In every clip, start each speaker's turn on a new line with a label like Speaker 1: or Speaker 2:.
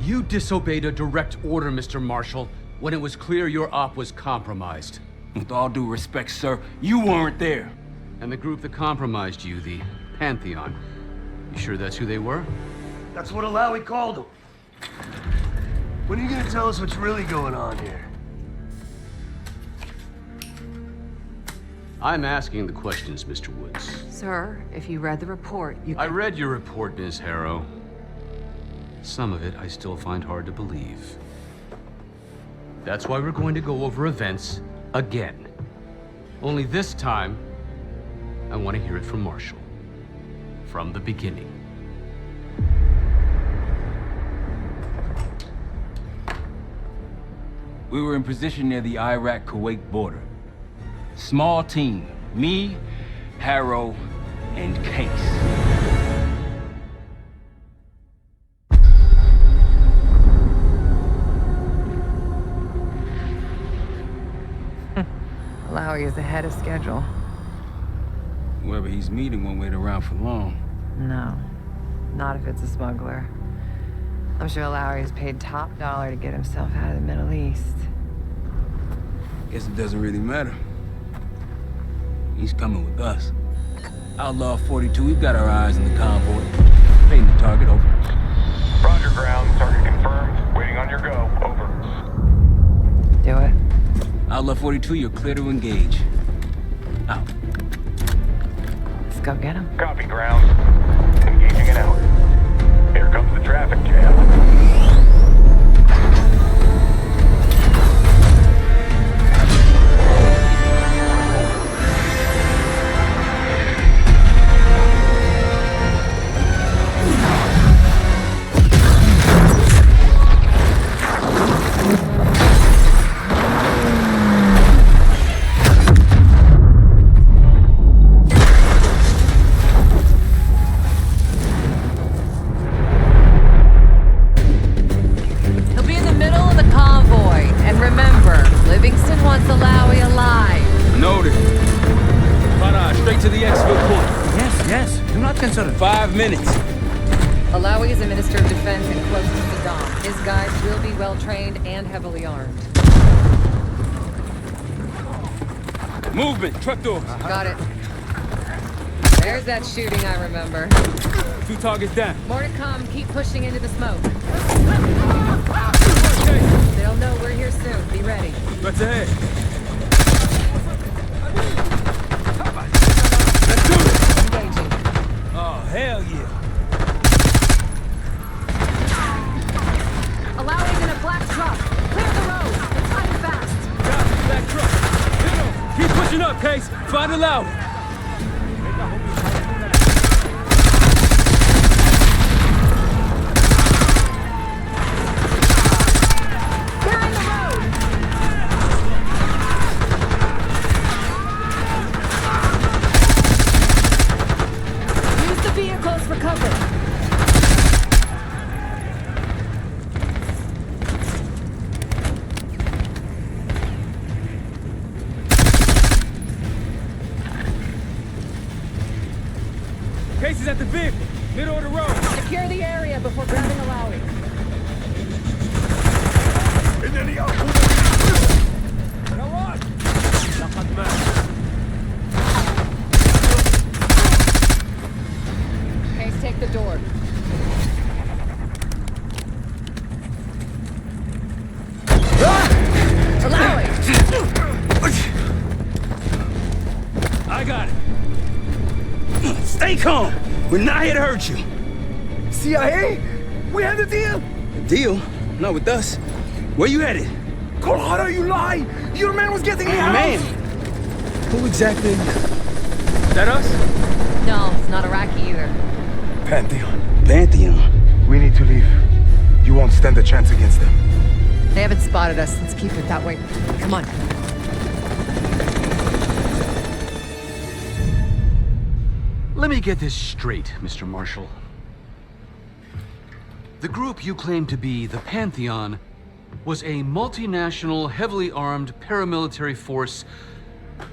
Speaker 1: You disobeyed a direct order, Mr. Marshall, when it was clear your op was compromised.
Speaker 2: With all due respect, sir, you weren't there.
Speaker 1: And the group that compromised you, the Pantheon, you sure that's who they were?
Speaker 3: That's what Alawi called them. When are you gonna tell us what's really going on here?
Speaker 1: I'm asking the questions, Mr. Woods.
Speaker 4: Sir, if you read the report, you
Speaker 1: I
Speaker 4: can...
Speaker 1: read your report, Ms. Harrow. Some of it I still find hard to believe. That's why we're going to go over events again. Only this time, I want to hear it from Marshall. From the beginning.
Speaker 2: We were in position near the Iraq-Kuwait border. Small team. Me, Harrow, and Case.
Speaker 4: Alawi is ahead of schedule.
Speaker 2: Whoever he's meeting won't wait around for long.
Speaker 4: No, not if it's a smuggler. I'm sure Alawi is paid top dollar to get himself out of the Middle East.
Speaker 2: Guess it doesn't really matter. He's coming with us. Outlaw 42, we've got our eyes on the convoy. Painting the target, over.
Speaker 5: Roger, ground. Target confirmed. Waiting on your go. Over.
Speaker 4: Do it.
Speaker 2: Outlaw 42, you're clear to engage. Out.
Speaker 4: Let's go get him.
Speaker 5: Copy, ground. Engaging and out. Here comes the traffic jam.
Speaker 2: Consider 5 minutes.
Speaker 4: Alawi is a minister of defense and close to Saddam. His guys will be well-trained and heavily armed.
Speaker 2: Movement, truck doors.
Speaker 4: Got it. There's that shooting I remember.
Speaker 2: 2 targets down.
Speaker 4: More to come. Keep pushing into the smoke.
Speaker 2: Okay.
Speaker 4: They'll know we're here soon. Be ready.
Speaker 2: What's ahead? Let's do it.
Speaker 4: Engaging.
Speaker 2: Oh, hell yeah.
Speaker 4: Alawi's in a black truck. Clear the road. Fight fast.
Speaker 2: Copy, black truck. Hit him. Keep pushing up, Case. Find Alawi.
Speaker 4: Behind the road. Use the vehicles for cover.
Speaker 2: Case is at the vehicle. Middle of the road.
Speaker 4: Secure the area before grabbing Alawi. Case, take the door. Alawi!
Speaker 2: I got it. Stay calm. We're not here to hurt you.
Speaker 3: CIA? We had a deal?
Speaker 2: A deal? Not with us. Where you headed?
Speaker 3: Colorado, you lie! Your man was getting me out!
Speaker 2: Man! Who exactly? Is that us?
Speaker 4: No, it's not Iraqi either.
Speaker 3: Pantheon.
Speaker 2: Pantheon.
Speaker 3: We need to leave. You won't stand a chance against them.
Speaker 4: They haven't spotted us. Let's keep it that way. Come on.
Speaker 1: Let me get this straight, Mr. Marshall. The group you claim to be the Pantheon was a multinational, heavily armed paramilitary force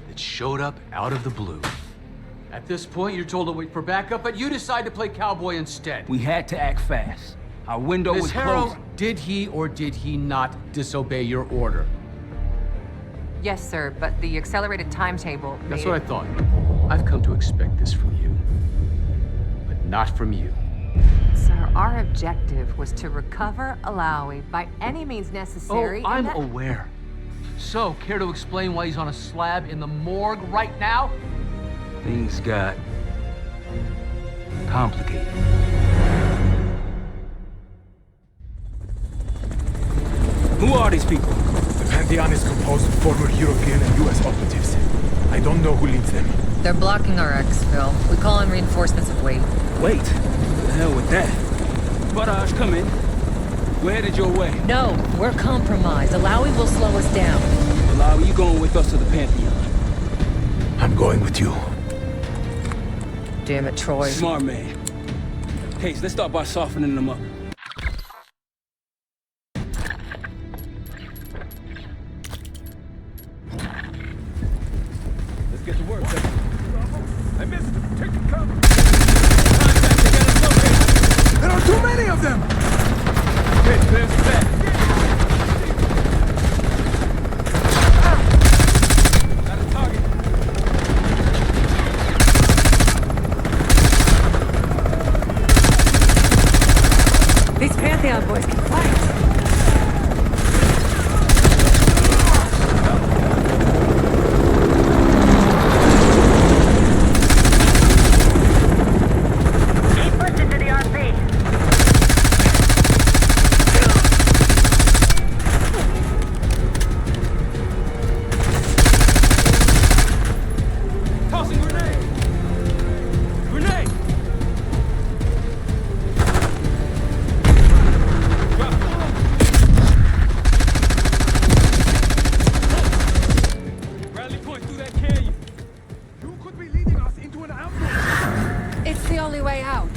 Speaker 1: that showed up out of the blue. At this point, you're told to wait for backup, but you decide to play cowboy instead.
Speaker 2: We had to act fast. Our window
Speaker 1: Miss
Speaker 2: was
Speaker 1: Harrow,
Speaker 2: closed.
Speaker 1: did he or did he not disobey your order?
Speaker 4: Yes, sir, but the accelerated timetable
Speaker 1: That's
Speaker 4: made
Speaker 1: what I thought. I've come to expect this from you. But not from you.
Speaker 4: Sir, our objective was to recover Alawi by any means necessary.
Speaker 1: Oh, I'm
Speaker 4: and that-
Speaker 1: aware. So, care to explain why he's on a slab in the morgue right now?
Speaker 2: Things got complicated. Who are these people?
Speaker 6: The Pantheon is composed of former European and US operatives. I don't know who leads them.
Speaker 4: They're blocking our exfil. We call in reinforcements of weight.
Speaker 2: Wait, the hell with that? Barrage, come in. We're headed your way.
Speaker 7: No, we're compromised. Alawi will slow us down.
Speaker 2: Alawi, you going with us to the Pantheon?
Speaker 6: I'm going with you.
Speaker 7: Damn it, Troy.
Speaker 2: Smart man. Case, let's start by softening them up. Let's get to work, sir.
Speaker 6: I missed them. Take the cover.
Speaker 2: Contact, they got us located.
Speaker 6: There are too many of them!
Speaker 2: Okay, clear us back. Got a target.
Speaker 7: These Pantheon boys can fight.
Speaker 2: Tossing grenade! Grenade! Drop. Rally point through that canyon.
Speaker 6: You could be leading us into an ambush.
Speaker 7: It's the only way out.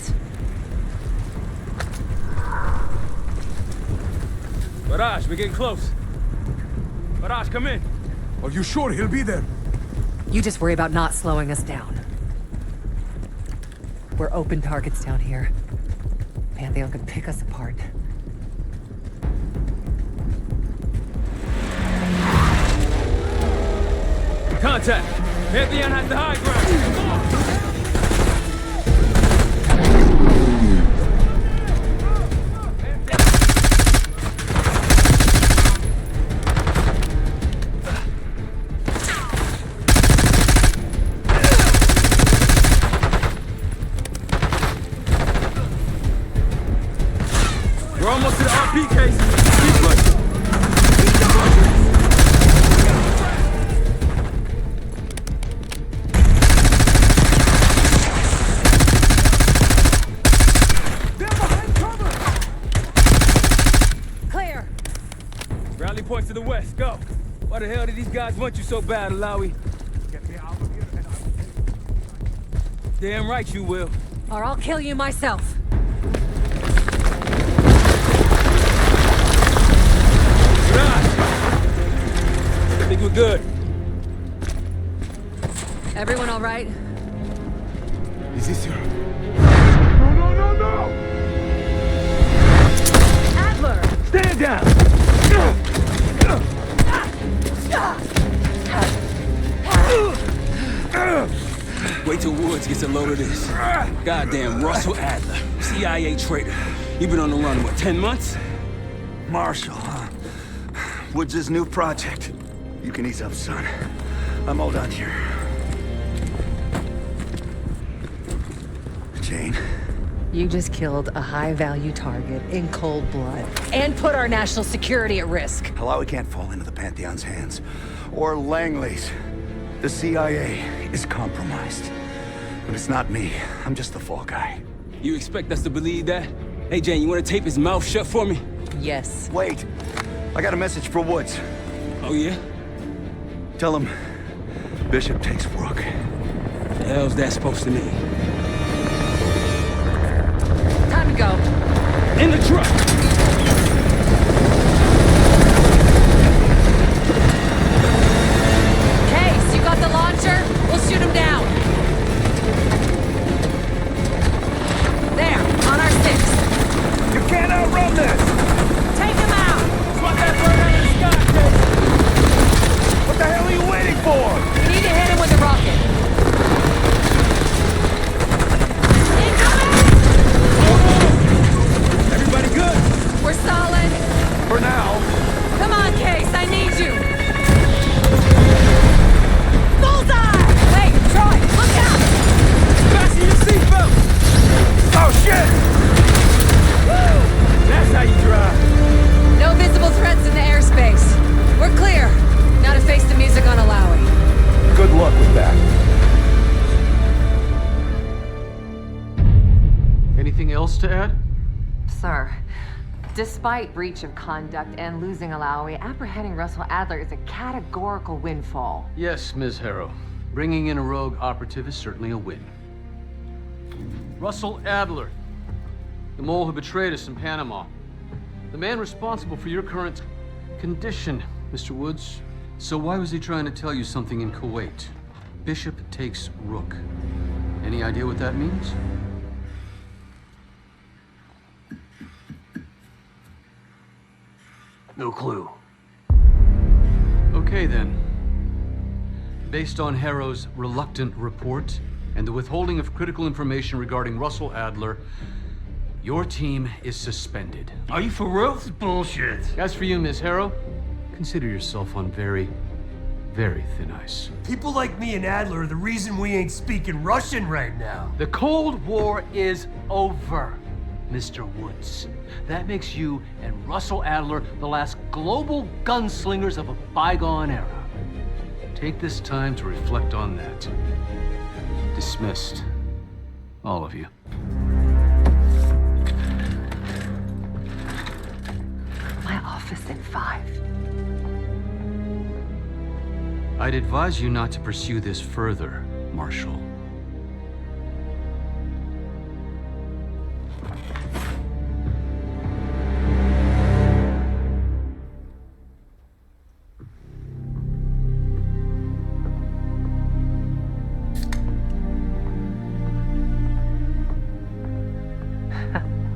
Speaker 2: Barrage, we're getting close. Barrage, come in.
Speaker 6: Are you sure he'll be there?
Speaker 7: You just worry about not slowing us down. We're open targets down here. Pantheon could pick us apart.
Speaker 2: Contact! Pantheon has the high ground! We're almost to the RP case. Keep pushing.
Speaker 6: They're behind cover!
Speaker 7: Clear!
Speaker 2: Rally points to the west. Go. Why the hell did these guys want you so bad, Alawi?
Speaker 6: Get me out of here and I will take you.
Speaker 2: Damn right you will.
Speaker 7: Or I'll kill you myself.
Speaker 2: I think we're good.
Speaker 7: Everyone all right?
Speaker 6: Is this your... No, no, no, no!
Speaker 7: Adler!
Speaker 6: Stand down!
Speaker 2: Wait till Woods gets a load of this. Goddamn Russell Adler, CIA traitor. You've been on the run, what, 10 months?
Speaker 3: Marshall, huh? Woods' new project. You can ease up, son. I'm all done here. Jane,
Speaker 7: You just killed a high-value target in cold blood and put our national security at risk.
Speaker 3: Alawi can't fall into the Pantheon's hands. Or Langley's. The CIA is compromised. But it's not me. I'm just the fall guy.
Speaker 2: You expect us to believe that? Hey, Jane, you want to tape his mouth shut for me?
Speaker 7: Yes.
Speaker 3: Wait. I got a message for Woods.
Speaker 2: Oh, yeah?
Speaker 3: Tell him Bishop takes Rook.
Speaker 2: The hell's that supposed to mean?
Speaker 7: Time to go.
Speaker 2: In the truck!
Speaker 7: Case, you got the launcher? We'll shoot him down. There, on our 6.
Speaker 6: You can't out
Speaker 1: else to add?
Speaker 4: Sir, despite breach of conduct and losing Alawi, apprehending Russell Adler is a categorical windfall.
Speaker 1: Yes, Ms. Harrow. Bringing in a rogue operative is certainly a win. Russell Adler, the mole who betrayed us in Panama. The man responsible for your current condition, Mr. Woods. So why was he trying to tell you something in Kuwait? Bishop takes Rook. Any idea what that means?
Speaker 8: No clue.
Speaker 1: Okay then. Based on Harrow's reluctant report and the withholding of critical information regarding Russell Adler, your team is suspended.
Speaker 8: Are you for real? This is bullshit.
Speaker 1: As for you, Ms. Harrow, consider yourself on very, very thin ice.
Speaker 8: People like me and Adler are the reason we ain't speaking Russian right now.
Speaker 1: The Cold War is over, Mr. Woods. That makes you and Russell Adler the last global gunslingers of a bygone era. Take this time to reflect on that. Dismissed. All of you.
Speaker 4: My office at 5.
Speaker 1: I'd advise you not to pursue this further, Marshal.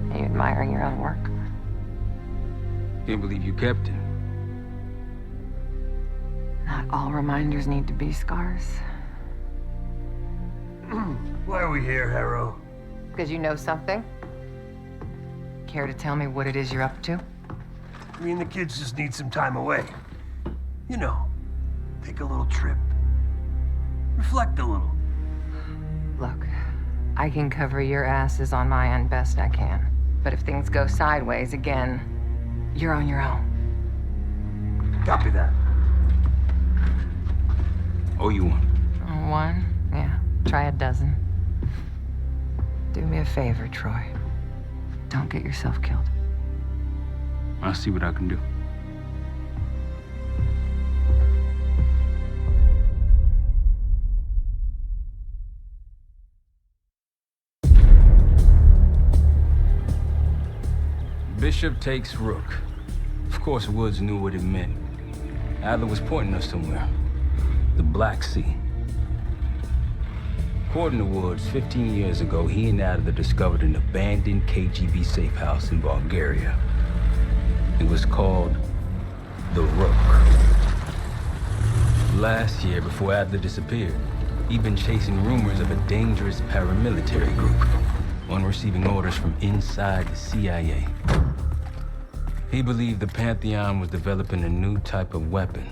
Speaker 4: Are you admiring your own work?
Speaker 2: Can't believe you kept it.
Speaker 4: Not all reminders need to be scars.
Speaker 8: Why are we here, Harrow?
Speaker 4: Because you know something? Care to tell me what it is you're up to?
Speaker 8: Me and the kids just need some time away. You know, take a little trip. Reflect a little.
Speaker 4: Look, I can cover your asses on my end best I can. But if things go sideways again, you're on your own.
Speaker 8: Copy that.
Speaker 2: Oh, you one.
Speaker 4: One? Yeah. Try a dozen. Do me a favor, Troy. Don't get yourself killed.
Speaker 2: I'll see what I can do. Bishop takes Rook. Of course, Woods knew what it meant. Adler was pointing us somewhere. The Black Sea. According to Woods, 15 years ago, he and Adler discovered an abandoned KGB safe house in Bulgaria. It was called the Rook. Last year, before Adler disappeared, he'd been chasing rumors of a dangerous paramilitary group, one receiving orders from inside the CIA. He believed the Pantheon was developing a new type of weapon,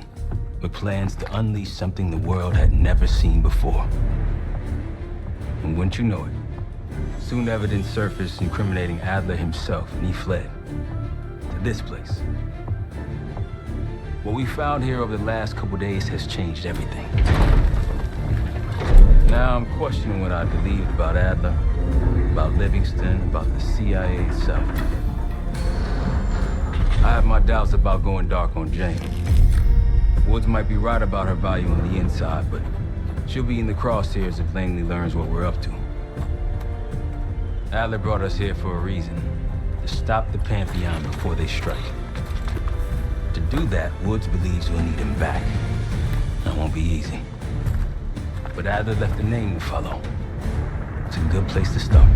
Speaker 2: with plans to unleash something the world had never seen before. And wouldn't you know it, soon evidence surfaced incriminating Adler himself, and he fled to this place. What we found here over the last couple days has changed everything. Now I'm questioning what I believed about Adler, about Livingston, about the CIA itself. I have my doubts about going dark on Jane. Woods might be right about her value on the inside, but she'll be in the crosshairs if Langley learns what we're up to. Adler brought us here for a reason, to stop the Pantheon before they strike. To do that, Woods believes we'll need him back. That won't be easy. But Adler left a name to follow. It's a good place to start.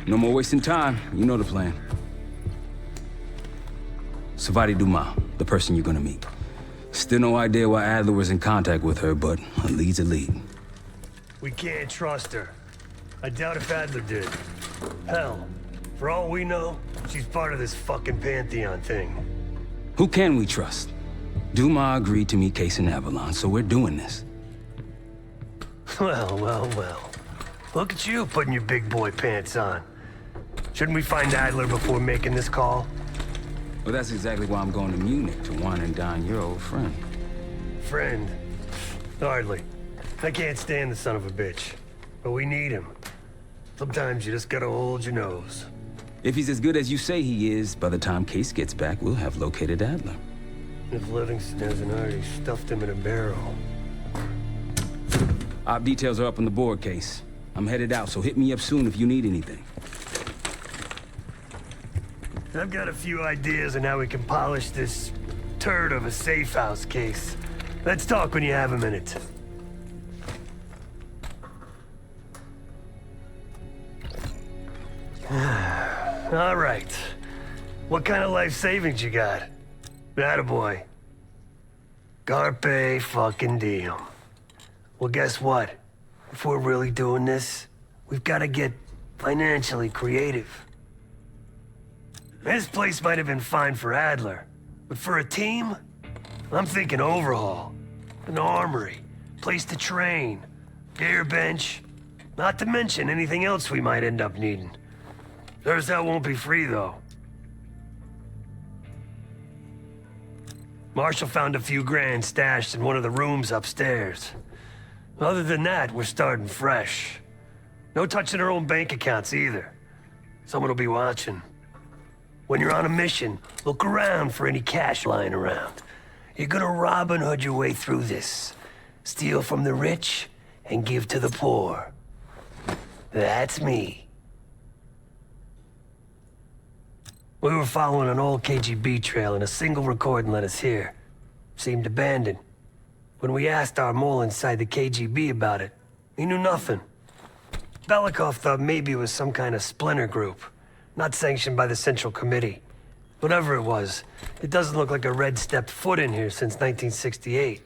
Speaker 2: No more wasting time. You know the plan. Savati Dumas, the person you're gonna meet. Still no idea why Adler was in contact with her, but a lead's a lead.
Speaker 8: We can't trust her. I doubt if Adler did. Hell, for all we know, she's part of this fucking Pantheon thing.
Speaker 2: Who can we trust? Dumas agreed to meet Case in Avalon, so we're doing this.
Speaker 8: Well, well, well. Look at you putting your big boy pants on. Shouldn't we find Adler before making this call?
Speaker 2: Well, that's exactly why I'm going to Munich to wine and dine your old friend.
Speaker 8: Friend? Hardly. I can't stand the son of a bitch. But we need him. Sometimes you just gotta hold your nose.
Speaker 2: If he's as good as you say he is, by the time Case gets back, we'll have located Adler.
Speaker 8: If Livingston hasn't already stuffed him in a barrel.
Speaker 2: Op details are up on the board, Case. I'm headed out, so hit me up soon if you need anything.
Speaker 8: I've got a few ideas on how we can polish this turd of a safe house case. Let's talk when you have a minute. All right. What kind of life savings you got? Attaboy. Carpe fucking diem. Well, guess what? If we're really doing this, we've got to get financially creative. This place might have been fine for Adler, but for a team, I'm thinking overhaul. An armory, place to train, gear bench, not to mention anything else we might end up needing. There's that won't be free, though. Marshall found a few grand stashed in one of the rooms upstairs. Other than that, we're starting fresh. No touching our own bank accounts either. Someone will be watching. When you're on a mission, look around for any cash lying around. You're gonna Robin Hood your way through this. Steal from the rich and give to the poor. That's me. We were following an old KGB trail and a single recording led us here. Seemed abandoned. When we asked our mole inside the KGB about it, he knew nothing. Belikov thought maybe it was some kind of splinter group, not sanctioned by the Central Committee. Whatever it was, it doesn't look like a red stepped foot in here since 1968.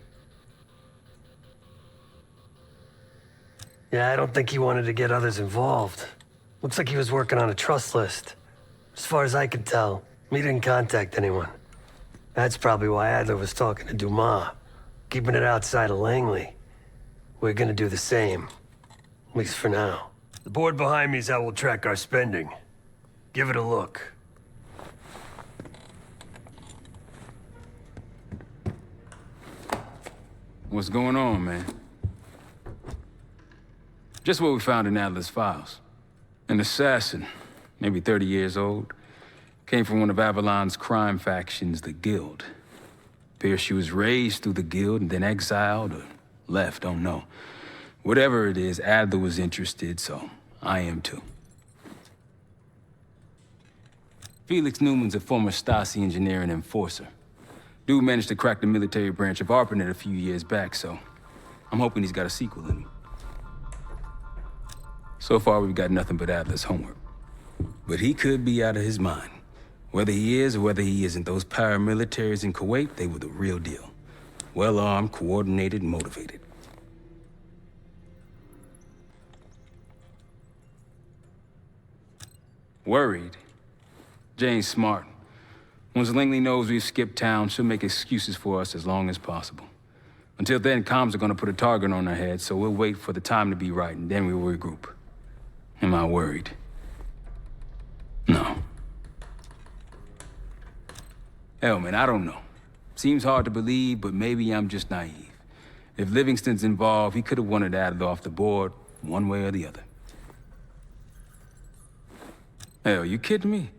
Speaker 8: Yeah, I don't think he wanted to get others involved. Looks like he was working on a trust list. As far as I can tell, he didn't contact anyone. That's probably why Adler was talking to Dumas, keeping it outside of Langley. We're gonna do the same, at least for now. The board behind me is how we'll track our spending. Give it a look.
Speaker 2: What's going on, man? Just what we found in Adler's files. An assassin, maybe 30 years old, came from one of Avalon's crime factions, the Guild. Appears she was raised through the Guild and then exiled or left, don't know. Whatever it is, Adler was interested, so I am too. Felix Newman's a former Stasi engineer and enforcer. Dude managed to crack the military branch of ARPANET a few years back, so I'm hoping he's got a sequel in him. So far, we've got nothing but Adler's homework. But he could be out of his mind. Whether he is or whether he isn't, those paramilitaries in Kuwait, they were the real deal. Well-armed, coordinated, motivated. Worried? Jane's smart. Once Langley knows we've skipped town, she'll make excuses for us as long as possible. Until then, comms are gonna put a target on our head, so we'll wait for the time to be right, and then we'll regroup. Am I worried? No. Hell, man, I don't know. Seems hard to believe, but maybe I'm just naive. If Livingston's involved, he could have wanted Adler off the board, one way or the other. Hell, you kidding me?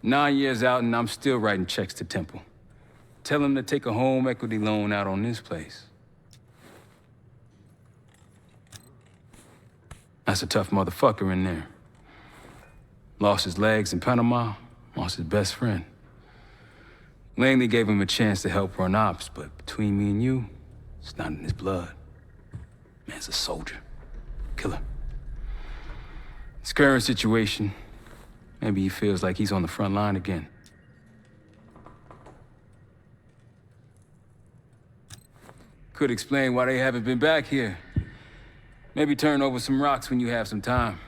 Speaker 2: 9 years out and I'm still writing checks to Temple. Tell him to take a home equity loan out on this place. That's a tough motherfucker in there. Lost his legs in Panama, lost his best friend. Langley gave him a chance to help run ops, but between me and you, it's not in his blood. Man's a soldier. Killer. His current situation, maybe he feels like he's on the front line again. could explain why they haven't been back here. Maybe turn over some rocks when you have some time.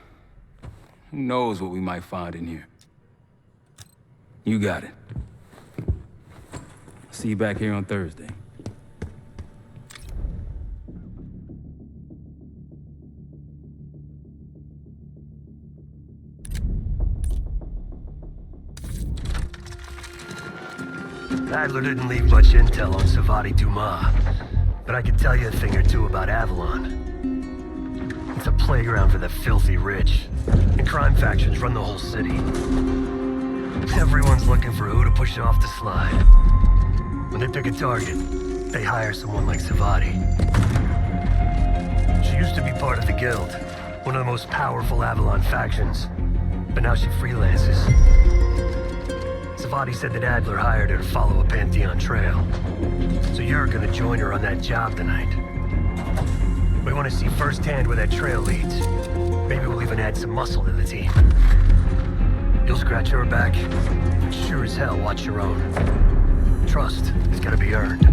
Speaker 2: Who knows what we might find in here? You got it. See you back here on Thursday.
Speaker 8: Adler didn't leave much intel on Savati Dumas, but I can tell you a thing or two about Avalon. It's a playground for the filthy rich, and crime factions run the whole city. Everyone's looking for who to push off the slide. When they pick a target, they hire someone like Savati. She used to be part of the Guild, one of the most powerful Avalon factions, but now she freelances. Savati said that Adler hired her to follow a Pantheon trail. So you're gonna join her on that job tonight. We want to see firsthand where that trail leads. Maybe we'll even add some muscle to the team. You'll scratch her back, but sure as hell watch your own. Trust is gonna be earned.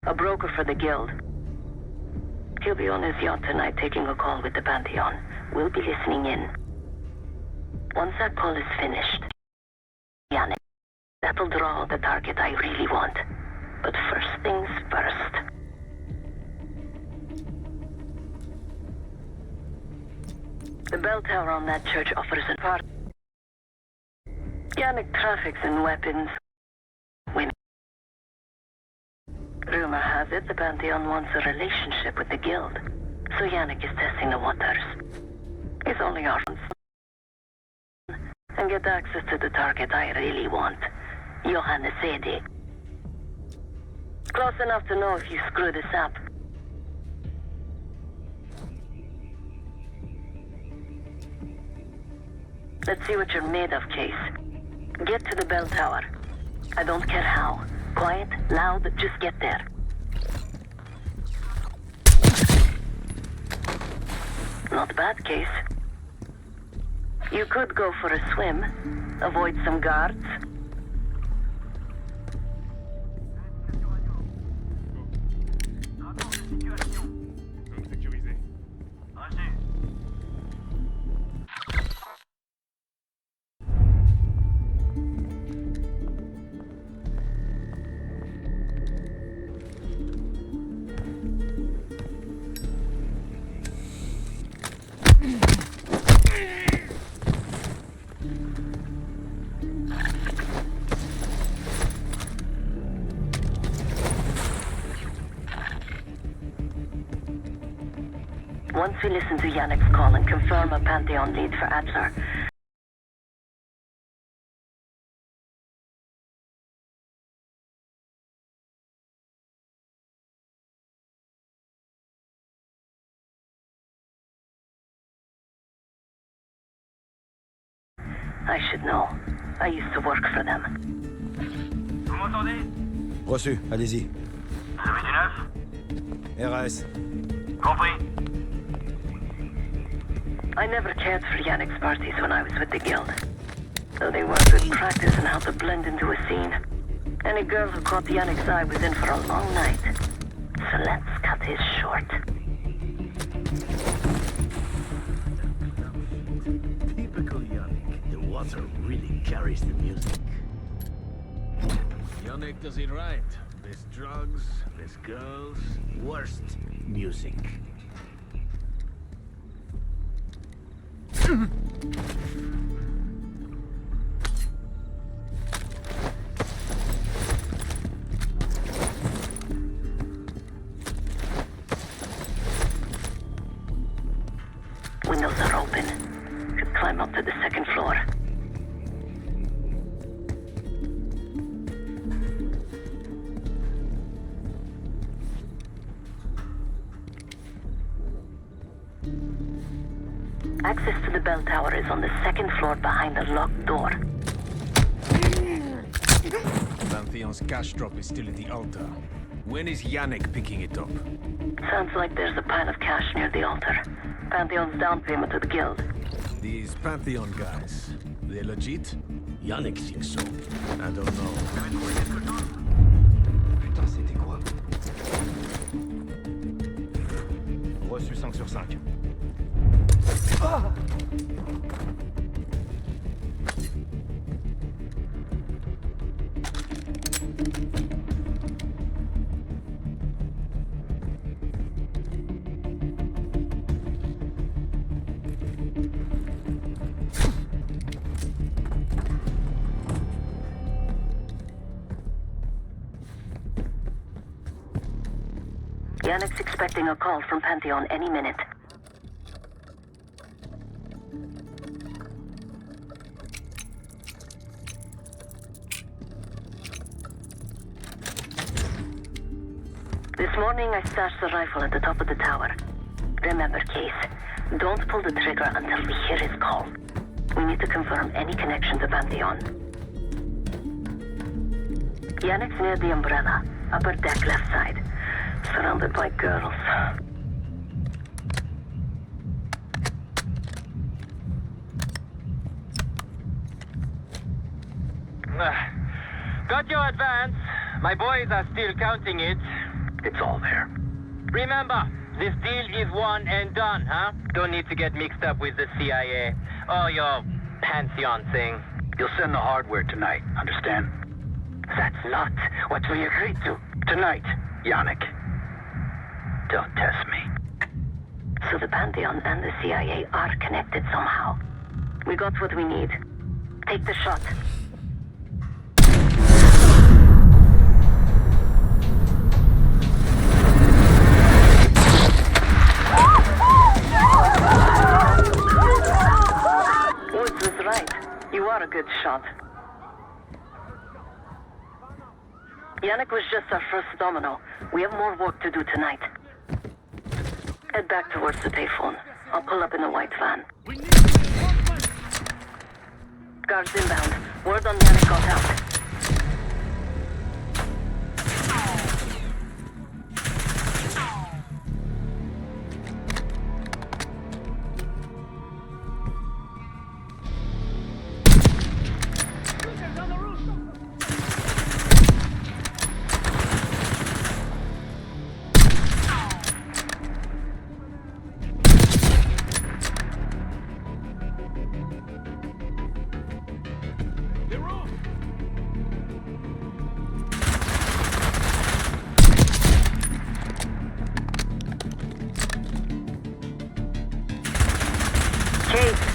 Speaker 9: A broker for the Guild. He'll be on his yacht tonight taking a call with the Pantheon. We'll be listening in. Once that call is finished, Yannick, that'll draw the target I really want. But first things first. The bell tower on that church offers a part. Yannick traffics in weapons. Women. Rumor has it the Pantheon wants a relationship with the Guild, so Yannick is testing the waters. He's only our and get access to the target I really want, Johannes Edi. Close enough to know if you screw this up. Let's see what you're made of, Case. Get to the bell tower. I don't care how. Quiet, loud, just get there. Not bad, Case. You could go for a swim, avoid some guards. Once we listen to Yannick's call and confirm a Pantheon lead for Adler, I should know. I used to work for them.
Speaker 10: Vous m'entendez?
Speaker 11: Reçu, allez-y.
Speaker 10: Vous avez du neuf?
Speaker 11: RS.
Speaker 10: Compris.
Speaker 9: I never cared for Yannick's parties when I was with the Guild, though they were good practice in how to blend into a scene. Any girl who caught Yannick's eye was in for a long night, so let's cut his short.
Speaker 12: Typical Yannick. The water really carries the music. Yannick does it right. Less drugs, less girls, worst music.
Speaker 9: Windows are open. Could climb up to the second floor. Access to the bell tower is on the second floor behind a locked door.
Speaker 12: Pantheon's cash drop is still at the altar. When is Yannick picking it up?
Speaker 9: Sounds like there's a pile of cash near the altar. Pantheon's down payment to the guild.
Speaker 12: These Pantheon guys, they legit? Yannick thinks so. I don't know.
Speaker 3: Putain, c'était quoi?
Speaker 11: Reçu 5 sur 5.
Speaker 3: Ah!
Speaker 9: Yannick's expecting a call from Pantheon any minute. This morning I stashed the rifle at the top of the tower. Remember, Case, don't pull the trigger until we hear his call. We need to confirm any connection to Pantheon. Yannick's near the umbrella, upper deck left side. Surrounded by girls.
Speaker 10: Got your advance. My boys are still counting it.
Speaker 3: It's all there.
Speaker 10: Remember, this deal is one and done, huh? Don't need to get mixed up with the CIA or your Pantheon thing.
Speaker 3: You'll send the hardware tonight, understand?
Speaker 10: That's not what we agreed to.
Speaker 3: Tonight, Yannick. Don't test me.
Speaker 9: So the Pantheon and the CIA are connected somehow. We got what we need. Take the shot. Woods was right. You are a good shot. Yannick was just our first domino. We have more work to do tonight. Head back towards the payphone. I'll pull up in a white van. Guards inbound. Word on Yannick got out.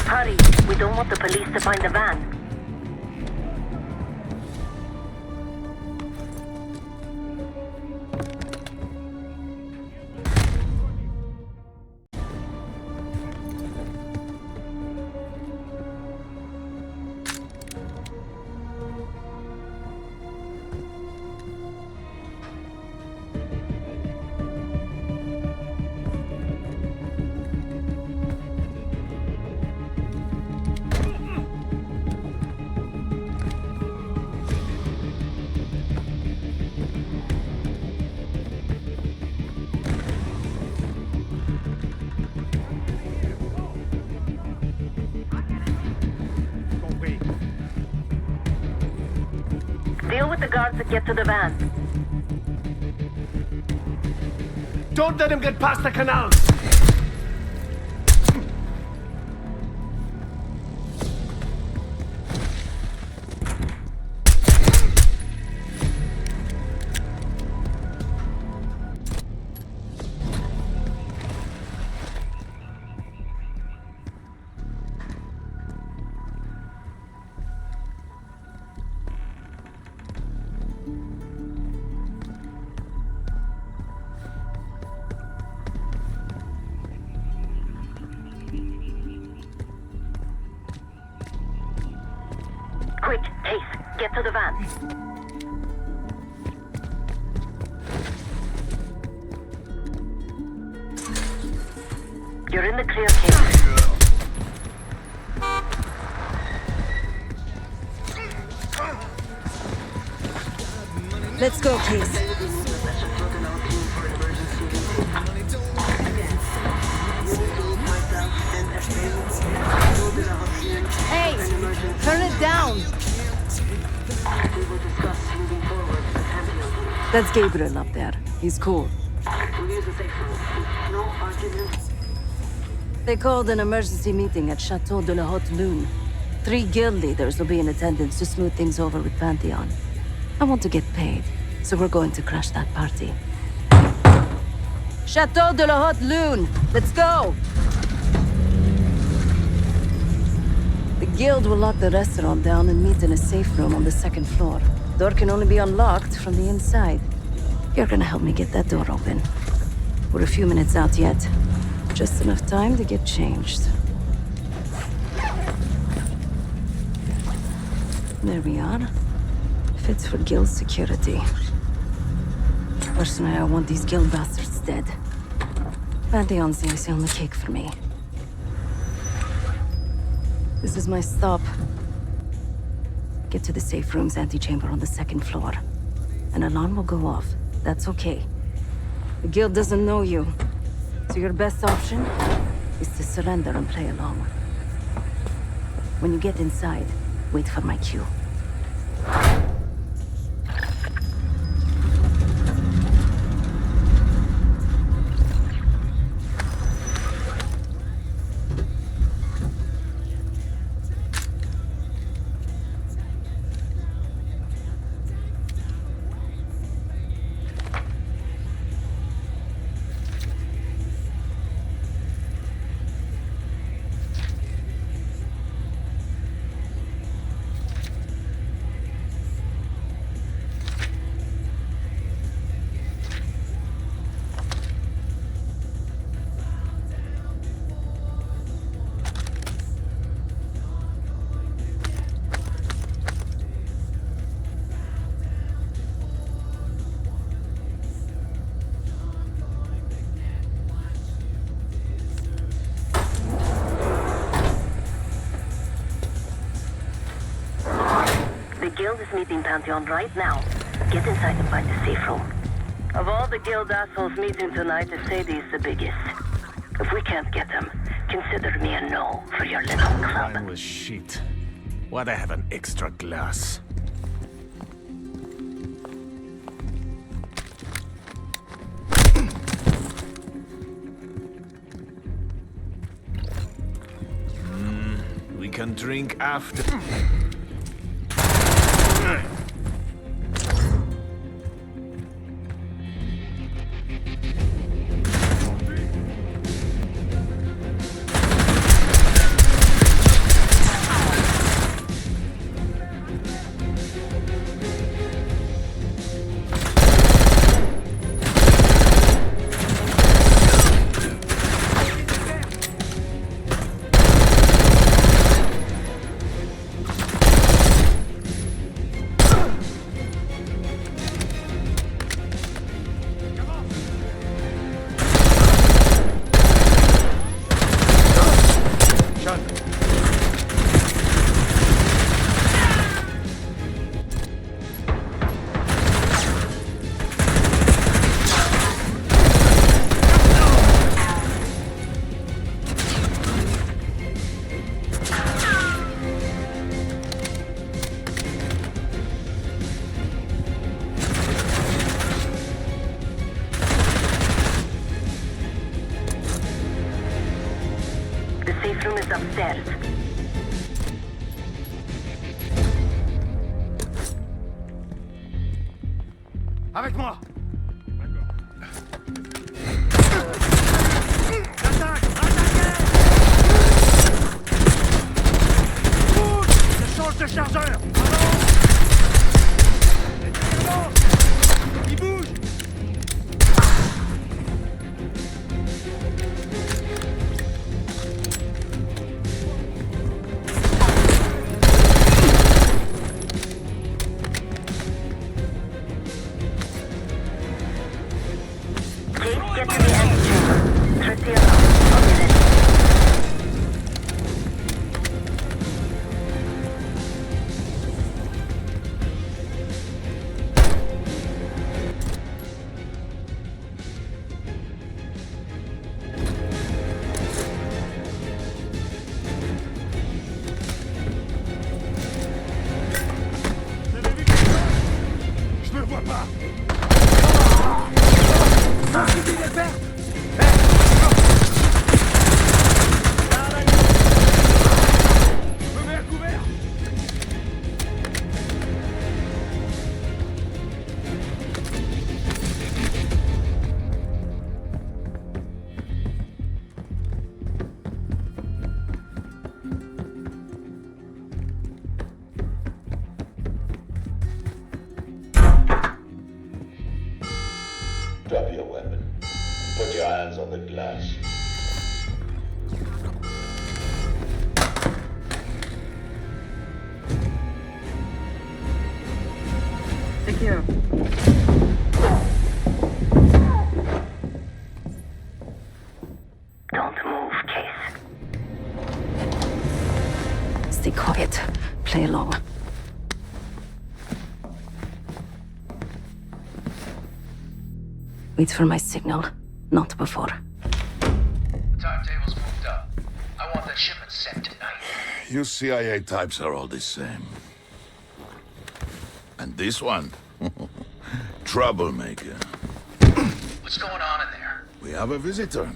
Speaker 9: Hurry! We don't want the police to find the van. Deal with the guards that get to the van.
Speaker 8: Don't let him get past the canals!
Speaker 9: Quick, Case, get to the van. You're in the clear, Case.
Speaker 7: Let's go, Case. Hey! Turn it down! That's Gabriel up there. He's cool. They called an emergency meeting at Chateau de la Haute Lune. 3 guild leaders will be in attendance to smooth things over with Pantheon. I want to get paid, so we're going to crash that party. Chateau de la Haute Lune! Let's go! The guild will lock the restaurant down and meet in a safe room on the 2nd floor. Door can only be unlocked from the inside. You're gonna help me get that door open. We're a few minutes out yet. Just enough time to get changed. There we are. Fits for guild security. Personally, I want these guild bastards dead. Pantheon's the icing on the cake for me. This is my stop. Get to the safe room's antechamber on the 2nd floor. An alarm will go off. That's okay. The guild doesn't know you, so your best option is to surrender and play along. When you get inside, wait for my cue.
Speaker 9: Guild is meeting Pantheon right now. Get inside and find the safe room. Of all the guild assholes meeting tonight, Sadie is the biggest. If we can't get them, consider me a no for your little club.
Speaker 12: Mine was shit. Why'd I have an extra glass? We can drink after.
Speaker 9: Room is upstairs.
Speaker 12: Avec moi! Je change de chargeur! Il bouge!
Speaker 9: Get to the antechamber. Trust the alarm. I'll get it.
Speaker 13: Drop your weapon. Put your hands on the glass.
Speaker 9: Secure. Don't move, Case.
Speaker 7: Stay quiet. Play along. Wait for my signal, not before.
Speaker 11: Timetable's moved up. I want that shipment sent tonight.
Speaker 13: You CIA types are all the same. And this one? Troublemaker.
Speaker 11: What's going on in there?
Speaker 13: We have a visitor.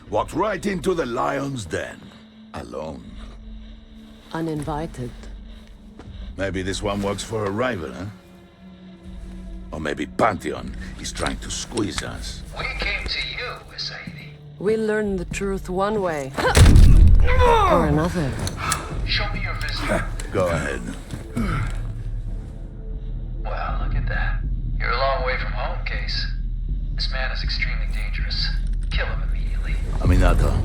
Speaker 13: Walked right into the lion's den. Alone.
Speaker 14: Uninvited.
Speaker 13: Maybe this one works for a rival, huh? Or maybe Pantheon is trying to squeeze us.
Speaker 11: We came to you, Sadie.
Speaker 14: We learn the truth one way. Or another.
Speaker 11: Show me your visitor.
Speaker 13: Go ahead.
Speaker 11: Well, look at that. You're a long way from home, Case. This man is extremely dangerous. Kill him immediately.
Speaker 13: Aminata.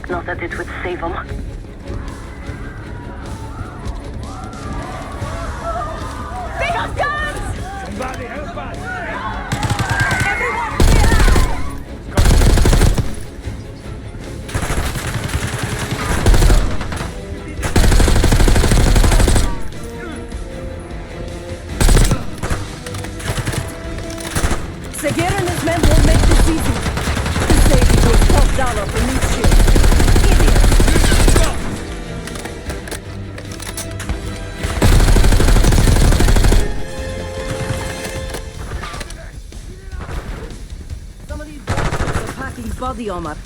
Speaker 9: Not that it would save him.
Speaker 7: Beenox guns!
Speaker 12: Somebody help us!
Speaker 7: Everyone get out! Segir and his men won't make this easy. The saving was $12 for each ship. Some of these bastards are packing body armor.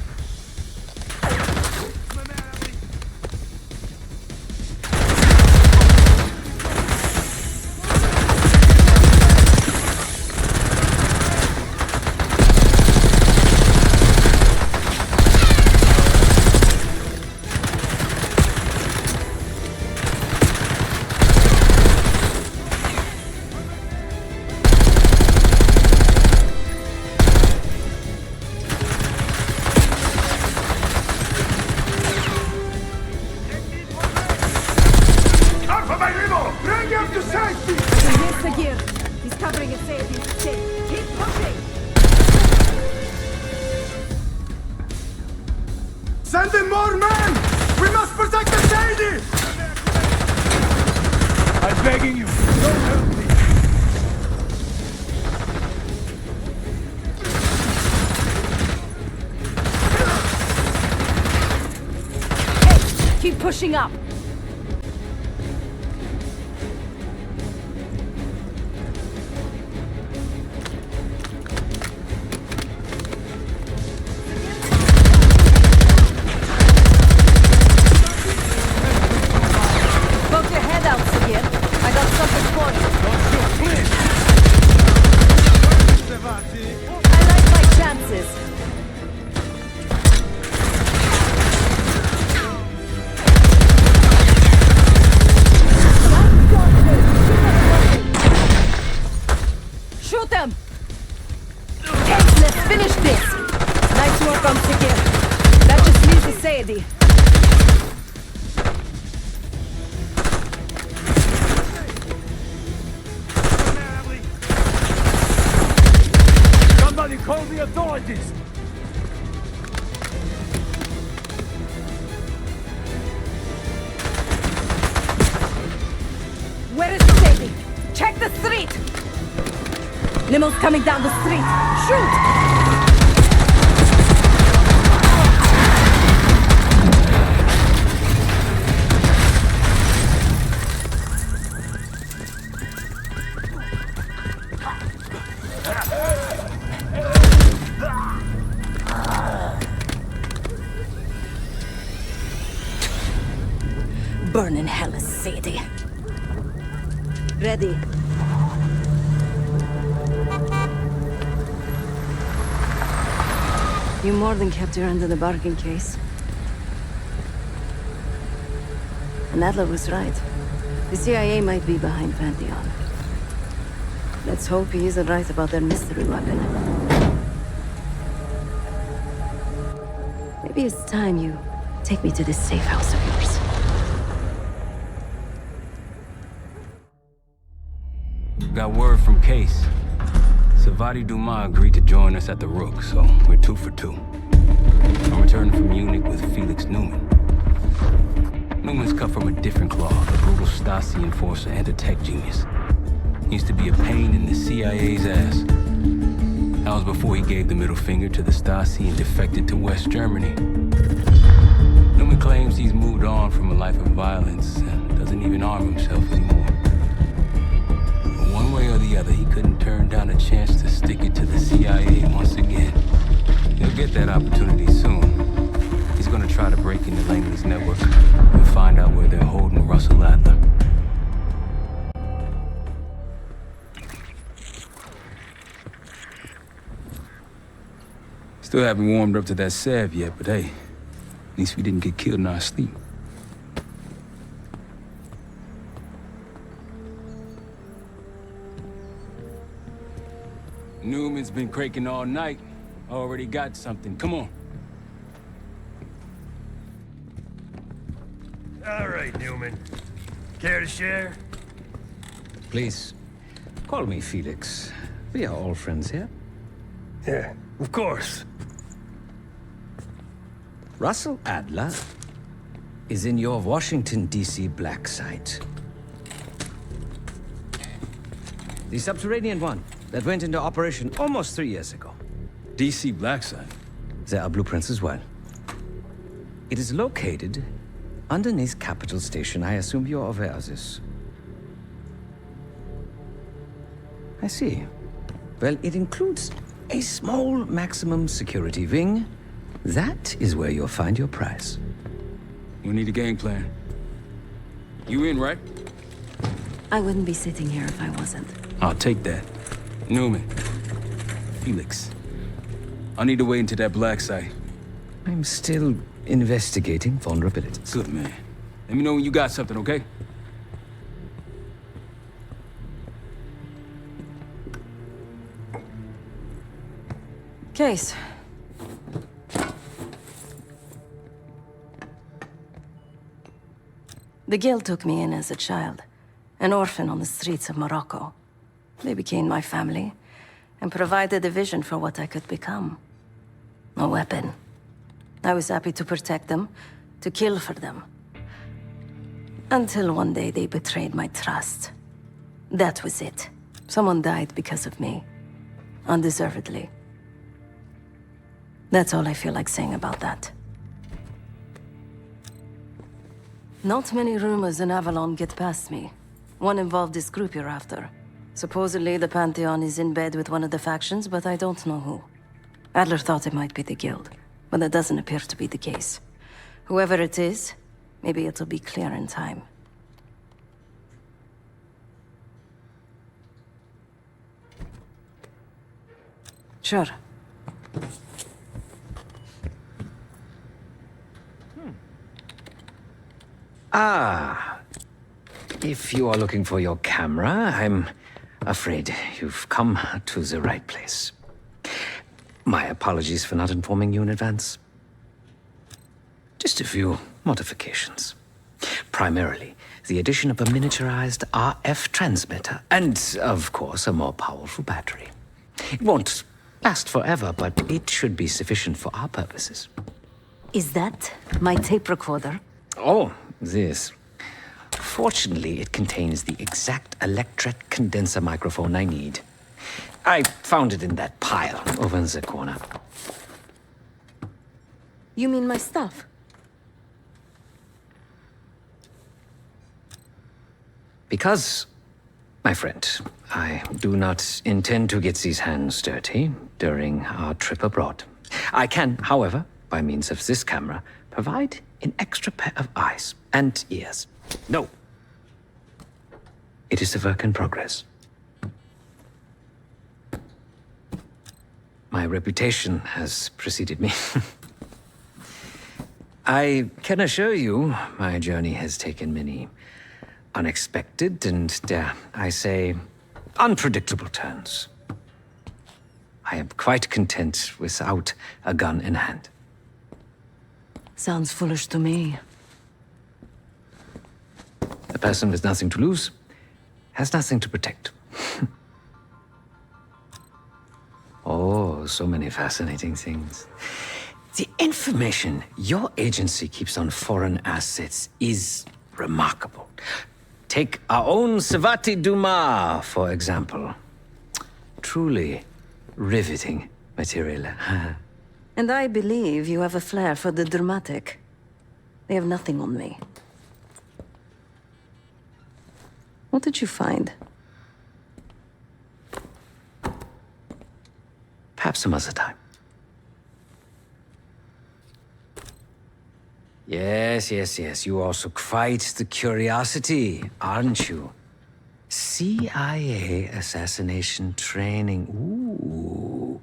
Speaker 6: Send in more men! We must protect the lady! I'm begging you, don't hurt me!
Speaker 7: Hey, keep pushing up! Shoot them! Hey, let's finish this! Nice work on Sigir. That just leaves the Sadie.
Speaker 12: Somebody call the authorities!
Speaker 7: Where is Sadie? Check the street! Limo's coming down the street! Shoot! Burn in hell, Sadie. Ready. You more than kept your end of the bargain, Case. And Adler was right. The CIA might be behind Pantheon. Let's hope he isn't right about their mystery weapon. Maybe it's time you take me to this safe house of yours.
Speaker 2: Got word from Case. Savati Dumas agreed to join us at the Rook, so we're 2 for 2. I'm returning from Munich with Felix Newman. Newman's cut from a different cloth, a brutal Stasi enforcer and a tech genius. He used to be a pain in the CIA's ass. That was before he gave the middle finger to the Stasi and defected to West Germany. Newman claims he's moved on from a life of violence and doesn't even arm himself anymore. One way or the other, he couldn't turn down a chance to stick it to the CIA once again. He'll get that opportunity soon. He's gonna try to break into Langley's network and find out where they're holding Russell Adler. Still haven't warmed up to that salve yet, but hey, at least we didn't get killed in our sleep. Newman's been cranking all night. Already got something. Come on.
Speaker 8: All right, Newman. Care to share?
Speaker 15: Please, call me Felix. We are all friends here.
Speaker 8: Yeah, of course.
Speaker 15: Russell Adler is in your Washington, D.C. black site. The subterranean one that went into operation almost 3 years ago.
Speaker 2: DC black site?
Speaker 15: There are blueprints as well. It is located underneath Capitol Station. I assume you're aware of this. I see. Well, it includes a small maximum security wing. That is where you'll find your prize.
Speaker 2: We need a game plan. You in, right?
Speaker 7: I wouldn't be sitting here if I wasn't.
Speaker 2: I'll take that. Newman. Felix. I need to wait into that black site.
Speaker 15: I'm still investigating vulnerabilities.
Speaker 2: Good, man. Let me know when you got something, okay?
Speaker 7: Case. The Guild took me in as a child, an orphan on the streets of Morocco. They became my family, and provided a vision for what I could become. A weapon. I was happy to protect them, to kill for them. Until one day they betrayed my trust. That was it. Someone died because of me. Undeservedly. That's all I feel like saying about that. Not many rumors in Avalon get past me. One involved this group you're after. Supposedly, the Pantheon is in bed with one of the factions, but I don't know who. Adler thought it might be the Guild, but that doesn't appear to be the case. Whoever it is, maybe it'll be clear in time. Sure.
Speaker 15: Ah. If you are looking for your camera, I'm afraid you've come to the right place. My apologies for not informing you in advance. Just a few modifications. Primarily, the addition of a miniaturized RF transmitter, and, of course, a more powerful battery. It won't last forever, but it should be sufficient for our purposes.
Speaker 7: Is that my tape recorder?
Speaker 15: Oh, this Fortunately, it contains the exact electret condenser microphone I need. I found it in that pile over in the corner.
Speaker 7: You mean my stuff?
Speaker 15: Because, my friend, I do not intend to get these hands dirty during our trip abroad. I can, however, by means of this camera, provide an extra pair of eyes and ears. No. It is a work in progress. My reputation has preceded me. I can assure you, my journey has taken many unexpected and, dare I say, unpredictable turns. I am quite content without a gun in hand.
Speaker 7: Sounds foolish to me.
Speaker 15: A person with nothing to lose has nothing to protect. Oh, so many fascinating things. The information your agency keeps on foreign assets is remarkable. Take our own Savati Dumas, for example. Truly riveting material.
Speaker 7: And I believe you have a flair for the dramatic. They have nothing on me. What did you find?
Speaker 15: Perhaps some other time. Yes. You are also quite the curiosity, aren't you? CIA assassination training. Ooh.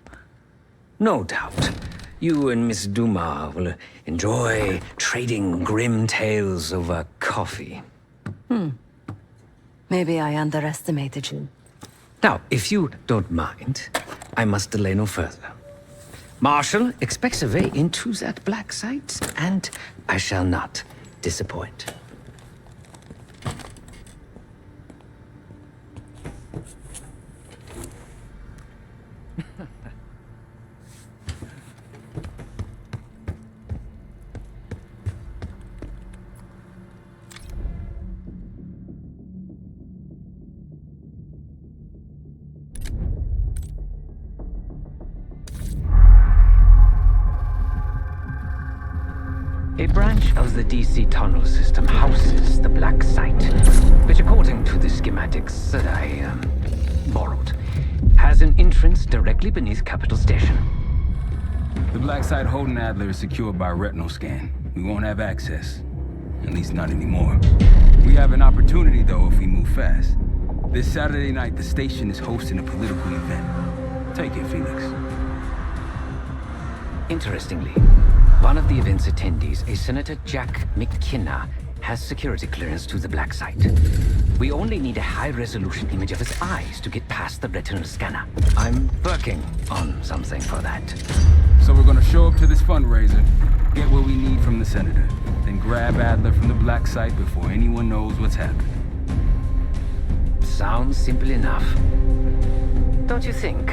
Speaker 15: No doubt. You and Miss Dumas will enjoy trading grim tales over coffee.
Speaker 7: Maybe I underestimated you.
Speaker 15: Now, if you don't mind, I must delay no further. Marshall expects a way into that black site, and I shall not disappoint. A branch of the DC tunnel system houses the black site, which according to the schematics that I borrowed, has an entrance directly beneath Capital Station.
Speaker 2: The black site holding Adler is secured by retinal scan. We won't have access. At least not anymore. We have an opportunity, though, if we move fast. This Saturday night, the station is hosting a political event. Take it, Felix.
Speaker 15: Interestingly, one of the event's attendees, a Senator Jack McKenna, has security clearance to the black site. We only need a high-resolution image of his eyes to get past the retinal scanner. I'm working on something for that.
Speaker 2: So we're gonna show up to this fundraiser, get what we need from the Senator, then grab Adler from the black site before anyone knows what's happened.
Speaker 15: Sounds simple enough. Don't you think?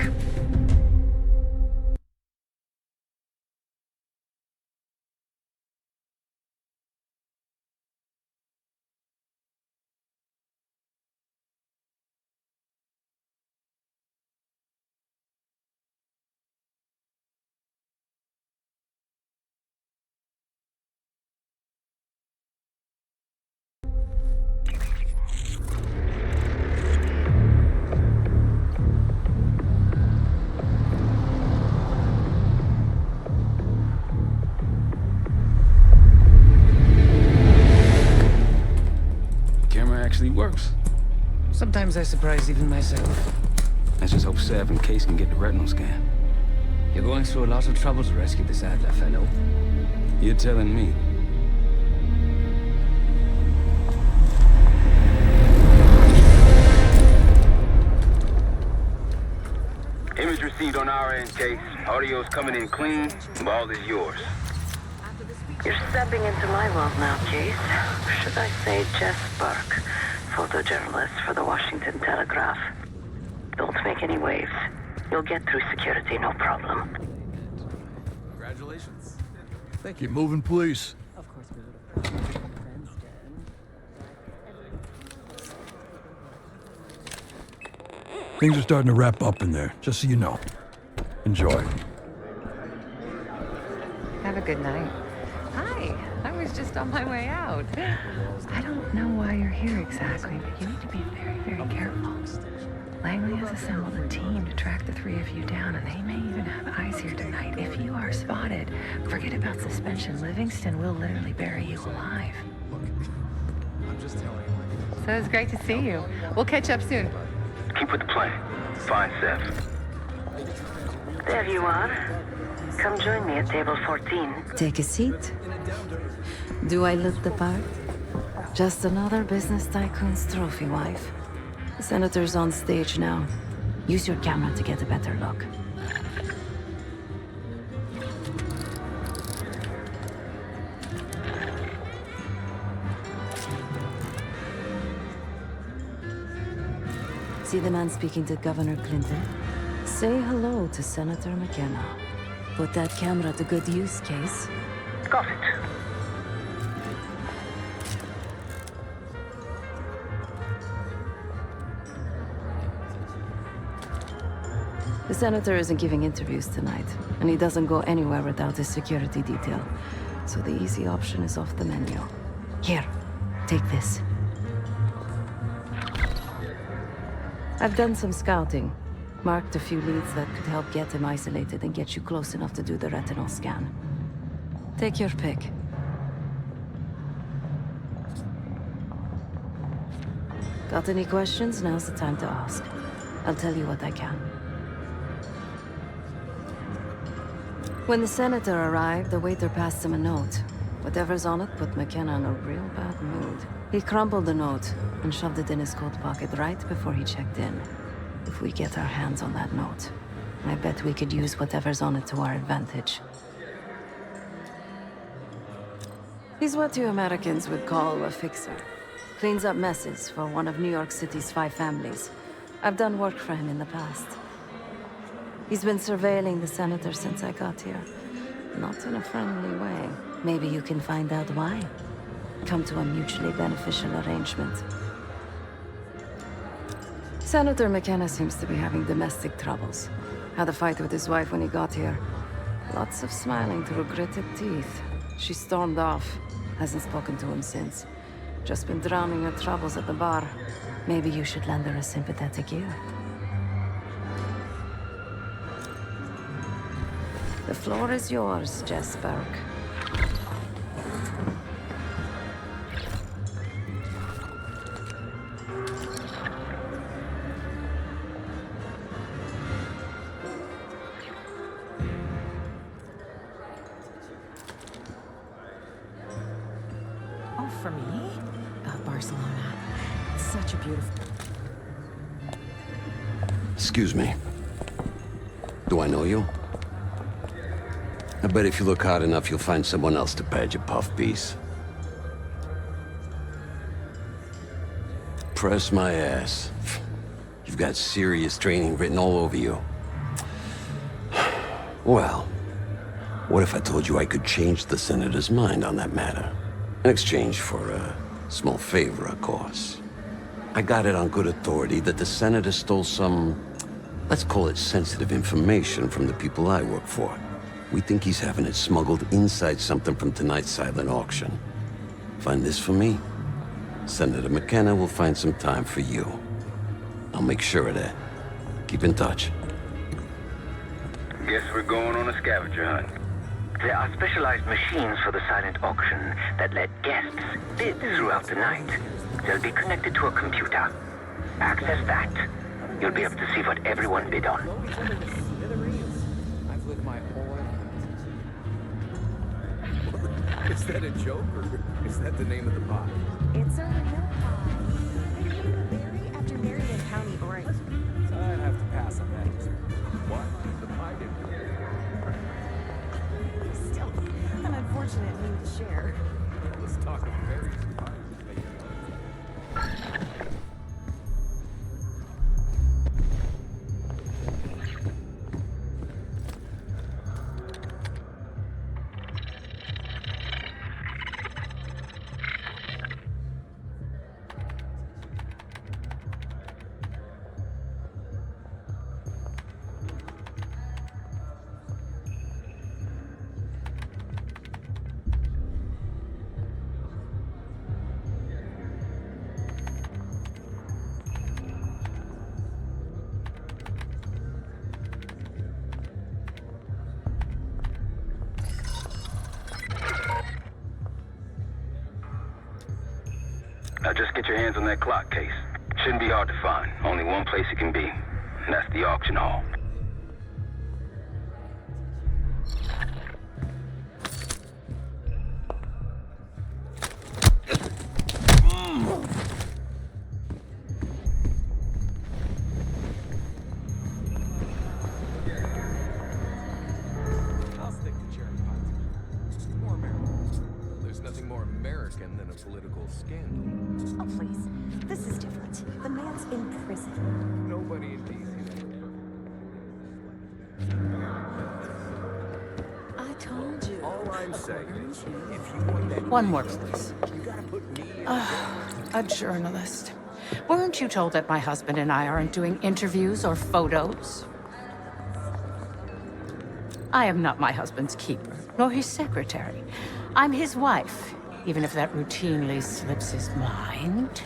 Speaker 2: Actually works.
Speaker 15: Sometimes I surprise even myself.
Speaker 2: Let's just hope Sev and Case can get the retinal scan.
Speaker 15: You're going through a lot of trouble to rescue this Adler fellow.
Speaker 2: You're telling me.
Speaker 10: Image received on our end, Case. Audio's coming in clean. Ball is yours.
Speaker 9: You're stepping into my world now, Case. Should I say Jess Burke, photojournalist for the Washington Telegraph. Don't make any waves. You'll get through security, no problem.
Speaker 12: Congratulations. Keep moving, please.
Speaker 7: Of course we would have
Speaker 16: Things are starting to wrap up in there, just so you know. Enjoy.
Speaker 4: Have a good night. Hi, I was just on my way out. I don't know why you're here exactly, but you need to be very, very careful. Langley has assembled a team to track the three of you down, and they may even have eyes here tonight. If you are spotted, forget about suspension. Livingston will literally bury you alive.
Speaker 12: I'm just telling you.
Speaker 4: So it's great to see you. We'll catch up soon.
Speaker 10: Keep with the plan. Fine, Seth.
Speaker 9: There you are. Come join me at table 14.
Speaker 7: Take a seat. Do I look the part? Just another business tycoon's trophy wife. The senator's on stage now. Use your camera to get a better look. See the man speaking to Governor Clinton? Say hello to Senator McKenna. Put that camera to good use, Case.
Speaker 10: Got it.
Speaker 7: The senator isn't giving interviews tonight, and he doesn't go anywhere without his security detail. So the easy option is off the menu. Here, take this. I've done some scouting. Marked a few leads that could help get him isolated and get you close enough to do the retinal scan. Take your pick. Got any questions? Now's the time to ask. I'll tell you what I can. When the senator arrived, the waiter passed him a note. Whatever's on it put McKenna in a real bad mood. He crumpled the note and shoved it in his coat pocket right before he checked in. If we get our hands on that note, I bet we could use whatever's on it to our advantage. He's what you Americans would call a fixer. Cleans up messes for one of New York City's 5 families. I've done work for him in the past. He's been surveilling the senator since I got here. Not in a friendly way. Maybe you can find out why. Come to a mutually beneficial arrangement. Senator McKenna seems to be having domestic troubles. Had a fight with his wife when he got here. Lots of smiling through gritted teeth. She stormed off. Hasn't spoken to him since. Just been drowning her troubles at the bar. Maybe you should lend her a sympathetic ear. The floor is yours, Jess Burke.
Speaker 17: Oh, for me? Barcelona. It's such a beautiful...
Speaker 18: Excuse me. Do I know you? I bet if you look hard enough, you'll find someone else to pad your puff piece. Press my ass. You've got serious training written all over you. Well, what if I told you I could change the Senator's mind on that matter? In exchange for a small favor, of course. I got it on good authority that the Senator stole some, let's call it sensitive information from the people I work for. We think he's having it smuggled inside something from tonight's silent auction. Find this for me? Senator McKenna will find some time for you. I'll make sure of that. Keep in touch.
Speaker 10: Guess we're going on a scavenger hunt.
Speaker 9: There are specialized machines for the silent auction that let guests bid throughout the night. They'll be connected to a computer. Access that. You'll be able to see what everyone bid on.
Speaker 12: I've lived my whole life. Is that a joke, or is that the name of the pot?
Speaker 17: It's a real pie. Berry after Marion County, Oregon.
Speaker 12: I'd have to pass on that. What? The pie didn't.
Speaker 17: Still, an unfortunate thing to share.
Speaker 12: Let's talk of berries and pies.
Speaker 2: Now just get your hands on that clock case. Shouldn't be hard to find. Only one place it can be, and that's the auction hall.
Speaker 19: I'll stick to cherry pie. More American. There's nothing more American than a political scandal.
Speaker 17: Oh, please. This is different. The man's in prison.
Speaker 19: Nobody in DC.
Speaker 17: I told you.
Speaker 19: All I'm saying is, if you want that...
Speaker 14: One more, please.
Speaker 19: You gotta put me in...
Speaker 14: A journalist. Weren't you told that my husband and I aren't doing interviews or photos? I am not my husband's keeper, nor his secretary. I'm his wife, even if that routinely slips his mind.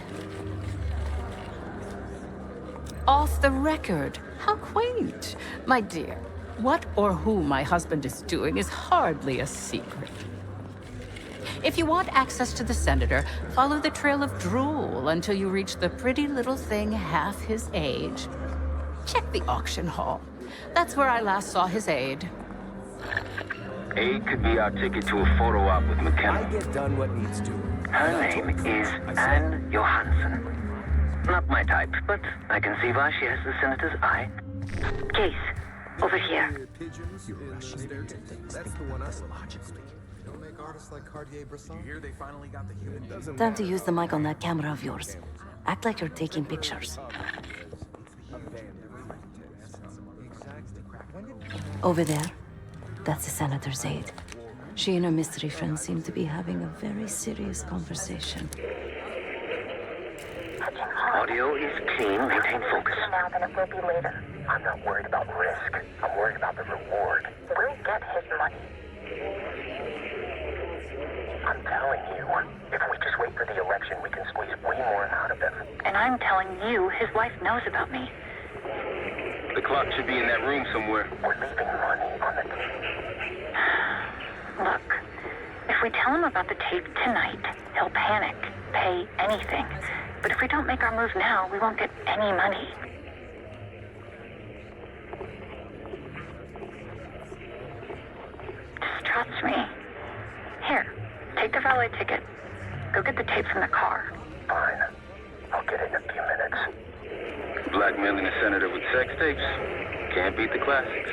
Speaker 14: Off the record. How quaint. My dear, what or who my husband is doing is hardly a secret. If you want access to the senator, follow the trail of drool until you reach the pretty little thing half his age. Check the auction hall. That's where I last saw his aide.
Speaker 2: Aid could be our ticket to a photo op with McKenna.
Speaker 19: I get done what needs to.
Speaker 2: Her name is Anne Johansson. Not my type, but I can see why she has the senator's eye.
Speaker 9: Case, over here.
Speaker 19: That's the one I logically.
Speaker 20: Don't make artists like Cartier-Bresson. You hear they finally got the human...
Speaker 7: Time to use the mic on that camera of yours. Act like you're taking pictures. Over there, that's the senator's aide. She and her mystery friend seem to be having a very serious conversation.
Speaker 2: Audio is clean. Maintain focus.
Speaker 9: Now than it will be later.
Speaker 5: I'm not worried about risk. I'm worried about the reward.
Speaker 9: We'll get his money.
Speaker 5: I'm telling you, if we just wait for the election, we can squeeze way more out of him.
Speaker 9: And I'm telling you, his wife knows about me.
Speaker 2: The clock should be in that room somewhere.
Speaker 5: We're leaving money on the table.
Speaker 9: Look, if we tell him about the tape tonight, he'll panic, pay anything. But if we don't make our move now, we won't get any money. Just trust me. Here, take the valet ticket. Go get the tape from the car.
Speaker 5: Fine. I'll get it in a few minutes.
Speaker 2: Blackmailing a senator with sex tapes. Can't beat the classics.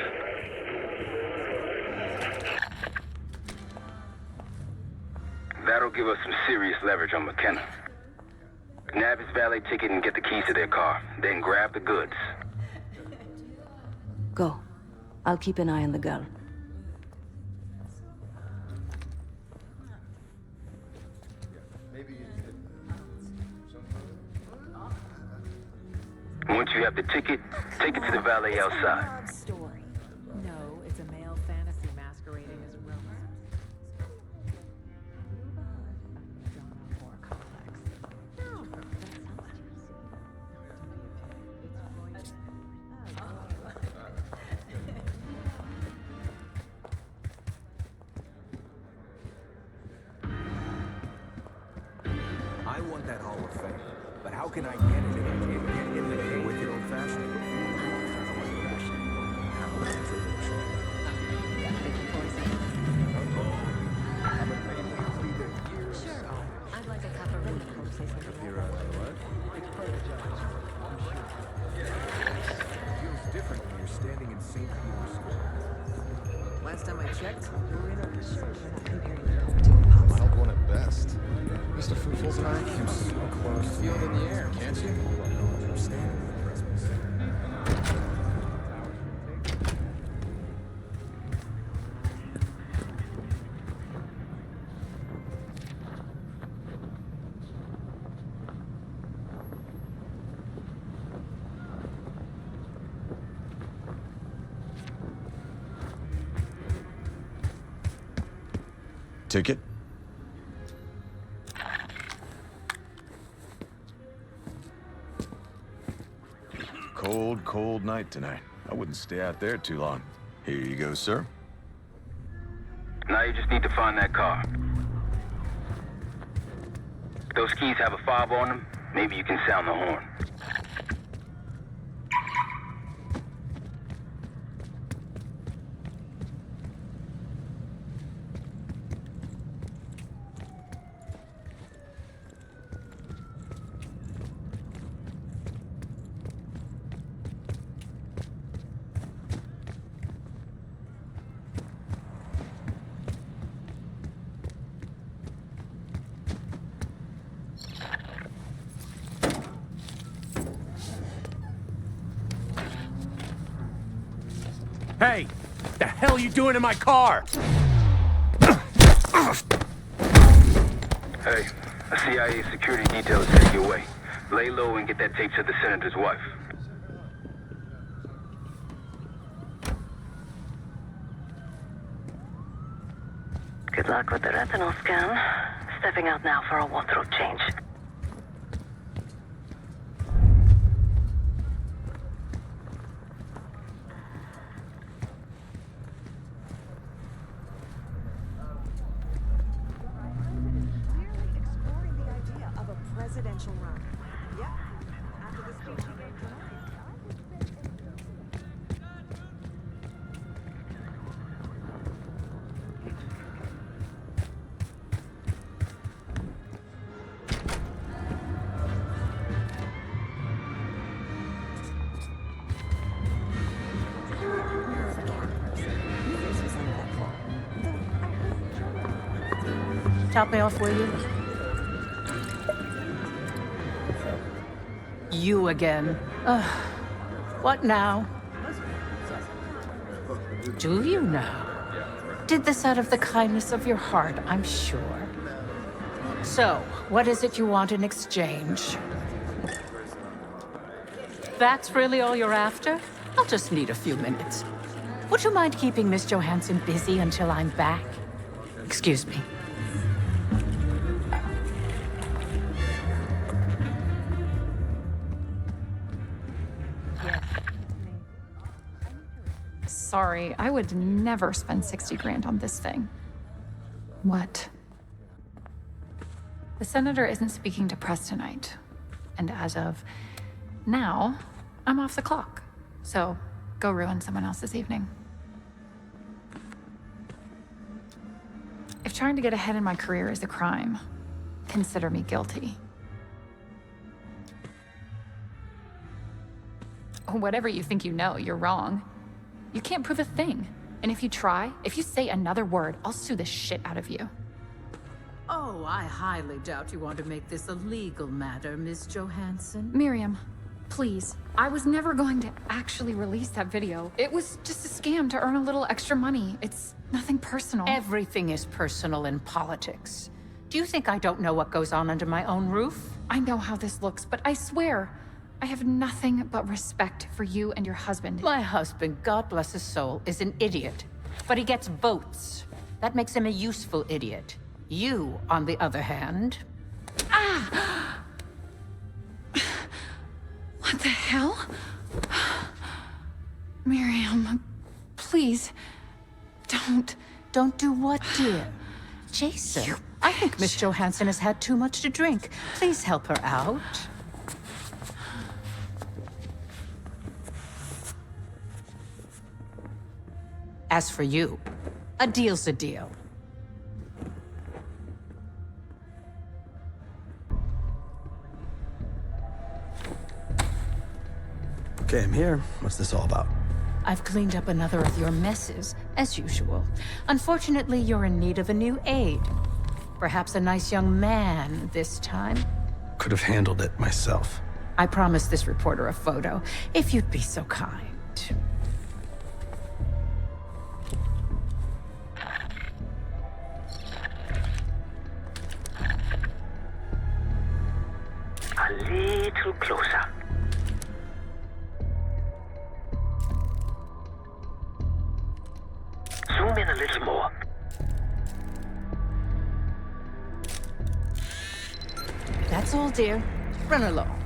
Speaker 2: That'll give us some serious leverage on McKenna. Nab his valet ticket and get the keys to their car. Then grab the goods.
Speaker 7: Go. I'll keep an eye on the girl.
Speaker 2: Once you have the ticket, take it to the valet outside.
Speaker 4: Story. No, it's a male fantasy masquerading as romance.
Speaker 19: I want that Hall of Fame, but how can I get it if I can't get in there the wicked old-fashioned way?
Speaker 4: Sure. I'd like a cup of room.
Speaker 19: Feels different when you're standing in St. Peter's Square.
Speaker 4: Last time I checked, we were in a sure
Speaker 20: Mild one at best. Mr. Fruitfuls and I came so close. Feel it in the air, can't you?
Speaker 16: Ticket? Cold, cold night tonight. I wouldn't stay out there too long. Here you go, sir.
Speaker 2: Now you just need to find that car.
Speaker 10: Those keys have a fob on them. Maybe you can sound the horn.
Speaker 12: Hey! The hell are you doing in my car?
Speaker 10: Hey, a CIA security detail is heading your way. Lay low and get that tape to the senator's wife.
Speaker 9: Good luck with the retinal scan. Stepping out now for a wardrobe change.
Speaker 17: Presidential run. Yeah. After the speech he gave tonight.
Speaker 14: Top me off, will you? You again. What now? Do you now? Did this out of the kindness of your heart, I'm sure. So, what is it you want in exchange? That's really all you're after? I'll just need a few minutes. Would you mind keeping Miss Johansson busy until I'm back? Excuse me.
Speaker 21: Sorry, I would never spend 60 grand on this thing. What? The senator isn't speaking to press tonight. And as of now, I'm off the clock. So go ruin someone else's evening. If trying to get ahead in my career is a crime, consider me guilty. Whatever you think you know, you're wrong. You can't prove a thing. And if you try, if you say another word, I'll sue the shit out of you.
Speaker 14: Oh, I highly doubt you want to make this a legal matter, Miss Johansson.
Speaker 21: Miriam, please. I was never going to actually release that video. It was just a scam to earn a little extra money. It's nothing personal.
Speaker 14: Everything is personal in politics. Do you think I don't know what goes on under my own roof?
Speaker 21: I know how this looks, but I swear, I have nothing but respect for you and your husband.
Speaker 14: My husband, God bless his soul, is an idiot. But he gets votes. That makes him a useful idiot. You, on the other hand...
Speaker 21: Ah! What the hell? Miriam, please, don't...
Speaker 14: Don't do what, dear? Jason, I think Miss Johansson has had too much to drink. Please help her out. As for you, a deal's a deal.
Speaker 22: Okay, I'm here. What's this all about?
Speaker 14: I've cleaned up another of your messes, as usual. Unfortunately, you're in need of a new aide. Perhaps a nice young man this time.
Speaker 22: Could have handled it myself.
Speaker 14: I promised this reporter a photo, if you'd be so kind.
Speaker 5: A little closer. Zoom in a little more.
Speaker 14: That's all, dear. Run along.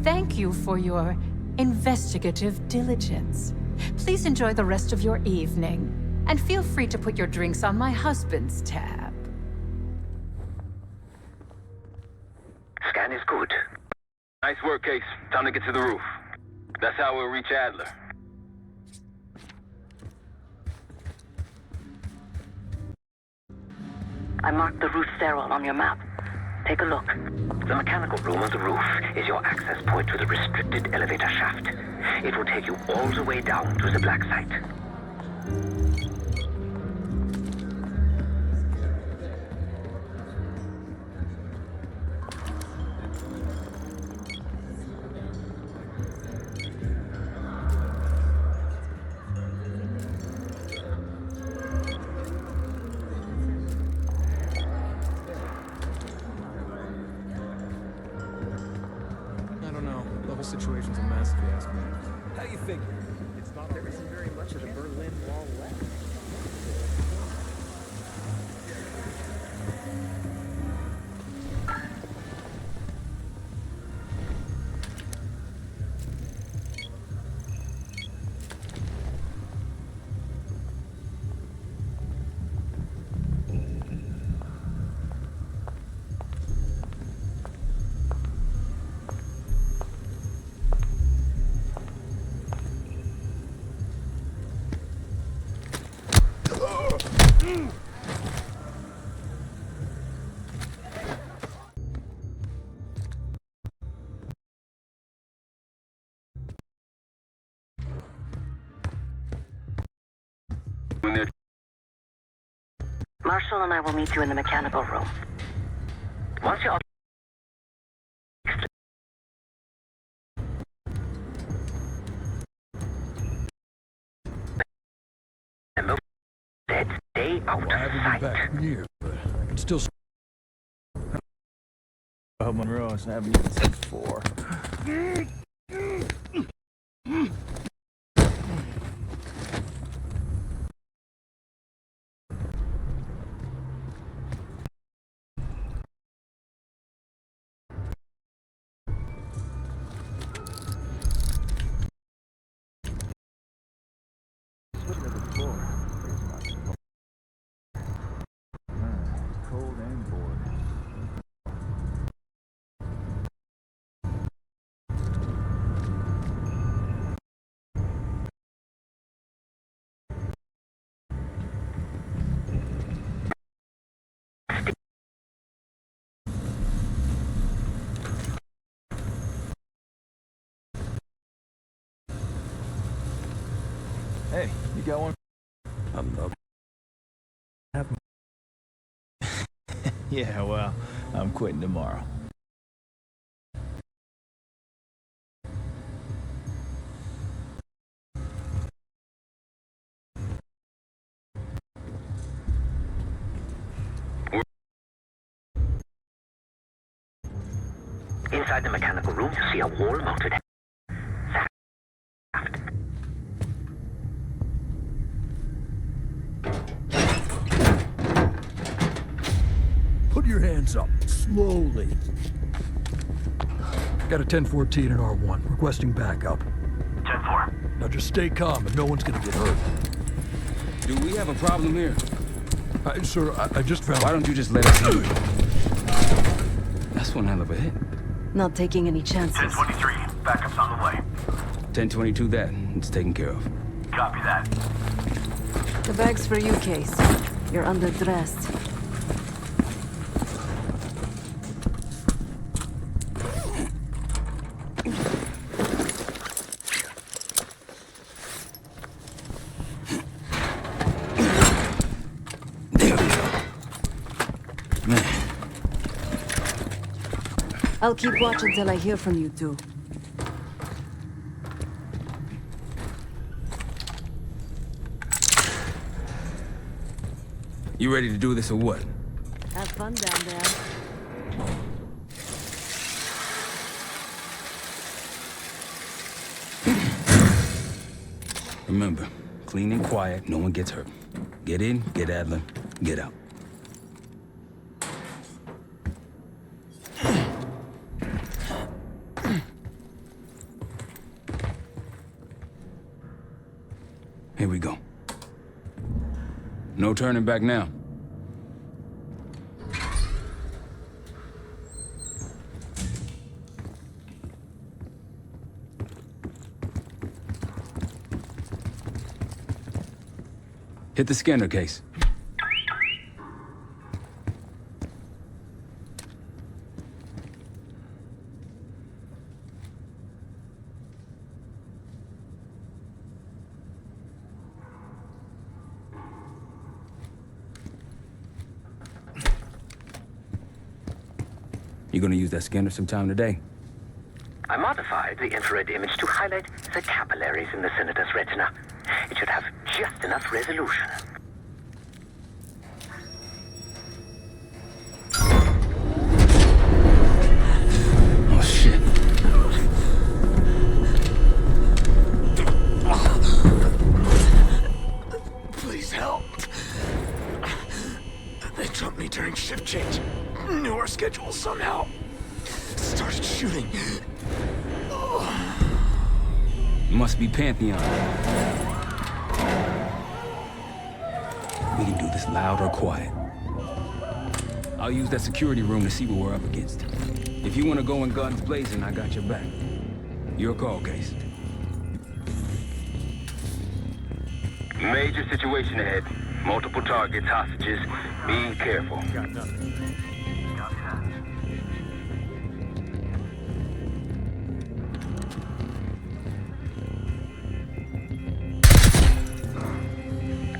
Speaker 14: Thank you for your investigative diligence. Please enjoy the rest of your evening, and feel free to put your drinks on my husband's tab.
Speaker 10: Plan is good. Nice work, Case. Time to get to the roof. That's how we'll reach Adler.
Speaker 9: I marked the roof sterile on your map. Take a look.
Speaker 5: The mechanical room on the roof is your access point to the restricted elevator shaft. It will take you all the way down to the black site.
Speaker 6: I don't know. The whole situation's a mess, if you ask me.
Speaker 19: How do you figure? It's not there isn't very much of the Berlin Wall left.
Speaker 9: Marshall and I will meet you in the mechanical room. Once you're
Speaker 5: stay out of sight.
Speaker 6: Back here, but I can still.
Speaker 12: Monroe has never even said 4. Cold and bored. Hey, you got one?
Speaker 6: I'm not.
Speaker 12: Yeah, well, I'm quitting tomorrow.
Speaker 5: Inside the mechanical room, you see a wall-mounted shaft.
Speaker 6: Put your hands up, slowly. Got a 1014 and R1, requesting backup.
Speaker 5: 10-4.
Speaker 6: Now just stay calm and no one's gonna get hurt.
Speaker 2: Do we have a problem here?
Speaker 6: Sir, I just found...
Speaker 2: Why don't you just let us in? That's one hell of a hit.
Speaker 7: Not taking any chances.
Speaker 5: 1023, backup's on the way.
Speaker 2: 1022 that. It's taken care of.
Speaker 5: Copy that.
Speaker 7: The bag's for you, Case. You're underdressed. I'll keep watch until I hear from you two.
Speaker 2: You ready to do this or what?
Speaker 7: Have fun down there.
Speaker 2: Remember, clean and quiet, no one gets hurt. Get in, get Adler, get out. Here we go. No turning back now. Hit the scanner case. You gonna use that scanner sometime today?
Speaker 5: I modified the infrared image to highlight the capillaries in the Senator's retina. It should have just enough resolution.
Speaker 2: Oh, shit.
Speaker 6: Please help. They jumped me during shift change. Knew our schedule somehow. Started shooting.
Speaker 2: Must be Pantheon. We can do this loud or quiet. I'll use that security room to see what we're up against. If you want to go in guns blazing, I got your back. Your call, Case.
Speaker 1: Major situation ahead. Multiple targets, hostages. Be careful.
Speaker 12: Got nothing.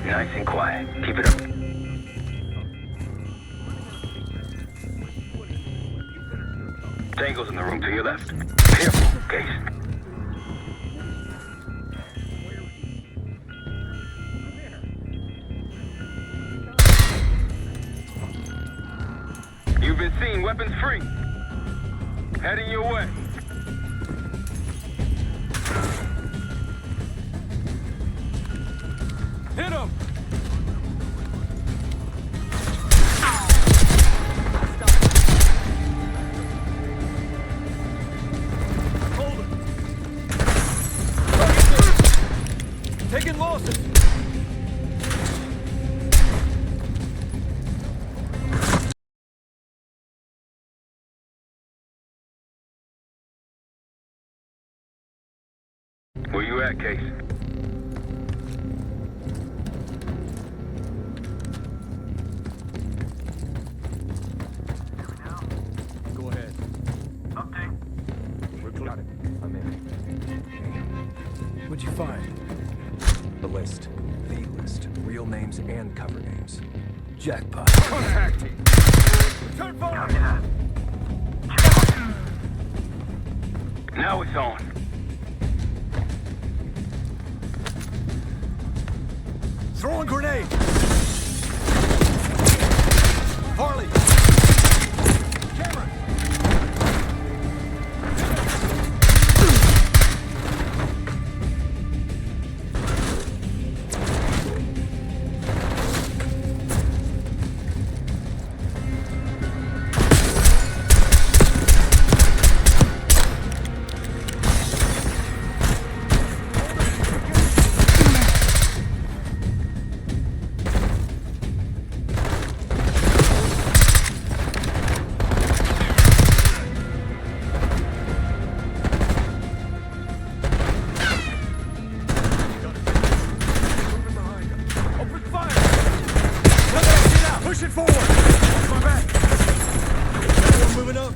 Speaker 1: Nice and quiet. Keep it up. Tango's in the room to your left. Careful, Case. You've been seen, weapons free. Heading your way.
Speaker 2: Hit him!
Speaker 6: Hold it. Taking losses.
Speaker 1: Where you at, Case?
Speaker 12: Go ahead.
Speaker 6: Update.
Speaker 12: We're clear.
Speaker 19: Got it. I'm in.
Speaker 6: What'd you find?
Speaker 19: The list. The list. Real names and cover names. Jackpot.
Speaker 6: Contact team. Return fire.
Speaker 1: Now it's on.
Speaker 6: Throwing grenade. Harley. Cameron. Pushing forward! Watch my back! Everyone moving up!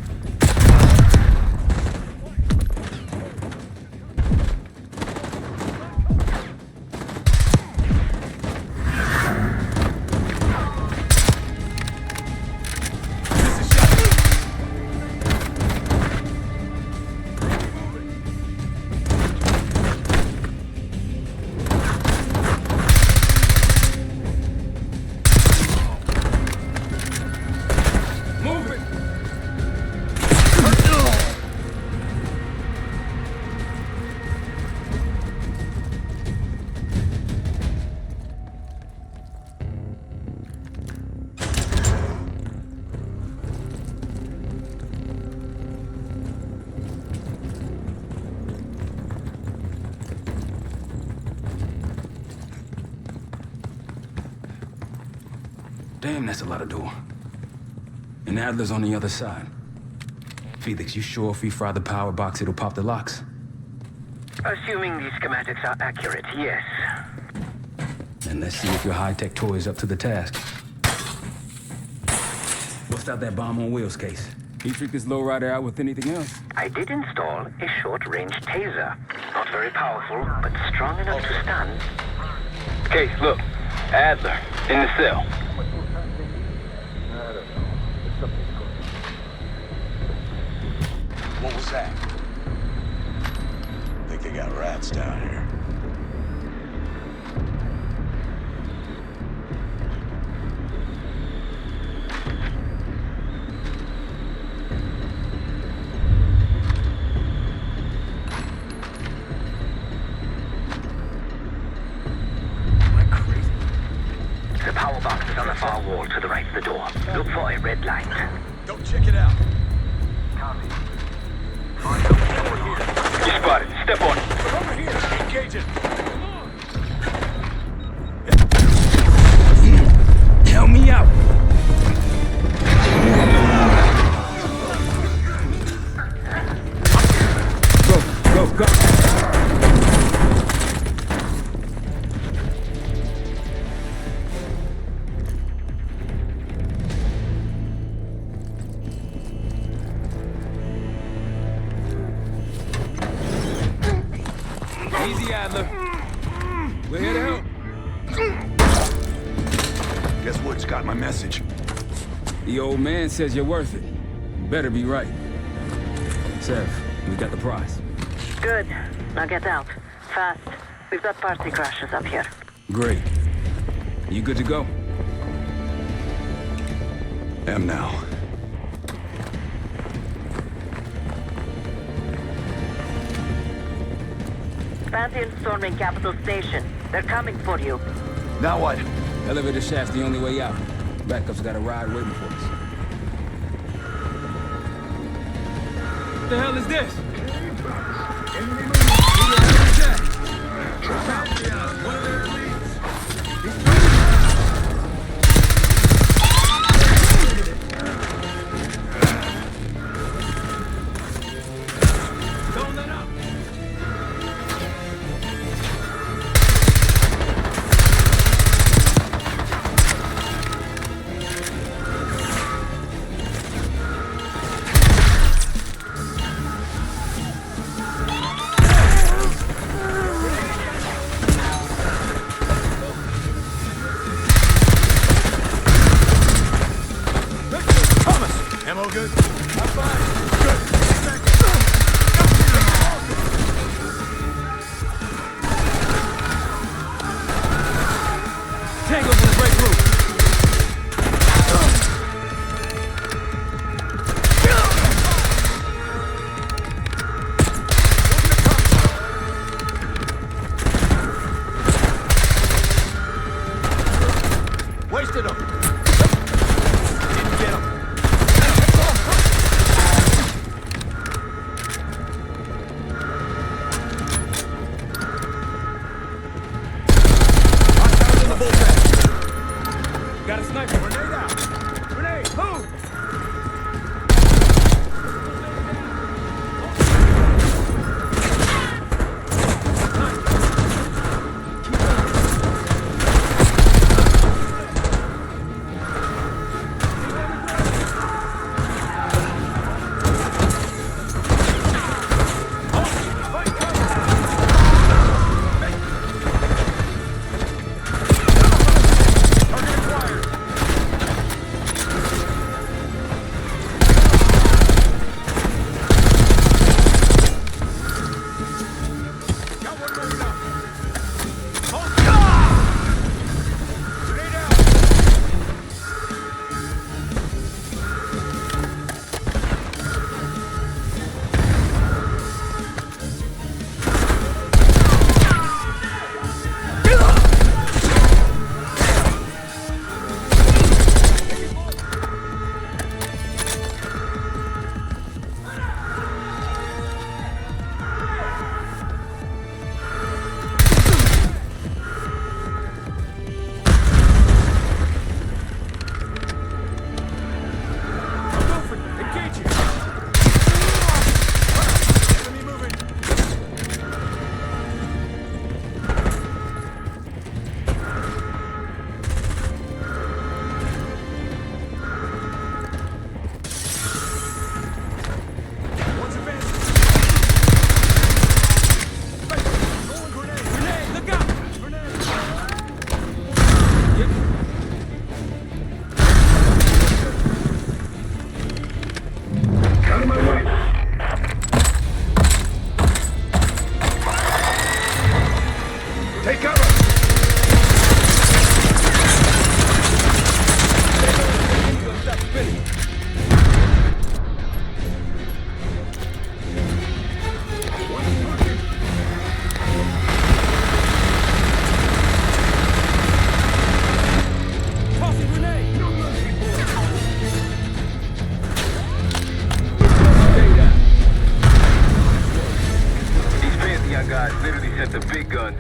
Speaker 2: Damn, that's a lot of door. And Adler's on the other side. Felix, you sure if we fry the power box, it'll pop the locks?
Speaker 5: Assuming these schematics are accurate, yes.
Speaker 2: And let's see if your high-tech toy is up to the task. Bust out that bomb on wheels case. You trick this lowrider out with anything else?
Speaker 5: I did install a short-range taser. Not very powerful, but strong enough to stand.
Speaker 1: Case, look. Adler, in the cell.
Speaker 16: What was that? Think they got rats down here.
Speaker 5: The power box is on the far wall to the right of the door. Look for a red light.
Speaker 16: Go check it out.
Speaker 1: You spotted. Step on it.
Speaker 16: Over here. Engage it.
Speaker 2: Help me out. Go. Easy, Adler. We're here to help.
Speaker 16: Guess Wood's got my message.
Speaker 2: The old man says you're worth it. Better be right. Sev, we got the prize.
Speaker 9: Good. Now get out. Fast. We've got party crashes up here.
Speaker 2: Great. You good to go?
Speaker 16: Am now.
Speaker 9: Pantheon storming Capital Station. They're coming for you.
Speaker 16: Now what?
Speaker 2: Elevator shaft's the only way out. Backup's got a ride waiting for us. What the hell is this?
Speaker 16: Ammo good?
Speaker 12: I'm fine.
Speaker 16: Good.
Speaker 2: Tango's in the break room.
Speaker 12: Wasted him.
Speaker 16: Didn't get him.
Speaker 2: Got a sniper.
Speaker 12: Grenade out. Grenade, move.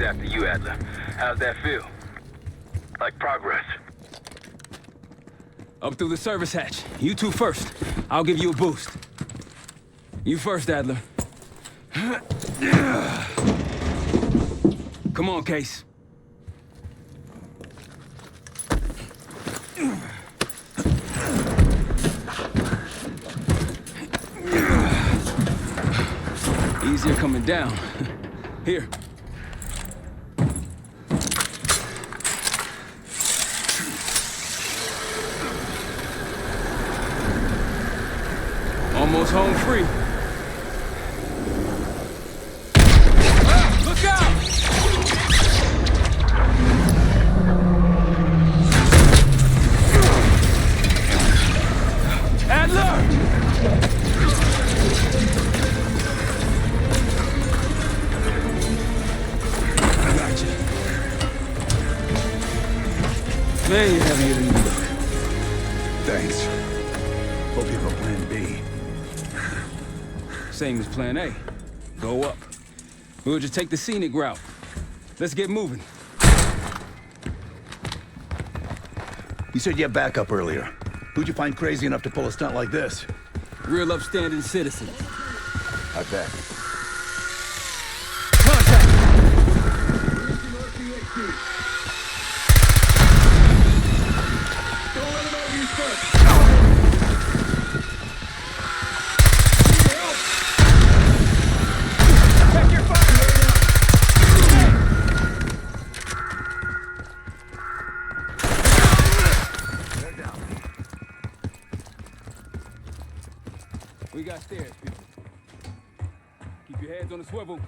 Speaker 1: after you, Adler. How's that feel? Like progress?
Speaker 2: Up through the service hatch. You two first. I'll give you a boost. You first, Adler. Come on, Case. Easier coming down. Here. Almost home free. Look out! Adler! I got you. Man, you're heavier than you look.
Speaker 16: Thanks. Hope you have a plan B.
Speaker 2: Same as plan A. Go up. We'll just take the scenic route. Let's get moving.
Speaker 16: You said you had backup earlier. Who'd you find crazy enough to pull a stunt like this?
Speaker 2: Real upstanding citizens.
Speaker 16: I bet.
Speaker 2: We got stairs, people. Keep your heads on the swivel.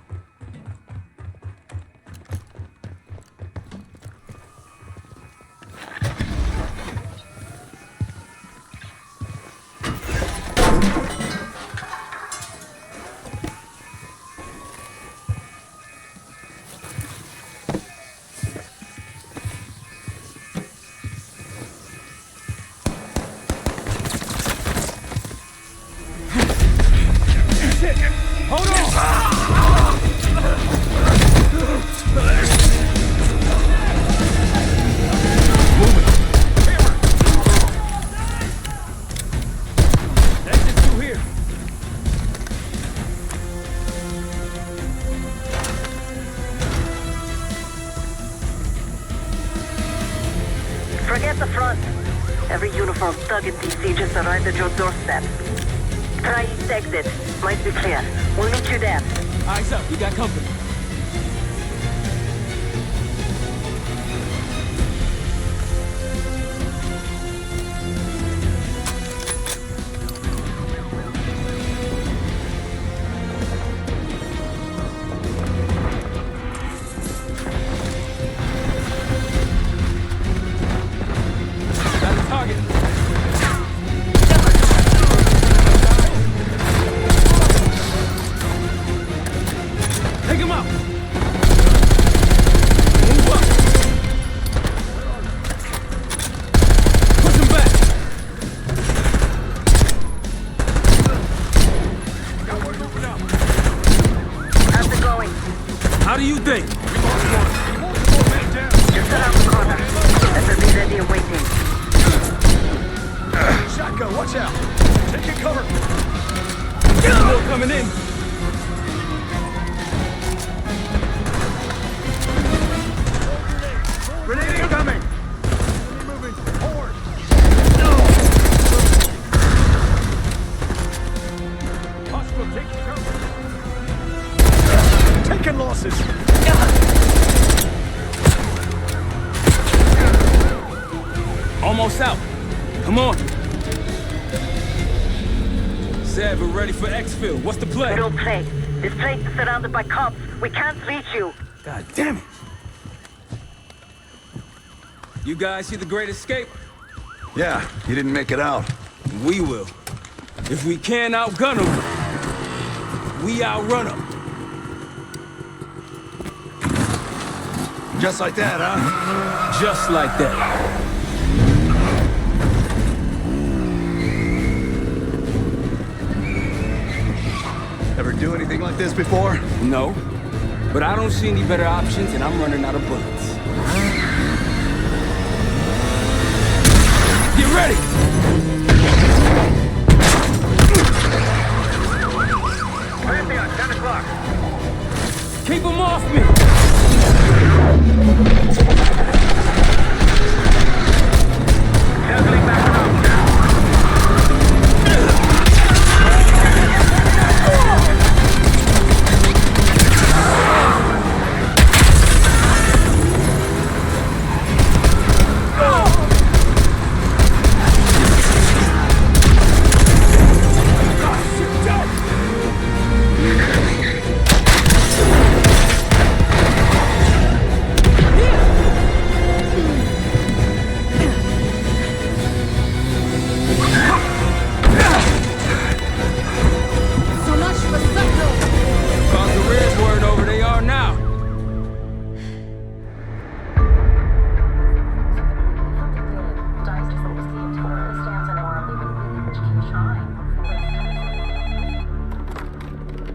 Speaker 2: Hold on! Moving. Exit through here.
Speaker 9: Forget the front. Every uniformed thug in DC just arrived at your doorstep. Try east exit. Might be clear. We'll meet you there.
Speaker 2: Eyes up, we got company. Got a target. Take him out! Move up! Push him back!
Speaker 9: How's it going?
Speaker 2: How do you think?
Speaker 9: Just around the corner. Better be ready and waiting.
Speaker 16: Shotgun, watch out! Take your cover!
Speaker 2: More coming in!
Speaker 16: Grenade incoming! Moving forward! Hospital, take cover! Taking losses!
Speaker 2: Almost out. Come on. Said we're ready for exfil. What's the play?
Speaker 9: We don't play. This place is surrounded by cops. We can't reach you.
Speaker 2: God damn it. You guys see the Great Escape?
Speaker 16: Yeah, you didn't make it out.
Speaker 2: We will. If we can't outgun them, we outrun them.
Speaker 16: Just like that, huh?
Speaker 2: Just like that.
Speaker 16: Ever do anything like this before?
Speaker 2: No. But I don't see any better options, and I'm running out of bullets. Get ready!
Speaker 1: Pantheon, 10 o'clock.
Speaker 2: Keep them off me!
Speaker 1: Circling back around now.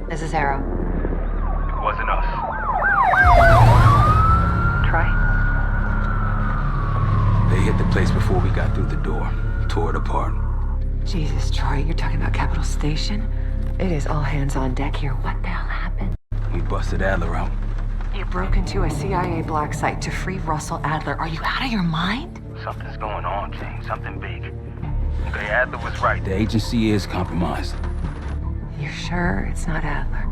Speaker 4: This is Arrow.
Speaker 1: It wasn't us.
Speaker 4: Troy?
Speaker 2: They hit the place before we got through the door. Tore it apart.
Speaker 4: Jesus, Troy, you're talking about Capital Station? It is all hands on deck here. What the hell happened?
Speaker 2: We busted Adler out.
Speaker 4: You broke into a CIA black site to free Russell Adler. Are you out of your mind?
Speaker 1: Something's going on, Jane. Something big. Okay, Adler was right.
Speaker 2: The agency is compromised.
Speaker 4: You're sure it's not Adler?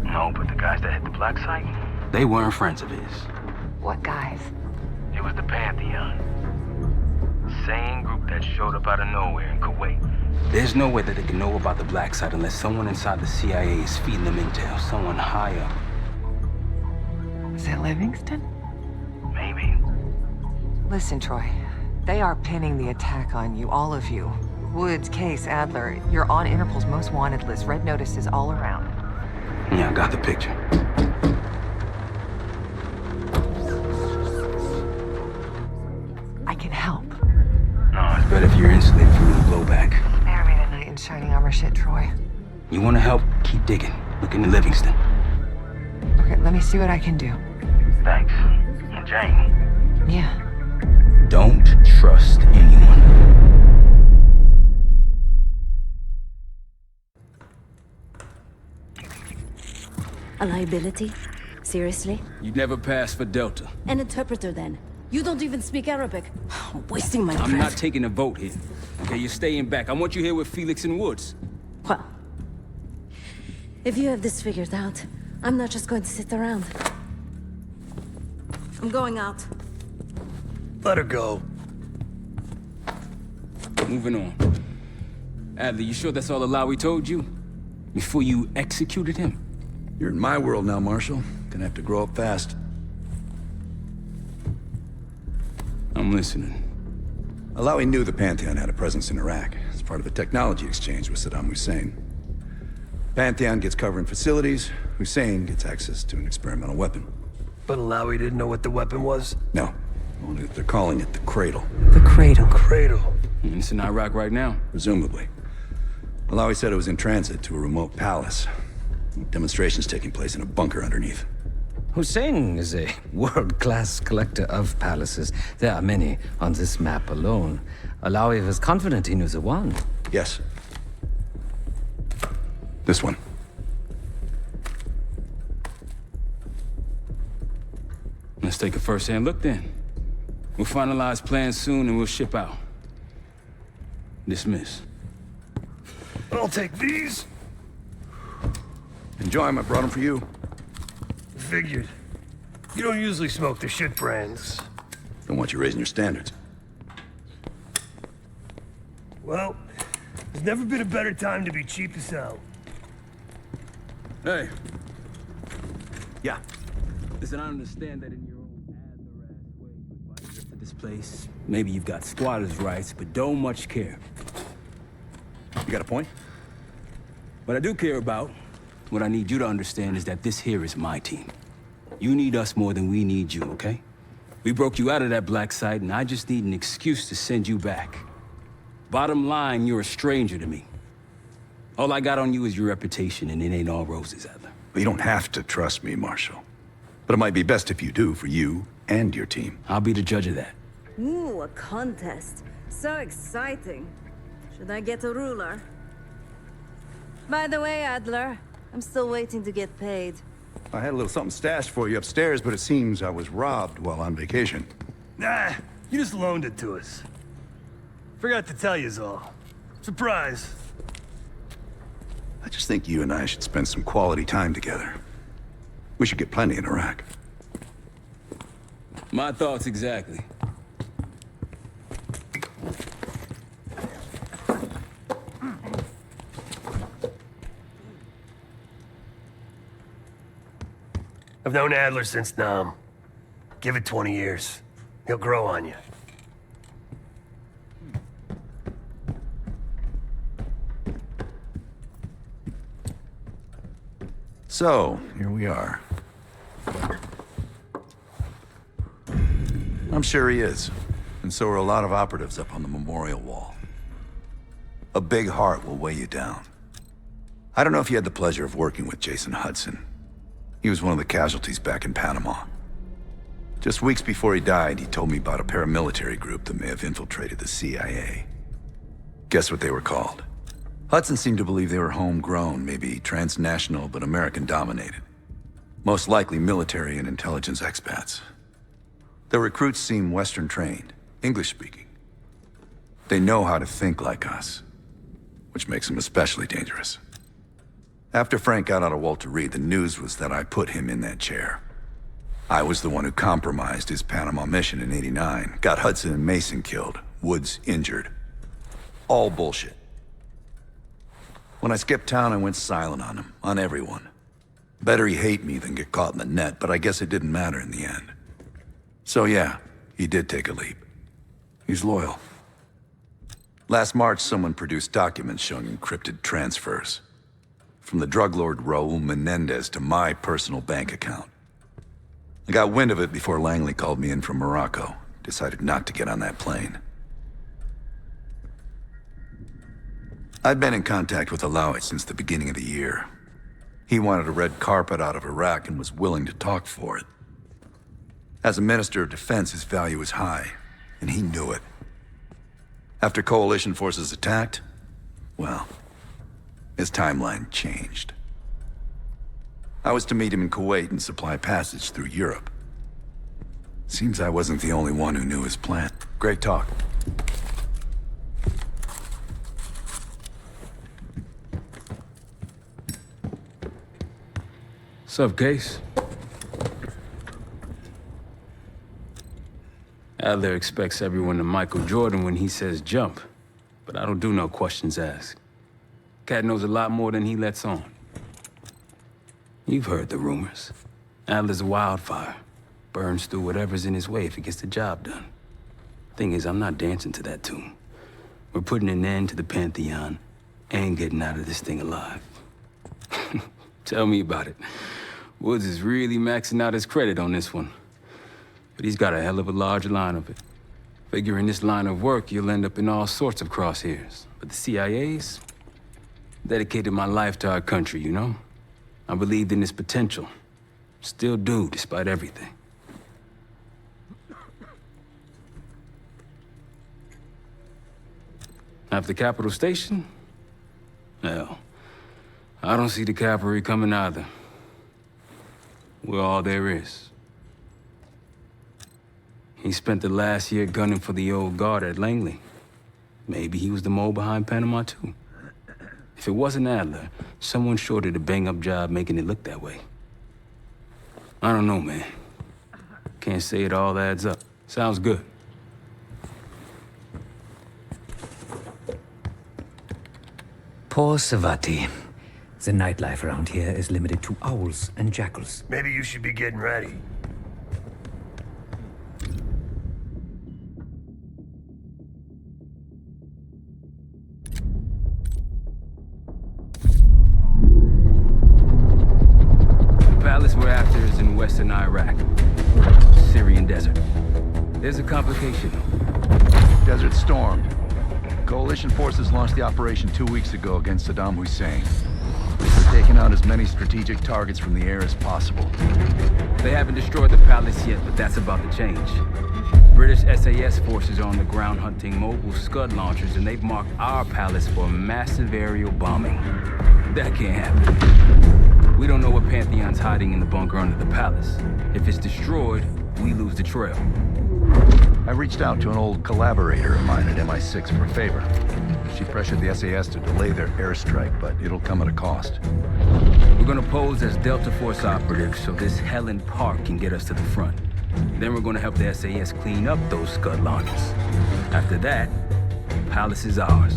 Speaker 1: No, but the guys that hit the black site?
Speaker 2: They weren't friends of his.
Speaker 4: What guys?
Speaker 1: It was the Pantheon. Same group that showed up out of nowhere in Kuwait.
Speaker 2: There's no way that they can know about the black site unless someone inside the CIA is feeding them intel. Someone high up.
Speaker 4: Is it Livingston?
Speaker 1: Maybe.
Speaker 4: Listen, Troy. They are pinning the attack on you, all of you. Woods, Case, Adler. You're on Interpol's most wanted list. Red notices all around.
Speaker 2: Yeah, I got the picture.
Speaker 4: I can help.
Speaker 2: No, it's better if you're insulated from the blowback.
Speaker 4: Spare me tonight in shining armor shit, Troy.
Speaker 2: You want to help? Keep digging. Look into Livingston.
Speaker 4: Okay, let me see what I can do.
Speaker 1: Thanks. And Jane.
Speaker 4: Yeah.
Speaker 2: Don't trust anyone.
Speaker 7: A liability? Seriously?
Speaker 2: You'd never pass for Delta.
Speaker 7: An interpreter then? You don't even speak Arabic. Wasting my breath.
Speaker 2: I'm not taking a vote here. Okay, you're staying back. I want you here with Felix and Woods.
Speaker 7: Well, if you have this figured out, I'm not just going to sit around. I'm going out.
Speaker 8: Let her go.
Speaker 2: Moving on. Adler, you sure that's all the lie we told you? Before you executed him?
Speaker 22: You're in my world now, Marshal. Gonna have to grow up fast.
Speaker 2: I'm listening.
Speaker 22: Alawi knew the Pantheon had a presence in Iraq as part of a technology exchange with Saddam Hussein. Pantheon gets cover in facilities, Hussein gets access to an experimental weapon.
Speaker 8: But Alawi didn't know what the weapon was?
Speaker 22: No, only that they're calling it the Cradle.
Speaker 4: The Cradle.
Speaker 8: Cradle.
Speaker 2: It's in Iraq right now.
Speaker 22: Presumably. Alawi said it was in transit to a remote palace. Demonstrations taking place in a bunker underneath.
Speaker 15: Hussein is a world-class collector of palaces. There are many on this map alone. Alawi was confident he knew the one.
Speaker 22: Yes. This one.
Speaker 2: Let's take a first-hand look then. We'll finalize plans soon and we'll ship out. Dismiss.
Speaker 8: I'll take these.
Speaker 22: Enjoy them, I brought them for you.
Speaker 8: Figured. You don't usually smoke the shit brands.
Speaker 22: Don't want you raising your standards.
Speaker 8: Well, there's never been a better time to be cheap as hell.
Speaker 2: Hey.
Speaker 22: Yeah.
Speaker 2: Listen, I understand that in your own Adler-ass way you invited us to this place. Maybe you've got squatters' rights, but don't much care.
Speaker 22: You got a point?
Speaker 2: What I do care about, what I need you to understand is that this here is my team. You need us more than we need you, okay? We broke you out of that black site, and I just need an excuse to send you back. Bottom line, you're a stranger to me. All I got on you is your reputation, and it ain't all roses, Adler.
Speaker 22: But you don't have to trust me, Marshal. But it might be best if you do, for you and your team.
Speaker 2: I'll be the judge of that.
Speaker 7: Ooh, a contest. So exciting. Should I get a ruler? By the way, Adler, I'm still waiting to get paid.
Speaker 22: I had a little something stashed for you upstairs, but it seems I was robbed while on vacation.
Speaker 8: Nah, you just loaned it to us. Forgot to tell yous all. Surprise.
Speaker 22: I just think you and I should spend some quality time together. We should get plenty in Iraq.
Speaker 2: My thoughts exactly.
Speaker 8: I've known Adler since Nam. Give it 20 years. He'll grow on you.
Speaker 22: So, here we are. I'm sure he is. And so are a lot of operatives up on the memorial wall. A big heart will weigh you down. I don't know if you had the pleasure of working with Jason Hudson. He was one of the casualties back in Panama. Just weeks before he died, he told me about a paramilitary group that may have infiltrated the CIA. Guess what they were called? Hudson seemed to believe they were homegrown, maybe transnational, but American-dominated. Most likely military and intelligence expats. The recruits seem Western-trained, English-speaking. They know how to think like us, which makes them especially dangerous. After Frank got out of Walter Reed, the news was that I put him in that chair. I was the one who compromised his Panama mission in '89, got Hudson and Mason killed, Woods injured. All bullshit. When I skipped town, I went silent on him, on everyone. Better he hate me than get caught in the net, but I guess it didn't matter in the end. So yeah, he did take a leap. He's loyal. Last March, someone produced documents showing encrypted transfers. From the drug lord Raul Menendez to my personal bank account. I got wind of it before Langley called me in from Morocco. Decided not to get on that plane. I'd been in contact with Alawi since the beginning of the year. He wanted a red carpet out of Iraq and was willing to talk for it. As a Minister of Defense, his value was high, and he knew it. After coalition forces attacked, well, his timeline changed. I was to meet him in Kuwait and supply passage through Europe. Seems I wasn't the only one who knew his plan. Great talk.
Speaker 2: Sup, Case? Adler expects everyone to Michael Jordan when he says jump, but I don't do no questions asked. Cat knows a lot more than he lets on. You've heard the rumors. Adler's a wildfire. Burns through whatever's in his way if he gets the job done. Thing is, I'm not dancing to that tune. We're putting an end to the Pantheon and getting out of this thing alive. Tell me about it. Woods is really maxing out his credit on this one. But he's got a hell of a large line of it. Figure in this line of work, you'll end up in all sorts of crosshairs. But the CIA's dedicated my life to our country, you know? I believed in its potential. Still do, despite everything. After Capital Station? Hell, I don't see the cavalry coming either. We're all there is. He spent the last year gunning for the old guard at Langley. Maybe he was the mole behind Panama, too. If it wasn't Adler, someone sure did a bang-up job making it look that way. I don't know, man. Can't say it all adds up. Sounds good.
Speaker 15: Poor Savati. The nightlife around here is limited to owls and jackals.
Speaker 8: Maybe you should be getting ready.
Speaker 2: The palace we're after is in western Iraq. Syrian desert. There's a complication.
Speaker 22: Desert storm. Coalition forces launched the operation 2 weeks ago against Saddam Hussein. Taking out as many strategic targets from the air as possible.
Speaker 2: They haven't destroyed the palace yet, but that's about to change. British SAS forces are on the ground hunting mobile Scud launchers, and they've marked our palace for massive aerial bombing. That can't happen. We don't know what Pantheon's hiding in the bunker under the palace. If it's destroyed, we lose the trail.
Speaker 22: I reached out to an old collaborator of mine at MI6 for a favor. She pressured the SAS to delay their airstrike, but it'll come at a cost.
Speaker 2: We're gonna pose as Delta Force operatives so this Helen Park can get us to the front. Then we're gonna help the SAS clean up those Scud launchers. After that, Palace is ours.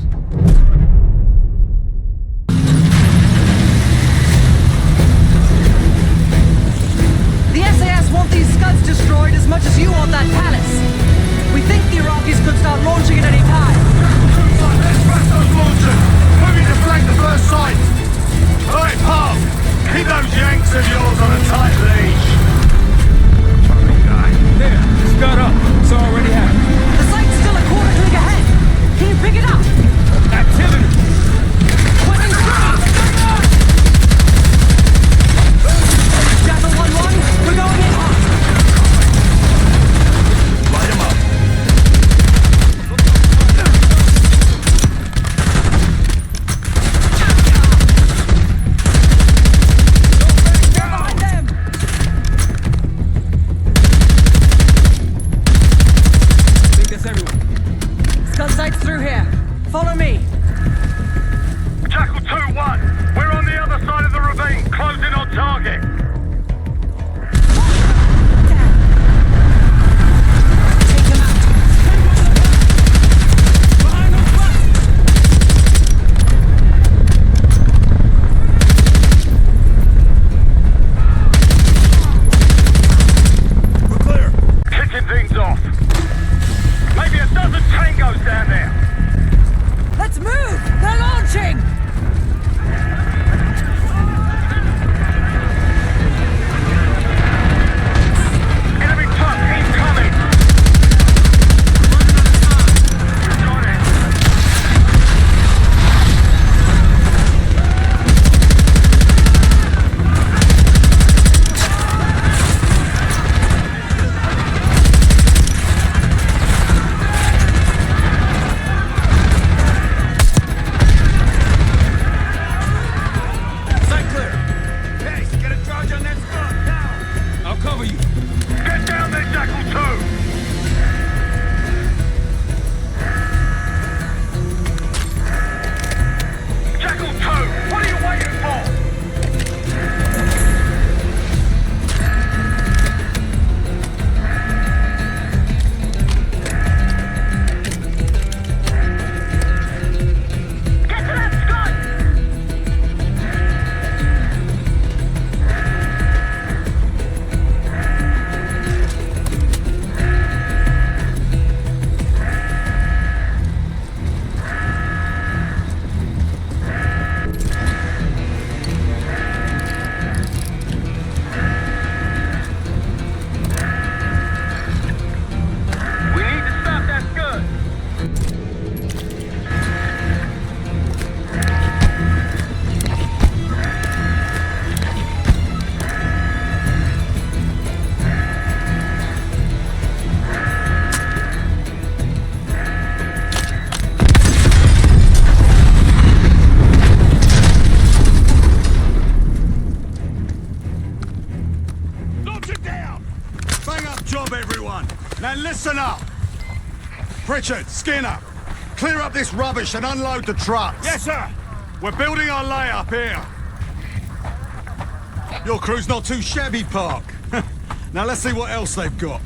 Speaker 3: The SAS want these Scuds destroyed as much as you want that palace. We think the Iraqis could start launching at any time.
Speaker 12: Let's press those launchers! Moving to flank the first sight! Alright, Park! Keep those Yanks of yours on a tight leash!
Speaker 2: There, Scud up. It's already happened.
Speaker 3: The site's still a quarter click ahead. Can you pick it up?
Speaker 2: Activity!
Speaker 3: Weapons free! Jackal 1-1, we're going in hot.
Speaker 12: Light him up.
Speaker 3: Scud sights through here. Follow me.
Speaker 12: Jackal 2-1, we're on the other side of the ravine, closing on target. We're clear. Kicking things off. Maybe a dozen tangos down there.
Speaker 3: Let's move! They're launching!
Speaker 12: Enemy truck incoming. Got it. Sight clear. Case, get a charge on that spot now.
Speaker 2: I'll cover you.
Speaker 12: Get down there, Jackal 2. Jackal 2, what are you waiting for? Get to that Scud! We need to stop that Scud! Launch it down! Bang up job, everyone! Now listen up! Pritchard, Skinner, clear up this rubbish and unload the trucks. Yes, sir! We're building our layup here. Your crew's not too shabby, Park. Now let's see what else they've got.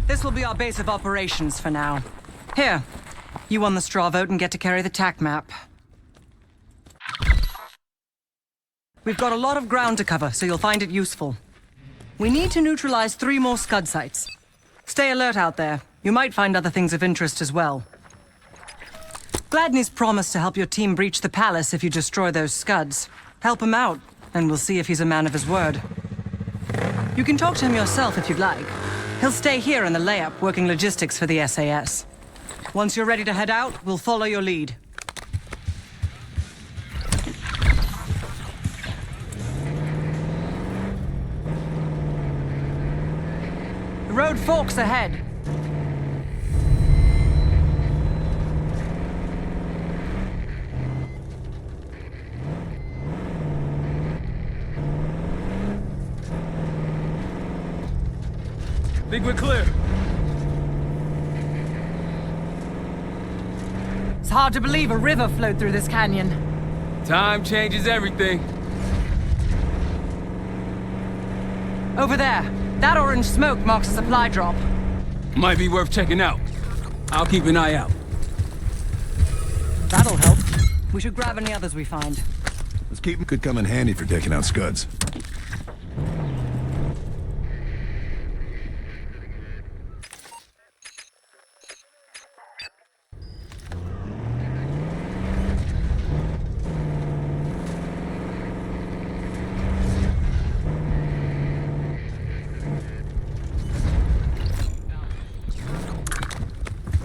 Speaker 3: This will be our base of operations for now. Here, you won the straw vote and get to carry the TAC map. We've got a lot of ground to cover, so you'll find it useful. We need to neutralize 3 more Scud sites. Stay alert out there. You might find other things of interest as well. Gladney's promised to help your team breach the palace if you destroy those Scuds. Help him out, and we'll see if he's a man of his word. You can talk to him yourself if you'd like. He'll stay here in the layup, working logistics for the SAS. Once you're ready to head out, we'll follow your lead. The road forks ahead.
Speaker 2: Think we're clear.
Speaker 3: It's hard to believe a river flowed through this canyon.
Speaker 2: Time changes everything.
Speaker 3: Over there. That orange smoke marks a supply drop.
Speaker 2: Might be worth checking out. I'll keep an eye out.
Speaker 3: That'll help. We should grab any others we find.
Speaker 22: Let's keep them. Could come in handy for taking out scuds.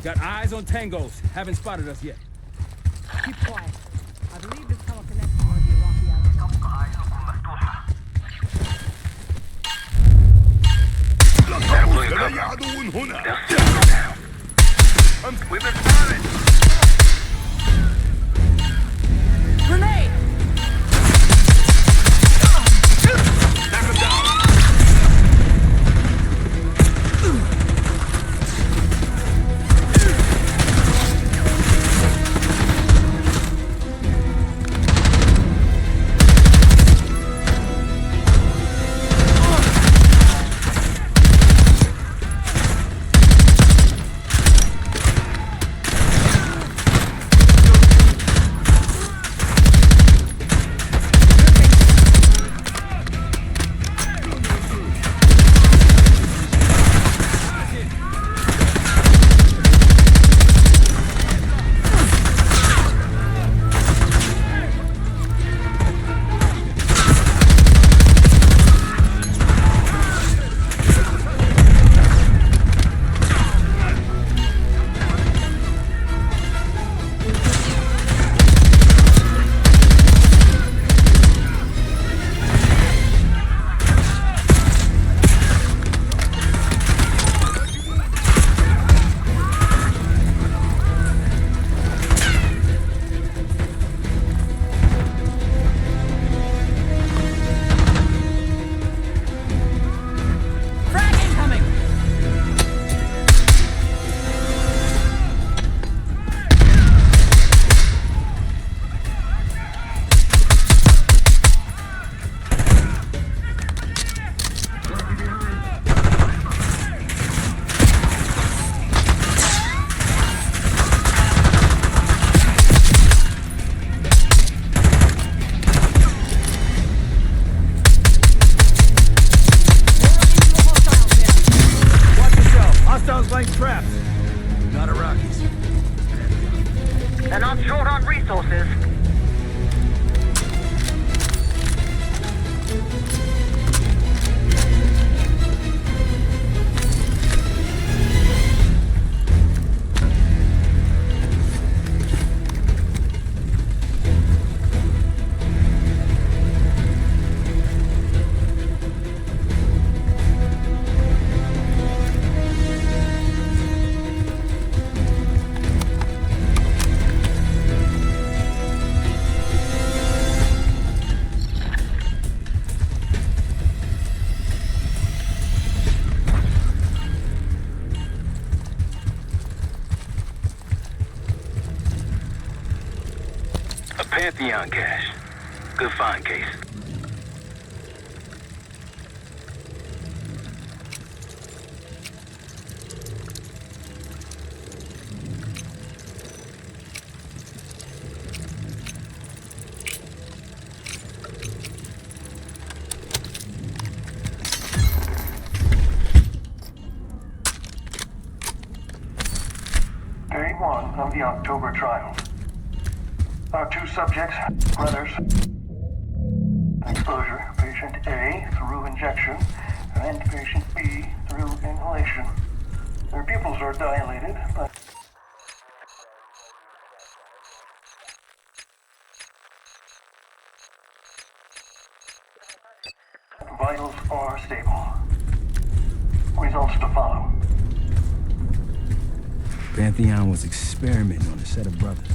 Speaker 2: Got eyes on tangos. Haven't spotted us yet.
Speaker 3: Keep quiet. I believe this tunnel connects to one of the Iraqi
Speaker 1: outposts. We've been spotted.
Speaker 3: Grenade!
Speaker 1: Knock him down.
Speaker 10: They're not short on resources.
Speaker 1: Pantheon cache. Good find, Case.
Speaker 11: Day 1 of the October trial. Our two subjects, brothers. Exposure, patient A through injection, and patient B through inhalation. Their pupils are dilated, but vitals are stable. Results to follow.
Speaker 2: Pantheon was experimenting on a set of brothers.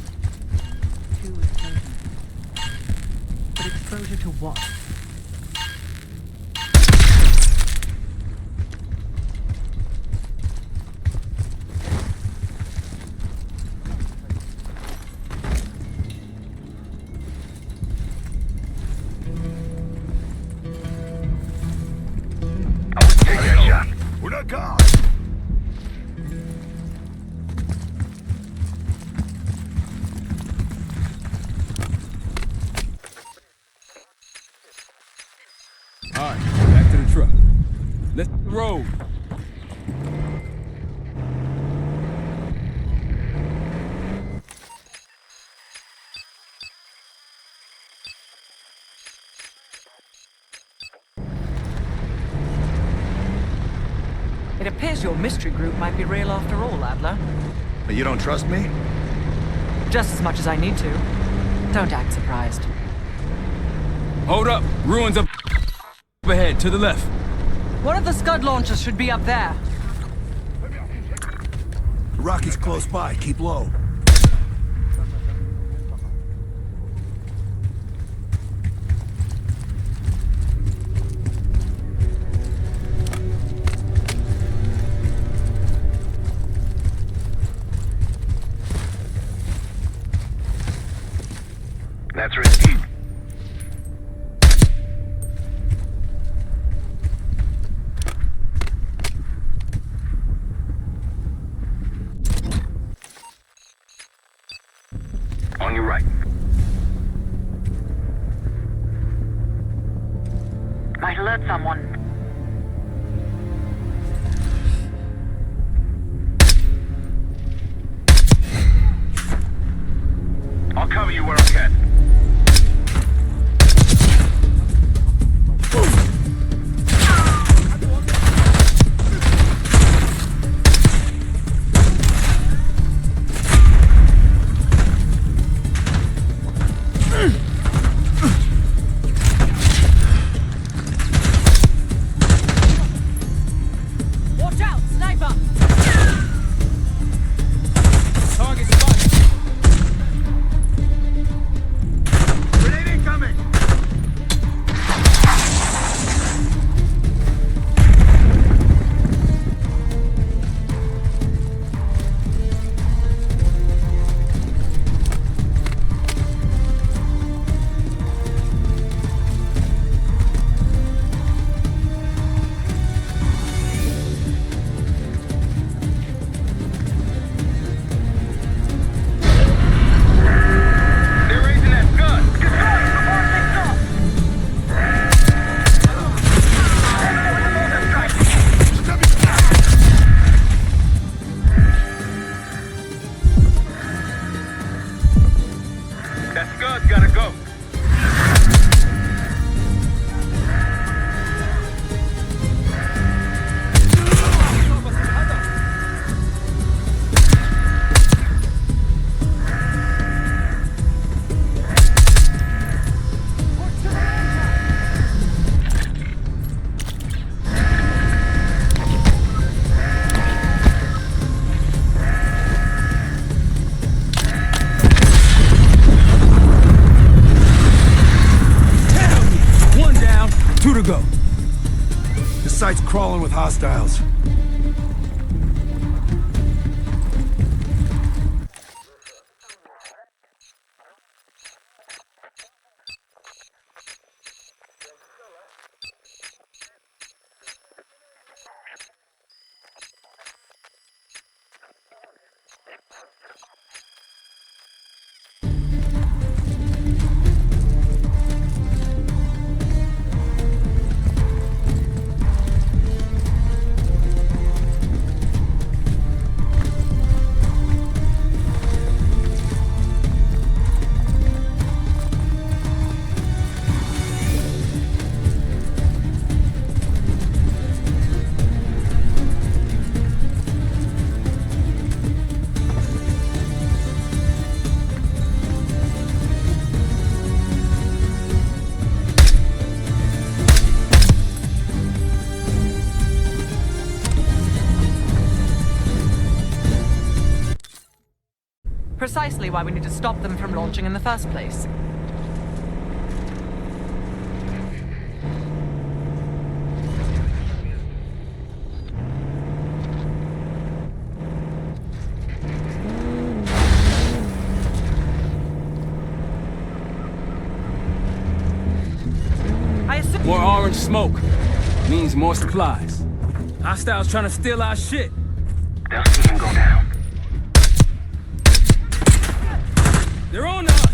Speaker 3: But exposure to what?
Speaker 2: Alright, back to the truck. Let's roll.
Speaker 3: It appears your mystery group might be real after all, Adler.
Speaker 22: But you don't trust me?
Speaker 3: Just as much as I need to. Don't act surprised.
Speaker 2: Hold up. Ruins up ahead, to the left.
Speaker 3: One of the Scud launchers should be up there.
Speaker 12: The Rocky's close by. Keep low.
Speaker 1: That's risky. On your right.
Speaker 4: Might alert someone.
Speaker 1: I'll cover you where I can.
Speaker 3: Watch out, sniper!
Speaker 2: Target spotted.
Speaker 12: Grenade incoming!
Speaker 1: They're raising that gun. Destroy it before it takes off. That Scud's gotta go.
Speaker 2: One down, two to go.
Speaker 12: The site's crawling with hostiles.
Speaker 3: Precisely why we need to stop them from launching in the first place.
Speaker 2: More orange smoke means more supplies. Hostiles trying to steal our shit.
Speaker 11: They'll see him go down.
Speaker 2: They're on to us.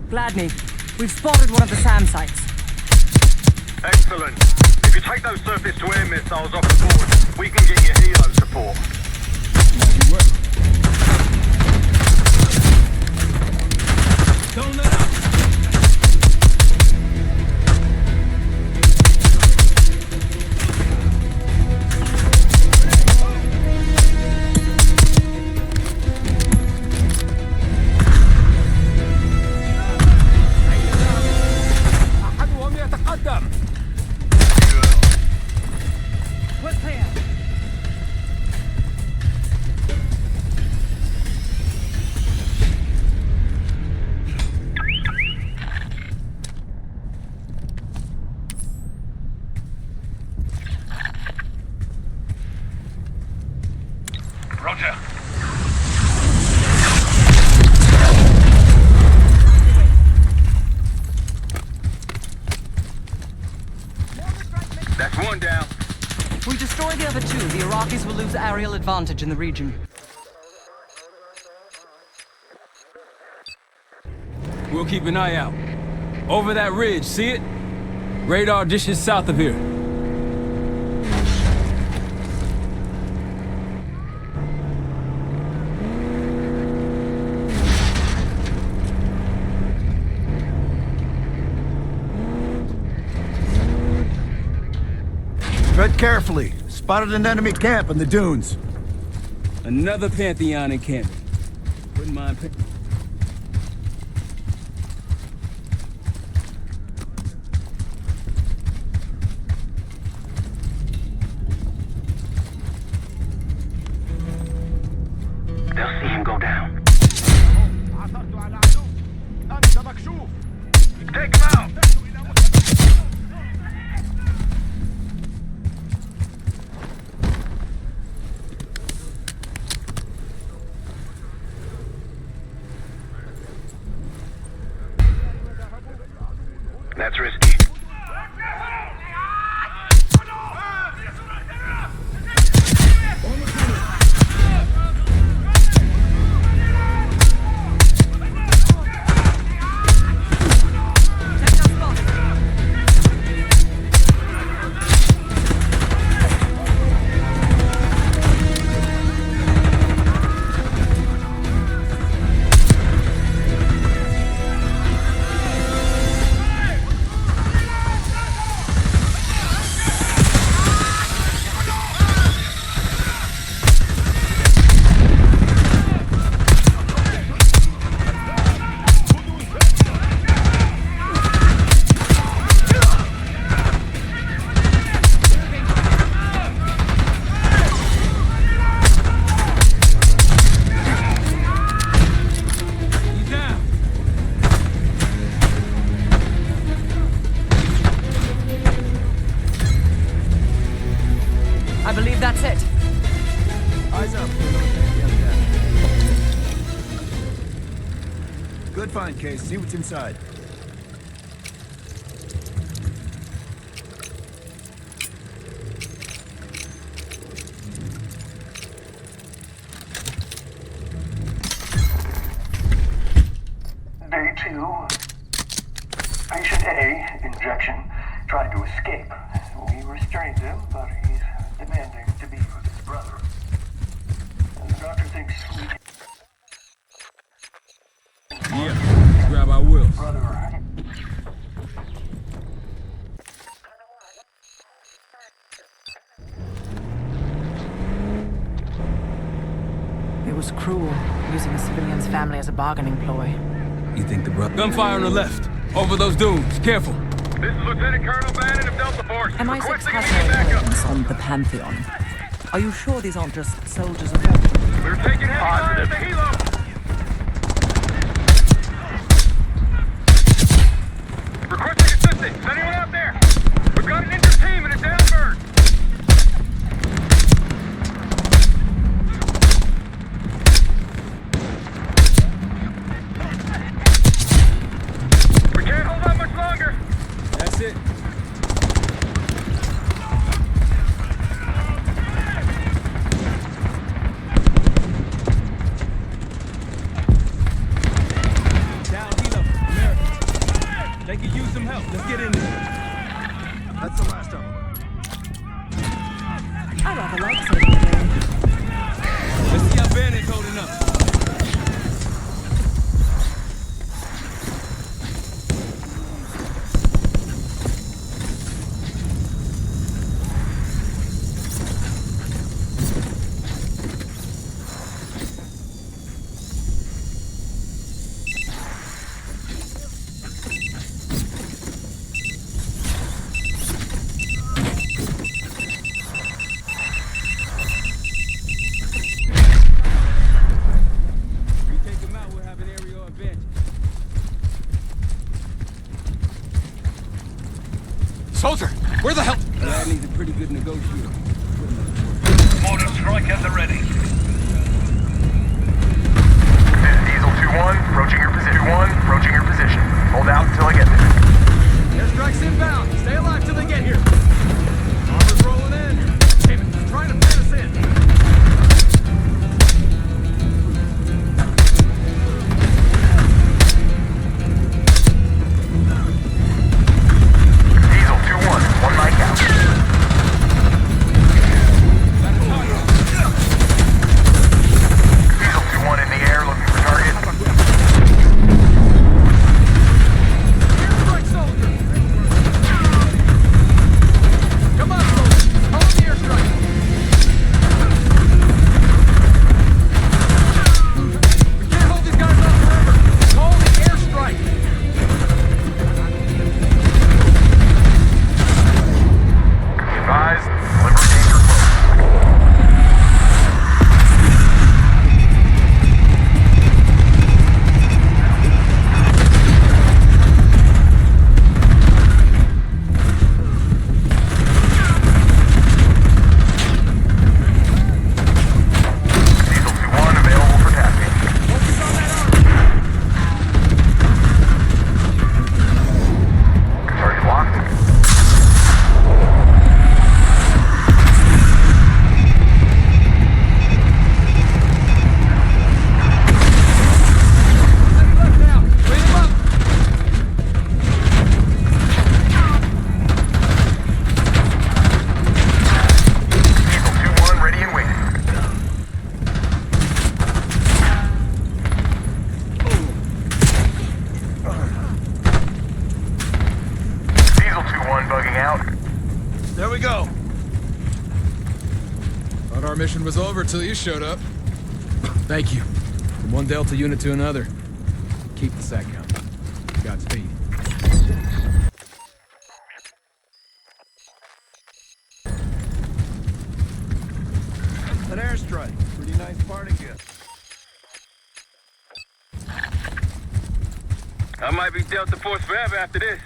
Speaker 3: Gladney, we've spotted one of the SAM sites.
Speaker 11: Excellent. If you take those surface-to-air missiles off the board, we can get you helo support.
Speaker 2: Don't let up.
Speaker 11: Roger.
Speaker 10: That's one down.
Speaker 3: If we destroy the other two, the Iraqis will lose aerial advantage in the region.
Speaker 2: We'll keep an eye out. Over that ridge, see it? Radar dishes south of here.
Speaker 12: Tread carefully. Spotted an enemy camp in the dunes.
Speaker 2: Another Pantheon encampment. Wouldn't mind picking.
Speaker 11: They'll see him go down. Take him out! That's risky.
Speaker 3: I believe that's it.
Speaker 12: Eyes up. Good find, Case. See what's inside.
Speaker 13: 2. Patient A, injection, tried to escape. We restrained him, but he's demanding to be with his brother. And the doctor thinks we can...
Speaker 2: Yeah, let's grab our wheels.
Speaker 13: Brother.
Speaker 3: It was cruel, using a civilian's family as a bargaining ploy.
Speaker 2: You think the brother... Gunfire on the left. Over those dunes. Careful.
Speaker 11: This is Lieutenant Colonel Bannon of Delta Force.
Speaker 3: MI6
Speaker 11: Requesting
Speaker 3: has
Speaker 11: immediate
Speaker 3: no
Speaker 11: backup.
Speaker 3: influence on the Pantheon. Are you sure these aren't just soldiers of war?
Speaker 11: We're taking heavy fire at the helo. Requesting assistance. Is anyone out there? We've got an injured team and a down bird. We can't hold on much longer.
Speaker 2: That's it. Down, helo. America. They could use some help. Let's get in there.
Speaker 12: That's the last of them.
Speaker 3: I rather like saving the day.
Speaker 2: Let's see how Bannon's holding up.
Speaker 12: Soldier, where the hell?
Speaker 2: That needs a pretty good negotiator.
Speaker 11: Mortar strike at the ready. This is Diesel 2-1, approaching your position. 2-1, approaching your position. Hold out until I get there.
Speaker 12: Airstrike's inbound. Stay alive till they get here. Armor's rolling in. Damn it, he's trying to fan us in.
Speaker 11: Diesel 2-1, one mic out. Diesel 2-1 in the air, looking for target.
Speaker 12: Airstrike, soldier. Come on, soldier. Hold the airstrike. We can't hold these guys off forever. Hold the airstrike.
Speaker 11: Advised, deliver danger close. Diesel 2-1 available for tasking. Target locked. Diesel 2-1 ready and waiting. Diesel 2-1 bugging out.
Speaker 12: There we go. Thought our mission was over till you showed up. Thank you. From one Delta unit to another. Keep the sack coming. Godspeed. An airstrike. Pretty nice party gift.
Speaker 11: I might be Delta Force forever after this.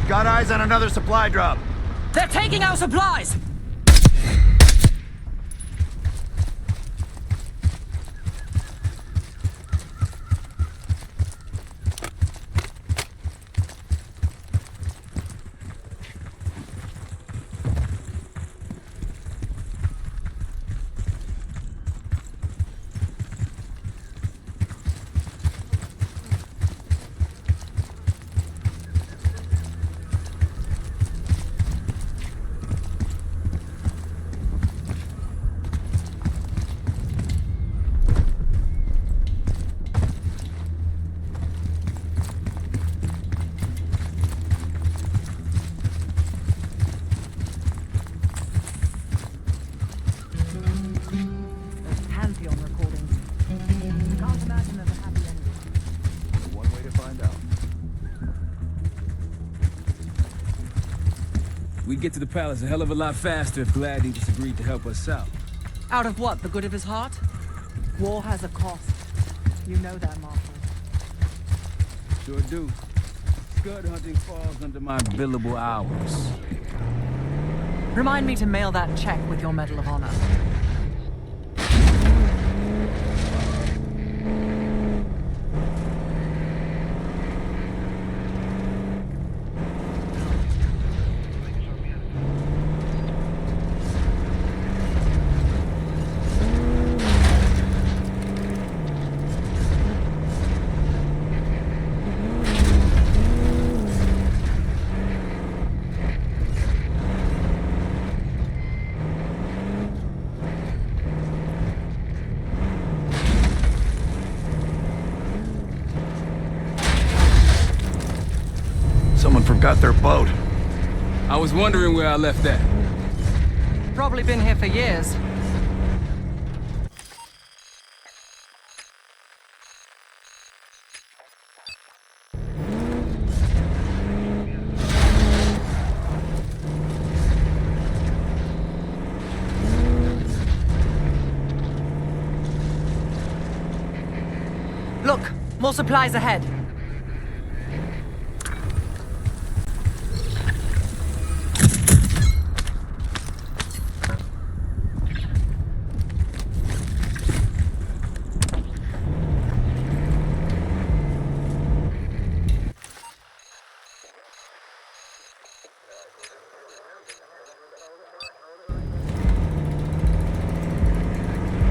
Speaker 22: Got eyes on another supply drop.
Speaker 3: They're taking our supplies!
Speaker 18: We'd get to the palace a hell of a lot faster if Gladney just agreed to help us out.
Speaker 3: Out of what? The good of his heart? War has a cost. You know that, Marshal.
Speaker 18: Sure do. Scud hunting falls under my billable hours.
Speaker 3: Remind me to mail that check with your Medal of Honor.
Speaker 22: Someone forgot their boat.
Speaker 18: I was wondering where I left that.
Speaker 3: Probably been here for years. Look, more supplies ahead.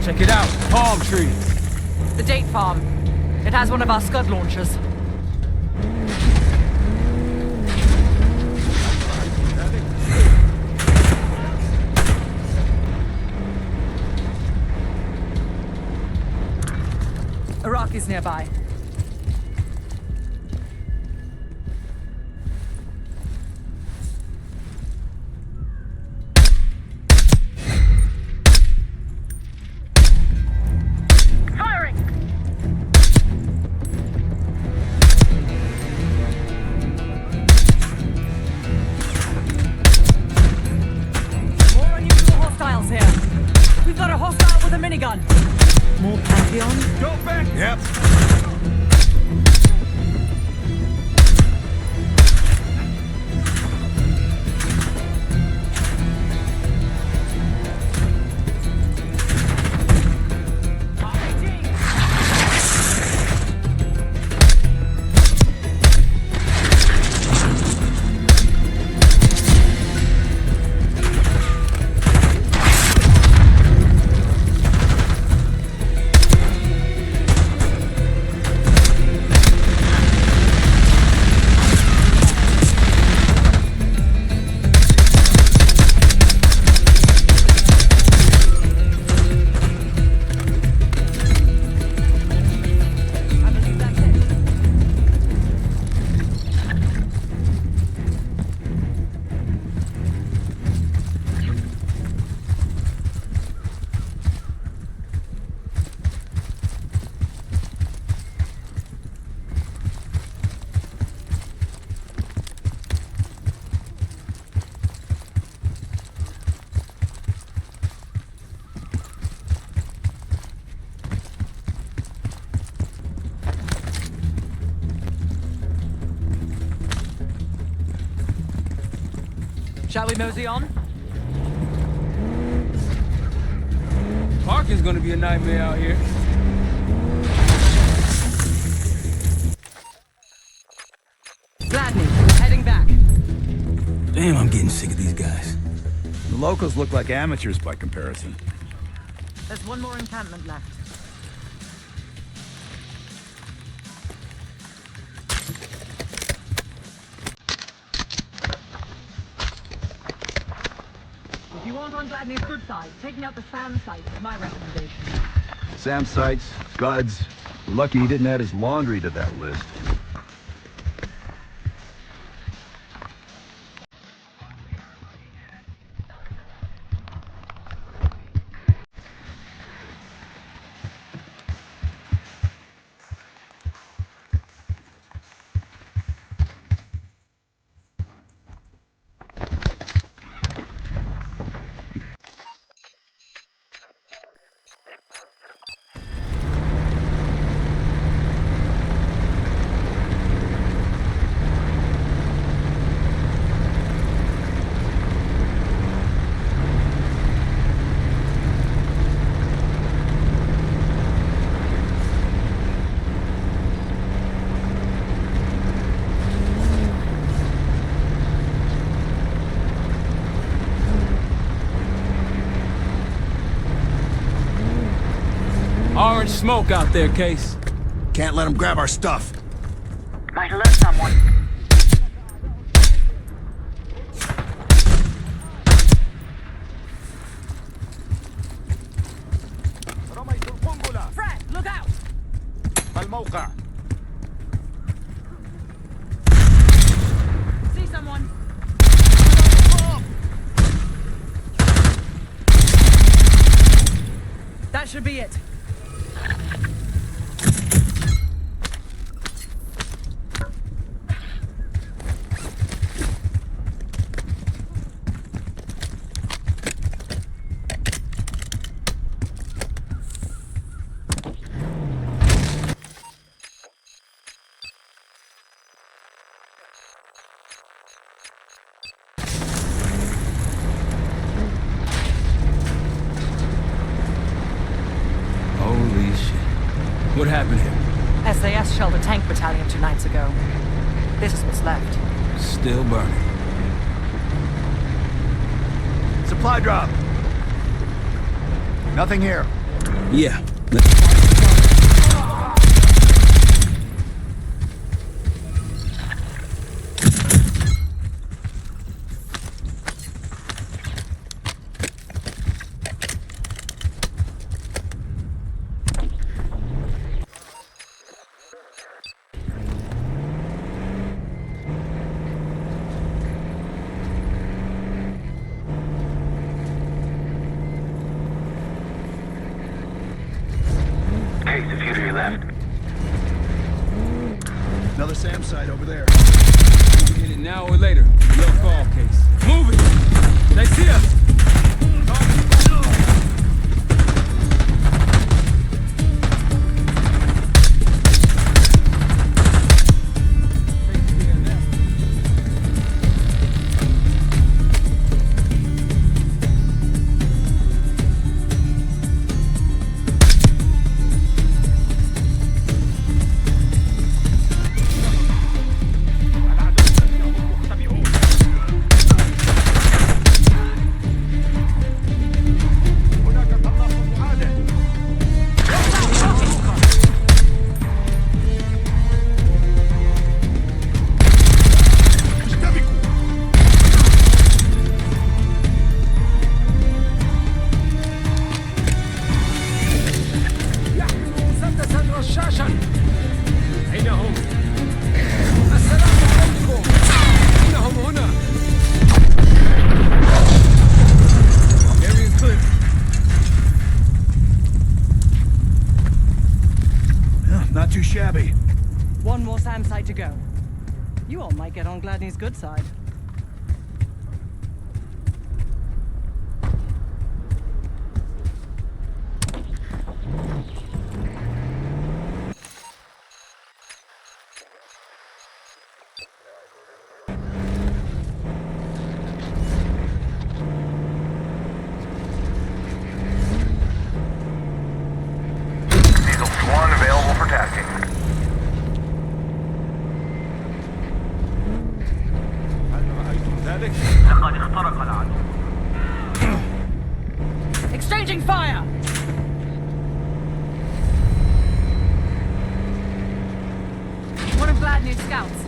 Speaker 18: Check it out, palm trees.
Speaker 3: The date farm. It has one of our Scud launchers. Iraqi's nearby. We've got a hostile with a minigun. More Pantheon?
Speaker 18: Go back!
Speaker 22: Yep.
Speaker 3: Shall we mosey on?
Speaker 18: Parking's gonna be a nightmare out here.
Speaker 3: Gladney, heading back.
Speaker 2: Damn, I'm getting sick of these guys.
Speaker 6: The locals look like amateurs by comparison.
Speaker 3: There's one more encampment left. If you want on Gladney's good side, taking out the SAM site is my recommendation.
Speaker 6: SAM sites, Scuds. Lucky he didn't add his laundry to that list.
Speaker 2: Orange smoke out there, Case.
Speaker 12: Can't let them grab our stuff.
Speaker 9: Might alert someone.
Speaker 3: Fred, look out!
Speaker 12: الموقع.
Speaker 3: See someone? That should be it.
Speaker 2: Holy shit. What happened here?
Speaker 3: SAS shelled a tank battalion 2 nights ago. This is what's left.
Speaker 2: Still burning.
Speaker 6: Supply drop. Nothing here.
Speaker 2: Yeah.
Speaker 5: Case, a few to your left.
Speaker 12: Another SAM site over there.
Speaker 2: Hit it now or later. Your call, Case. Move it! They see us!
Speaker 6: Not too shabby.
Speaker 3: One more SAM site to go. You all might get on Gladney's good side.
Speaker 1: لقد اخترق العدو.
Speaker 3: Exchanging fire! One of Gladnew's scouts.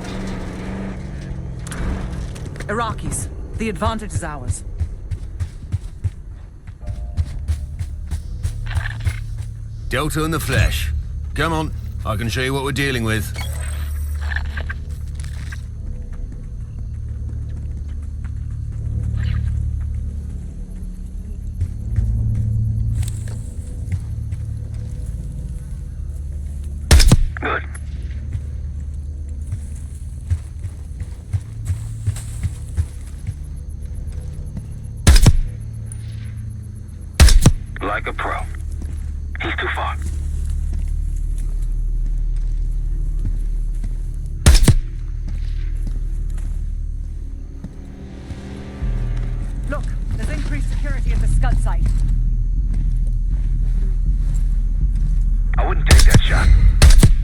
Speaker 3: Iraqis. The advantage is ours.
Speaker 17: Delta in the flesh. Come on, I can show you what we're dealing with.
Speaker 1: Good. Like a pro. He's too far.
Speaker 3: Look, there's increased security at the Scud site.
Speaker 1: I wouldn't take that shot.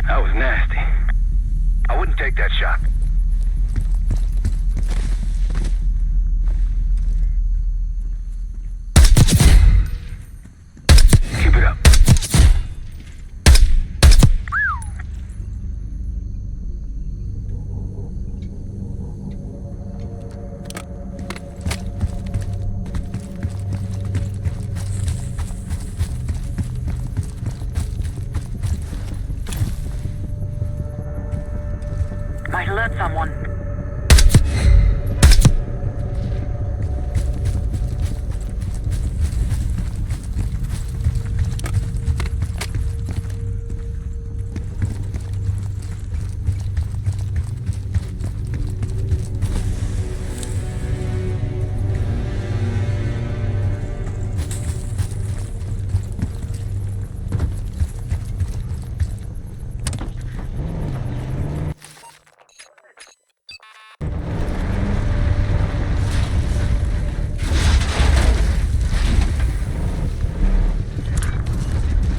Speaker 1: That was nasty. I wouldn't take that shot. Keep it up.
Speaker 9: Might alert someone.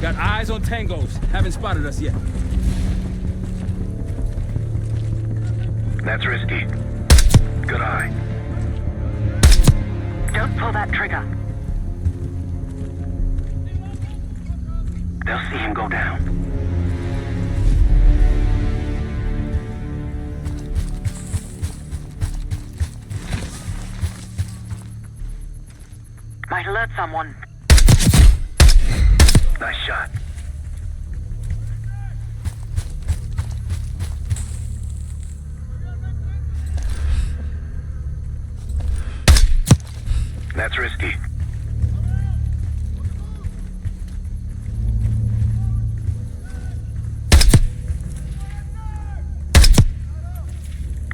Speaker 18: Got eyes on tangos. Haven't spotted us yet.
Speaker 1: That's risky. Good eye.
Speaker 9: Don't pull that trigger.
Speaker 1: They'll see him go down.
Speaker 9: Might alert someone.
Speaker 1: Nice shot. That's risky.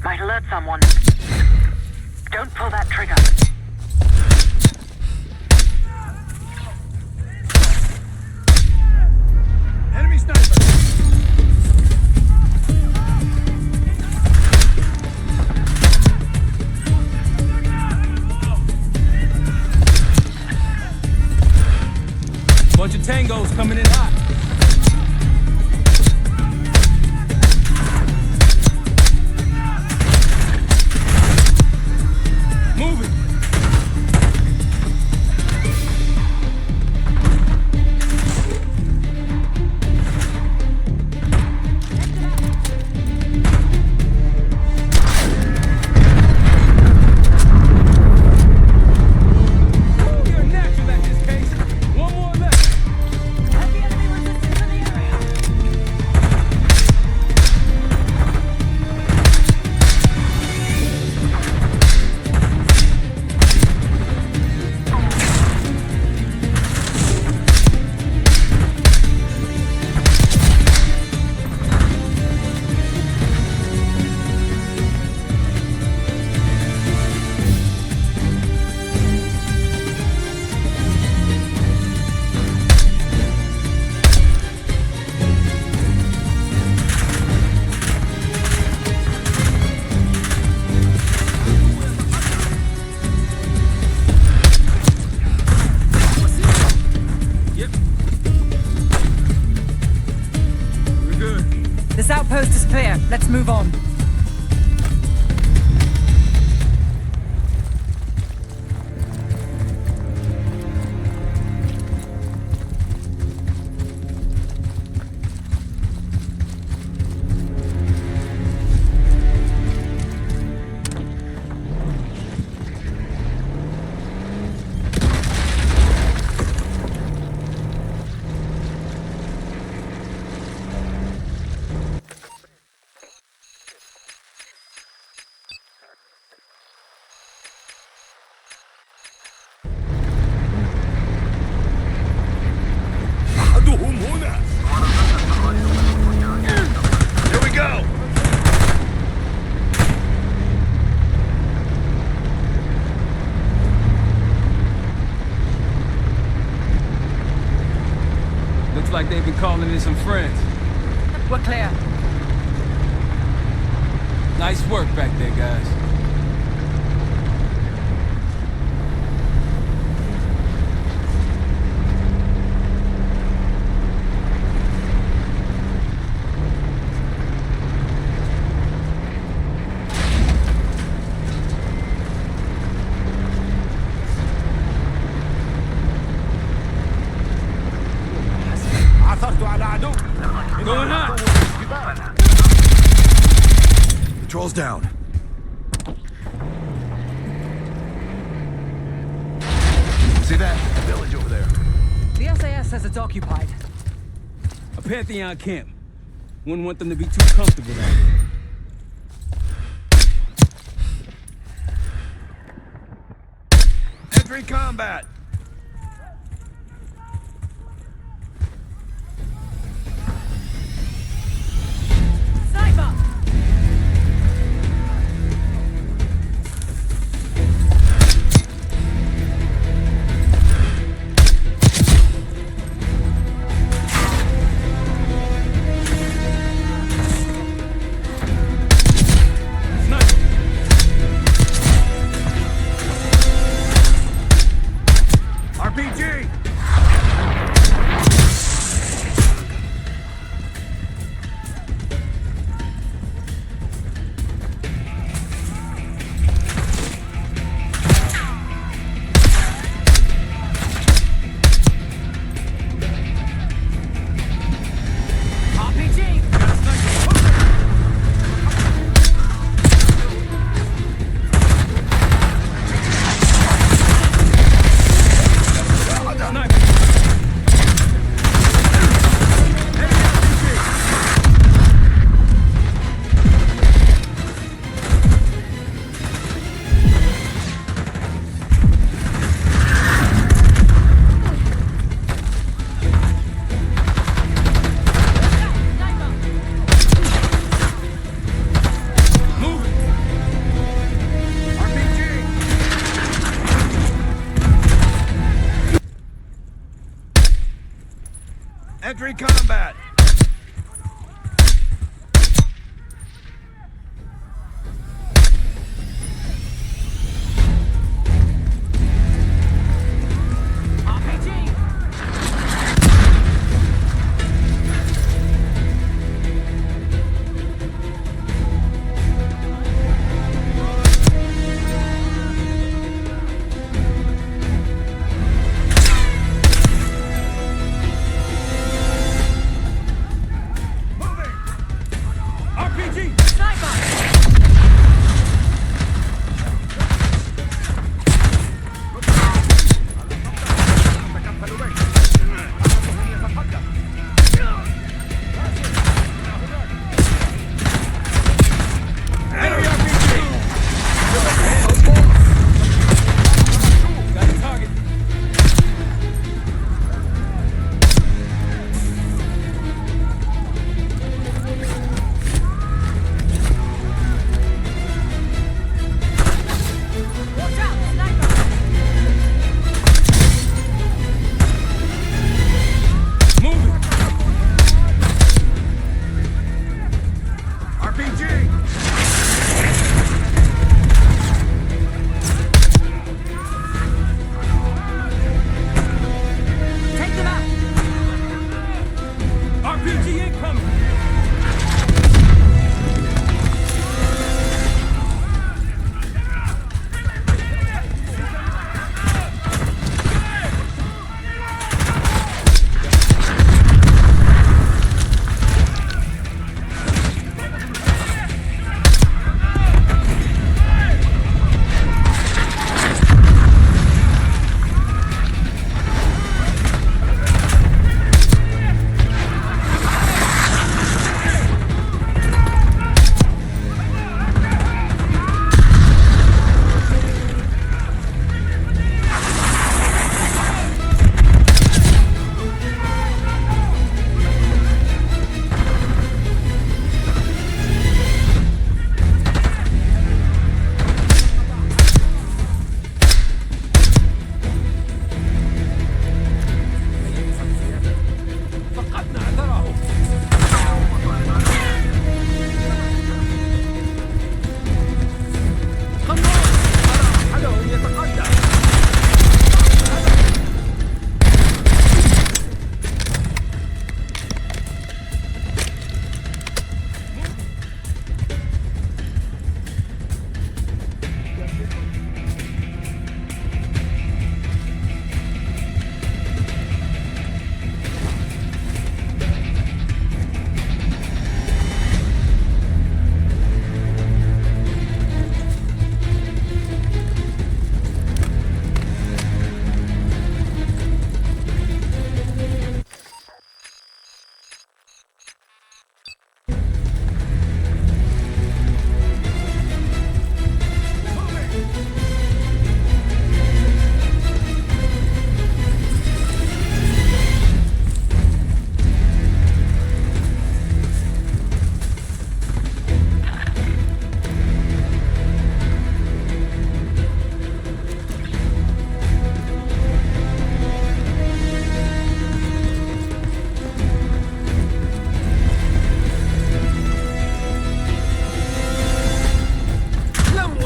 Speaker 9: Might alert someone. Don't pull that trigger.
Speaker 12: Enemy sniper!
Speaker 18: Bunch of tangos coming in hot. Move it. You're natural at this case. One more left.
Speaker 3: outpost is clear. Let's move on.
Speaker 18: like they've been calling in some friends.
Speaker 3: We're clear.
Speaker 18: Nice work back there, guys.
Speaker 12: Going on. Patrol's down. See that? Village over there.
Speaker 3: The SAS says it's occupied.
Speaker 18: A Pantheon camp. Wouldn't want them to be too comfortable out here.
Speaker 12: Entering combat.
Speaker 3: Sniper!
Speaker 12: RPG! Entering combat.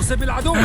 Speaker 6: تحتسب العدو.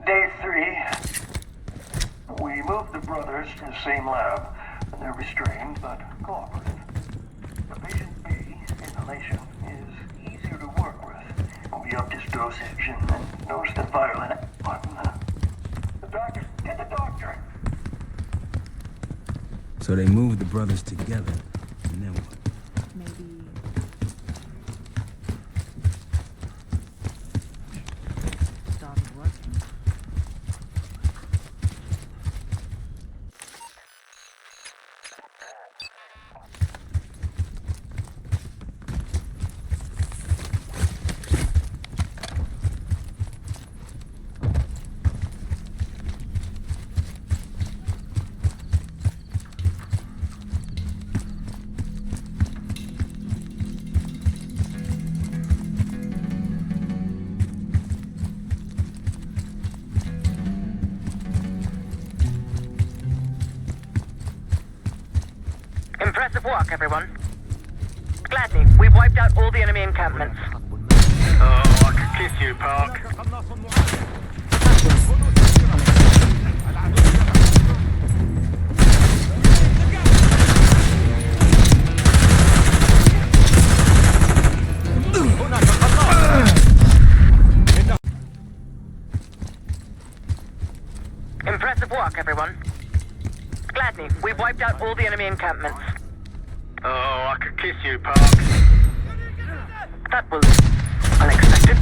Speaker 13: Day 3. We moved the brothers to the same lab, and they're restrained but cooperative. The patient B inhalation is easier to work with. We upped his dosage and noticed the violent. The doctor! Get the doctor!
Speaker 2: So they moved the brothers together, and then what?
Speaker 10: Impressive work, everyone. Gladly, we've wiped out all the enemy encampments.
Speaker 11: Oh, I could kiss you, Park.
Speaker 10: Impressive work, everyone. Gladly, we've wiped out all the enemy encampments.
Speaker 11: Oh, I could kiss you, Park.
Speaker 10: That was unexpected.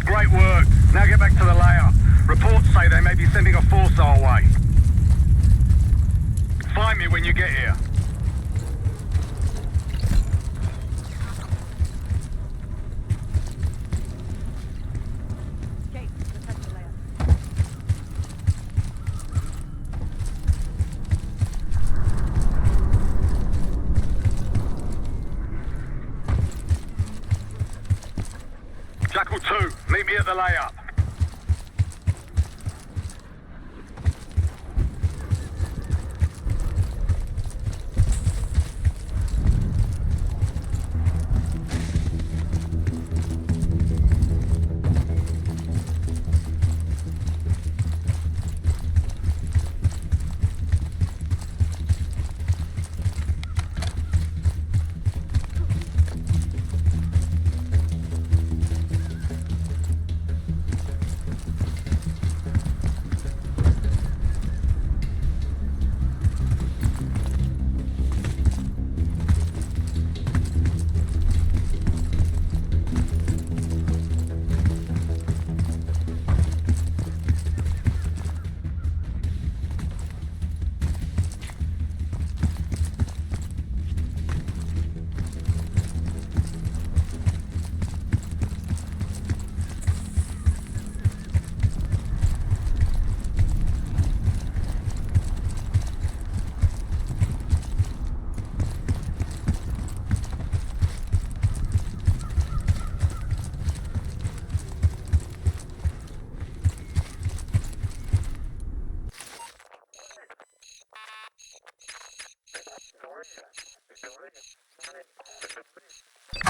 Speaker 11: Great work. Now get back to the layer. Reports say they may be sending a force our way. Find me when you get here. Jackal 2, meet me at the layup.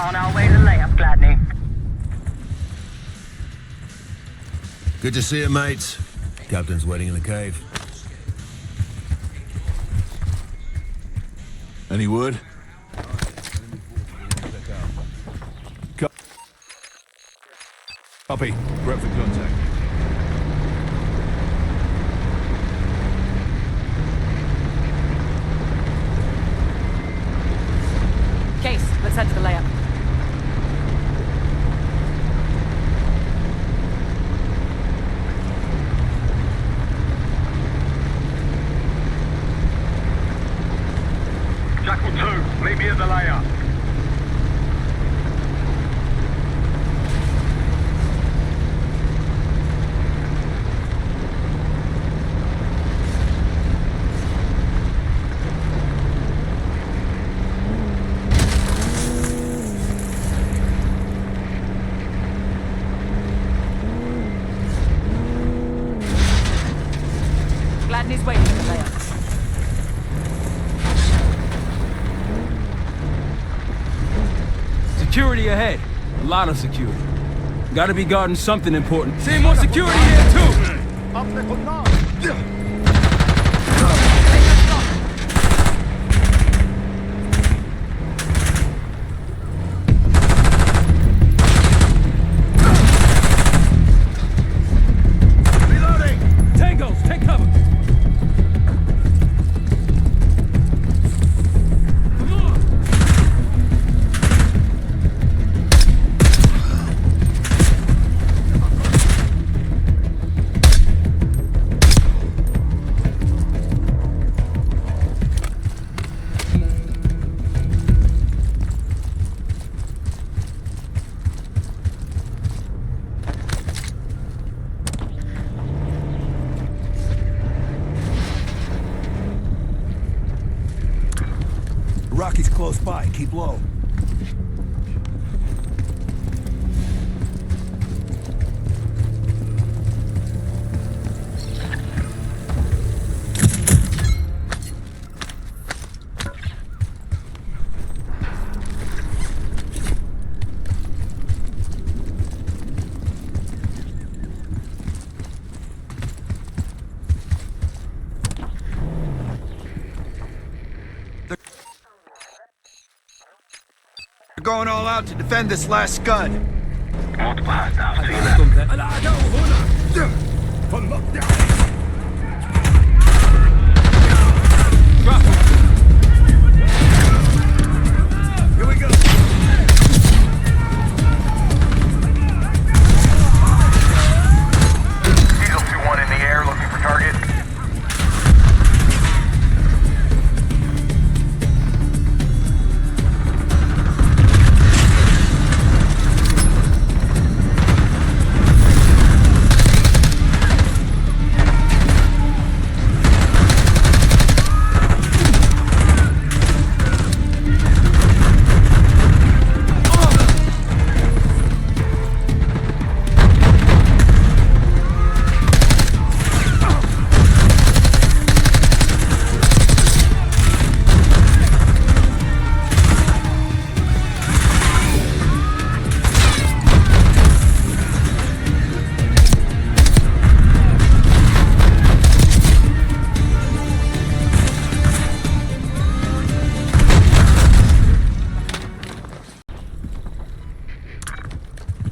Speaker 10: On our way to layup, Gladney.
Speaker 17: Good to see you, mates. Captain's waiting in the cave.
Speaker 16: Any wood?
Speaker 6: Copy. Prep for contact.
Speaker 3: Case, let's head to the layup.
Speaker 11: Jackal 2, meet me at the layup.
Speaker 3: Gladney's waiting at the layup.
Speaker 18: Security ahead. A lot of security. Gotta be guarding something important. See more security here, too!
Speaker 11: Reloading!
Speaker 18: Tangos, take cover!
Speaker 12: Rocky's close by. Keep low.
Speaker 22: We're going all out to defend this last scud.
Speaker 1: Multiple hostiles to your left.
Speaker 18: Drop him!
Speaker 12: Here we go.
Speaker 11: Diesel 2-1 in the air, looking for target.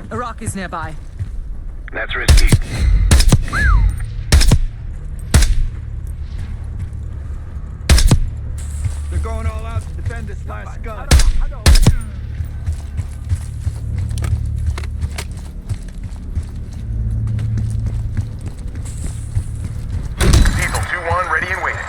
Speaker 3: Iraq is nearby.
Speaker 1: That's risky.
Speaker 22: They're going all out to defend this last scud.
Speaker 11: Diesel 2-1 ready and waiting.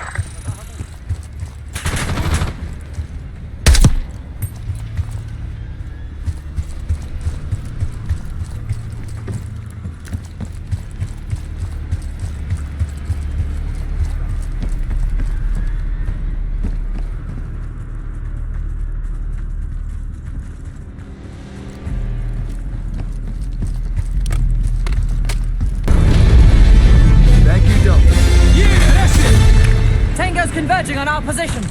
Speaker 3: Tango's converging on our position.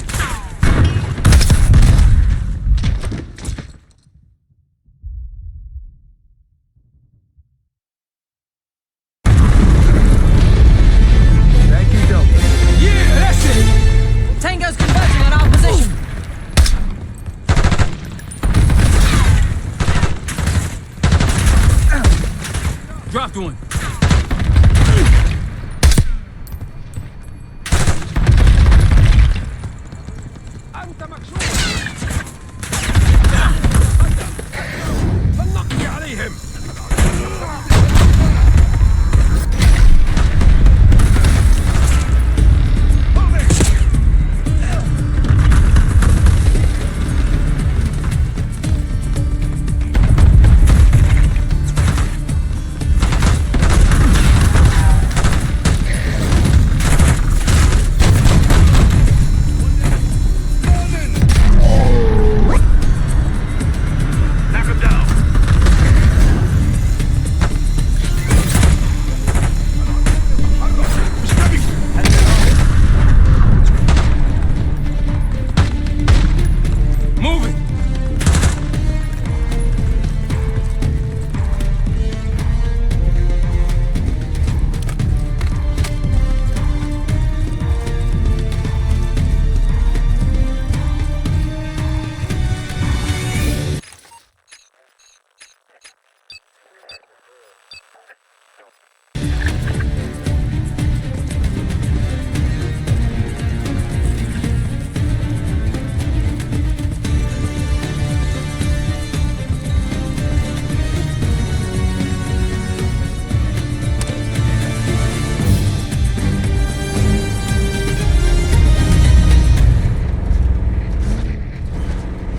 Speaker 18: one.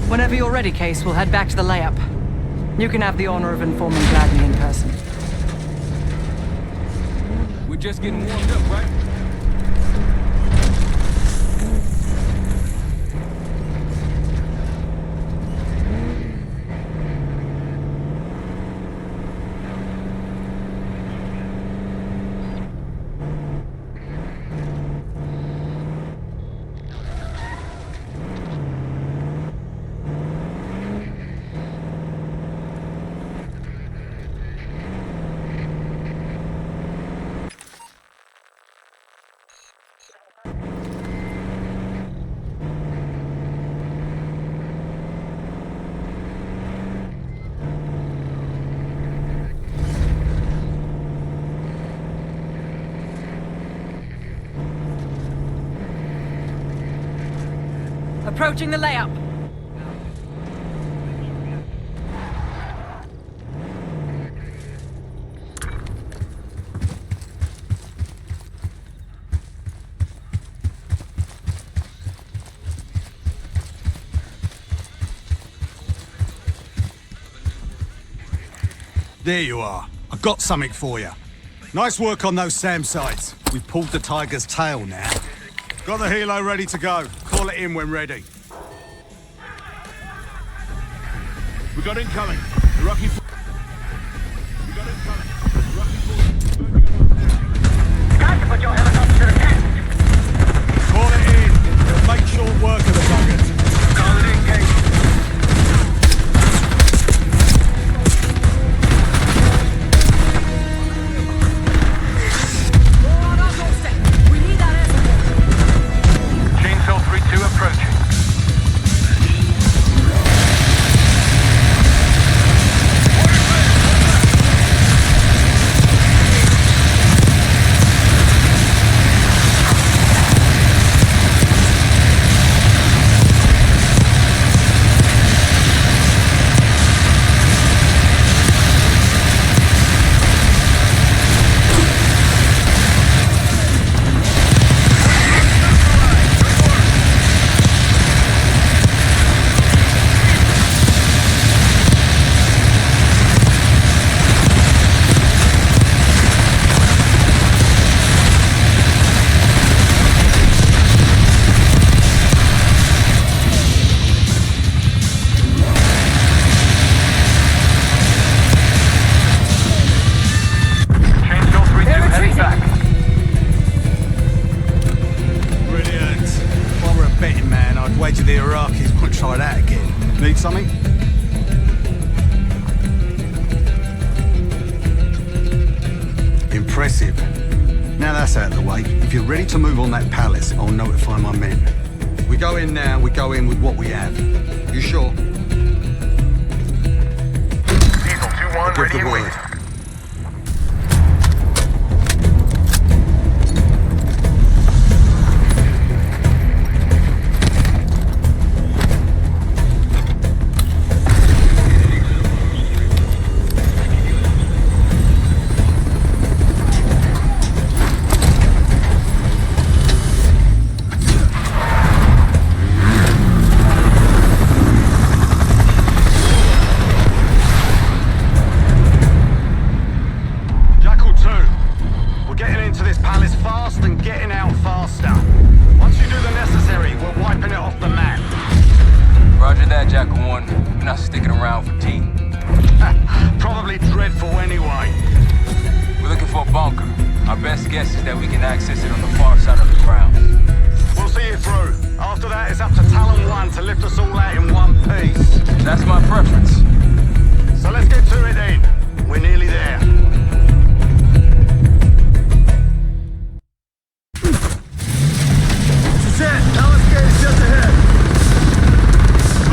Speaker 3: Whenever you're ready, Case, we'll head back to the layup. You can have the honor of informing Gladney in person.
Speaker 18: We're just getting warmed up, right?
Speaker 3: Approaching the layup.
Speaker 12: There you are. I got something for you. Nice work on those SAM sites. We've pulled the tiger's tail now. Got the helo ready to go. Call it in when ready.
Speaker 11: We got incoming. The Rocky... We got incoming. The Rocky...
Speaker 5: Time to put your helicopter to the test.
Speaker 12: Call it in. It'll make short work of the buggers.
Speaker 11: Call it in, Kate.
Speaker 1: Chainsaw 3-2 approaching.
Speaker 12: The Iraqis won't try that again. Need something? Impressive. Now that's out of the way. If you're ready to move on that palace, I'll notify my men. We go in now, we go in with what we have. You sure?
Speaker 11: Diesel 2-1, ready and waiting.
Speaker 2: that, Jack 1. We're not sticking around for tea.
Speaker 12: Probably dreadful anyway.
Speaker 2: We're looking for a bunker. Our best guess is that we can access it on the far side of the ground.
Speaker 12: We'll see you through. After that, it's up to Talon 1 to lift us all out in one piece.
Speaker 2: That's my preference.
Speaker 12: So let's get to it then. We're nearly there.
Speaker 11: Set, Alice Gate is just ahead.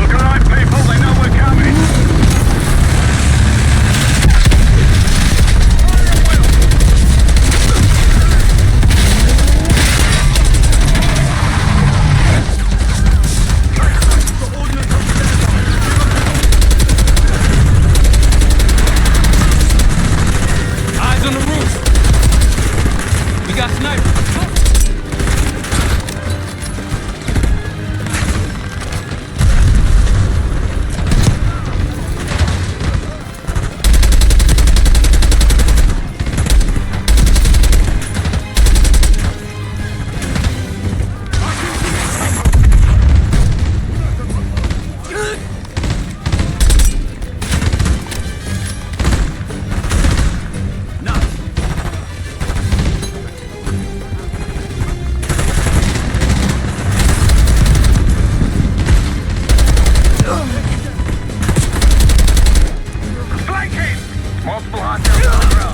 Speaker 11: Look alive, people, they know we're coming.
Speaker 2: Eyes on the roof. We got snipers.
Speaker 11: Multiple hostiles on the road.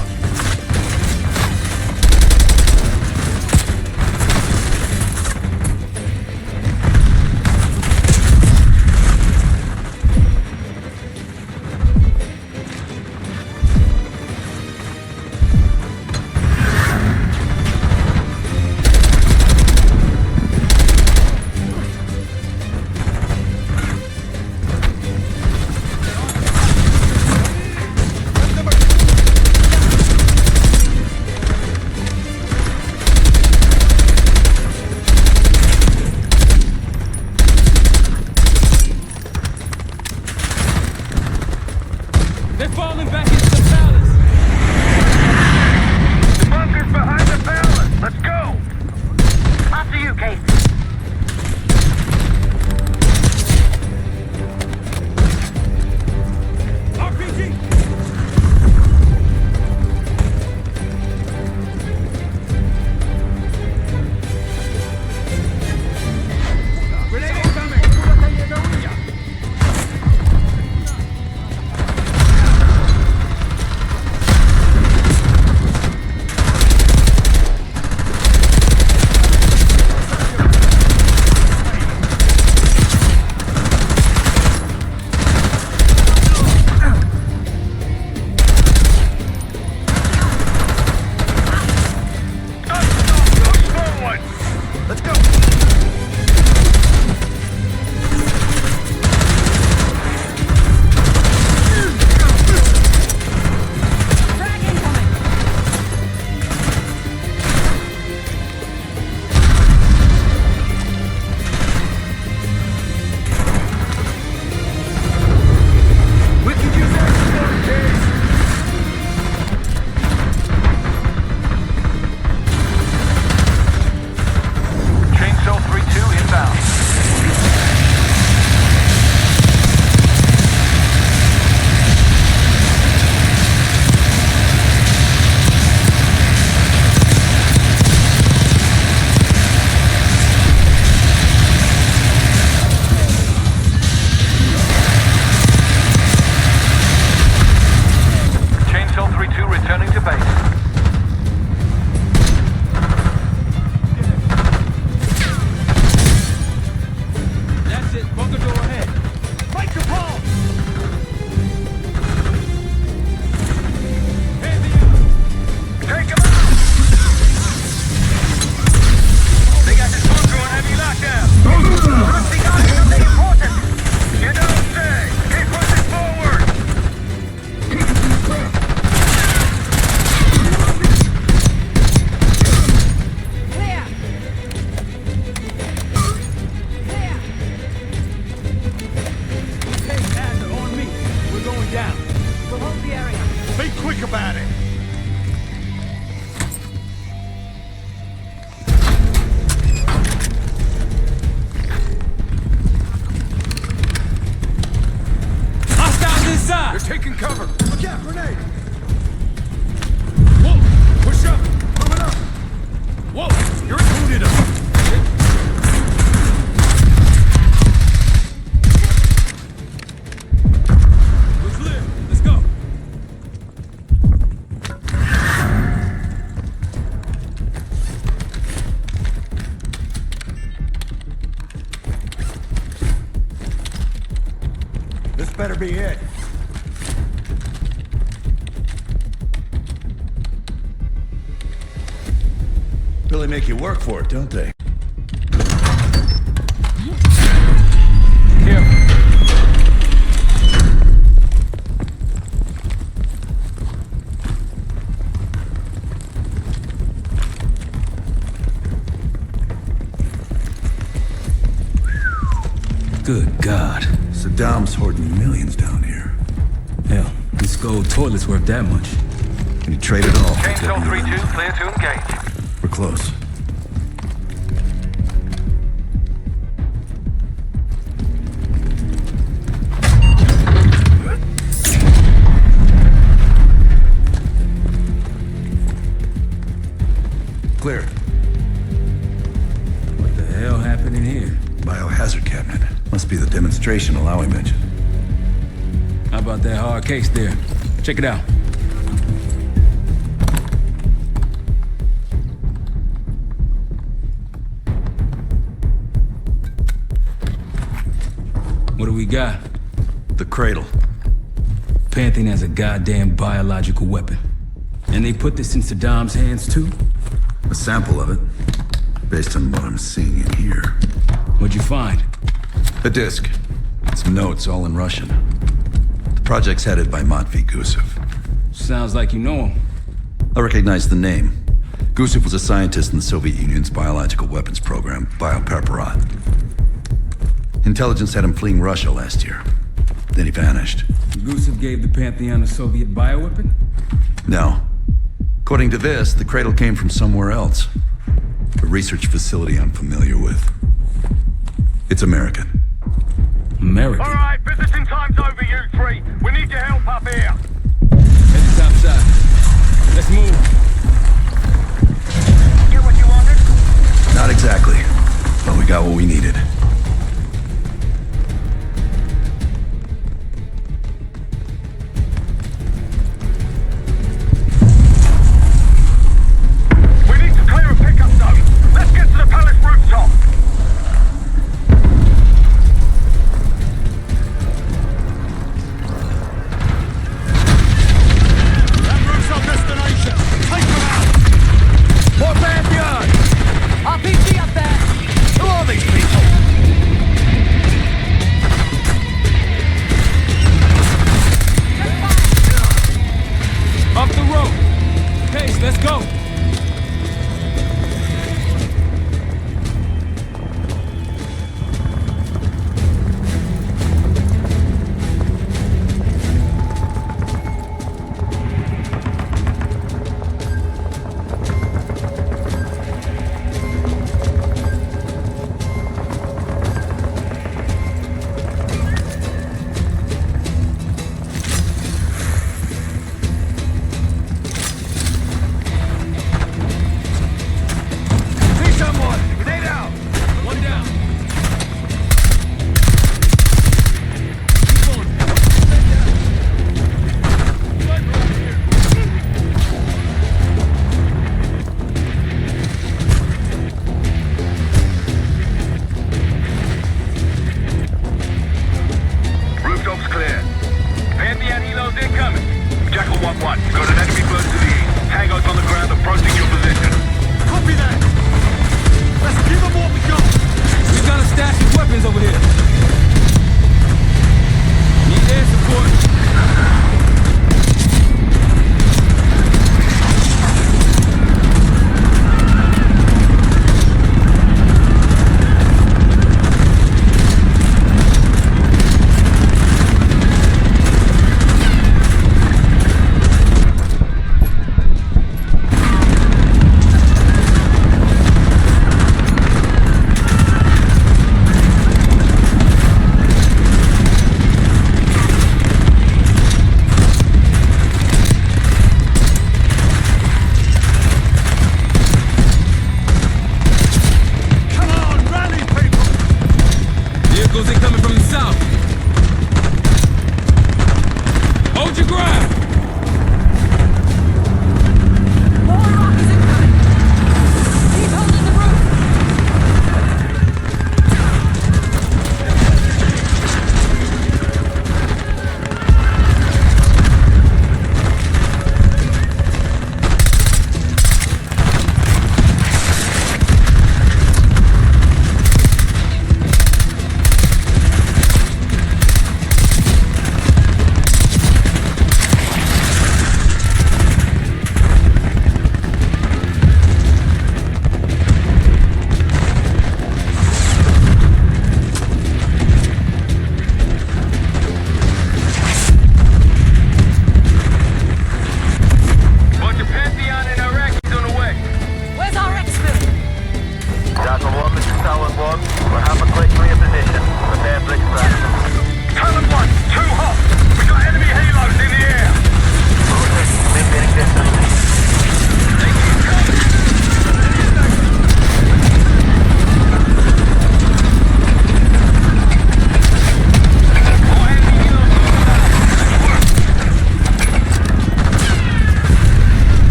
Speaker 2: They're falling back into the palace.
Speaker 11: The bunker's behind the palace. Let's go.
Speaker 9: After you, Case.
Speaker 11: RPG! Grenade incoming!
Speaker 12: They're taking cover. Look out, grenade! Whoa! Push up! Moving up! Whoa! You're included up! We're clear. Let's go. This better be it.
Speaker 22: Really make you work for it, don't they?
Speaker 2: Good God.
Speaker 22: Saddam's hoarding millions down here.
Speaker 2: Hell, this gold toilet's worth that much.
Speaker 22: Can you trade it all?
Speaker 1: Chainsaw 3-2, clear to engage.
Speaker 22: We're close. Clear.
Speaker 2: What the hell happened in here?
Speaker 22: Biohazard cabinet. Must be the demonstration Alawi mentioned.
Speaker 2: How about that hard case there? Check it out. What do we got?
Speaker 22: The cradle.
Speaker 2: Pantheon has a goddamn biological weapon. And they put this in Saddam's hands too?
Speaker 22: A sample of it, based on what I'm seeing in here.
Speaker 2: What'd you find?
Speaker 22: A disc. Some notes, all in Russian. The project's headed by Matvey Gusev.
Speaker 2: Sounds like you know him.
Speaker 22: I recognize the name. Gusev was a scientist in the Soviet Union's biological weapons program, Biopreparat. Intelligence had him fleeing Russia last year. Then he vanished.
Speaker 2: Gusev gave the Pantheon a Soviet bioweapon?
Speaker 22: No. According to this, the cradle came from somewhere else. A research facility I'm familiar with. It's American.
Speaker 2: American?
Speaker 11: All right, visiting time's over, you three. We need your help up here.
Speaker 2: Head topside. Let's move.
Speaker 11: Get what you wanted?
Speaker 22: Not exactly, but we got what we needed.
Speaker 11: We need to clear a pickup zone. Let's get to the palace rooftop.
Speaker 12: That roof's our destination. Take them out.
Speaker 11: More Pantheon!
Speaker 3: RPG up there!
Speaker 11: Who are these people?
Speaker 2: Up the road. Pace, let's go.
Speaker 11: See someone! Grenade out!
Speaker 2: One down.
Speaker 11: Rooftop's clear. Pantheon helos incoming. Jackal 1-1. Got an enemy close to the east. Tango's on the ground approaching your position.
Speaker 12: Copy that. Let's give them what we got.
Speaker 2: We got a stash of weapons over here. Need air support.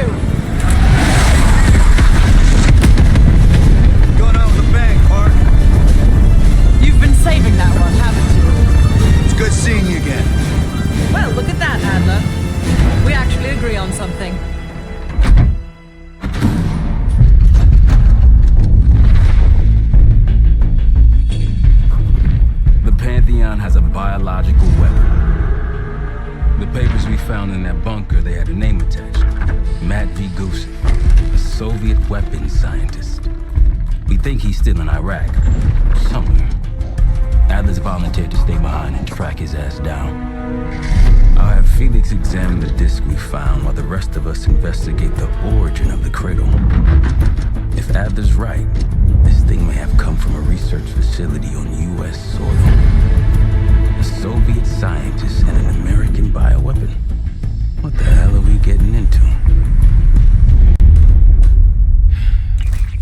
Speaker 14: you!
Speaker 11: What's going on with the bank, Park?
Speaker 3: You've been saving that one, haven't you?
Speaker 11: It's good seeing you again.
Speaker 3: Well, look at that, Adler. We actually agree on something.
Speaker 2: The Pantheon has a biological weapon. The papers we found in that bunker, they had a name attached. Matt V. Gusev, a Soviet weapons scientist. We think he's still in Iraq, somewhere. Adler's volunteered to stay behind and track his ass down. I'll have Felix examine the disc we found while the rest of us investigate the origin of the cradle. If Adler's right, this thing may have come from a research facility on U.S. soil. A Soviet scientist and an American bioweapon. What the hell are we getting into?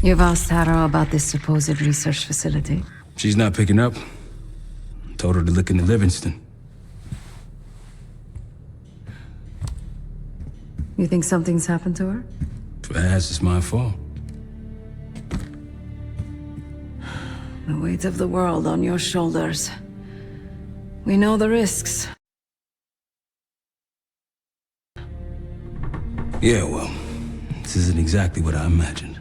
Speaker 7: You've asked Harrow about this supposed research facility?
Speaker 2: She's not picking up. Told her to look into Livingston.
Speaker 7: You think something's happened to her?
Speaker 2: If it has, it's my fault.
Speaker 7: The weight of the world on your shoulders. We know the risks.
Speaker 2: Yeah, well, this isn't exactly what I imagined.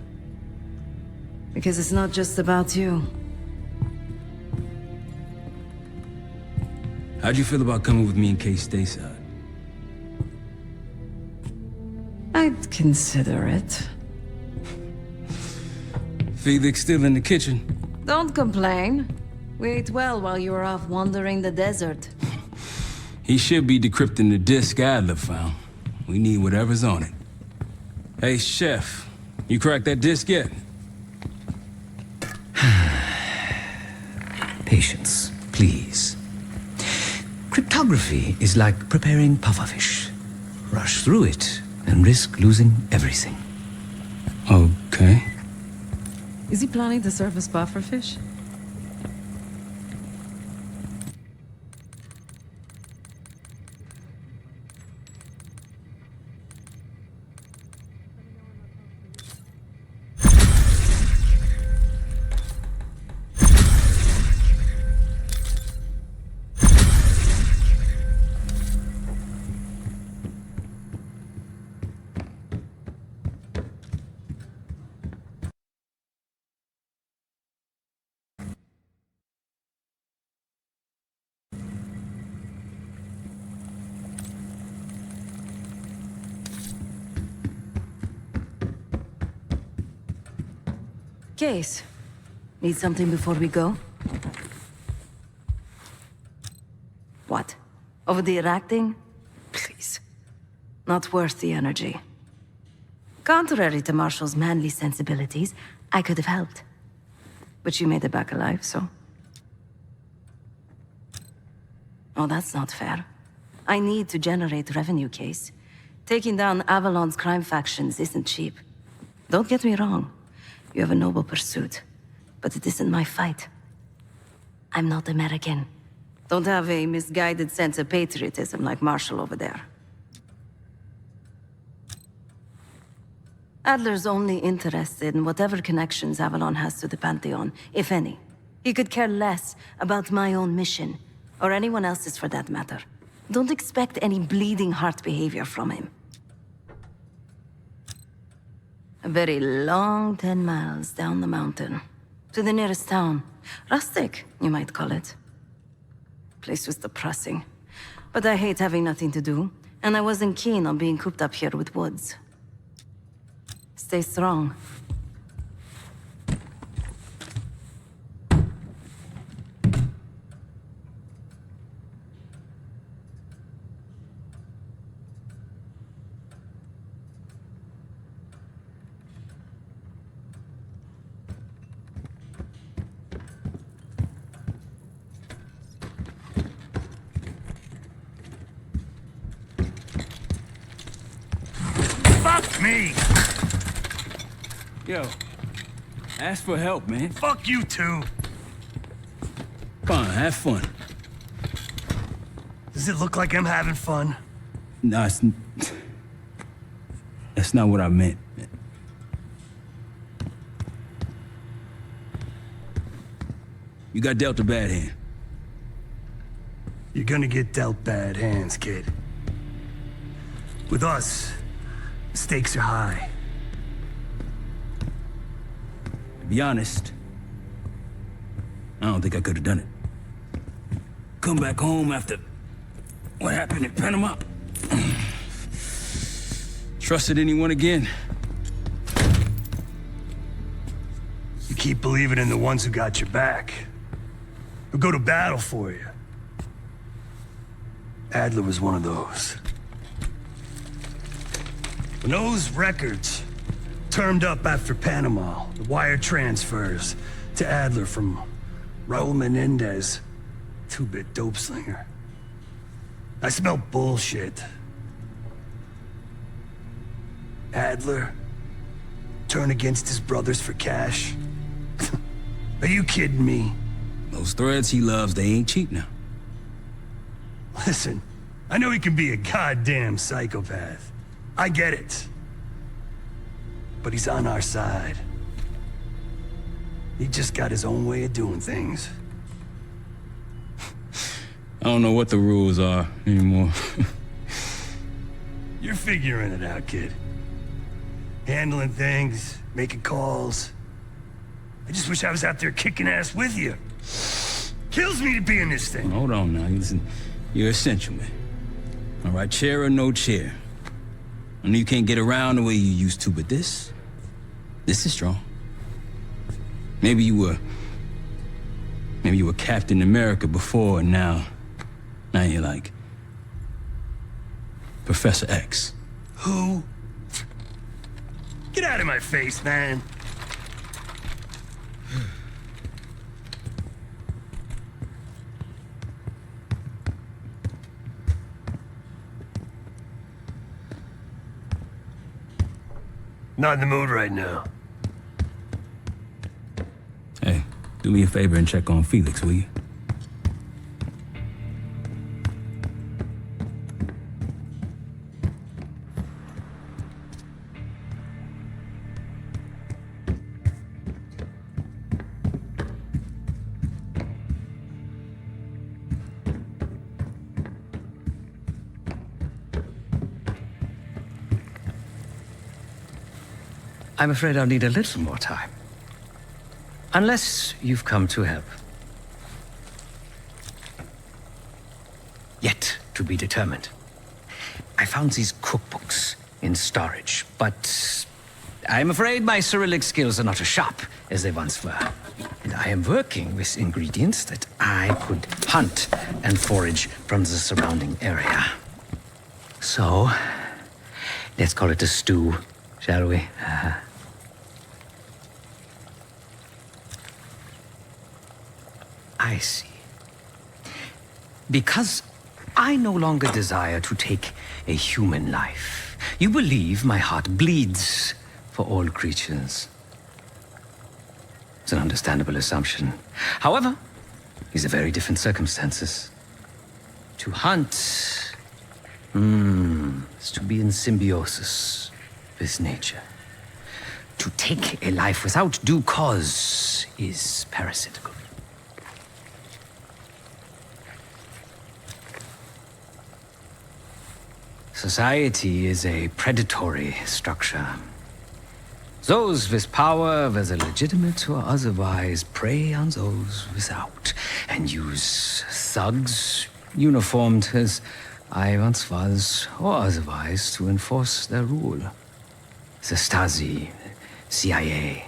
Speaker 7: Because it's not just about you.
Speaker 2: How'd you feel about coming with me in case stateside?
Speaker 7: I'd consider it.
Speaker 2: Felix still in the kitchen.
Speaker 7: Don't complain. We ate well while you were off wandering the desert.
Speaker 2: He should be decrypting the disc Adler found. We need whatever's on it. Hey, Chef, you cracked that disc yet?
Speaker 15: Patience, please. Cryptography is like preparing pufferfish. Rush through it and risk losing everything.
Speaker 2: Okay.
Speaker 7: Is he planning to serve us pufferfish? Case. Need something before we go? What? Over the Iraq thing? Please. Not worth the energy. Contrary to Marshall's manly sensibilities, I could have helped. But you made it back alive, so... Oh, that's not fair. I need to generate revenue, Case. Taking down Avalon's crime factions isn't cheap. Don't get me wrong. You have a noble pursuit, but it isn't my fight. I'm not American. Don't have a misguided sense of patriotism like Marshall over there. Adler's only interested in whatever connections Avalon has to the Pantheon, if any. He could care less about my own mission, or anyone else's for that matter. Don't expect any bleeding heart behavior from him. A very long 10 miles down the mountain. To the nearest town. Rustic, you might call it. Place was depressing. But I hate having nothing to do, and I wasn't keen on being cooped up here with Woods. Stay strong.
Speaker 12: Fuck me!
Speaker 2: Yo, ask for help, man.
Speaker 12: Fuck you too!
Speaker 2: Come on, have fun.
Speaker 12: Does it look like I'm having fun?
Speaker 2: Nah,
Speaker 18: That's not what I meant. You got dealt a bad hand.
Speaker 8: You're gonna get dealt bad hands, kid. With us, the stakes are high.
Speaker 18: To be honest, I don't think I could have done it. Come back home after what happened in Panama. Trusted anyone again?
Speaker 8: You keep believing in the ones who got your back, who go to battle for you. Adler was one of those. When those records turned up after Panama, the wire transfers to Adler from Raul Menendez, two-bit dope slinger. I smelled bullshit. Adler turn against his brothers for cash? Are you kidding me?
Speaker 18: Those threads he loves, they ain't cheap now.
Speaker 8: Listen, I know he can be a goddamn psychopath. I get it. But he's on our side. He just got his own way of doing things.
Speaker 18: I don't know what the rules are anymore.
Speaker 8: You're figuring it out, kid. Handling things, making calls. I just wish I was out there kicking ass with you. Kills me to be in this thing.
Speaker 18: Hold on now. Listen, you're essential, man. All right, chair or no chair. I know you can't get around the way you used to, but this is strong. Maybe you were Captain America before, and now you're like Professor X.
Speaker 8: Who? Get out of my face, man. Not in the mood right now.
Speaker 18: Hey, do me a favor and check on Felix, will you?
Speaker 15: I'm afraid I'll need a little more time. Unless you've come to help. Yet to be determined. I found these cookbooks in storage, but I'm afraid my Cyrillic skills are not as sharp as they once were. And I am working with ingredients that I could hunt and forage from the surrounding area. So, let's call it a stew, shall we? I see. Because I no longer desire to take a human life, you believe my heart bleeds for all creatures. It's an understandable assumption. However, these are very different circumstances. To hunt is to be in symbiosis with nature. To take a life without due cause is parasitical. Society is a predatory structure. Those with power, whether legitimate or otherwise, prey on those without, and use thugs, uniformed as I once was, or otherwise, to enforce their rule. The Stasi, CIA,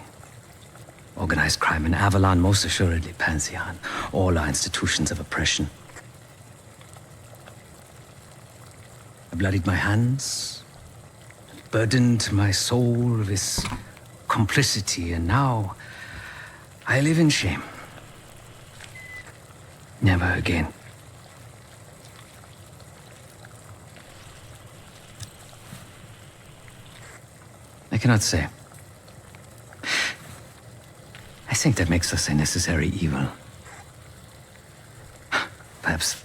Speaker 15: organized crime in Avalon, most assuredly Pantheon, all are institutions of oppression. I bloodied my hands, burdened my soul with complicity, and now I live in shame. Never again. I cannot say. I think that makes us a necessary evil. Perhaps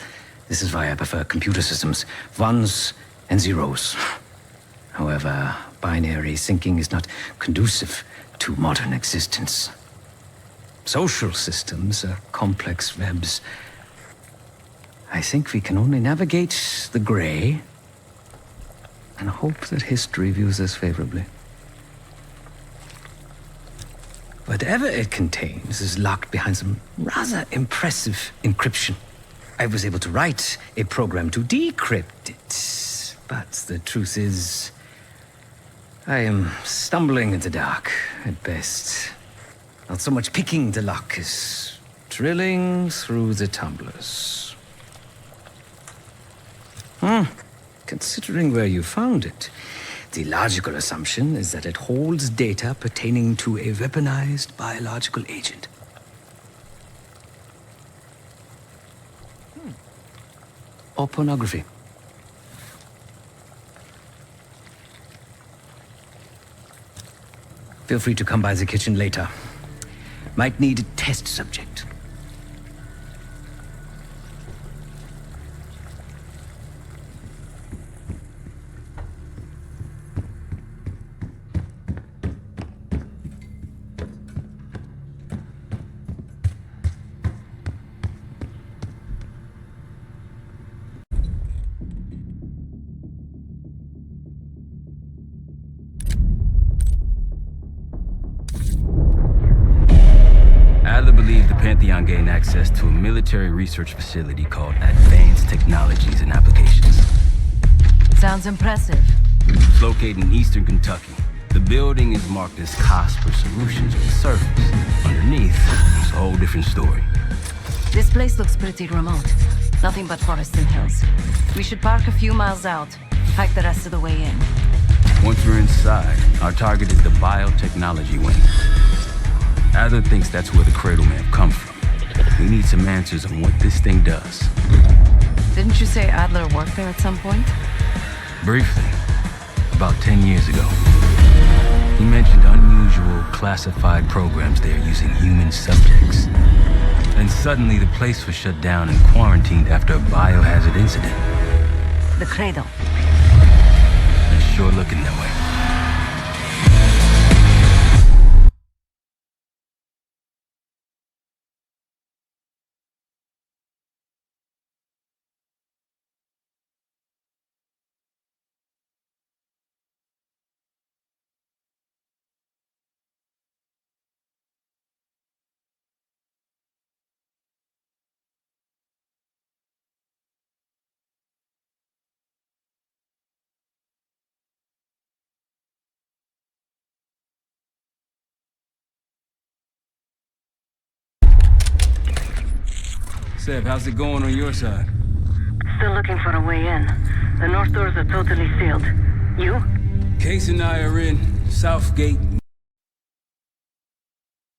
Speaker 15: this is why I prefer computer systems. Ones and zeros. However, binary thinking is not conducive to modern existence. Social systems are complex webs. I think we can only navigate the gray and hope that history views us favorably. Whatever it contains is locked behind some rather impressive encryption. I was able to write a program to decrypt it, but the truth is, I am stumbling in the dark at best. Not so much picking the lock as drilling through the tumblers. Considering where you found it, the logical assumption is that it holds data pertaining to a weaponized biological agent. Or pornography. Feel free to come by the kitchen later. Might need a test subject.
Speaker 2: Pantheon gained access to a military research facility called Advanced Technologies and Applications.
Speaker 7: Sounds impressive.
Speaker 2: It's located in eastern Kentucky. The building is marked as COSPER Solutions on the surface. Underneath, it's a whole different story.
Speaker 7: This place looks pretty remote. Nothing but forests and hills. We should park a few miles out, hike the rest of the way in.
Speaker 2: Once we're inside, our target is the biotechnology wing. Adler thinks that's where the Cradle may have come from. We need some answers on what this thing does.
Speaker 7: Didn't you say Adler worked there at some point?
Speaker 2: Briefly. About 10 years ago. He mentioned unusual, classified programs there using human subjects. Then suddenly the place was shut down and quarantined after a biohazard incident.
Speaker 7: The Cradle.
Speaker 2: It's sure looking that way.
Speaker 18: Seb, how's it going on your side?
Speaker 9: Still looking for a way in. The north doors are totally sealed. You?
Speaker 18: Case and I are in Southgate.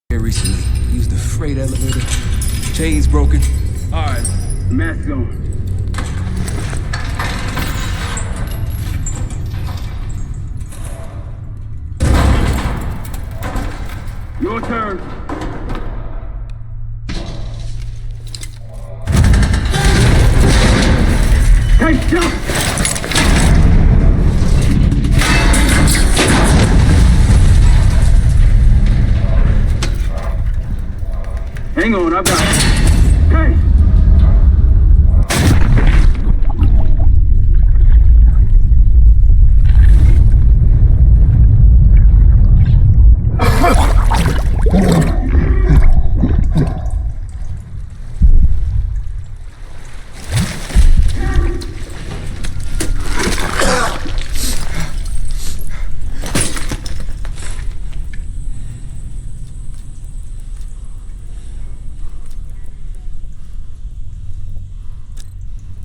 Speaker 18: Here recently. Used the freight elevator. Chains broken. Alright, mask on. Your turn. Hey, jump! Hang on, I've got it. Hey!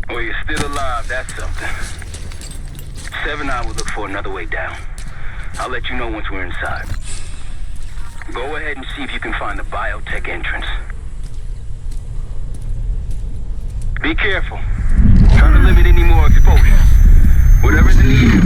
Speaker 1: Well, you're still alive, that's something. 7 I will look for another way down. I'll let you know once we're inside. Go ahead and see if you can find the biotech entrance. Be careful. Try to limit any more exposure. Whatever's in the air.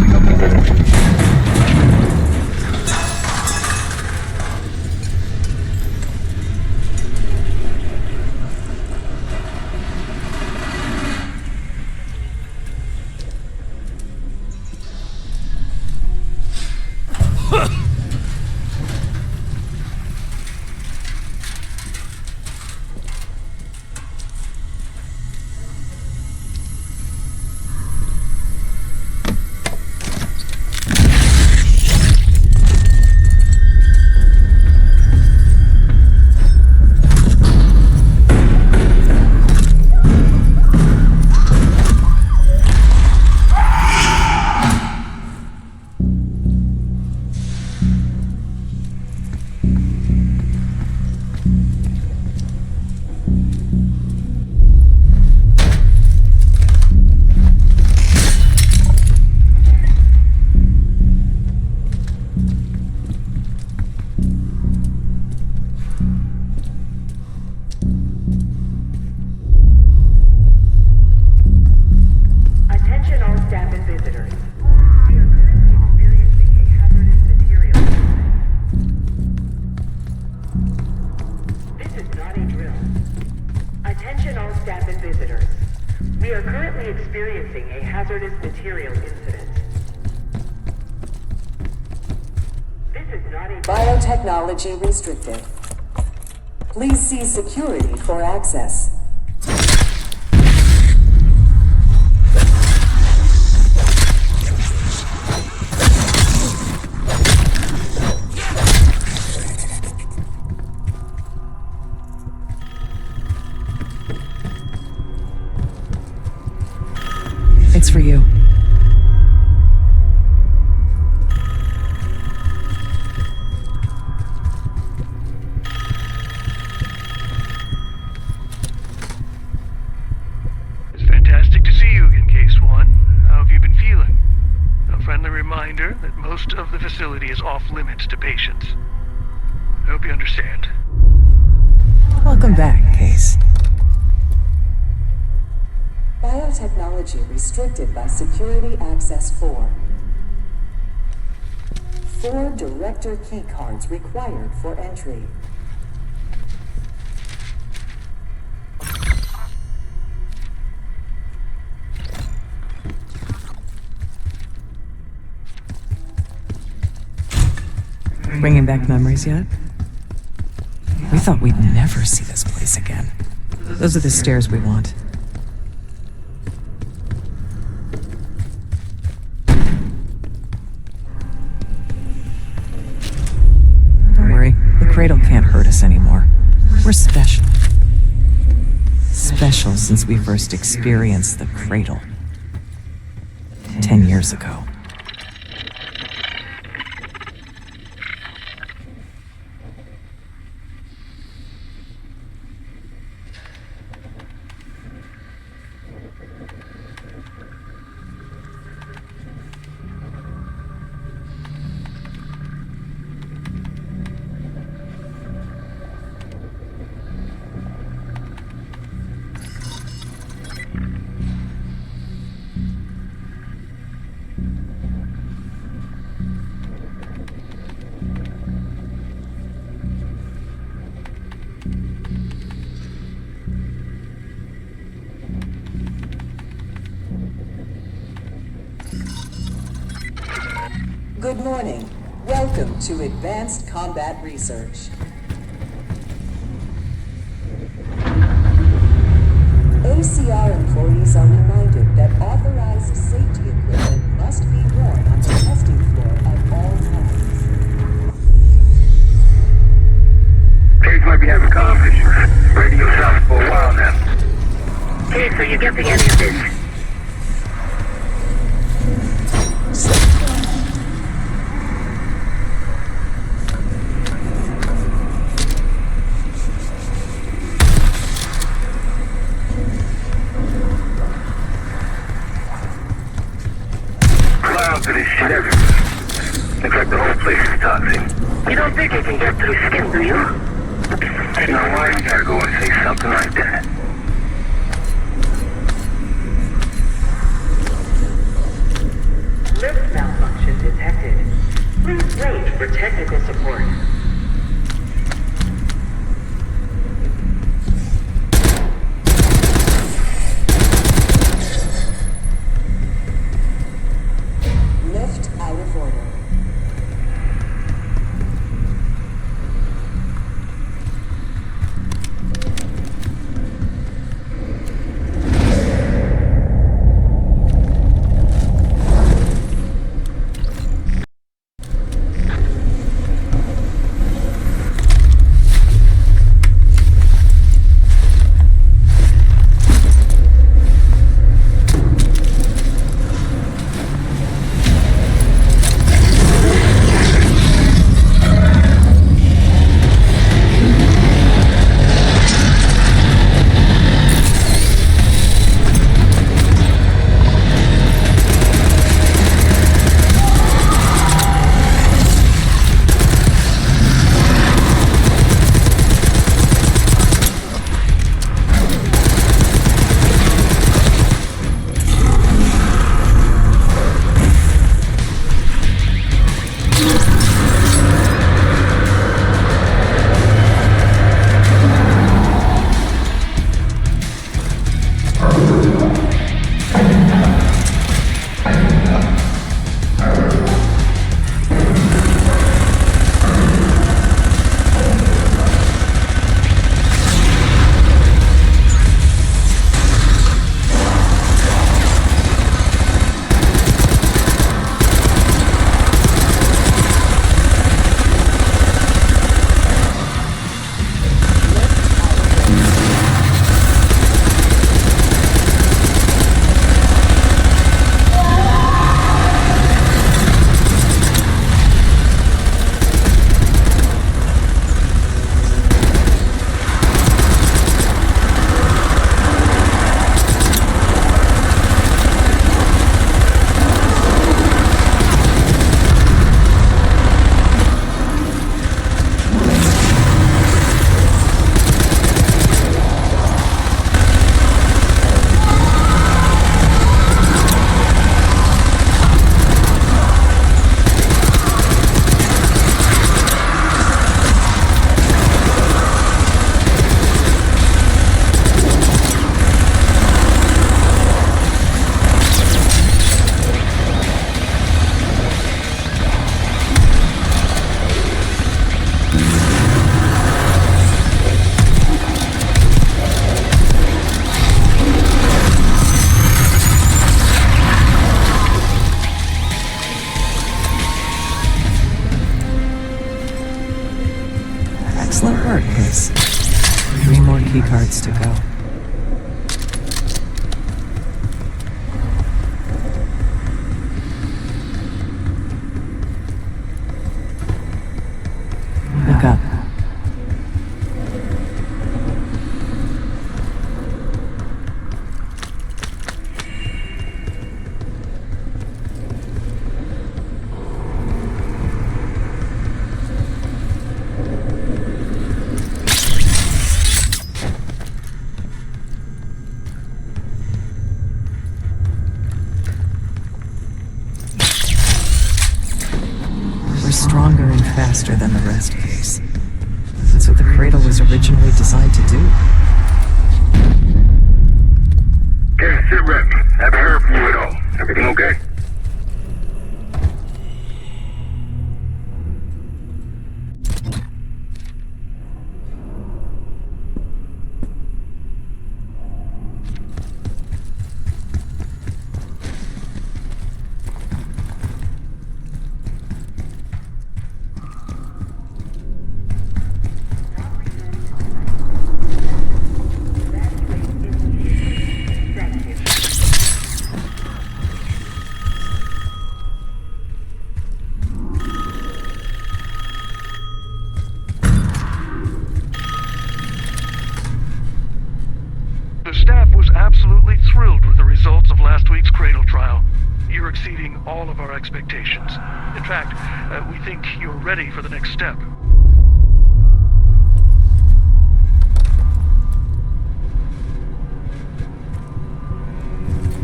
Speaker 20: experiencing a hazardous material incident. This is not a
Speaker 21: biotechnology restricted. Please see security for access.
Speaker 3: It's for you.
Speaker 23: It's fantastic to see you again, Case 1. How have you been feeling? A friendly reminder that most of the facility is off limits to patients. I hope you understand.
Speaker 21: Welcome back, Case. Biotechnology restricted by Security Access 4. 4 director keycards required for entry.
Speaker 3: Bringing back memories yet? We thought we'd never see this place again. Those are the stairs we want. Don't worry, the cradle can't hurt us anymore. We're special. Special since we first experienced the cradle. 10 years ago.
Speaker 21: Good morning. Welcome to Advanced Combat Research. ACR employees are reminded that authorized safety equipment must be worn on the testing floor at all times.
Speaker 1: Case might be having comm issues. Radio silent for a while now.
Speaker 9: Case, are you getting any of this?
Speaker 1: To this shit everywhere. Looks like the whole place is toxic.
Speaker 9: You don't think it can get through skin, do you?
Speaker 1: You know why you gotta go and say something like that?
Speaker 20: lift malfunction detected. Please wait for technical support.
Speaker 21: Lift out of order.
Speaker 3: Excellent work, Chris. 3 more keycards to go. Look up. Stronger and faster than the rest, Case. That's what the Cradle was originally designed to do.
Speaker 11: Okay, sit rep. Haven't heard from you at all. Everything okay?
Speaker 23: The staff was absolutely thrilled with the results of last week's Cradle trial. You're exceeding all of our expectations. In fact, we think you're ready for the next step.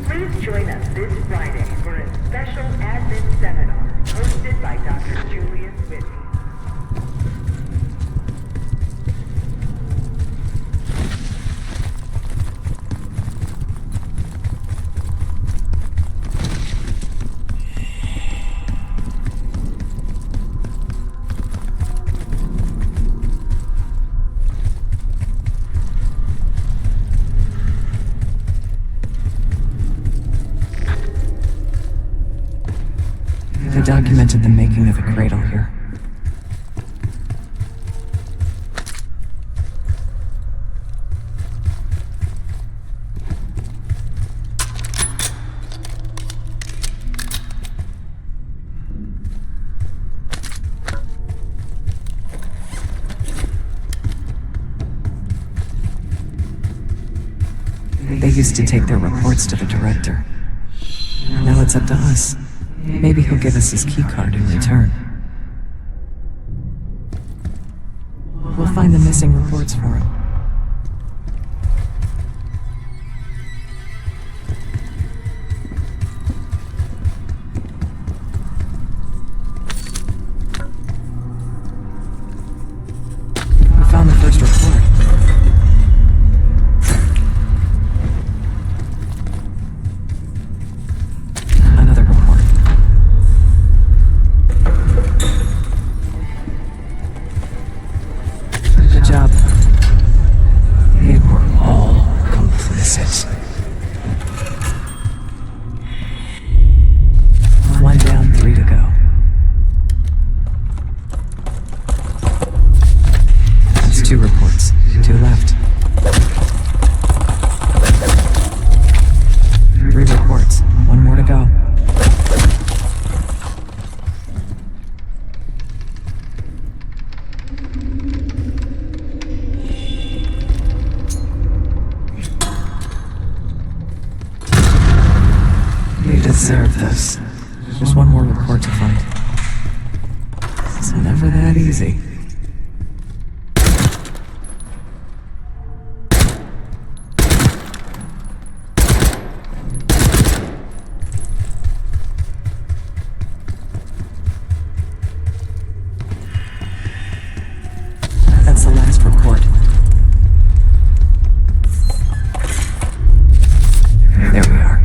Speaker 20: Please join us this Friday for a special admin seminar hosted by Dr. Julius Whitney.
Speaker 3: They documented the making of a Cradle here. They used to take their reports to the director. Now it's up to us. Maybe he'll give us his keycard in return. We'll find the missing reports for him. We found the first report. Another report. Good job. They were all complicit. 1 down, 3 to go. That's 2 reports. 2 left. 3 reports. 1 more to go. You deserve this. There's 1 more report to find. It's never that easy. That's the last report. There we are.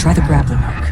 Speaker 3: Try the grappling hook.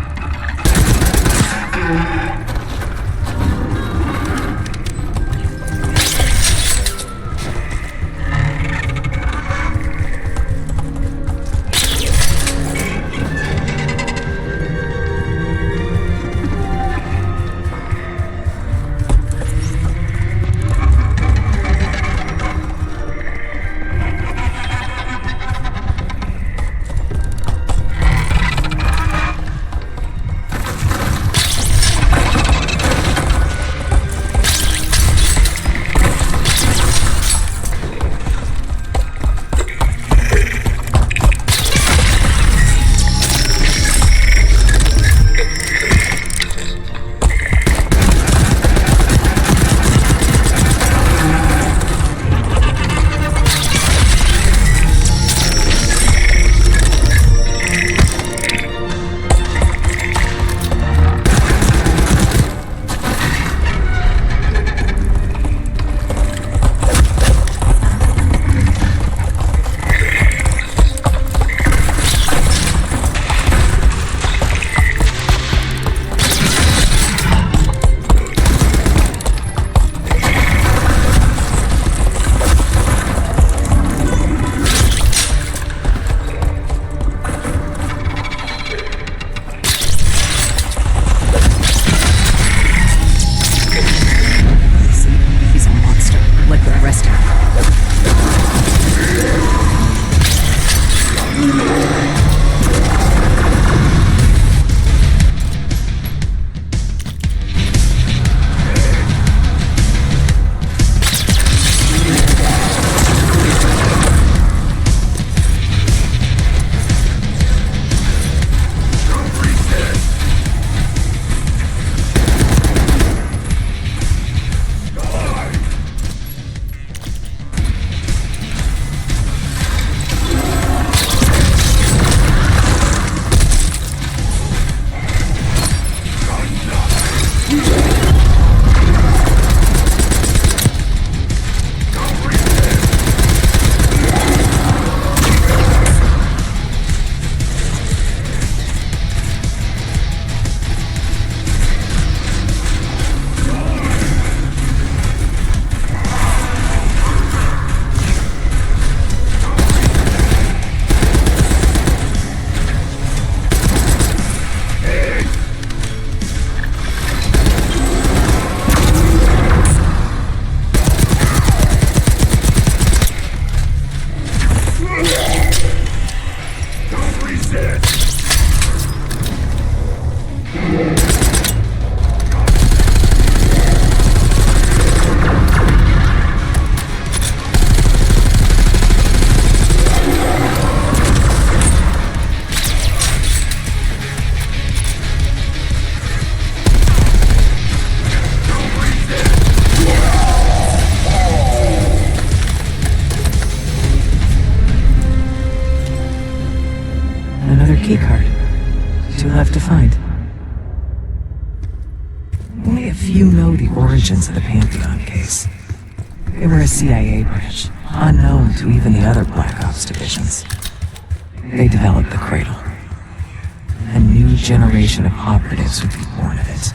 Speaker 4: keycard. 2 left to find. Only a few know the origins of the Pantheon case. They were a CIA branch, unknown to even the other Black Ops divisions. They developed the Cradle. A new generation of operatives would be born of it.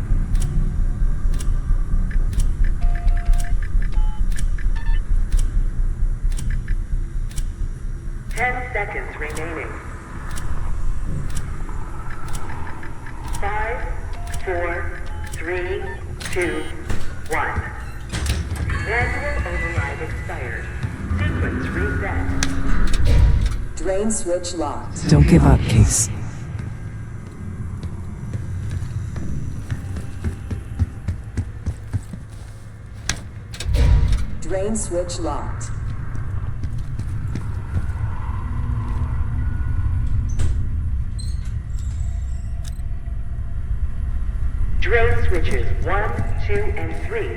Speaker 20: seconds remaining. 5, 4, 3, 2, 1. Manual override expired. Sequence reset.
Speaker 21: Drain switch locked.
Speaker 4: Don't give up, Case.
Speaker 21: Drain switch locked.
Speaker 20: Drain switches 1, 2, and 3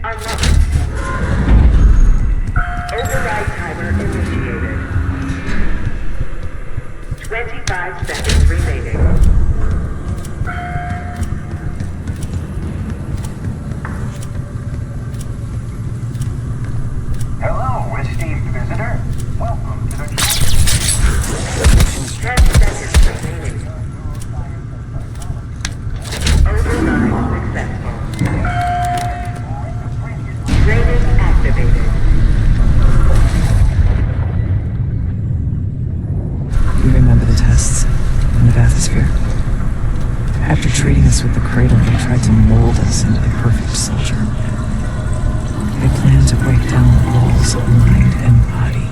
Speaker 20: unlocked. Override timer initiated. 25 seconds remaining.
Speaker 10: Hello, esteemed visitor. Welcome to the
Speaker 20: 10 seconds remaining. Override successful. Training activated.
Speaker 4: You remember the tests in the bathysphere? After treating us with the cradle, they tried to mold us into the perfect soldier. They planned to break down the walls of mind and body.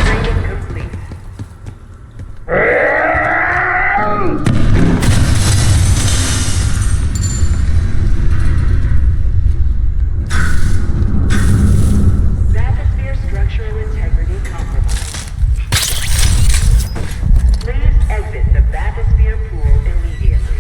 Speaker 20: Training complete. Bathysphere structural integrity compromised. Please exit the bathysphere pool immediately.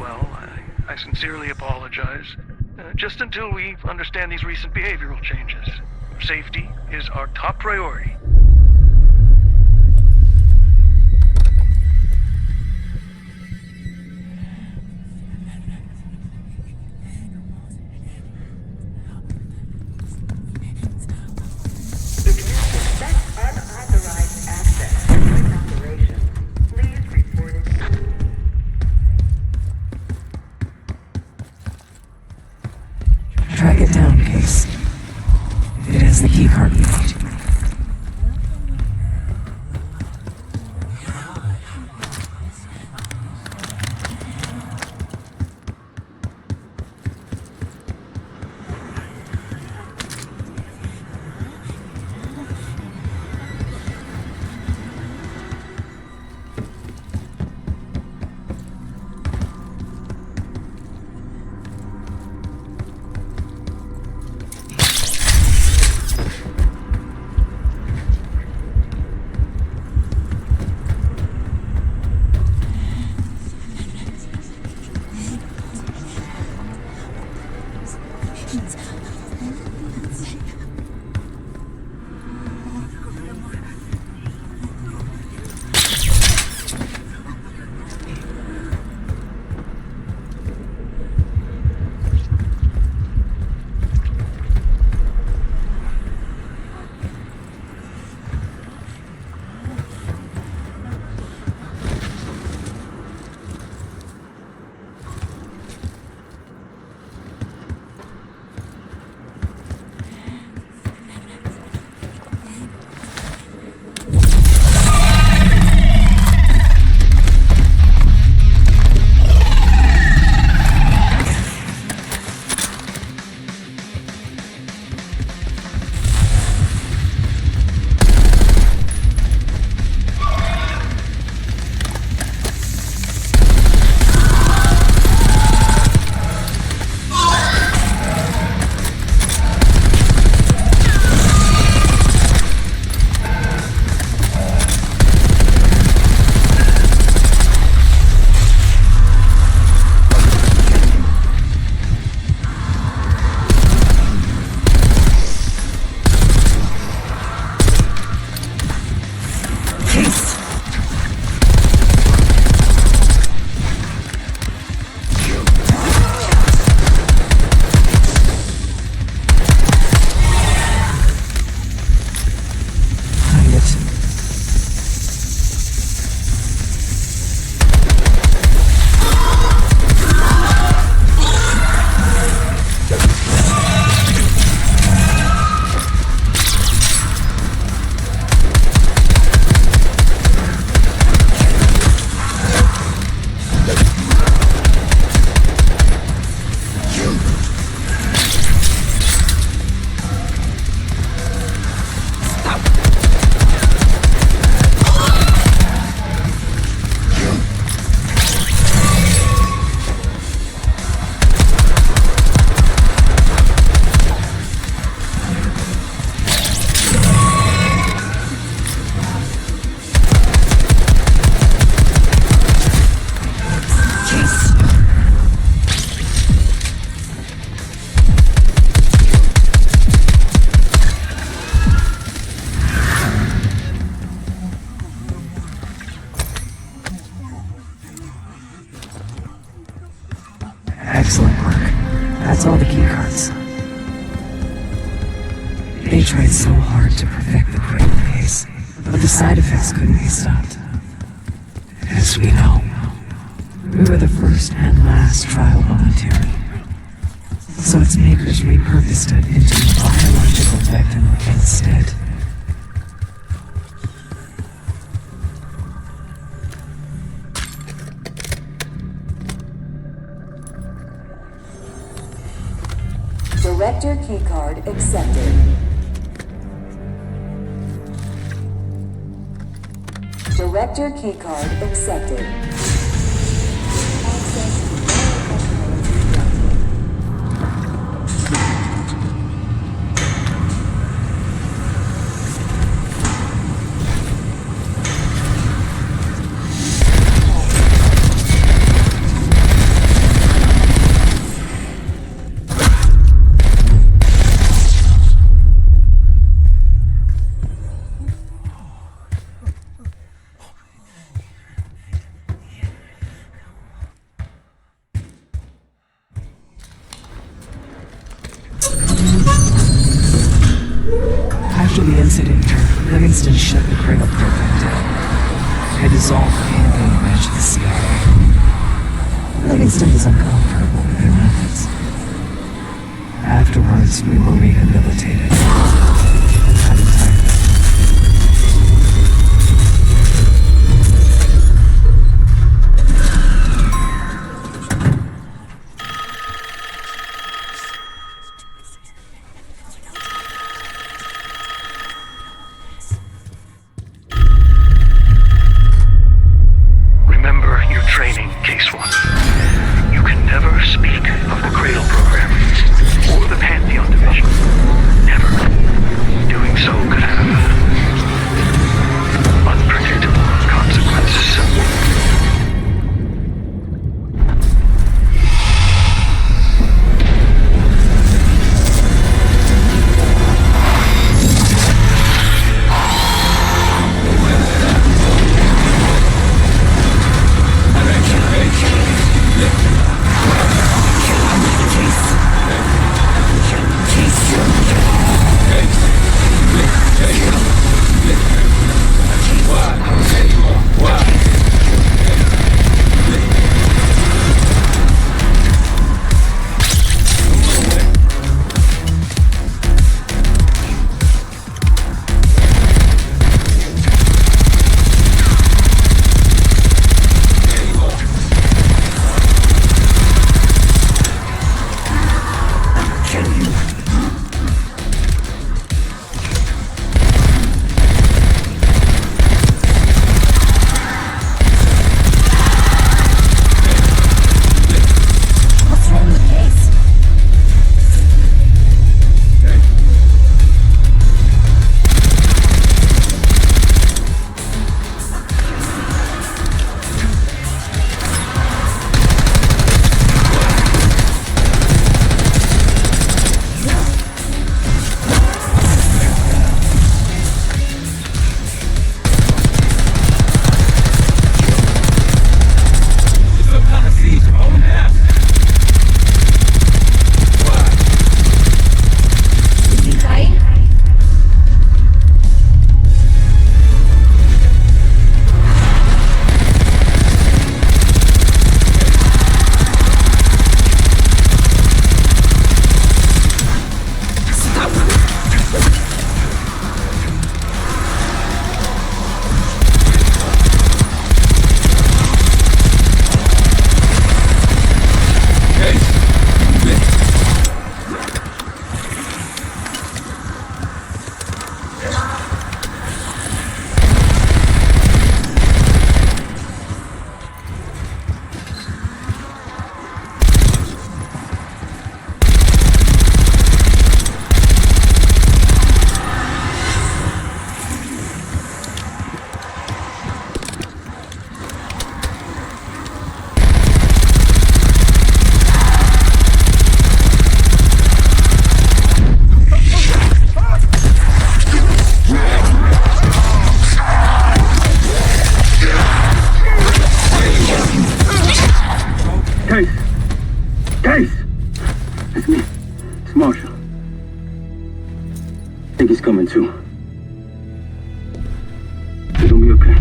Speaker 23: well. I sincerely apologize. Just until we understand these recent behavioral changes. Safety is our top priority.
Speaker 20: If you suspect unauthorized access to this operation, please report it to me.
Speaker 4: Track it down, Case. It has the keycard we need. Excellent work. That's all the keycards. They tried so hard to perfect the cradle case, but the side effects couldn't be stopped. As we know, we were the first and last trial volunteer. So its makers repurposed it into a biological victim instead.
Speaker 21: Director keycard accepted. Director keycard accepted.
Speaker 4: After the incident, Livingston shut the Cradle program down. I dissolved the Pantheon branch of the CIA. Livingston was uncomfortable with their methods. Afterwards, we were rehabilitated. I'm tired.
Speaker 23: Remember your training, Case 1. You can never speak of the Cradle program or the Pantheon division. Never. Doing so could have unpredictable consequences.
Speaker 1: coming too. You're gonna be okay.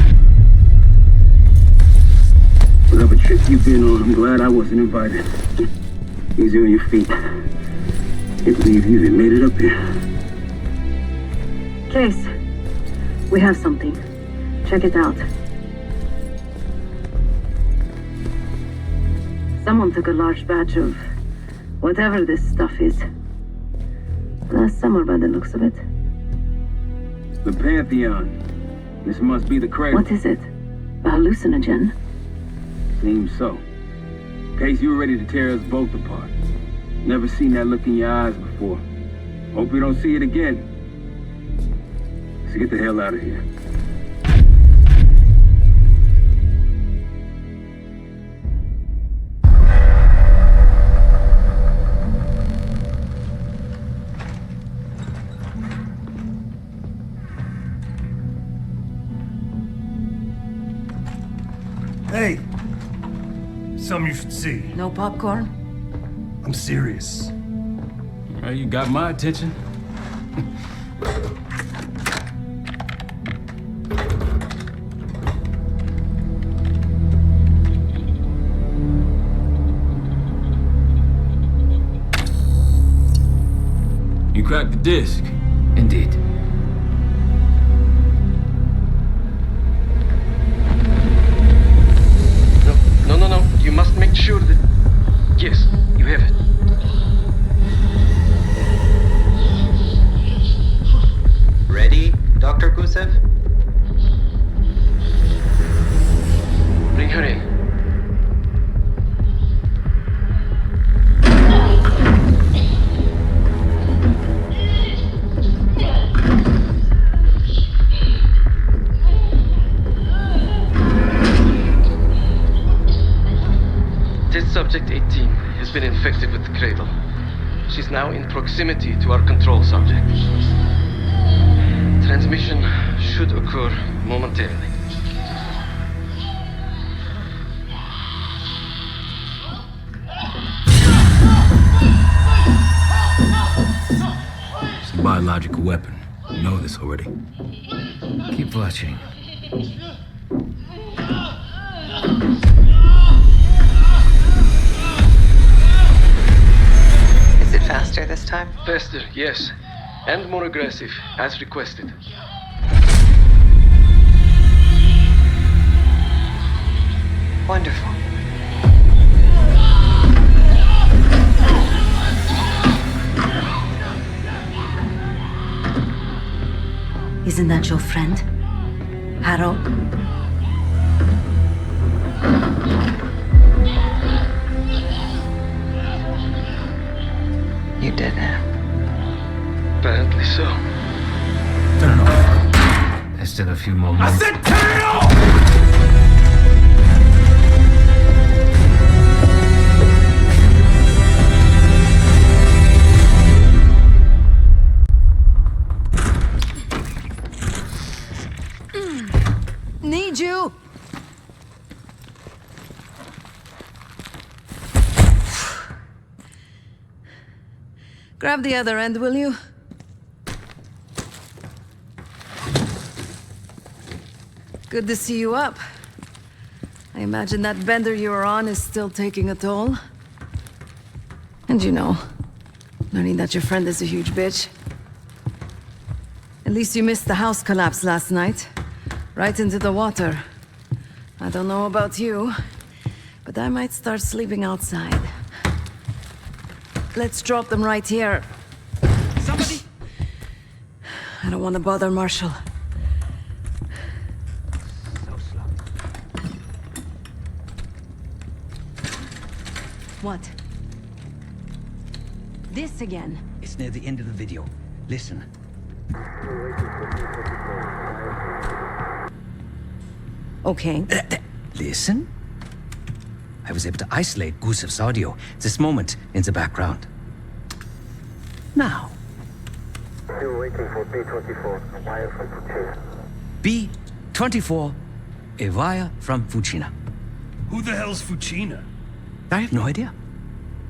Speaker 1: Whatever trip you've been on, I'm glad I wasn't invited. Easy on your feet. Can't believe you even made it up here.
Speaker 7: Case, we have something. Check it out. Someone took a large batch of whatever this stuff is. Last summer by the looks of it.
Speaker 1: The Pantheon. This must be the cradle.
Speaker 7: What is it? A hallucinogen?
Speaker 1: Seems so. Case, you were ready to tear us both apart. Never seen that look in your eyes before. Hope you don't see it again. So get the hell out of here.
Speaker 8: Hey, something you should see.
Speaker 7: No popcorn?
Speaker 8: I'm serious.
Speaker 2: Well, you got my attention. cracked the disc.
Speaker 15: Indeed.
Speaker 13: No. You must make sure that... Yes, you have it.
Speaker 17: Ready, Dr. Gusev?
Speaker 13: Bring her in. Test subject 18 has been infected with the cradle. She's now in proximity to our control subject. Transmission should occur momentarily.
Speaker 2: It's a biological weapon. You know this already.
Speaker 15: Keep watching.
Speaker 4: Is it faster this time?
Speaker 13: Faster, yes. And more aggressive, as requested.
Speaker 4: Wonderful.
Speaker 7: Isn't that your friend? Harrow?
Speaker 4: You did it.
Speaker 13: Apparently so.
Speaker 15: Turn off. There's still a few more minutes.
Speaker 12: I said turn it off!
Speaker 7: Need you! Grab the other end, will you? Good to see you up. I imagine that bender you were on is still taking a toll. And you know, learning that your friend is a huge bitch. At least you missed the house collapse last night. Right into the water. I don't know about you, but I might start sleeping outside. Let's drop them right here.
Speaker 12: Somebody!
Speaker 7: I don't want to bother Marshall. What? This again?
Speaker 19: It's near the end of the video. Listen.
Speaker 7: Okay.
Speaker 19: Listen? I was able to isolate Gusev's audio this moment in the background. Now.
Speaker 5: Still waiting for B-24, a wire from Fuchina.
Speaker 19: B-24, a wire from Fuchina.
Speaker 8: Who the hell's Fuchina?
Speaker 19: I have no idea.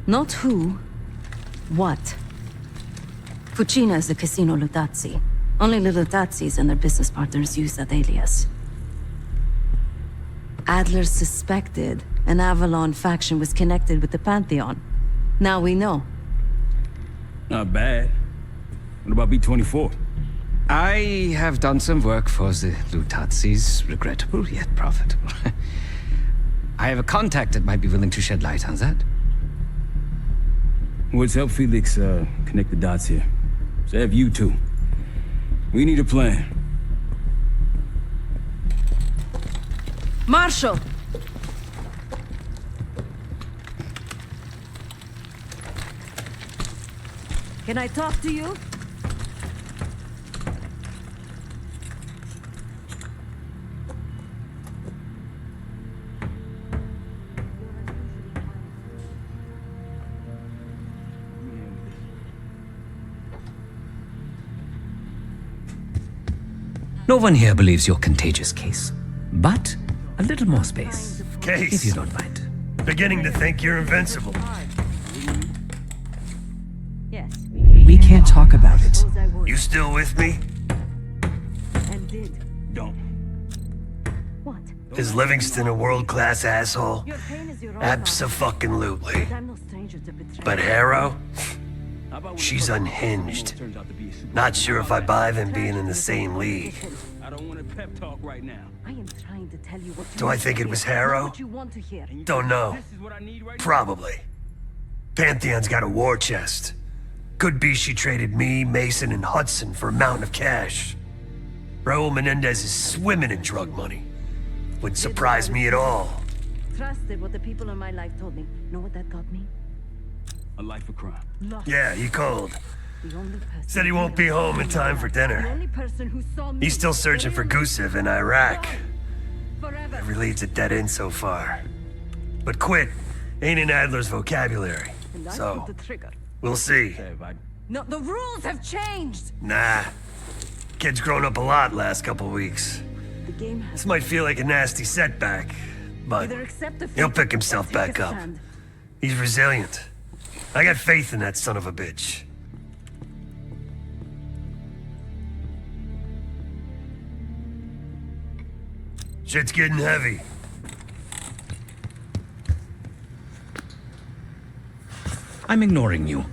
Speaker 7: Not who. What? Fuchina is the Casino Lutazzi. Only the Lutazzis and their business partners use that alias. Adler suspected an Avalon faction was connected with the Pantheon. Now we know.
Speaker 18: Not bad. What about B-24?
Speaker 15: I have done some work for the Lutazzis, regrettable yet profitable. I have a contact that might be willing to shed light on that.
Speaker 18: Let's help Felix connect the dots here. So have you two. We need a plan.
Speaker 7: Marshall! Can I talk to you?
Speaker 19: No one here believes your contagious case, but a little more space.
Speaker 8: Case?
Speaker 19: If you don't mind.
Speaker 8: Beginning to think you're invincible.
Speaker 7: Yes.
Speaker 4: We can't talk about it.
Speaker 8: You still with me?
Speaker 7: And did.
Speaker 18: Don't.
Speaker 7: What?
Speaker 8: Is Livingston a world-class asshole?
Speaker 7: Your pain is your own.
Speaker 8: Abso-fucking-lutely.
Speaker 7: But I'm no stranger to betrayal.
Speaker 8: But Harrow? She's unhinged. Not sure if I buy them being in the same league.
Speaker 2: I don't want a pep talk right now.
Speaker 7: I am trying to tell you what
Speaker 8: Do I think it was Harrow?
Speaker 7: you want to hear.
Speaker 8: Don't know. Probably. Pantheon's got a war chest. Could be she traded me, Mason, and Hudson for a mountain of cash. Raul Menendez is swimming in drug money. Wouldn't surprise me at all.
Speaker 7: Trusted what the people in my life told me. Know what that got me?
Speaker 2: A life of crime.
Speaker 8: Yeah, he called.
Speaker 7: The only person
Speaker 8: Said he won't be home in time for
Speaker 7: the
Speaker 8: dinner.
Speaker 7: only person who saw me.
Speaker 8: He's still searching for Gusev in Iraq.
Speaker 7: Forever.
Speaker 8: Every lead's a dead end so far. But quit ain't in Adler's vocabulary.
Speaker 7: And I
Speaker 8: So,
Speaker 7: pulled the trigger.
Speaker 8: we'll see.
Speaker 7: No, the rules have changed.
Speaker 8: Nah. Kid's grown up a lot last couple weeks.
Speaker 7: The game has
Speaker 8: This might feel like a nasty setback, but
Speaker 7: either accept the
Speaker 8: he'll
Speaker 7: fate
Speaker 8: pick himself
Speaker 7: or take
Speaker 8: back
Speaker 7: a
Speaker 8: up.
Speaker 7: stand.
Speaker 8: He's resilient. I got faith in that son of a bitch. Shit's getting heavy.
Speaker 19: I'm ignoring you.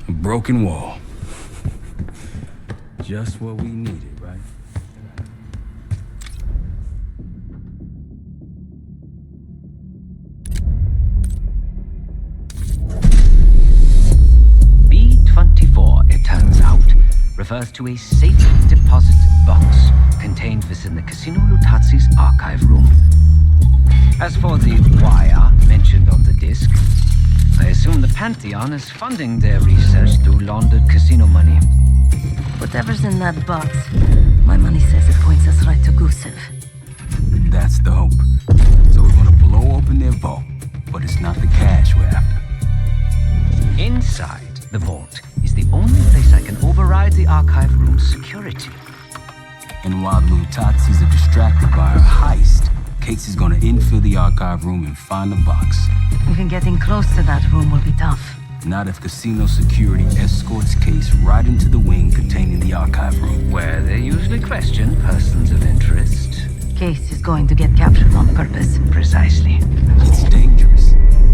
Speaker 2: Broken wall. Just what we needed, right?
Speaker 19: B-24, it turns out, refers to a safe deposit box contained within the Casino Lutazzi's archive room. As for the wire mentioned on the disc, I assume the Pantheon is funding their research through laundered casino money.
Speaker 7: Whatever's in that box, my money says it points us right to Gusev.
Speaker 2: That's the hope. So we're gonna blow open their vault, but it's not the cash we're after.
Speaker 19: Inside the vault is the only place I can override the archive room's security.
Speaker 2: And while the Lutazzis are distracted by our heist, Casey's gonna infill the archive room and find the box.
Speaker 7: Even getting close to that room will be tough.
Speaker 2: Not if casino security escorts Case right into the wing containing the archive room.
Speaker 19: Where they usually question persons of interest.
Speaker 7: Case is going to get captured on purpose.
Speaker 19: Precisely.
Speaker 2: It's dangerous,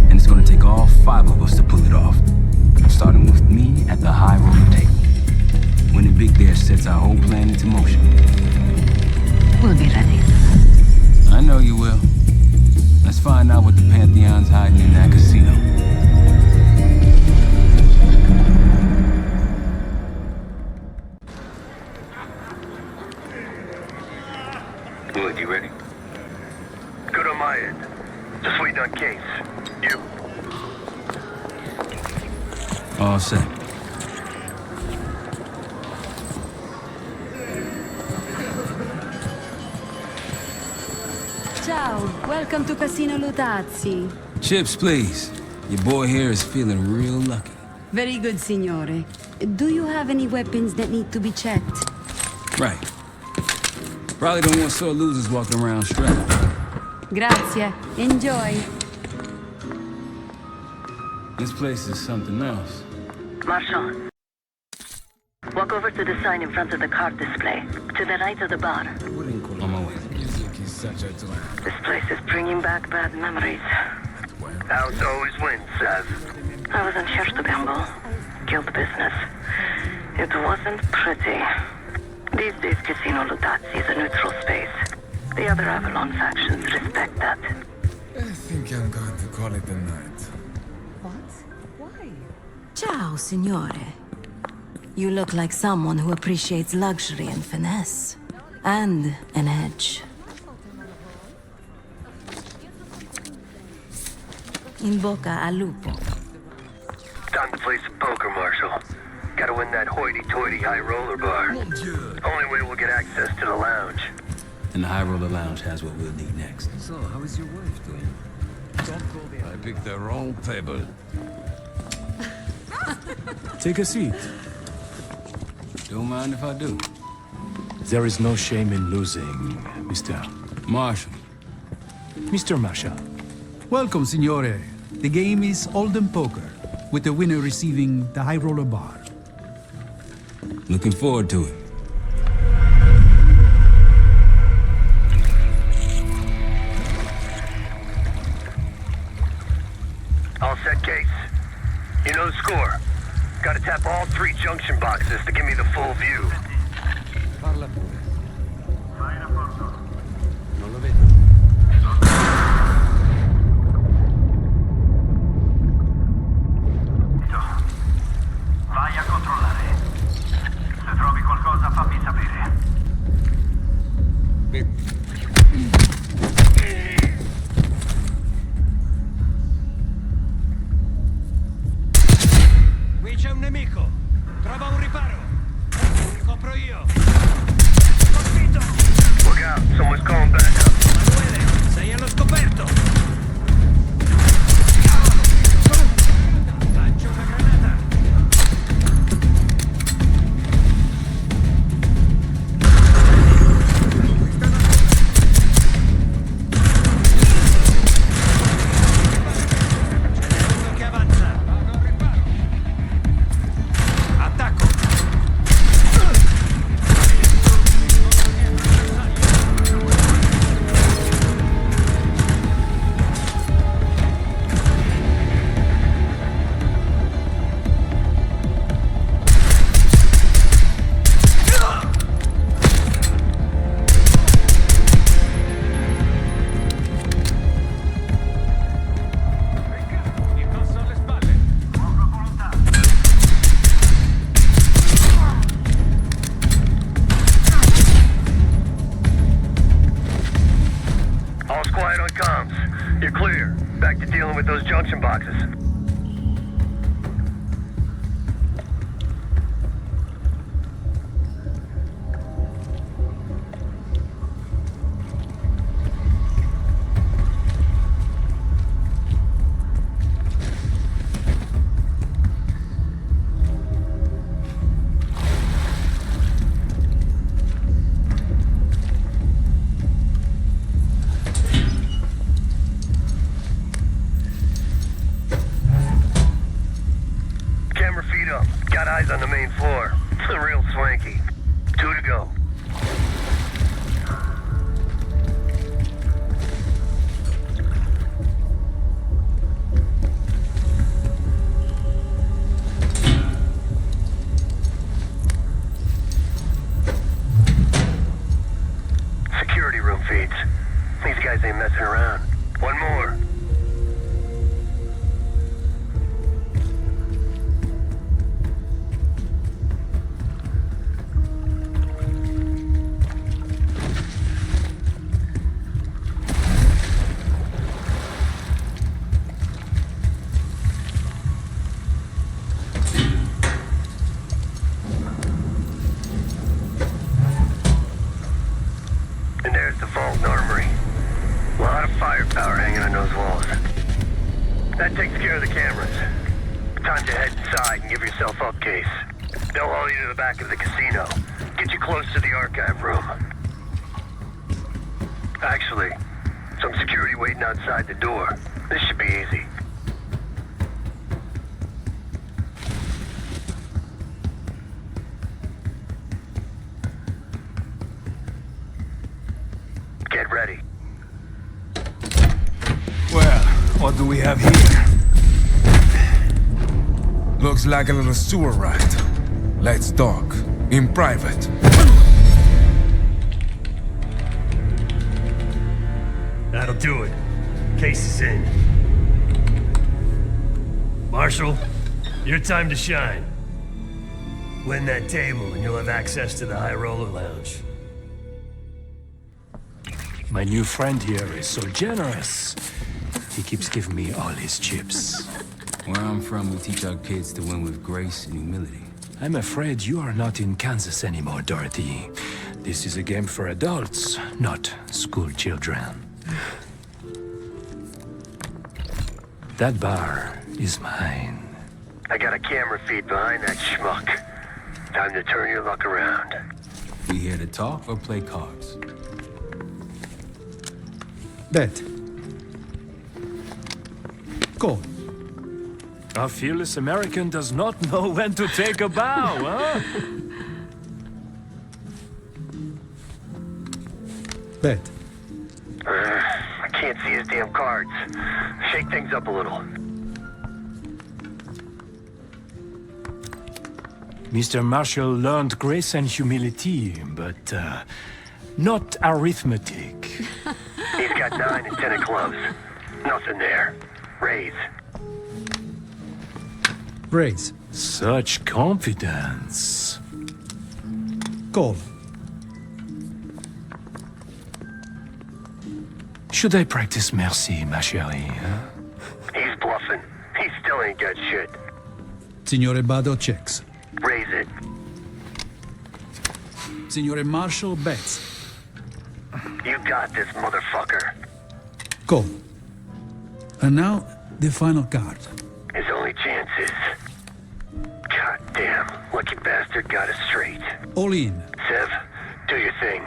Speaker 2: and it's gonna take all 5 of us to pull it off. Starting with me at the high roller table. Winning big there sets our whole plan into motion.
Speaker 7: We'll be ready.
Speaker 2: I know you will. Let's find out what the Pantheon's hiding in that casino.
Speaker 11: Wood, you ready?
Speaker 8: Good on my end. Just waiting on Case. You?
Speaker 2: All set.
Speaker 6: Ciao, welcome to Casino Lutazzi.
Speaker 2: Chips, please. Your boy here is feeling real lucky.
Speaker 6: Very good, signore. Do you have any weapons that need to be checked?
Speaker 2: Right. Probably don't want sore losers walking around strapped.
Speaker 6: Grazie. Enjoy.
Speaker 2: This place is something else.
Speaker 9: Marshal. Walk over to the sign in front of the card display, to the right of the bar.
Speaker 2: On my way.
Speaker 9: This place is bringing back bad memories.
Speaker 8: House always wins, Sav.
Speaker 9: I wasn't here to gamble. Guild business. It wasn't pretty. These days, Casino Lutazzi is a neutral space. The other Avalon factions respect that.
Speaker 16: I think I'm going to call it a night.
Speaker 7: What? Why? Ciao, signore. You look like someone who appreciates luxury and finesse. And an edge. In bocca al lupo.
Speaker 8: Time to play some poker, Marshal. Gotta win that hoity-toity high roller bar. Only way we'll get access to the lounge.
Speaker 2: And the High Roller Lounge has what we'll need next.
Speaker 16: So, how is your wife doing?
Speaker 3: I picked the wrong table.
Speaker 14: Take a seat.
Speaker 18: Don't mind if I do.
Speaker 14: There is no shame in losing, Mr.
Speaker 18: Marshall.
Speaker 14: Mr. Marshall.
Speaker 22: Welcome, Signore. The game is Hold'em Poker, with the winner receiving the High Roller Bar.
Speaker 18: Looking forward to it.
Speaker 8: All set, Case. You know the score. Gotta tap all 3 junction boxes to give me the full view.
Speaker 15: Parla pure. Non lo vedo.
Speaker 10: Vai a controllare. Se trovi qualcosa, fammi sapere.
Speaker 8: Qui c'è un nemico. Trova un riparo. Copro io. Colpito. Look out, someone's calling back up. Emanuele, sei allo scoperto. Lancio una granata. Che avanza. Vado al riparo. Attacco. Mi passo alle spalle. Nuova volontà. All's quiet on comms. You're clear. Back to dealing with those junction boxes. Camera feed up. Got eyes on the main floor. It's real swanky. 2 to go. Security room feeds. These guys ain't messing around. One more. And there's the vault and armory. A lot of firepower hanging on those walls. That takes care of the cameras. Time to head inside and give yourself up, Case. They'll haul you to the back of the casino. Get you close to the archive room. Actually, some security waiting outside the door. This should be easy. Get ready.
Speaker 12: Well, what do we have here? Looks like a little sewer ride. Let's talk. In private.
Speaker 8: That'll do it. Case is in. Marshall, your time to shine. Win that table and you'll have access to the High Roller Lounge.
Speaker 14: My new friend here is so generous. He keeps giving me all his chips.
Speaker 2: Where I'm from, we teach our kids to win with grace and humility.
Speaker 14: I'm afraid you are not in Kansas anymore, Dorothy. This is a game for adults, not school children. That bar is mine.
Speaker 8: I got a camera feed behind that schmuck. Time to turn your luck around.
Speaker 2: We here to talk or play cards?
Speaker 22: Bet. Call.
Speaker 14: A fearless American does not know when to take a bow, huh?
Speaker 22: Bet.
Speaker 8: I can't see his damn cards. Shake things up a little.
Speaker 14: Mr. Marshall learned grace and humility, but not arithmetic.
Speaker 8: He's got 9 and 10 of clubs. Nothing there. Raise.
Speaker 22: Raise.
Speaker 14: Such confidence.
Speaker 22: Call.
Speaker 14: Should I practice mercy, ma chérie, huh?
Speaker 8: He's bluffing. He still ain't got shit.
Speaker 22: Signore Bado checks.
Speaker 8: Raise it.
Speaker 22: Signore Marshall bets.
Speaker 8: You got this, motherfucker.
Speaker 22: Call. And now, the final card.
Speaker 8: His only chance is... God damn, lucky bastard got us straight.
Speaker 22: All in.
Speaker 8: Sev, do your thing.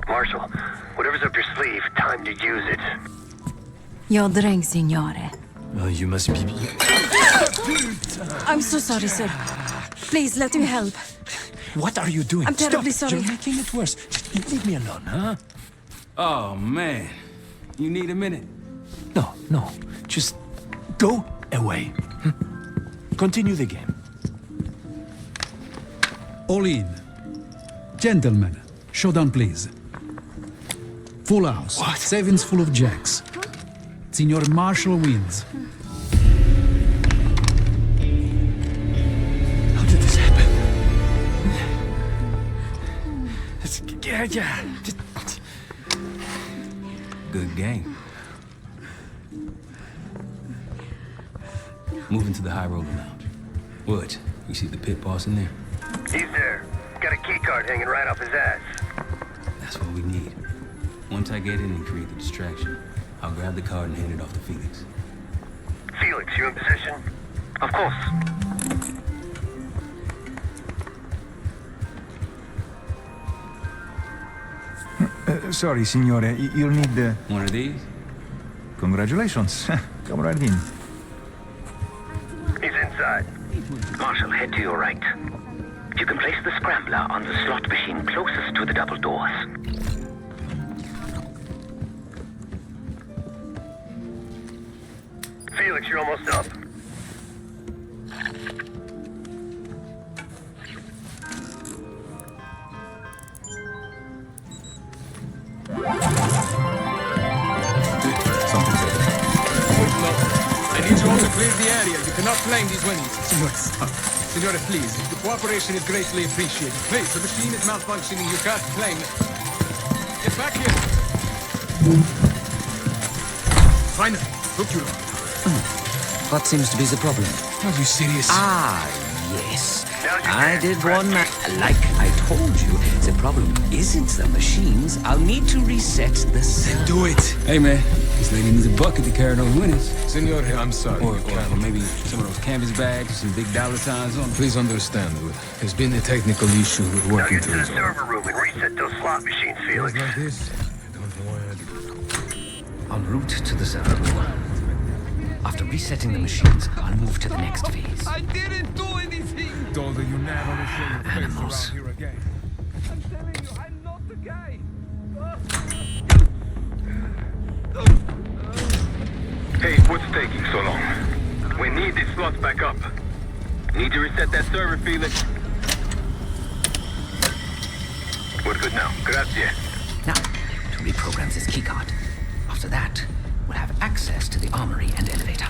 Speaker 8: Marshall, whatever's up your sleeve, time to use it.
Speaker 7: Your drink, signore.
Speaker 14: Well, you must be...
Speaker 7: I'm so sorry, sir. Please, let me help.
Speaker 14: What are you doing?
Speaker 7: I'm terribly sorry.
Speaker 14: You're making it worse. Just leave me alone, huh?
Speaker 2: Oh, man. You need a minute?
Speaker 14: No. Just go away. Continue the game.
Speaker 22: All in. Gentlemen, showdown, please. Full house.
Speaker 14: What?
Speaker 22: Sevens full of jacks. Signor Marshall wins.
Speaker 14: How did this happen? Yeah.
Speaker 2: Good game. Moving to the high roller lounge. What? You see the pit boss in there?
Speaker 8: He's there. Got a key card hanging right off his ass.
Speaker 2: That's what we need. Once I get in and create the distraction, I'll grab the card and hand it off to Felix.
Speaker 8: Felix, you in position? Of course.
Speaker 20: Sorry, signore. You'll need...
Speaker 2: One of these?
Speaker 20: Congratulations. Come right in.
Speaker 8: He's inside.
Speaker 5: Marshall, head to your right. You can place the scrambler on the slot machine closest to the double doors.
Speaker 8: Felix, you're almost up.
Speaker 21: I need you all to clear the area. You cannot claim these winnings. Signore, please. The cooperation is greatly appreciated. Please, the machine is malfunctioning. You can't claim it. Get back here. Finally, took you long.
Speaker 19: What seems to be the problem?
Speaker 21: Are you serious?
Speaker 19: Ah, yes. I did warn that. Like I told you, the problem isn't the machines. I'll need to reset the cell.
Speaker 21: Do it.
Speaker 2: Hey, man. This lady needs a bucket to carry those winnings.
Speaker 21: Signore, I'm sorry.
Speaker 2: Or maybe some of those canvas bags with some big dollar signs on them.
Speaker 21: Please understand, there's been a technical issue with
Speaker 8: Now
Speaker 21: working
Speaker 8: get to the
Speaker 21: through
Speaker 8: server room and reset those slot machines, Felix.
Speaker 21: like this. I don't know why I do.
Speaker 19: En route to the server room. After resetting the machines, I'll move to the next phase.
Speaker 21: I didn't do anything! Told her you never show your face
Speaker 19: Animals.
Speaker 21: around here again. I'm telling you, I'm not the guy.
Speaker 11: Hey, what's taking so long? We need these slots back up. Need to reset that server, Felix. We're good now. Grazie.
Speaker 19: Now, to reprogram this keycard. After that, we'll have access to the armory and elevator.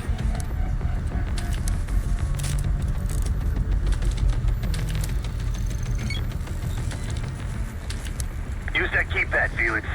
Speaker 8: Use that keypad, Felix.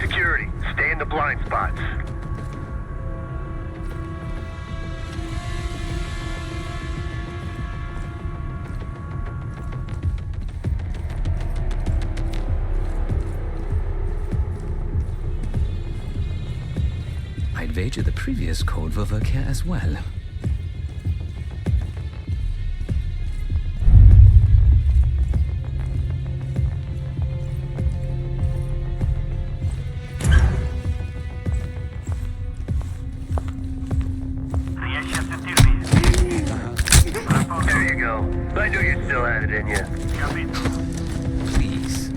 Speaker 8: security. Stay in the blind spots.
Speaker 19: I'd wager the previous code will work here as well.
Speaker 8: There you go. I knew you still had it in you.
Speaker 19: Please.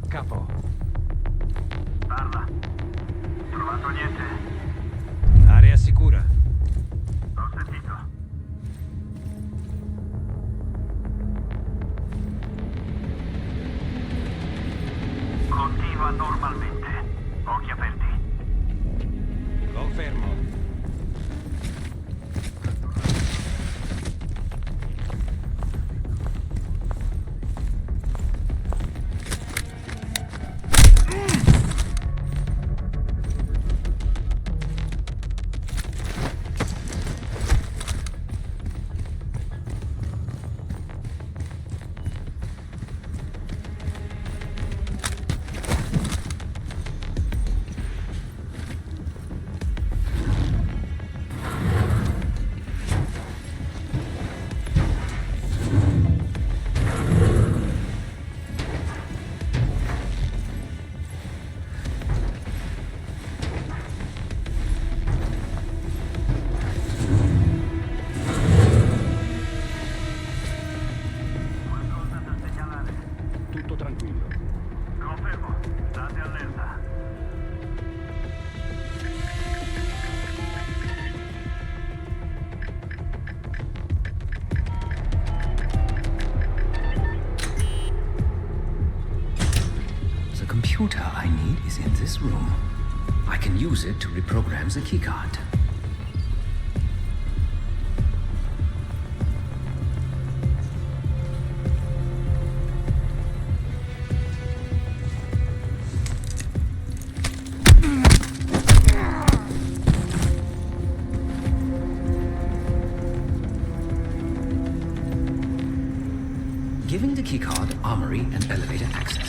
Speaker 10: Capo. Parla. Trovato niente?
Speaker 11: Area sicura.
Speaker 10: Ho sentito. Continua normalmente. Occhi aperti.
Speaker 11: Confermo. Tutto tranquillo.
Speaker 10: Confermo. State allerta.
Speaker 19: The computer I need is in this room. I can use it to reprogram the keycard. Giving the keycard armory and elevator access.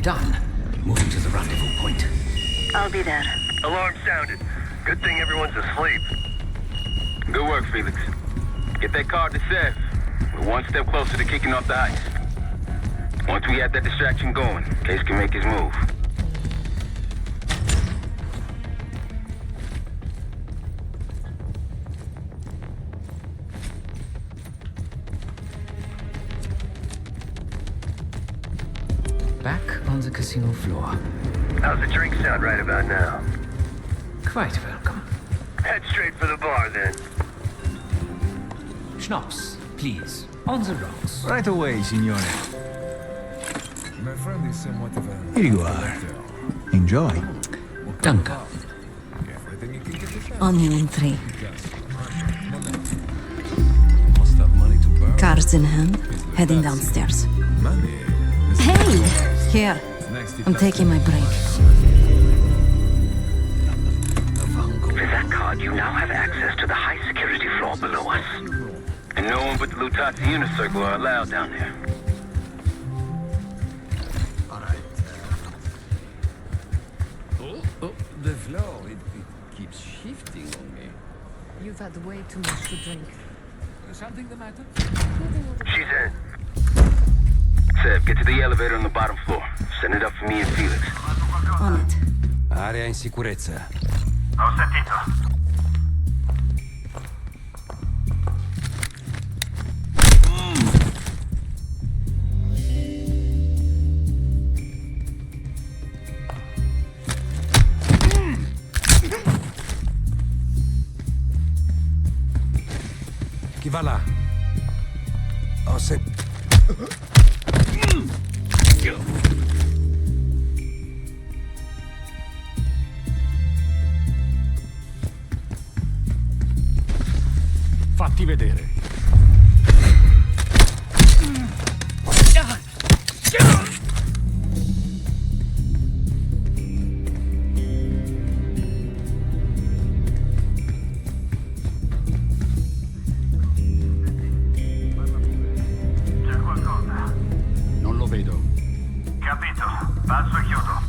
Speaker 19: Done. Moving to the rendezvous point.
Speaker 9: I'll be there.
Speaker 8: Alarm sounded. Good thing everyone's asleep.
Speaker 11: Good work, Felix. Get that card to Seth. We're one step closer to kicking off the heist. Once we have that distraction going, Case can make his move.
Speaker 19: Back on the casino floor.
Speaker 8: How's the drink sound right about now?
Speaker 19: Quite welcome.
Speaker 8: Head straight for the bar, then.
Speaker 19: Schnapps, please. On the rocks.
Speaker 20: Right away, signore.
Speaker 16: My friend is somewhat of a...
Speaker 20: Here you are. Enjoy.
Speaker 19: Danke.
Speaker 7: On you in 3.
Speaker 16: Must have money to burn.
Speaker 7: Cards in hand. Heading downstairs.
Speaker 16: Money.
Speaker 7: Hey! Here. I'm taking my break.
Speaker 5: With that card, you now have access to the high security floor below us.
Speaker 11: And no one but the Lutazzi Inner Circle are allowed down there.
Speaker 3: Oh, the floor, it keeps shifting on me.
Speaker 7: You've had way too much to drink.
Speaker 16: Something the matter?
Speaker 5: She's in.
Speaker 11: Seb, get to the elevator on the bottom floor. Send it up for me and Felix.
Speaker 7: On it.
Speaker 1: Area in sicurezza.
Speaker 10: Ho sentito.
Speaker 1: Chi va là? Ho sentito.
Speaker 14: Fatti vedere.
Speaker 10: C'è qualcosa.
Speaker 14: Non lo vedo.
Speaker 10: Capito. Passo e chiudo.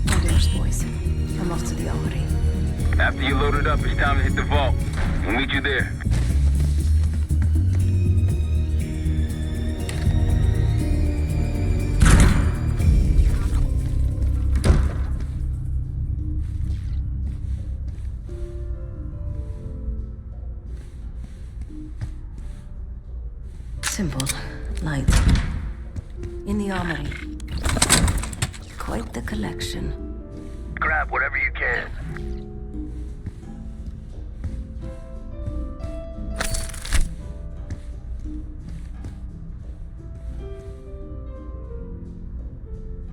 Speaker 7: Adios, boys. I'm off to the armory.
Speaker 11: After you load it up, it's time to hit the vault. We'll meet you there.
Speaker 7: Simple. Light. In the armory. Quite the collection.
Speaker 5: Grab whatever you can.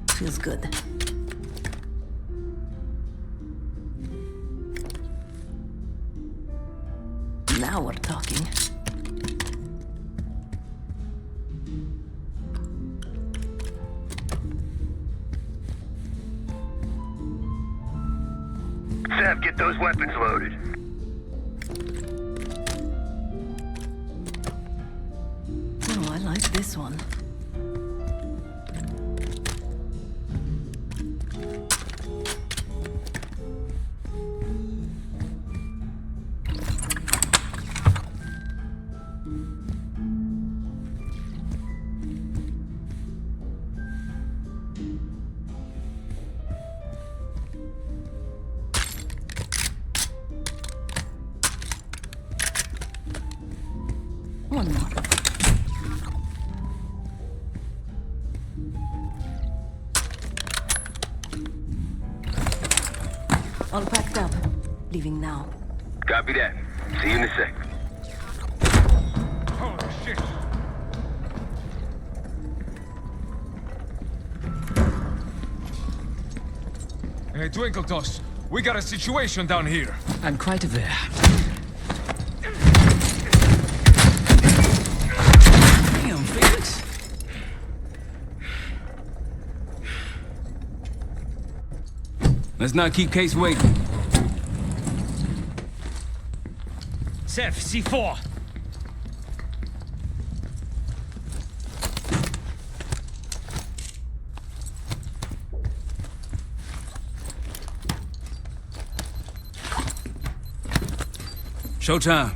Speaker 7: Feels good. Now we're talking.
Speaker 5: Seb, get those weapons loaded.
Speaker 7: Oh, I like this one. One more. All packed up. Leaving now.
Speaker 11: Copy that. See you in a sec.
Speaker 16: Holy shit! Hey, Twinkletos, we got a situation down here.
Speaker 1: I'm quite aware.
Speaker 18: Damn, Felix. Let's not keep Case waiting.
Speaker 1: Seth, C4.
Speaker 18: Showtime.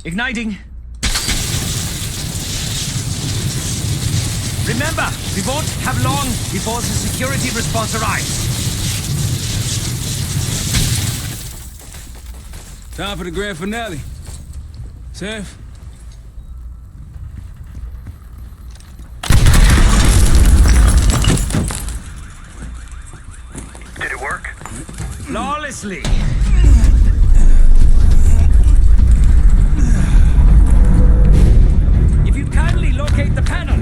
Speaker 1: Igniting. Remember, we won't have long before the security response arrives.
Speaker 18: Time for the grand finale. Seth?
Speaker 1: flawlessly. If you'd kindly locate the panel.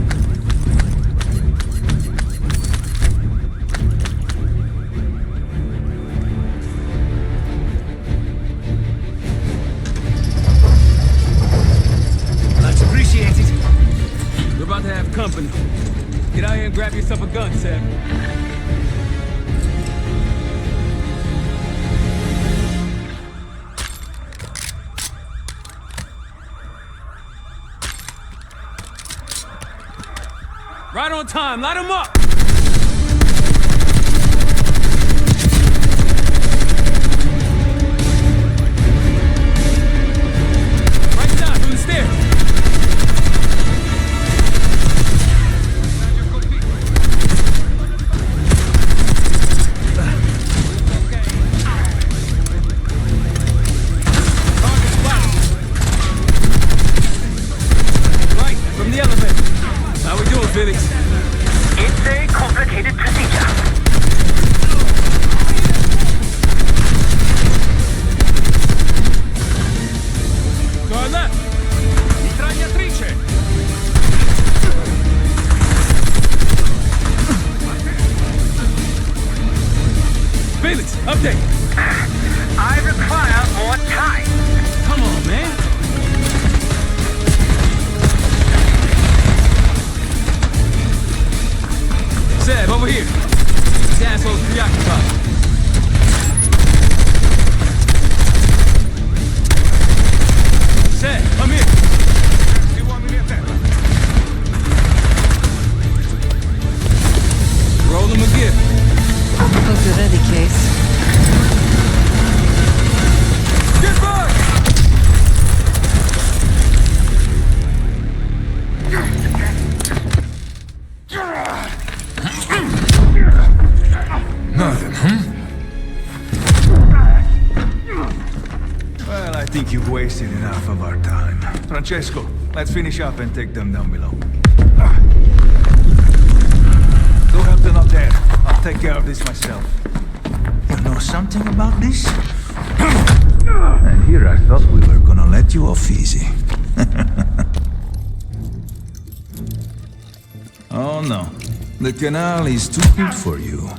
Speaker 1: Much appreciated.
Speaker 21: We're about to have company. Get out here and grab yourself a gun, Sam. Right on time, light him up! Right down from the stairs. Right, from the elevator. How we doing, Felix?
Speaker 5: It's a complicated procedure.
Speaker 21: To our left. Mitragliatrice. Felix, update.
Speaker 5: I require more time.
Speaker 21: Come on, man. Seb, over here. This asshole's preoccupied. Seb, come here. Roll him a gift.
Speaker 7: Hope you're ready, Case.
Speaker 21: Get back!
Speaker 20: Nothing, huh? Well, I think you've wasted enough of our time. Francesco, let's finish up and take them down below. Go help them up there. I'll take care of this myself. You know something about this? And here I thought we were gonna let you off easy. Oh no. The canal is too good for you.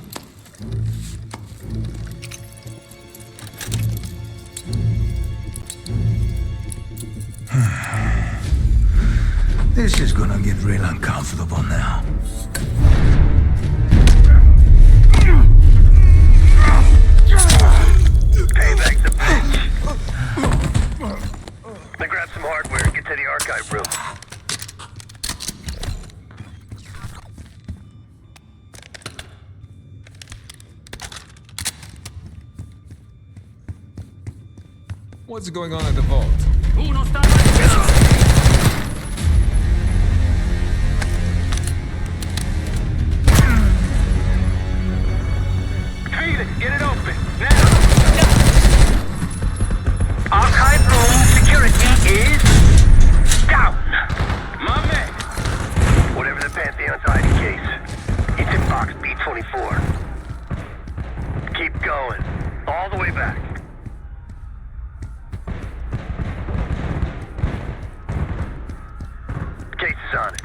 Speaker 20: This is gonna get real uncomfortable now.
Speaker 5: Payback's a bitch. Now grab some hardware and get to the archive room.
Speaker 16: What's going on at the vault?
Speaker 5: Felix, get it open, now! Archive room security is down. My man. Whatever the Pantheon's hiding case, it's in box B24. Keep going, all the way back. Case is on it.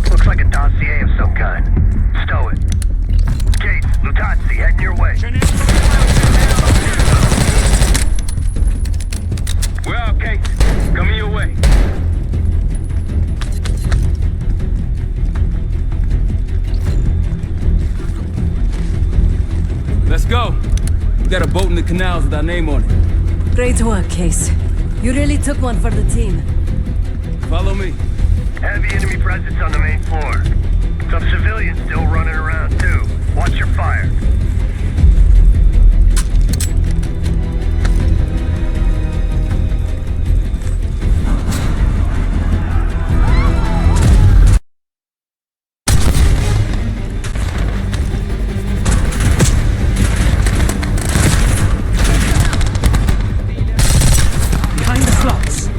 Speaker 5: Looks like a dossier of some kind. Stow it. Case, Lutazzi, heading your way.
Speaker 11: We're out, Kate. Coming your way.
Speaker 21: Let's go. We got a boat in the canals with our name on it.
Speaker 7: Great work, Case. You really took one for the team.
Speaker 21: Follow me.
Speaker 5: Heavy enemy presence on the main floor. Some civilians still running around, too. Watch your fire.
Speaker 22: Behind the slots.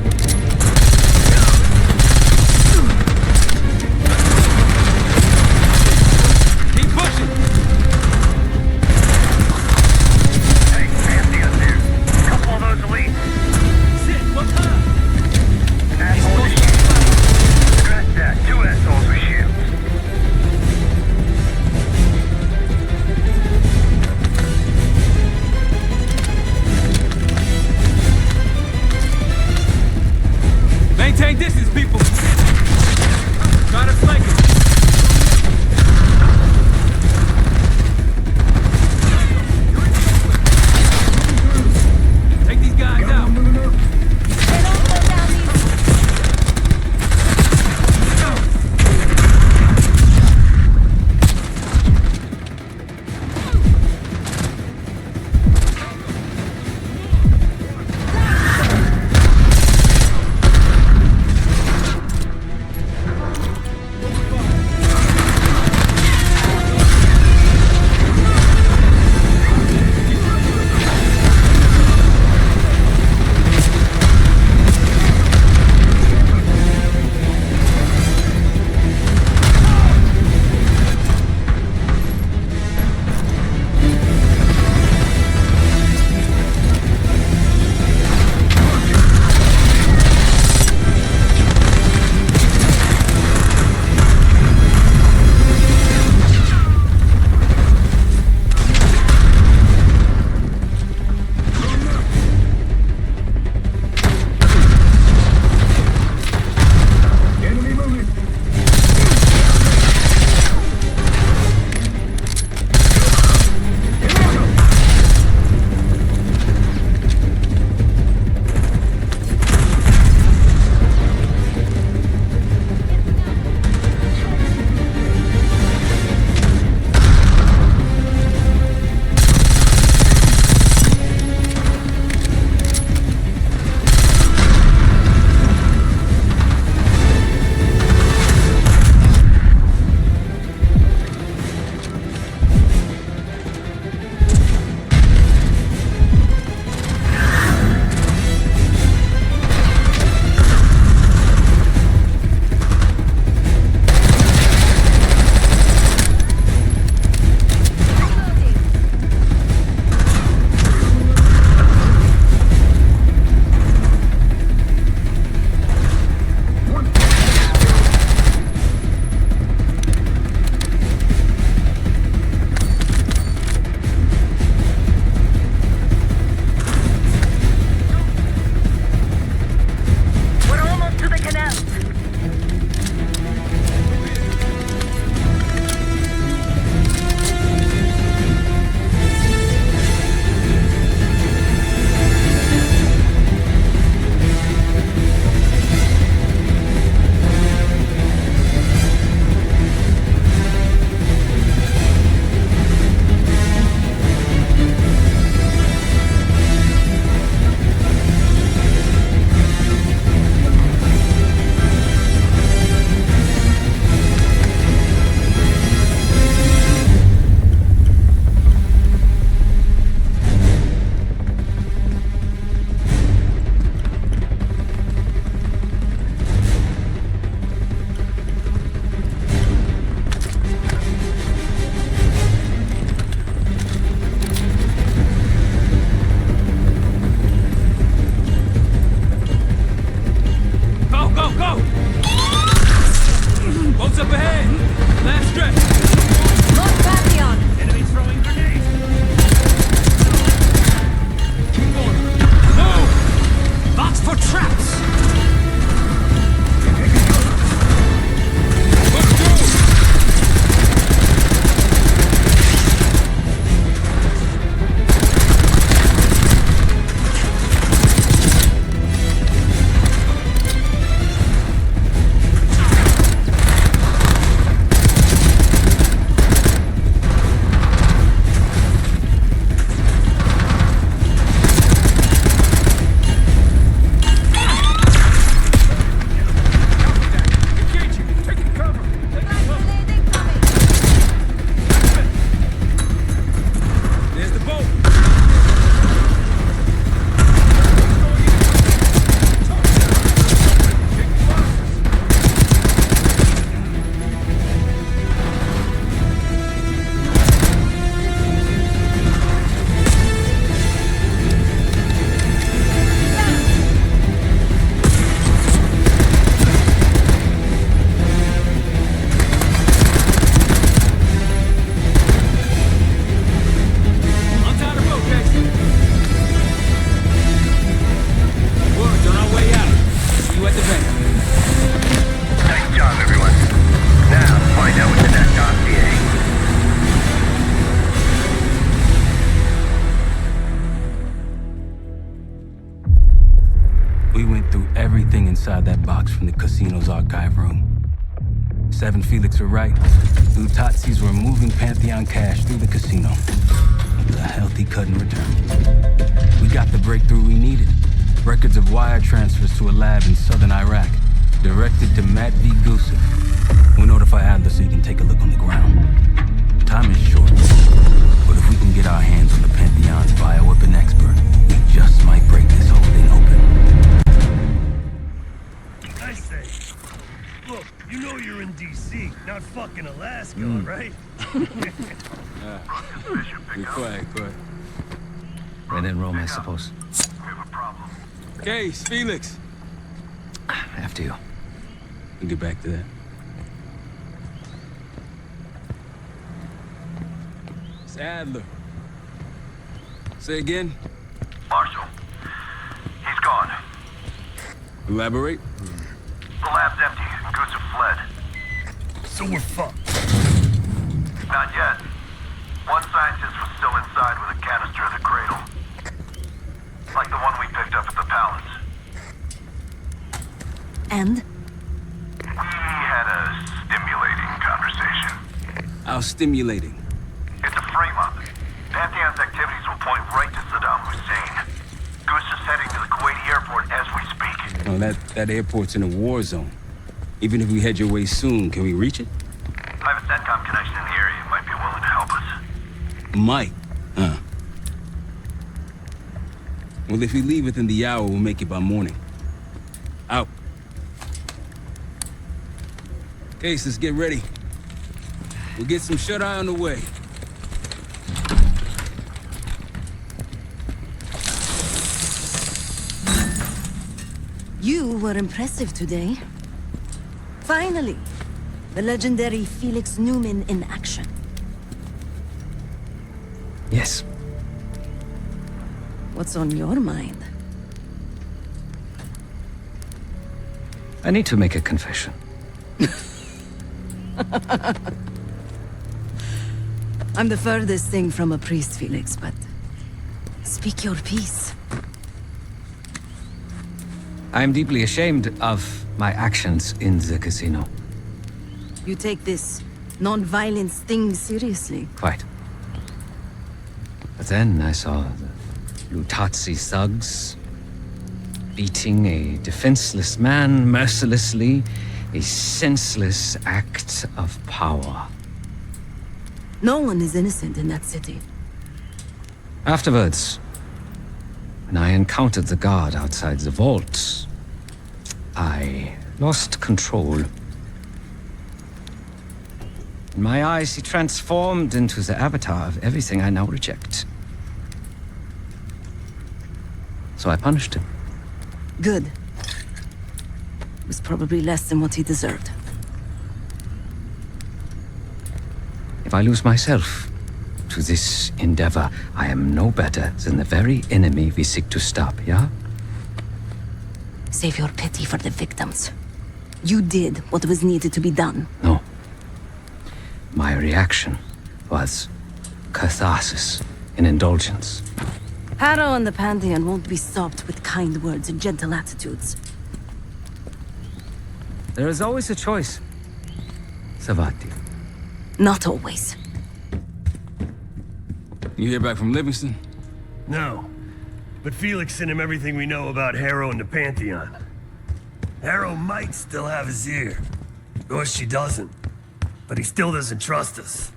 Speaker 2: break through everything inside that box from the casino's archive room. 7 Felix were right. Lutazzi's were moving Pantheon cash through the casino. With a healthy cut in return. We got the breakthrough we needed. Records of wire transfers to a lab in southern Iraq. Directed to Matt V. Gusev. We'll notify Adler so he can take a look on the ground. Time is short. But if we can get our hands on the Pantheon's bioweapon expert, we just might break this whole thing open.
Speaker 8: I say, look, you know you're in D.C., not fucking Alaska, right?
Speaker 2: Be quiet.
Speaker 15: When in Rome, I suppose.
Speaker 2: Case, Felix.
Speaker 15: After you.
Speaker 2: We'll get back to that. It's Adler. Say again?
Speaker 10: Marshal. He's gone.
Speaker 2: Elaborate?
Speaker 10: The lab's empty. Gusev fled.
Speaker 8: So we're fucked.
Speaker 10: Not yet. One scientist was still inside with a canister of the cradle. Like the one we picked up at the palace.
Speaker 7: And?
Speaker 10: We had a stimulating conversation.
Speaker 2: How stimulating?
Speaker 10: It's a frame-up. Pantheon's activities will point right to Saddam Hussein. Gusev's heading to the Kuwaiti airport as we speak.
Speaker 2: No, that airport's in a war zone. Even if we head your way soon, can we reach it?
Speaker 10: I have a SATCOM connection in the area. Might be willing to help us.
Speaker 2: Might. Huh. Well, if we leave within the hour, we'll make it by morning. Out. Case, let's get ready. We'll get some shut-eye on the way.
Speaker 7: You were impressive today. Finally, the legendary Felix Newman in action.
Speaker 15: Yes.
Speaker 7: What's on your mind?
Speaker 15: I need to make a confession.
Speaker 7: I'm the furthest thing from a priest, Felix, but speak your piece.
Speaker 15: I'm deeply ashamed of my actions in the casino.
Speaker 7: You take this non-violence thing seriously.
Speaker 15: Quite. But then I saw the Lutazzi thugs beating a defenseless man mercilessly, a senseless act of power.
Speaker 7: No one is innocent in that city.
Speaker 15: Afterwards, when I encountered the guard outside the vault, I lost control. In my eyes, he transformed into the avatar of everything I now reject. So I punished him.
Speaker 7: Good. It was probably less than what he deserved.
Speaker 15: If I lose myself to this endeavor, I am no better than the very enemy we seek to stop, yeah?
Speaker 7: Save your pity for the victims. You did what was needed to be done.
Speaker 15: No. My reaction was catharsis and indulgence.
Speaker 7: Harrow and the Pantheon won't be stopped with kind words and gentle attitudes.
Speaker 15: There is always a choice, Savati.
Speaker 7: Not always.
Speaker 2: You hear back from Livingston?
Speaker 8: No. But Felix sent him everything we know about Harrow and the Pantheon. Harrow might still have his ear. Or she doesn't. But he still doesn't trust us.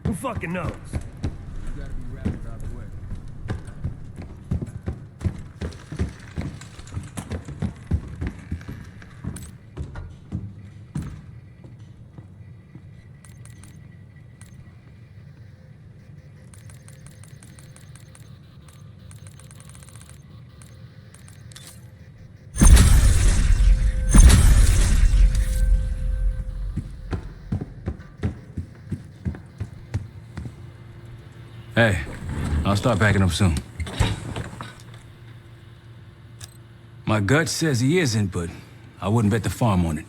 Speaker 8: Who fucking knows?
Speaker 2: Hey, I'll start packing up soon. My gut says he isn't, but I wouldn't bet the farm on it.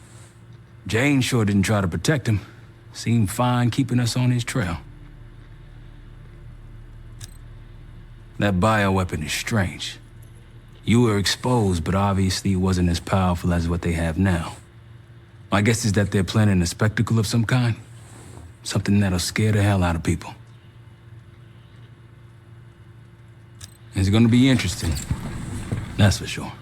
Speaker 2: Jane sure didn't try to protect him. Seemed fine keeping us on his trail. That bioweapon is strange. You were exposed, but obviously it wasn't as powerful as what they have now. My guess is that they're planning a spectacle of some kind. Something that'll scare the hell out of people. It's gonna be interesting. That's for sure.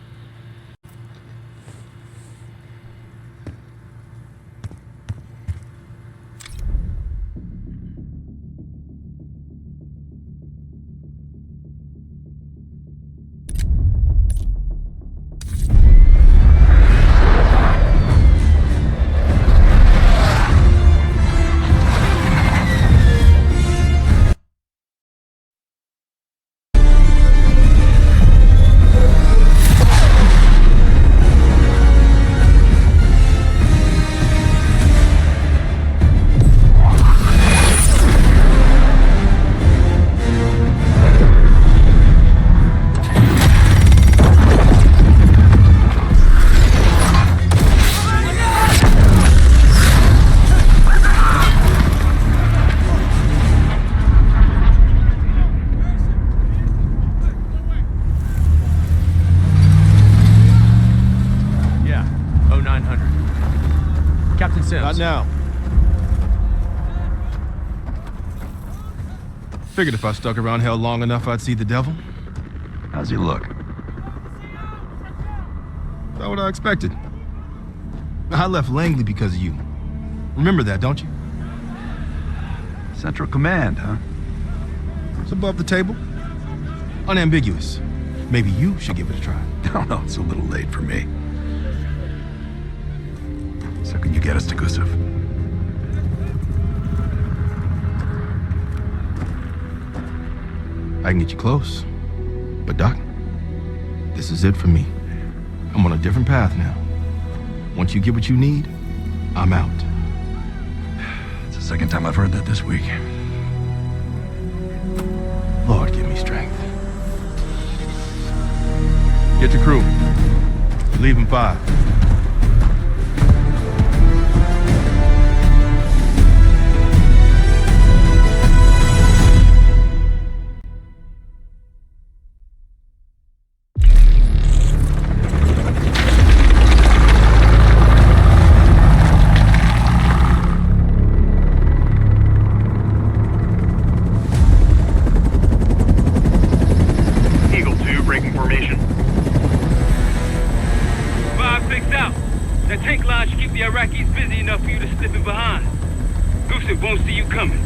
Speaker 13: Not now. Figured if I stuck around hell long enough, I'd see the devil.
Speaker 20: How's he look?
Speaker 13: About what I expected. I left Langley because of you. Remember that, don't you?
Speaker 20: Central Command, huh?
Speaker 13: It's above the table. Unambiguous. Maybe you should give it a try.
Speaker 20: No, no, it's a little late for me. So can you get us to Gusev?
Speaker 13: I can get you close. But Doc, this is it for me. I'm on a different path now. Once you get what you need, I'm out.
Speaker 20: It's the second time I've heard that this week.
Speaker 13: Lord, give me strength. Get your crew. Leave in 5.
Speaker 11: Won't see you coming.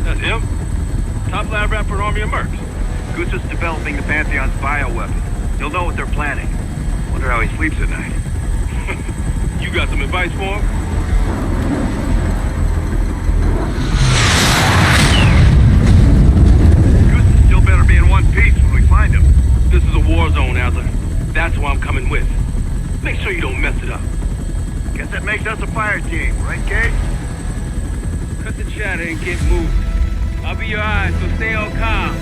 Speaker 11: That's him. Top lab rat for Army of Mercs.
Speaker 10: Gusev's developing the Pantheon's bioweapon. He'll know what they're planning. Wonder how he sleeps at night.
Speaker 11: You got some advice for him?
Speaker 10: Gusev still better be in one piece when we find him.
Speaker 11: This is a war zone, Adler. That's who I'm coming with. Make sure you don't mess it up.
Speaker 10: Guess that makes us a fire team, right, Kate?
Speaker 11: Cut the chatter and get moving. I'll be your eyes, so stay on calm.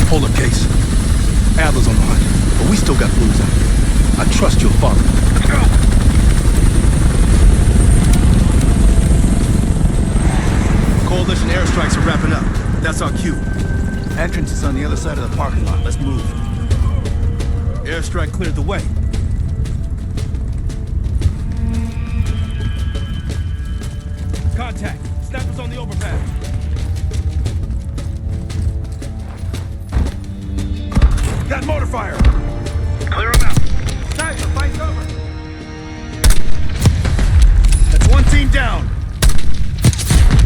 Speaker 13: Hold up, Case. Adler's on the hunt, but we still got clues out here. I trust your father.
Speaker 10: Let's go!
Speaker 13: Coalition airstrikes are wrapping up. That's our cue. Entrance is on the other side of the parking lot. Let's move. Airstrike cleared the way. Contact. Snappers on the overpass. Got motor fire.
Speaker 10: Clear him out.
Speaker 13: Sniper, fight cover. That's one team down.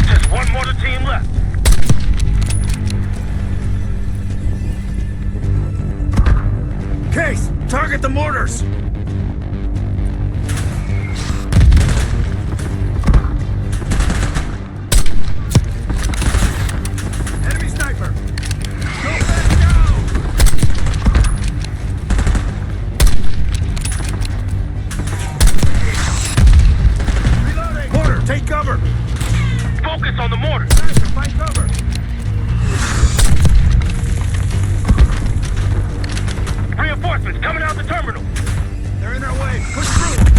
Speaker 10: Just one mortar team left.
Speaker 13: Case, target the mortars! Enemy sniper! Go back down! Reloading! Mortar, take cover!
Speaker 10: Focus on the mortar!
Speaker 13: Sniper, find cover!
Speaker 10: Reinforcements coming out the terminal!
Speaker 13: They're in our way. Push through!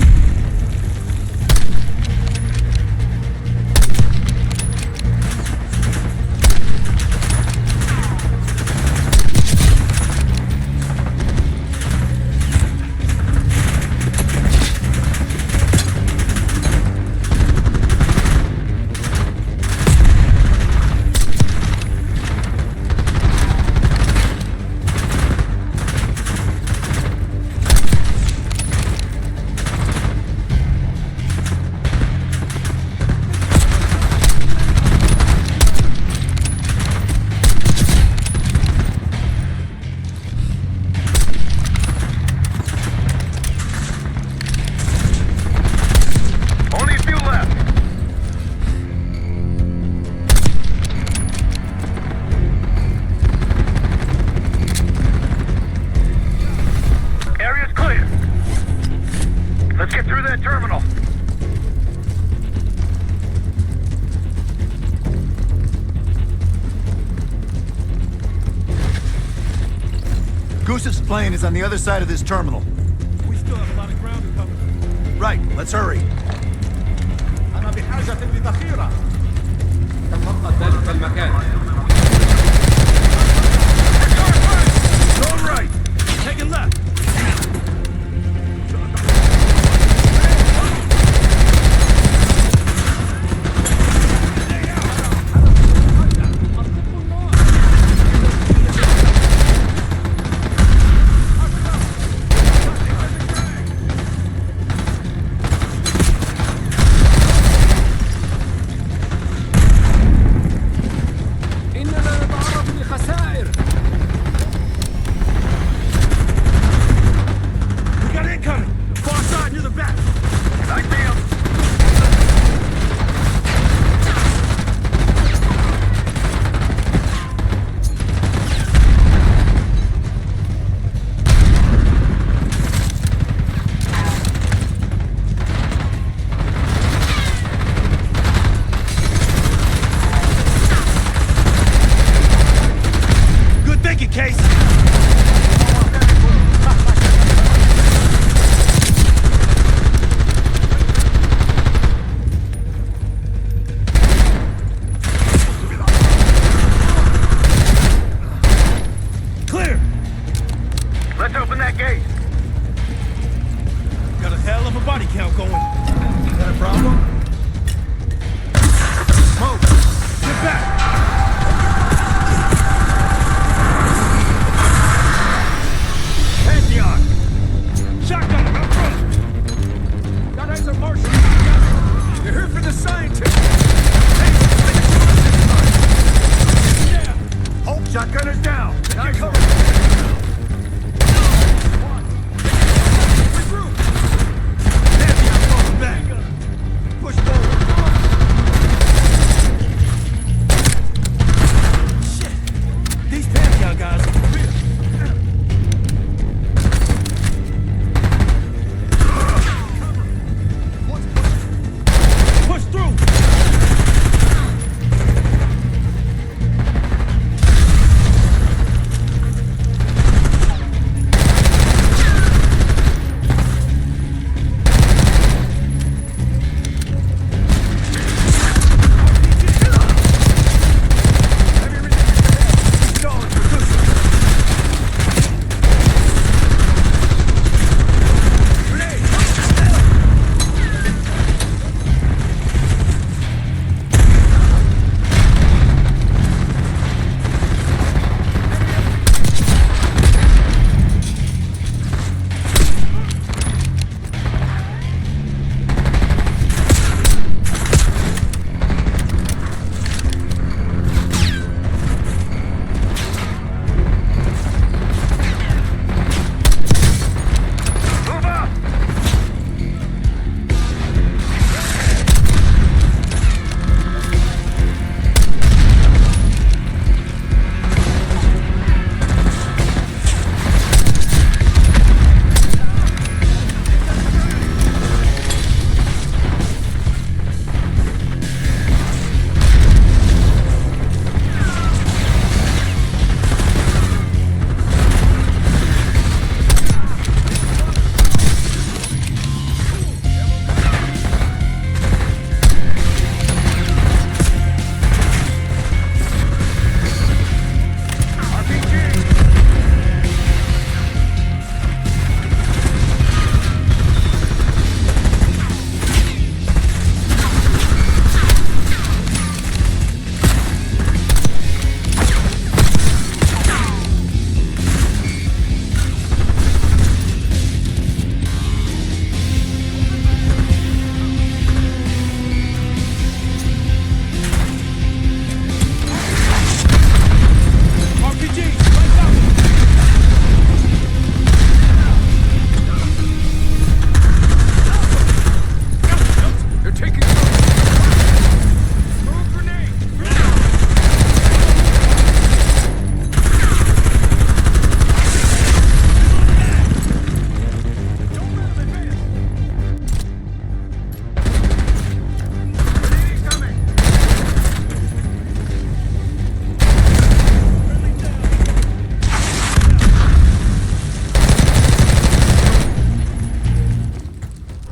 Speaker 5: terminal.
Speaker 13: Goose's plane is on the other side of this terminal.
Speaker 12: We still have a lot of ground to cover.
Speaker 13: Right, let's hurry.
Speaker 12: أنا بحاجة لذخيرة.
Speaker 11: تخطى ذلك المكان.
Speaker 12: Go right. Taking left.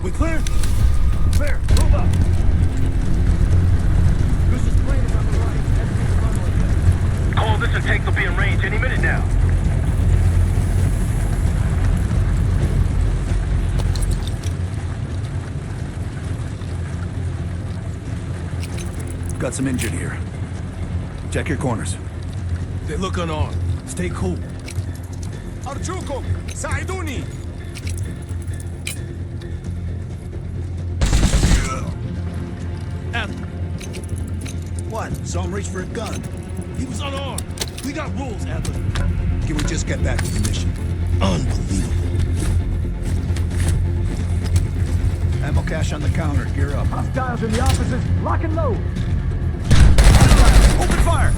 Speaker 12: We clear? Clear. Move up. Goose' plane is on the right. Head to the runway.
Speaker 5: Coalition tanks will be in range any minute now.
Speaker 13: Got some injured here. Check your corners.
Speaker 12: They look unarmed. Stay cool. Arjukum! Saiduni! Adler. What? Saw him reach for a gun. He was unarmed. We got rules, Adler. Can we just get back to the mission? Unbelievable.
Speaker 13: Ammo cache on the counter. Gear up.
Speaker 12: Hostiles in the offices. Lock and load. Open fire!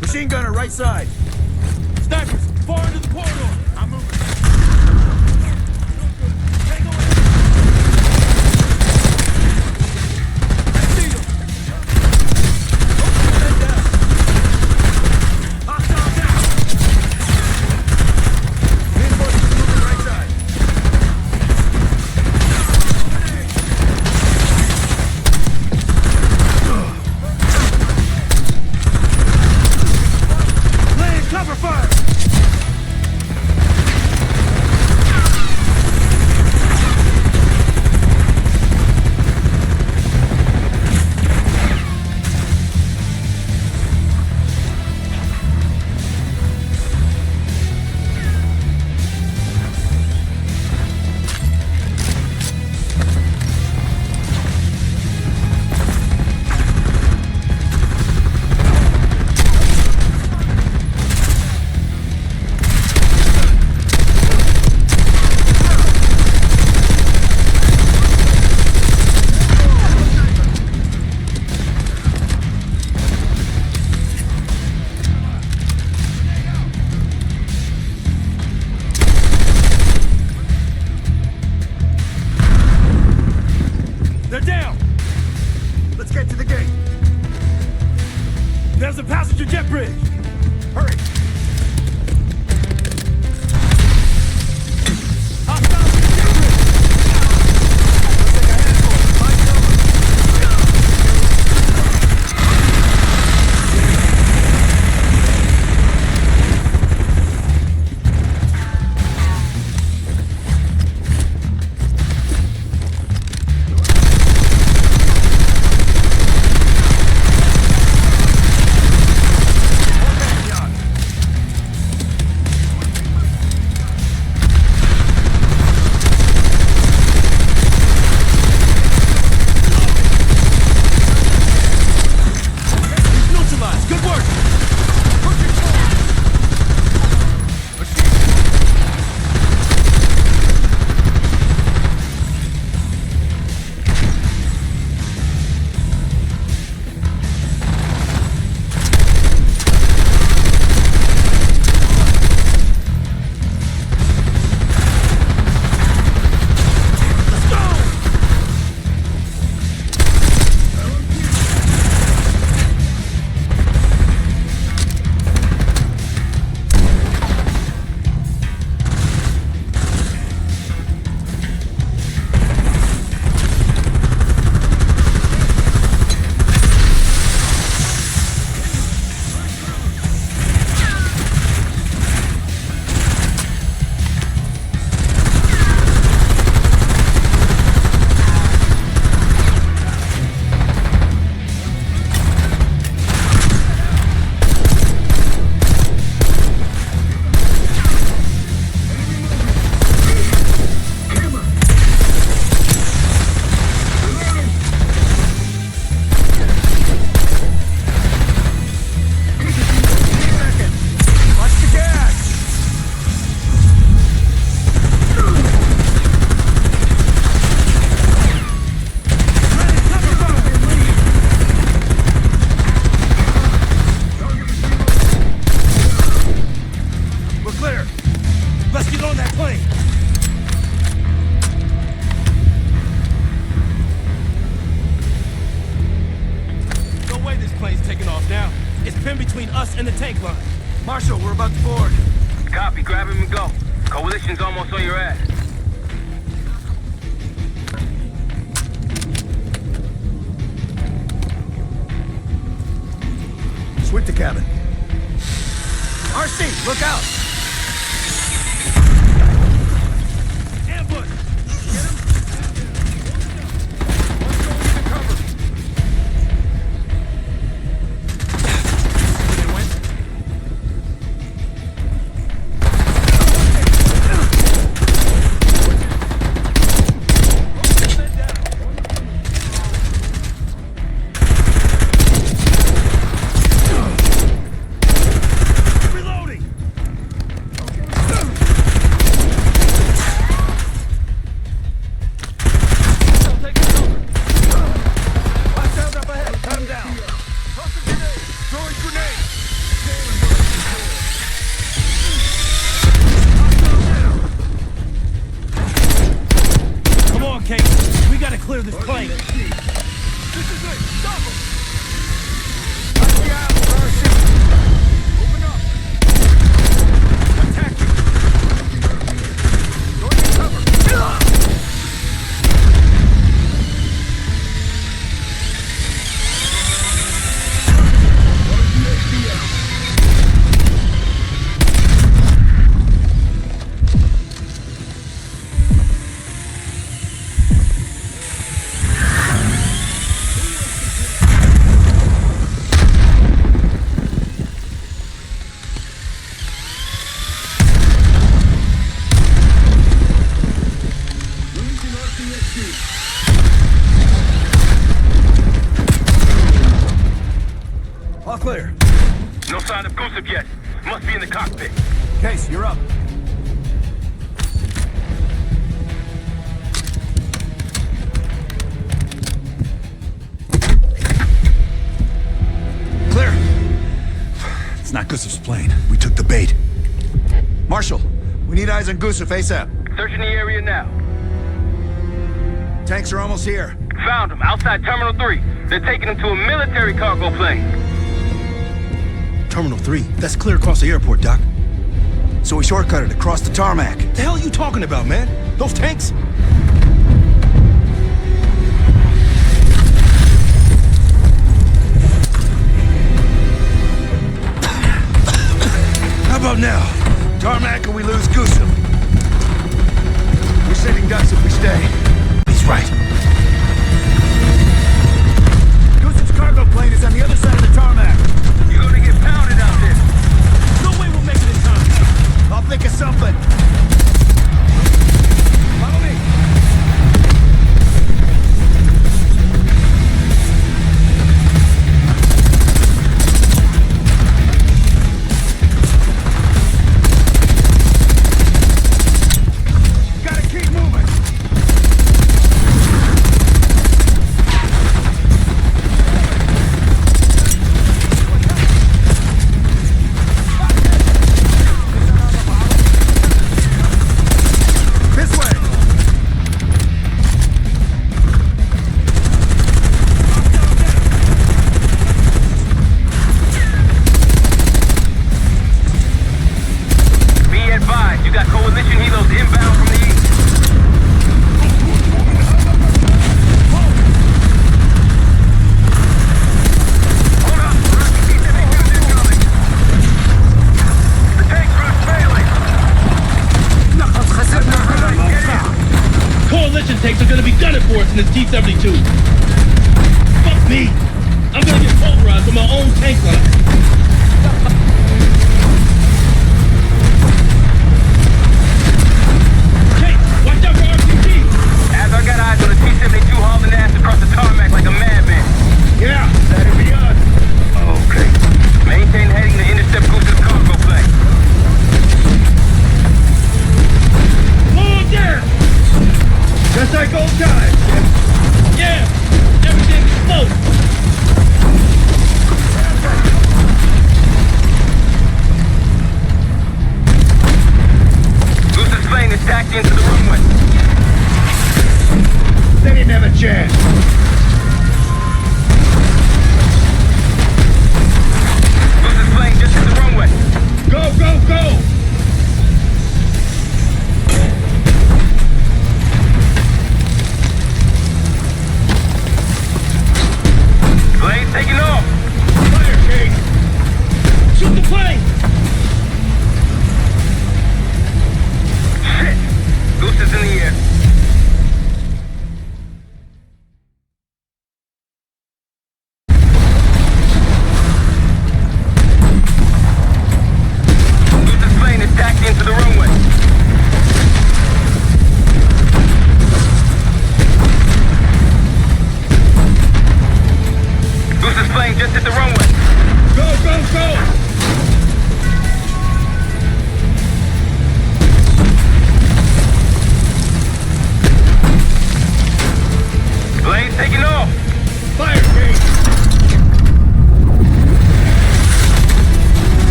Speaker 12: Machine gunner, right side. Snipers, far into the corridor. I'm moving. Tango in. I see them. Head down. Hostile down. Reinforcements moving right side. Cover fire! They're down! Let's get to the gate. There's a passenger jet bridge. Hurry! Hostiles in the jet bridge! Let's take a handful. Find
Speaker 21: between us and the tank line.
Speaker 12: Marshal, we're about to board.
Speaker 11: Copy, grab him and go. is almost on your ass.
Speaker 13: Sweep the cabin.
Speaker 21: RC, look out! Ambush! Get him! Let's go into cover. They went.
Speaker 1: Clear this plane.
Speaker 21: This is it. Stop him. Open up. Attack him. Go into cover. All clear.
Speaker 11: No sign of Gusev yet. Must be in the cockpit.
Speaker 21: Case, you're up.
Speaker 13: Clear. It's not Gusev's plane. We took the bait. Marshal, we need eyes on Gusev ASAP.
Speaker 11: Searching the area now.
Speaker 13: Tanks are almost here.
Speaker 11: Found him outside Terminal 3. They're taking him to a military cargo plane.
Speaker 13: Terminal 3? That's clear across the airport, Doc. So we shortcutted across the tarmac. The hell are you talking about, man? Those tanks? How about now? Tarmac and we lose Gusev. We're sending ducks if we stay. He's right. Gusev's cargo plane is on the other side of the tarmac.
Speaker 11: You're gonna get pounded out there.
Speaker 21: No way we'll make it in time.
Speaker 13: I'll think of something.
Speaker 21: Follow me.
Speaker 13: Gotta keep moving.
Speaker 4: tanks are gonna be gunning for us in this T-72. Fuck me! I'm gonna get pulverized with my own tank line. Watch out for RPG!
Speaker 11: As I got eyes on the T-72 hauling ass across the tarmac like a madman.
Speaker 4: Yeah, that'll be us.
Speaker 11: Okay. Maintain heading to intercept Goose's cargo plane.
Speaker 4: Hold there! Just like old times. Yeah, everything is close.
Speaker 11: Goose's plane is tacked into the runway.
Speaker 4: They didn't have a chance.
Speaker 11: Goose's plane just hit the runway.
Speaker 4: Go, go, go!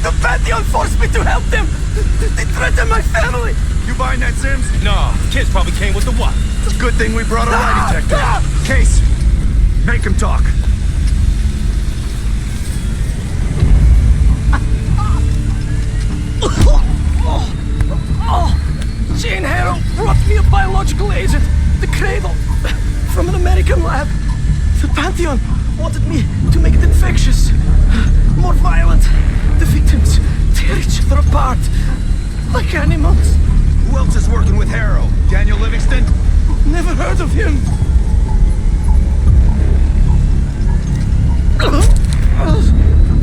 Speaker 6: The Pantheon forced me to help them! They threatened my family!
Speaker 12: You buying that, Sims?
Speaker 13: No, kids probably came with the what?
Speaker 12: It's a good thing we brought a lie detector. Case, make him talk.
Speaker 6: Jane Harrow brought me a biological agent, the Cradle, from an American lab. The Pantheon wanted me to make it infectious, more violent. The victims tear each other apart, like animals.
Speaker 12: Who else is working with Harrow? Daniel Livingston?
Speaker 6: Never heard of him.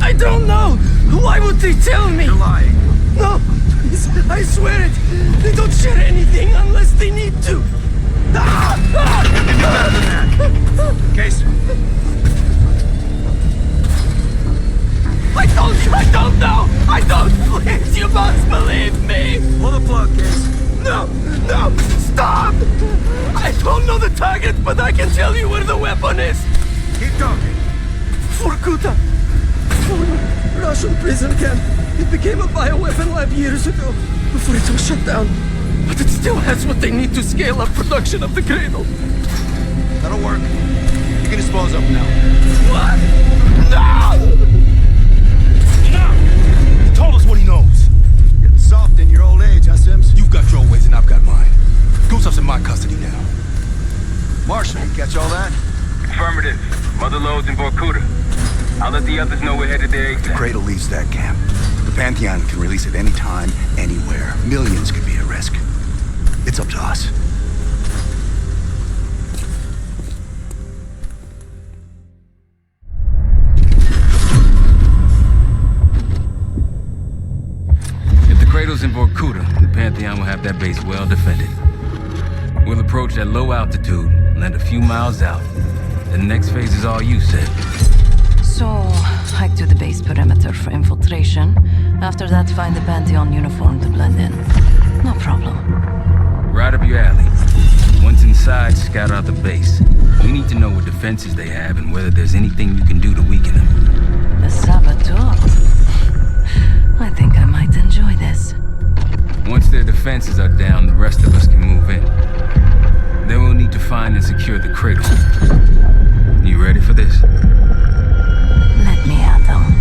Speaker 6: I don't know. Why would they tell me?
Speaker 12: You're lying.
Speaker 6: No, I swear it. They don't share anything unless they need to.
Speaker 12: Case.
Speaker 6: I told you I don't know. I don't. Please, you must believe me.
Speaker 12: Pull the plug, Case.
Speaker 6: No, stop. I don't know the target, but I can tell you where the weapon is.
Speaker 12: Keep talking.
Speaker 6: Vorkuta. Former Russian prison camp. It became a bioweapon lab years ago, before it was shut down. But it still has what they need to scale up production of the Cradle.
Speaker 12: That'll work. You can dispose of him now.
Speaker 6: What? No!
Speaker 13: He told us what he knows.
Speaker 12: Getting soft in your old age, huh, Sims?
Speaker 13: You've got your ways and I've got mine. Gusev's in my custody now.
Speaker 12: Marshall, you catch all that?
Speaker 11: Affirmative. Mother loads in Vorkuta. I'll let the others know we're headed there ASAP.
Speaker 12: The Cradle leaves that camp. The Pantheon can release it anytime, anywhere. Millions could be at risk. It's up to us.
Speaker 2: If the Cradle's in Vorkuta, the Pantheon will have that base well defended. We'll approach at low altitude, land a few miles out. The next phase is all you said.
Speaker 7: So, hike to the base perimeter for infiltration. After that, find the Pantheon uniform to blend in. No problem.
Speaker 2: Right up your alley. Once inside, scout out the base. We need to know what defenses they have and whether there's anything you can do to weaken them.
Speaker 7: A saboteur. I think I might enjoy this.
Speaker 2: Once their defenses are down, the rest of us can move in. Then we'll need to find and secure the Cradle. You ready for this?
Speaker 7: Let me at them.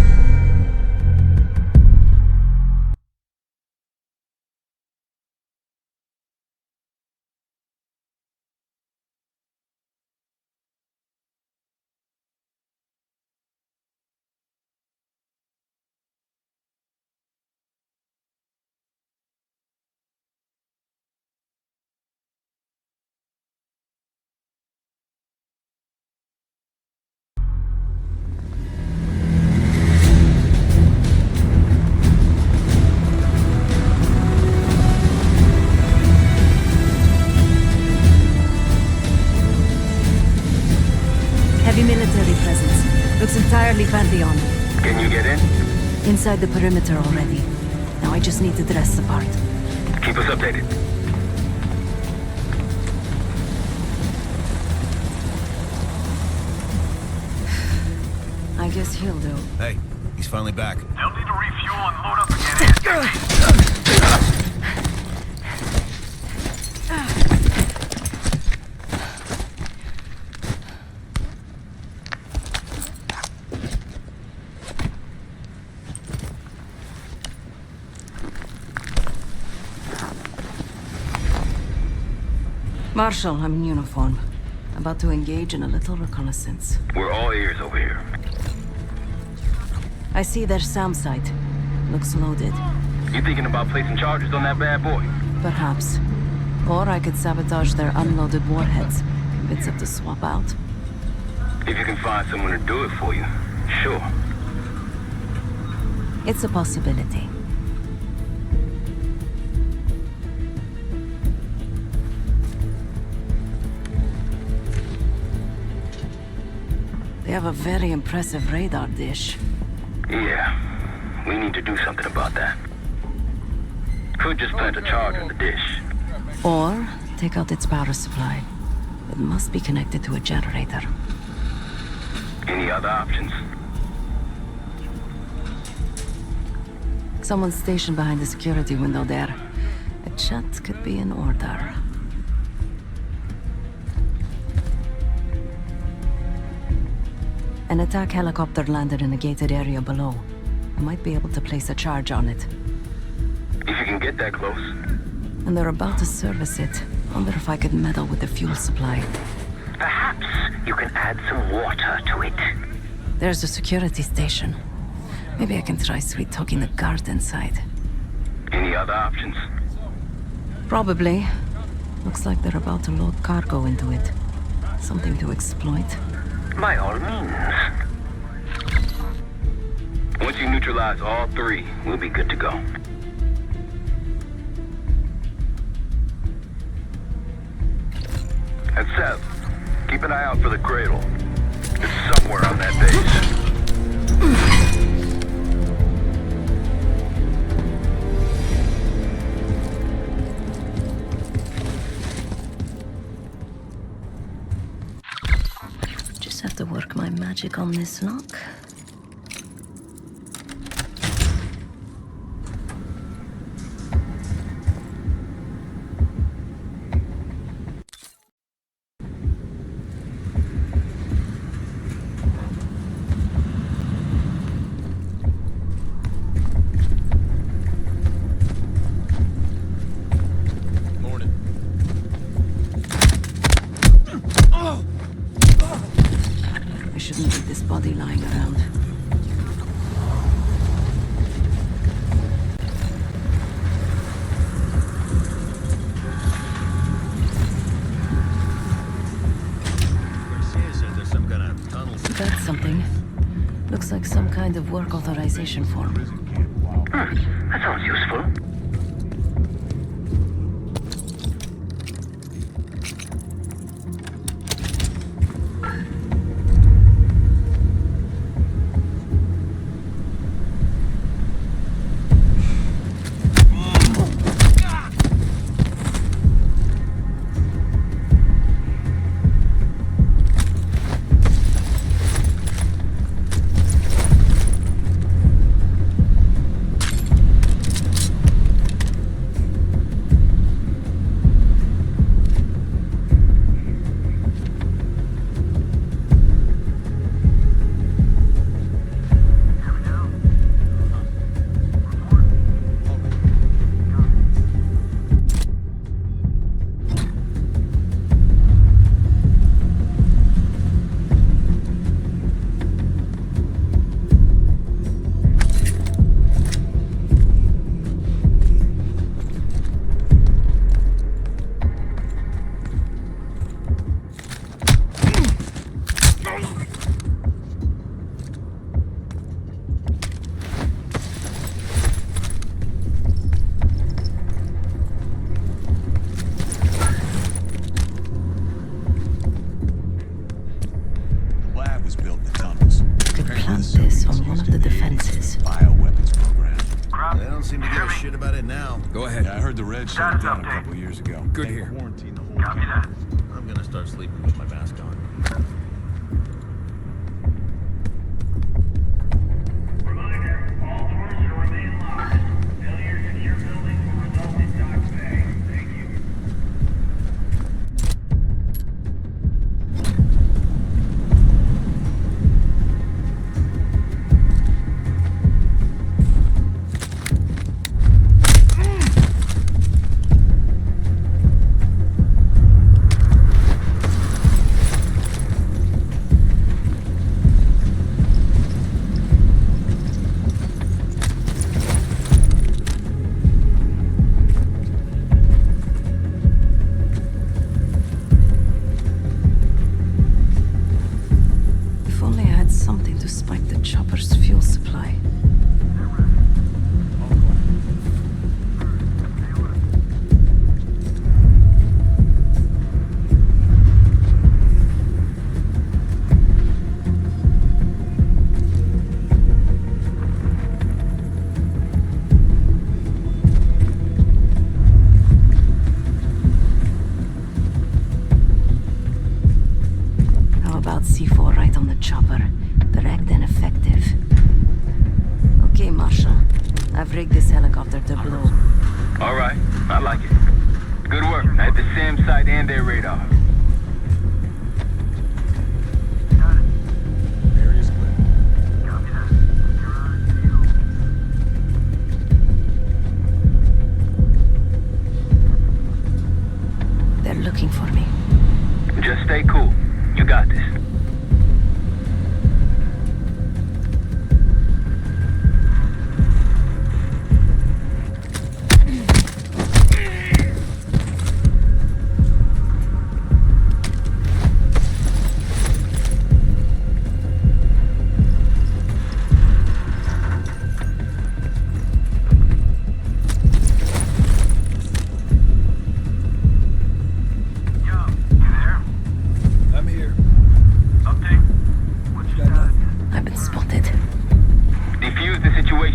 Speaker 7: Military presence. Looks entirely Pantheon.
Speaker 11: Can you get in?
Speaker 7: Inside the perimeter already. Now I just need to dress the part.
Speaker 11: Keep us updated.
Speaker 7: I guess he'll do.
Speaker 13: Hey, he's finally back.
Speaker 10: They'll need to refuel and load up again.
Speaker 7: Marshal, I'm in uniform. About to engage in a little reconnaissance.
Speaker 11: We're all ears over here.
Speaker 7: I see their SAM site. Looks loaded.
Speaker 11: You thinking about placing charges on that bad boy?
Speaker 7: Perhaps. Or I could sabotage their unloaded warheads. Convince them to swap out.
Speaker 11: If you can find someone to do it for you, sure.
Speaker 7: It's a possibility. They have a very impressive radar dish.
Speaker 11: Yeah, we need to do something about that. Could just plant a charge on the dish.
Speaker 7: Or take out its power supply. It must be connected to a generator.
Speaker 11: Any other options?
Speaker 7: Someone's stationed behind the security window there. A chat could be in order. An attack helicopter landed in a gated area below. I might be able to place a charge on it.
Speaker 11: If you can get that close.
Speaker 7: And they're about to service it. Wonder if I could meddle with the fuel supply.
Speaker 5: Perhaps you can add some water to it.
Speaker 7: There's a security station. Maybe I can try sweet-talking the guard inside.
Speaker 11: Any other options?
Speaker 7: Probably. Looks like they're about to load cargo into it. Something to exploit.
Speaker 5: By all means.
Speaker 11: Once you neutralize all three, we'll be good to go. And Seth, keep an eye out for the cradle. It's somewhere on that base.
Speaker 7: Just have to work my magic on this lock. Of work authorization form.
Speaker 5: That sounds useful.
Speaker 12: Shut it down a couple years ago.
Speaker 21: Good here.
Speaker 10: Copy that. I'm gonna start sleeping with my mask on.
Speaker 7: I've rigged this helicopter to blow.
Speaker 11: All right, I like it. Good work. At the SAM site and their radar.
Speaker 7: They're looking for me.
Speaker 11: Just stay cool. You got this.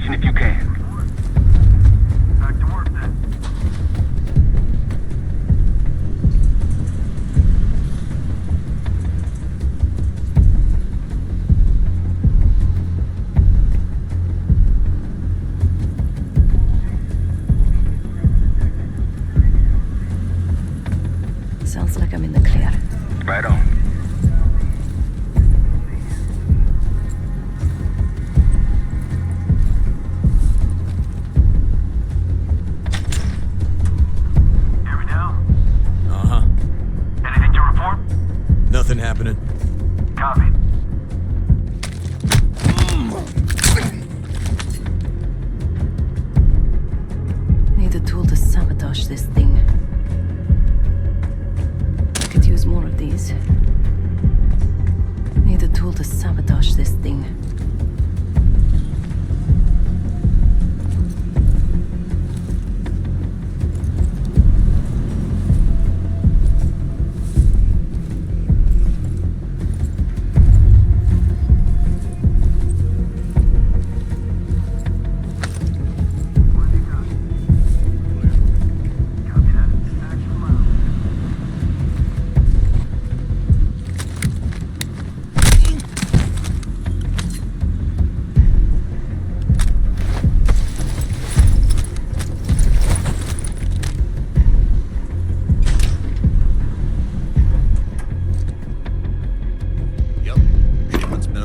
Speaker 11: If you can.
Speaker 10: Back to work then.
Speaker 7: Sounds like I'm in the clear.
Speaker 11: Right on.
Speaker 9: Nothing happening.
Speaker 10: Copy.
Speaker 7: Need a tool to sabotage this thing. Could use more of these. Need a tool to sabotage this thing.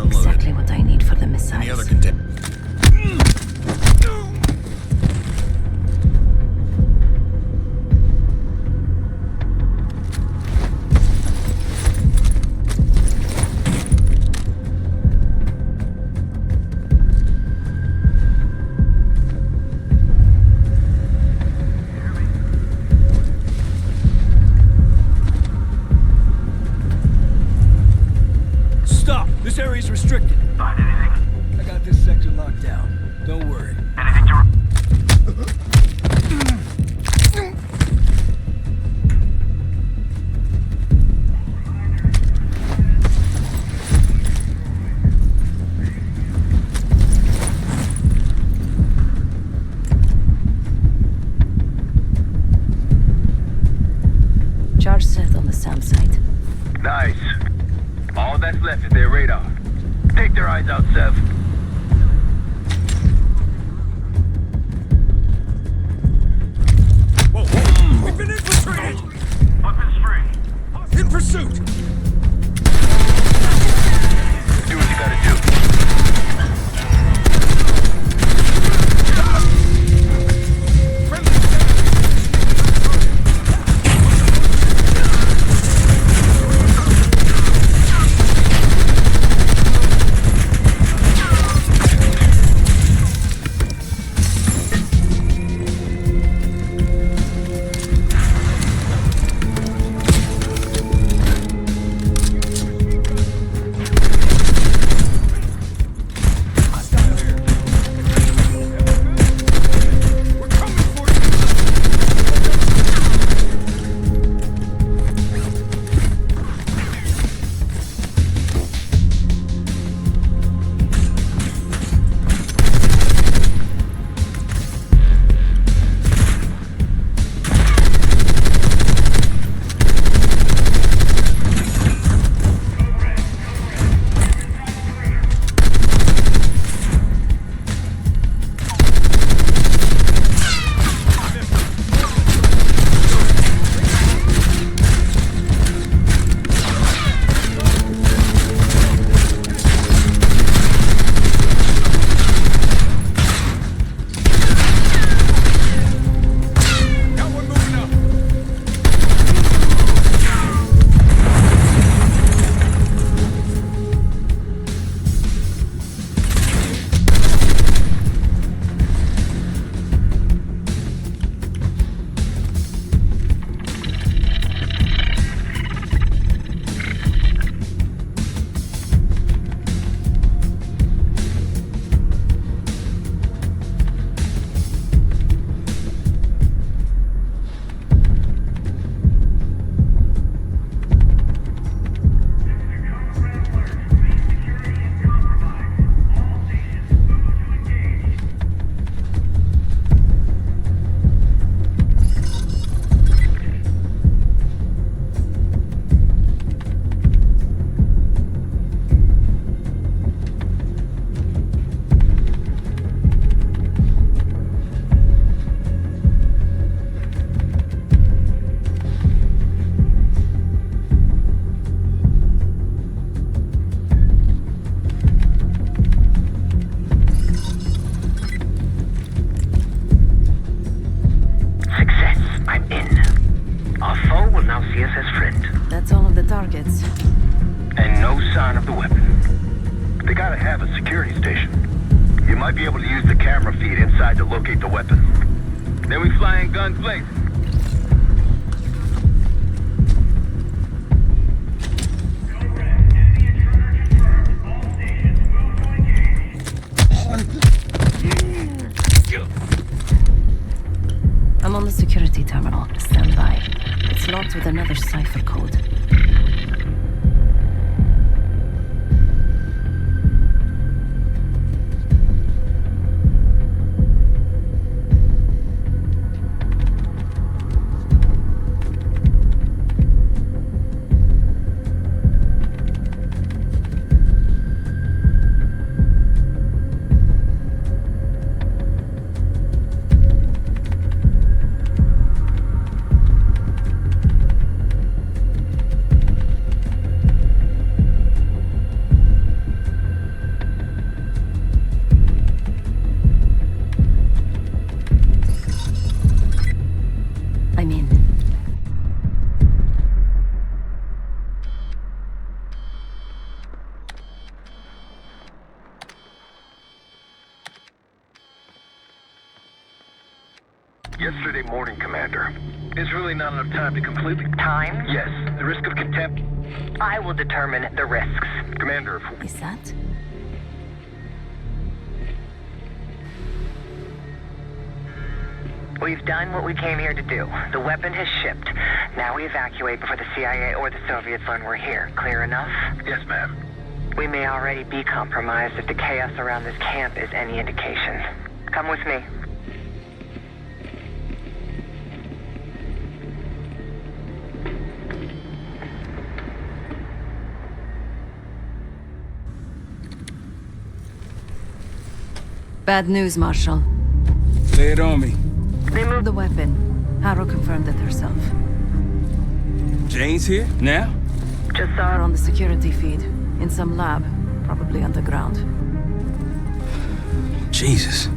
Speaker 7: Exactly what I need for the missiles.
Speaker 9: Any other content?
Speaker 6: Stop! This area's restricted.
Speaker 10: Find anything?
Speaker 6: I got this sector locked down. Don't worry.
Speaker 10: Anything to...
Speaker 7: Charge set on the SAM site.
Speaker 11: Nice. All that's left is their radar. Take their eyes out, Sev.
Speaker 6: Whoa, whoa! We've been infiltrated!
Speaker 10: Weapons free.
Speaker 6: In pursuit!
Speaker 11: Do what you gotta do.
Speaker 10: be able to use the camera feed inside to locate the weapon.
Speaker 11: Then we fly in guns blazing.
Speaker 7: I'm on the security terminal. Stand by. It's locked with another cipher code. I'm in.
Speaker 10: Yesterday morning, Commander. There's really not enough time to completely...
Speaker 5: Time?
Speaker 10: Yes. The risk of contempt...
Speaker 5: I will determine the risks.
Speaker 10: Commander,
Speaker 7: Is that?
Speaker 5: We've done what we came here to do. The weapon has shipped. Now we evacuate before the CIA or the Soviets learn we're here. Clear enough?
Speaker 10: Yes, ma'am.
Speaker 5: We may already be compromised if the chaos around this camp is any indication. Come with me.
Speaker 7: Bad news, Marshal.
Speaker 18: Lay it on me.
Speaker 7: They moved the weapon. Harrow confirmed it herself.
Speaker 18: Jane's here? Now?
Speaker 7: Just saw her on the security feed. In some lab. Probably underground.
Speaker 18: Jesus.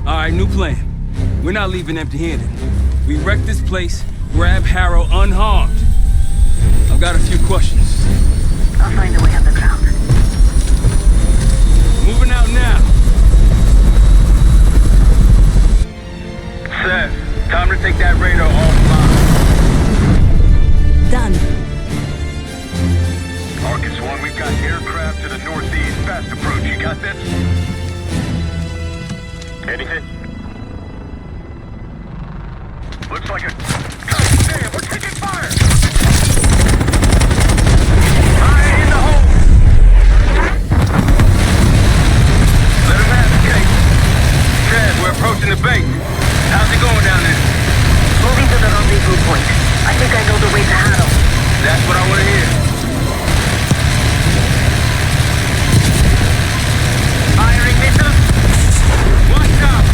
Speaker 18: Alright, new plan. We're not leaving empty-handed. We wreck this place, grab Harrow unharmed. I've got a few questions.
Speaker 5: I'll find a way underground.
Speaker 18: Moving out now.
Speaker 11: Seth, time to take that radar offline.
Speaker 7: Done.
Speaker 10: Arcus 1, we've got aircraft to the northeast. Fast approach. You got this? Anything? Looks like a... God damn, we're taking fire! Fire in the hole!
Speaker 11: Let him have the case. Chad, we're approaching the base. How's it going down there?
Speaker 5: Moving to the rendezvous point. I think I know the way to Harrow.
Speaker 11: That's what I want to hear.
Speaker 5: Firing missiles.
Speaker 11: Watch out!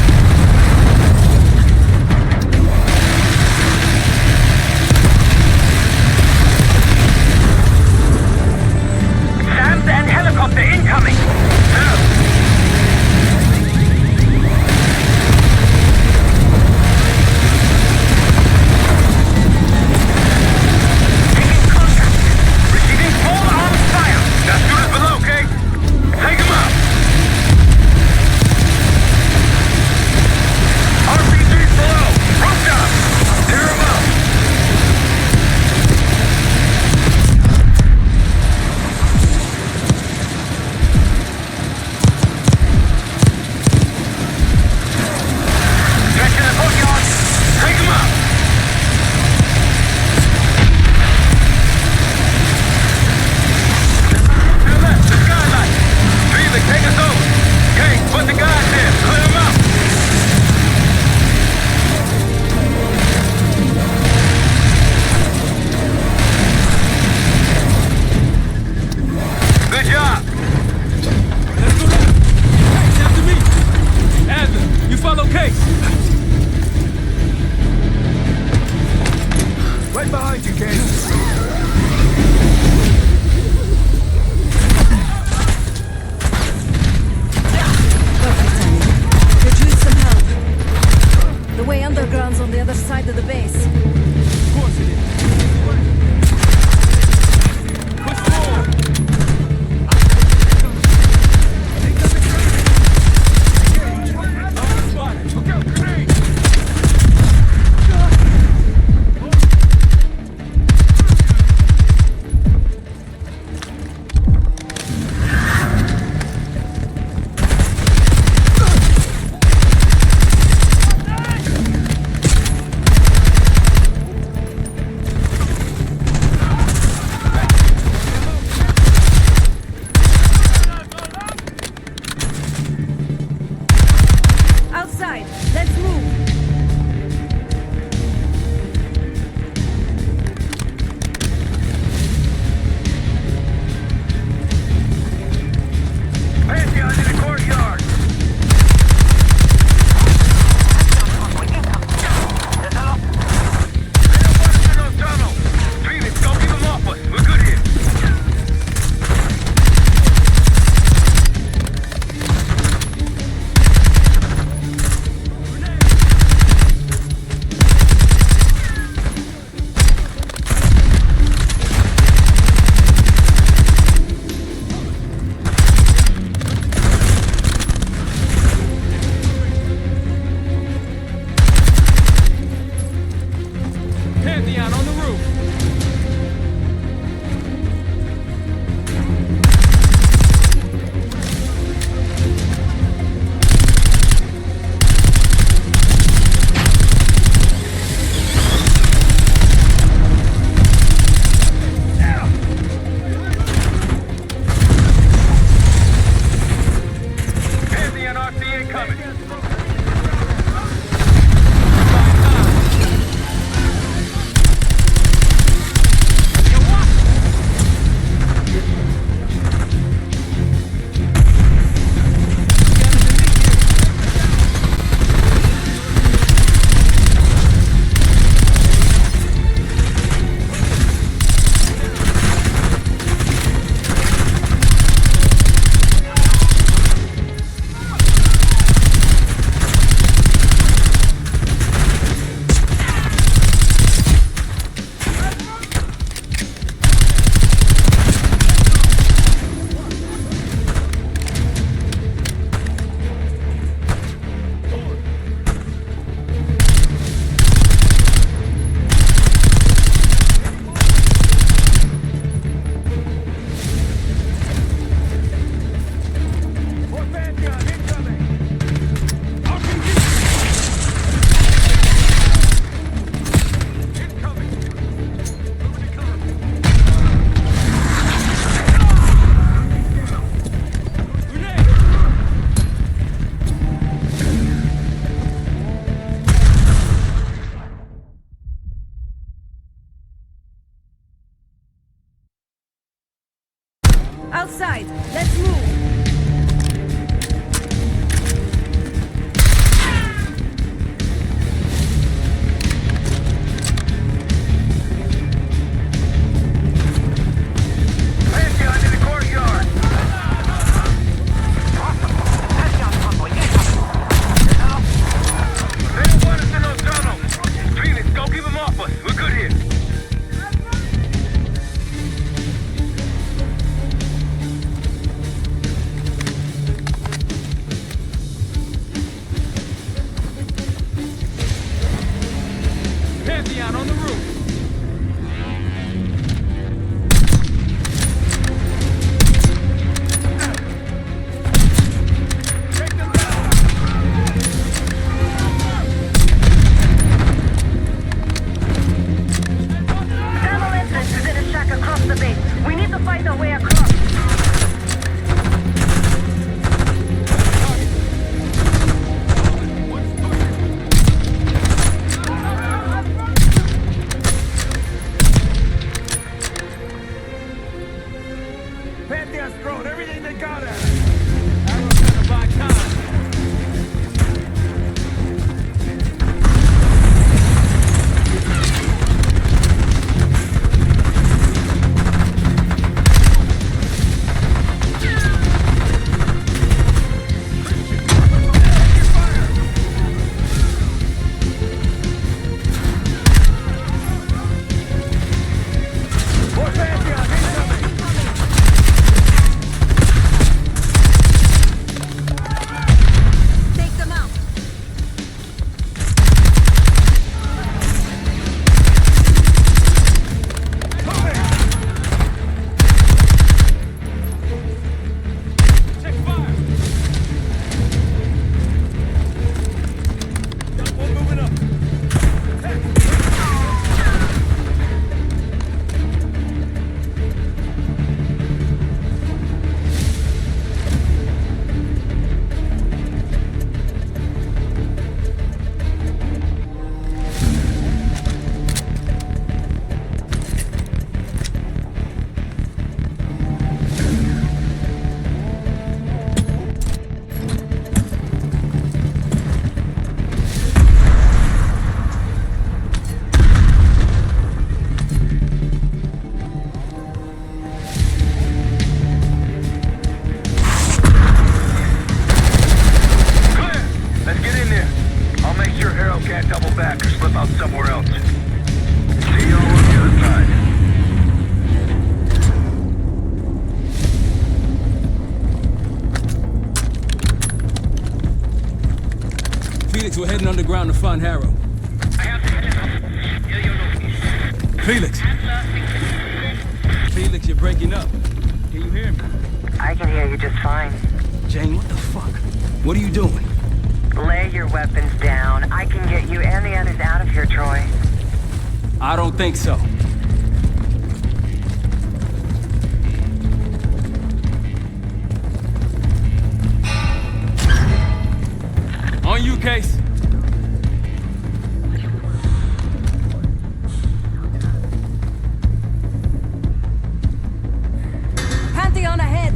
Speaker 5: SAMs and helicopter incoming.
Speaker 20: Right behind you, Case.
Speaker 7: The way underground's on the other side of the base.
Speaker 20: Of course it is. Push forward.
Speaker 11: incoming.
Speaker 7: Outside, let's move.
Speaker 21: On the roof.
Speaker 5: Tunnel entrance is in a shack across the base. We need to fight our way across.
Speaker 21: Pantheon's thrown everything they got at us. Arrow's gonna buy time. More Pantheon incoming!
Speaker 7: Take them out.
Speaker 21: Check fire! Got one moving up.
Speaker 10: Let's get in there. I'll make sure Arrow can't double back or slip out somewhere else. See y'all on the other side.
Speaker 18: Felix, we're heading underground to find Harrow. Felix! Felix, you're breaking up. Can you hear me?
Speaker 5: I can hear you just fine.
Speaker 18: Jane, what the fuck? What are you doing?
Speaker 5: Lay your weapons down. I can get you and the others out of here, Troy.
Speaker 18: I don't think so. you, Case.
Speaker 7: Pantheon ahead!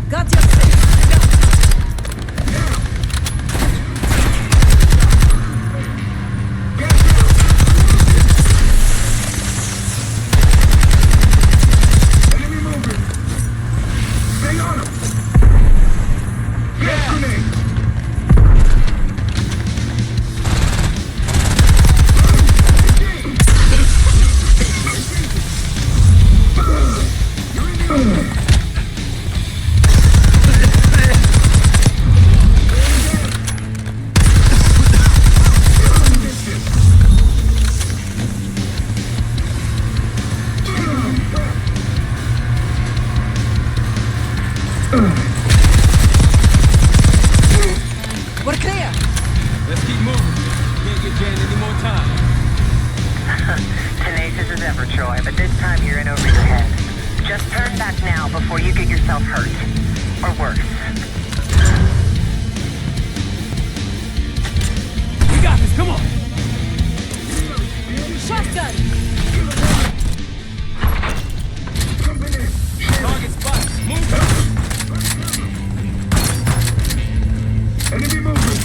Speaker 7: Got your six!
Speaker 6: We're clear!
Speaker 18: Let's keep moving. Can't get jammed any more time.
Speaker 5: Tenacious as ever, Troy, but this time you're in over your head. Just turn back now before you get yourself hurt. Or worse.
Speaker 18: We got this, come on!
Speaker 7: Shotgun!
Speaker 18: Target spot, move!
Speaker 12: Enemy movement!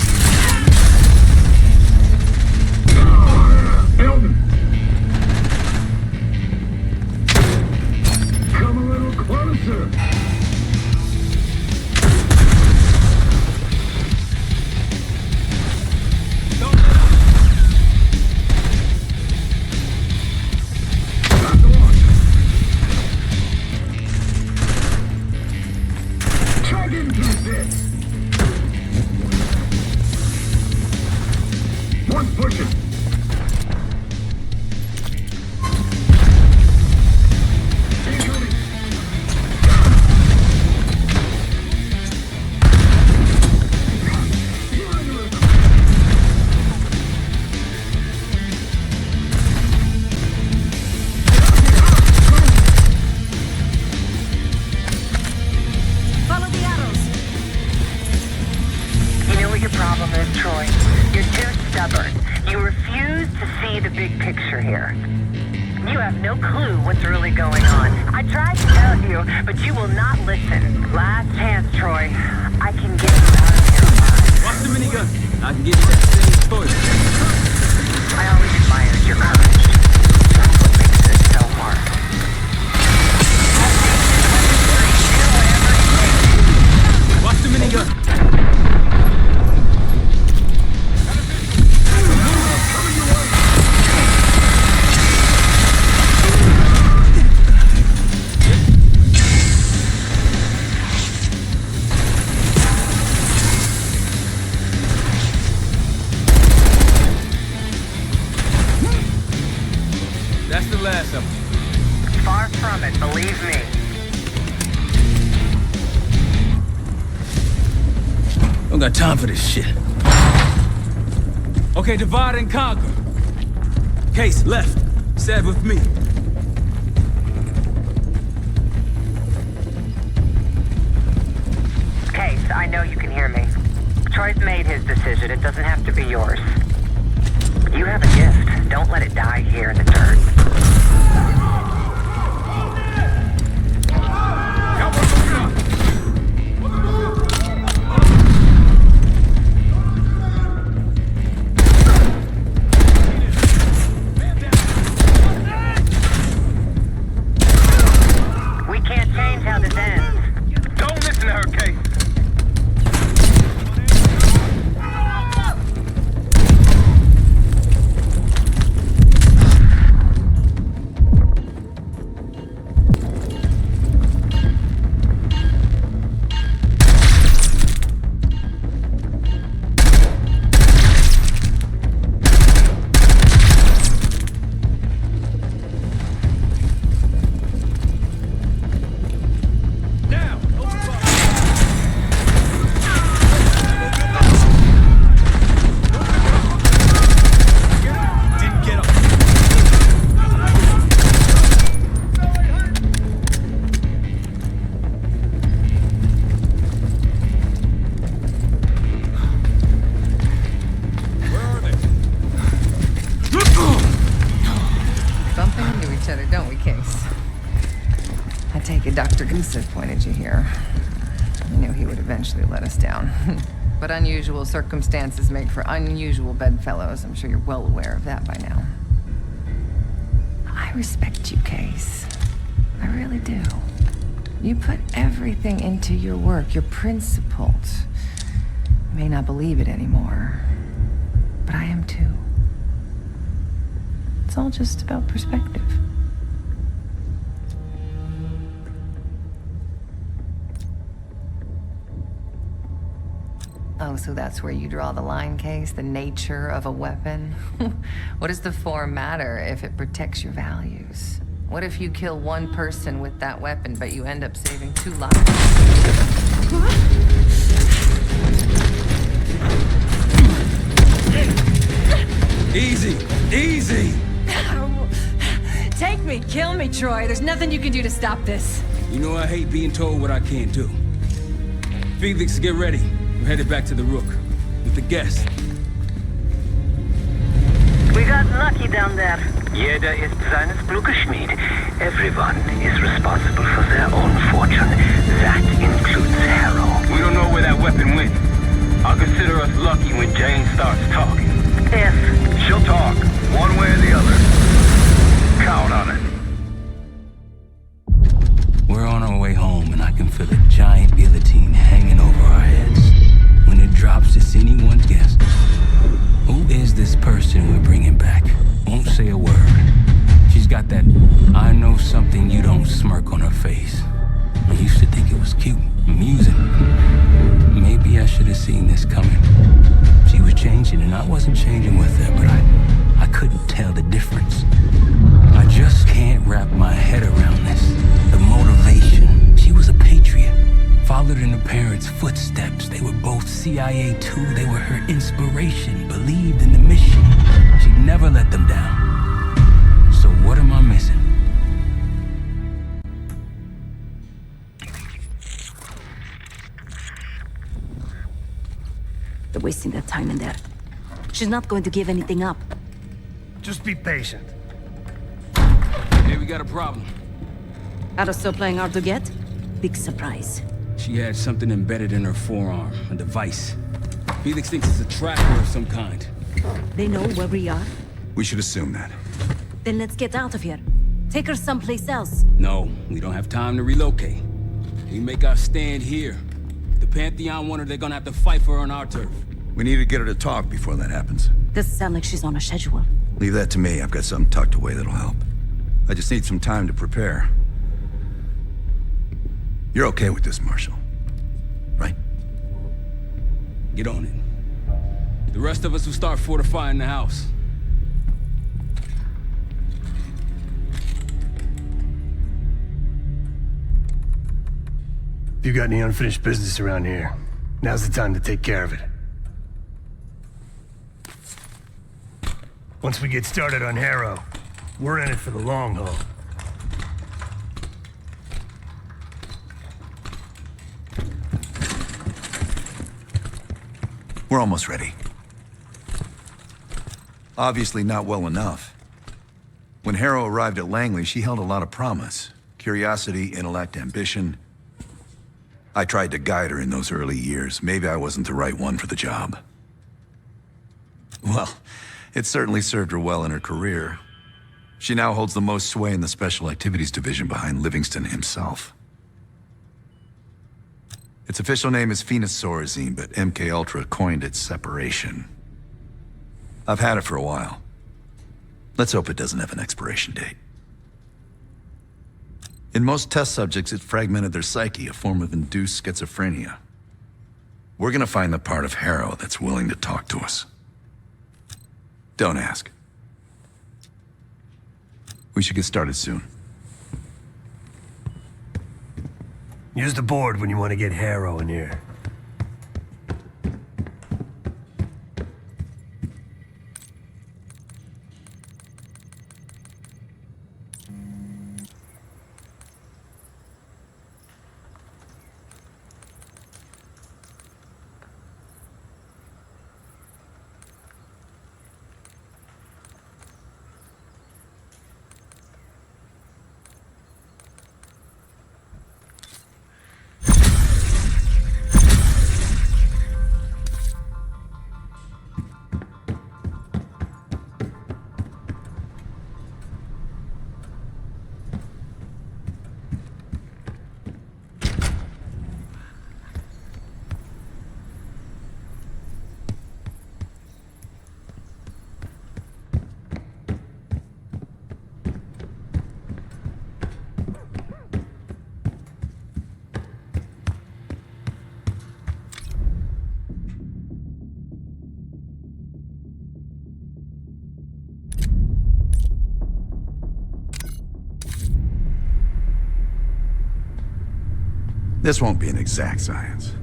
Speaker 12: Elton! Come a little closer! Chug into this! One pushing.
Speaker 7: Follow the arrows!
Speaker 5: You know what your problem is, Troy? You're too stubborn. You refuse to see the big picture here. You have no clue what's really going on. I tried to tell you, but you will not listen. Last chance, Troy. I can get you out of here alive.
Speaker 18: Watch the minigun. I can give you that same choice.
Speaker 5: I always admired your courage. That's what makes this so hard.
Speaker 18: Watch the minigun. That's the last of them.
Speaker 5: Far from it, believe me.
Speaker 18: Don't got time for this shit. Okay, divide and conquer. Case, left. Stab with me.
Speaker 5: Case, I know you can hear me. Troy's made his decision. It doesn't have to be yours. You have a gift. Don't let it die here in the dirt. We can't change how this ends.
Speaker 11: Don't listen to her, Kate.
Speaker 17: Dr. Gusev pointed you here. I knew he would eventually let us down. But unusual circumstances make for unusual bedfellows. I'm sure you're well aware of that by now. I respect you, Case. I really do. You put everything into your work, your principles. You may not believe it anymore, but I am too. It's all just about perspective. Oh, so that's where you draw the line, Case? The nature of a weapon? What does the form matter if it protects your values? What if you kill one person with that weapon, but you end up saving 2 lives?
Speaker 18: Easy, easy!
Speaker 19: Take me, kill me, Troy. There's nothing you can do to stop this.
Speaker 18: You know I hate being told what I can't do. Felix, get ready. We're headed back to the Rook with the guest.
Speaker 5: We got lucky down there.
Speaker 11: Jeder ist seines Glückes Schmied. Everyone is responsible for their own fortune. That includes Harrow. We don't know where that weapon went. I'll consider us lucky when Jane starts talking.
Speaker 5: Yes.
Speaker 10: She'll talk, one way or the other. Count on it.
Speaker 2: We're on our way home, and I can feel a giant guillotine hanging over our heads. When it drops, it's anyone's guess. Who is this person we're bringing back? Won't say a word. She's got that I know something you don't smirk on her face. I used to think it was cute, amusing. Maybe I should have seen this coming. She was changing, and I wasn't changing with her, but I couldn't tell the difference. I just can't wrap my head around this. The motivation. She was a patriot. Followed in her parents' footsteps. They were both CIA too. They were her inspiration. Believed in the mission. She'd never let them down. So what am I missing?
Speaker 7: They're wasting their time in there. She's not going to give anything up.
Speaker 8: Just be patient.
Speaker 18: Hey, we got a problem.
Speaker 7: Are still playing hard to get? Big surprise.
Speaker 18: She had something embedded in her forearm, a device. Felix thinks it's a tracker of some kind.
Speaker 7: They know where we are?
Speaker 12: We should assume that.
Speaker 7: Then let's get out of here. Take her someplace else.
Speaker 18: No, we don't have time to relocate. We make our stand here. If the Pantheon want her, they're gonna have to fight for her on our turf.
Speaker 12: We need to get her to talk before that happens.
Speaker 7: Doesn't sound like she's on a schedule.
Speaker 12: Leave that to me. I've got something tucked away that'll help. I just need some time to prepare. You're okay with this, Marshal, right?
Speaker 18: Get on it. The rest of us will start fortifying the house.
Speaker 8: If you got any unfinished business around here, now's the time to take care of it. Once we get started on Harrow, we're in it for the long haul.
Speaker 12: We're almost ready. Obviously not well enough. When Harrow arrived at Langley, she held a lot of promise. Curiosity, intellect, ambition. I tried to guide her in those early years. Maybe I wasn't the right one for the job. Well, it certainly served her well in her career. She now holds the most sway in the Special Activities Division behind Livingston himself. Its official name is Phoenosorazine, but MKUltra coined its separation. I've had it for a while. Let's hope it doesn't have an expiration date. In most test subjects, it fragmented their psyche, a form of induced schizophrenia. We're gonna find the part of Harrow that's willing to talk to us. Don't ask. We should get started soon.
Speaker 8: Use the board when you want to get Harrow in here.
Speaker 12: This won't be an exact science.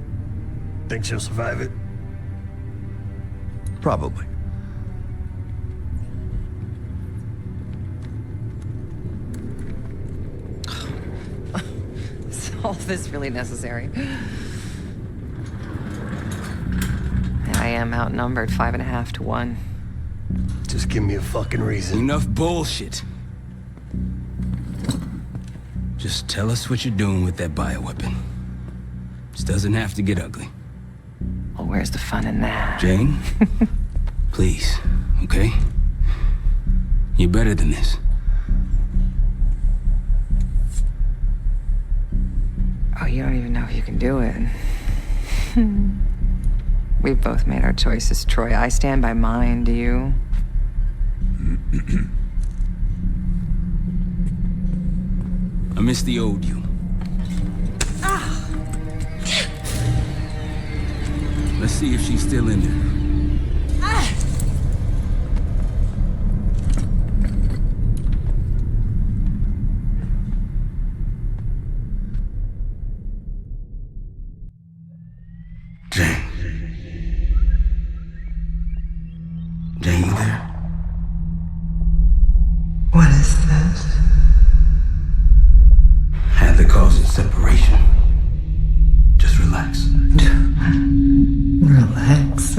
Speaker 8: Think she'll survive it?
Speaker 12: Probably.
Speaker 17: Is all this really necessary? I am outnumbered 5.5 to 1.
Speaker 8: Just give me a fucking reason.
Speaker 18: Enough bullshit. Just tell us what you're doing with that bioweapon. This doesn't have to get ugly.
Speaker 17: Well, where's the fun in that?
Speaker 18: Jane, please, okay? You're better than this.
Speaker 17: Oh, you don't even know if you can do it. We've both made our choices, Troy. I stand by mine, do you?
Speaker 18: I miss the old you. Let's see if she's still in there. Jane. Jane, you there?
Speaker 3: What is this?
Speaker 18: Had the cause of separation. Just relax.
Speaker 3: Relax.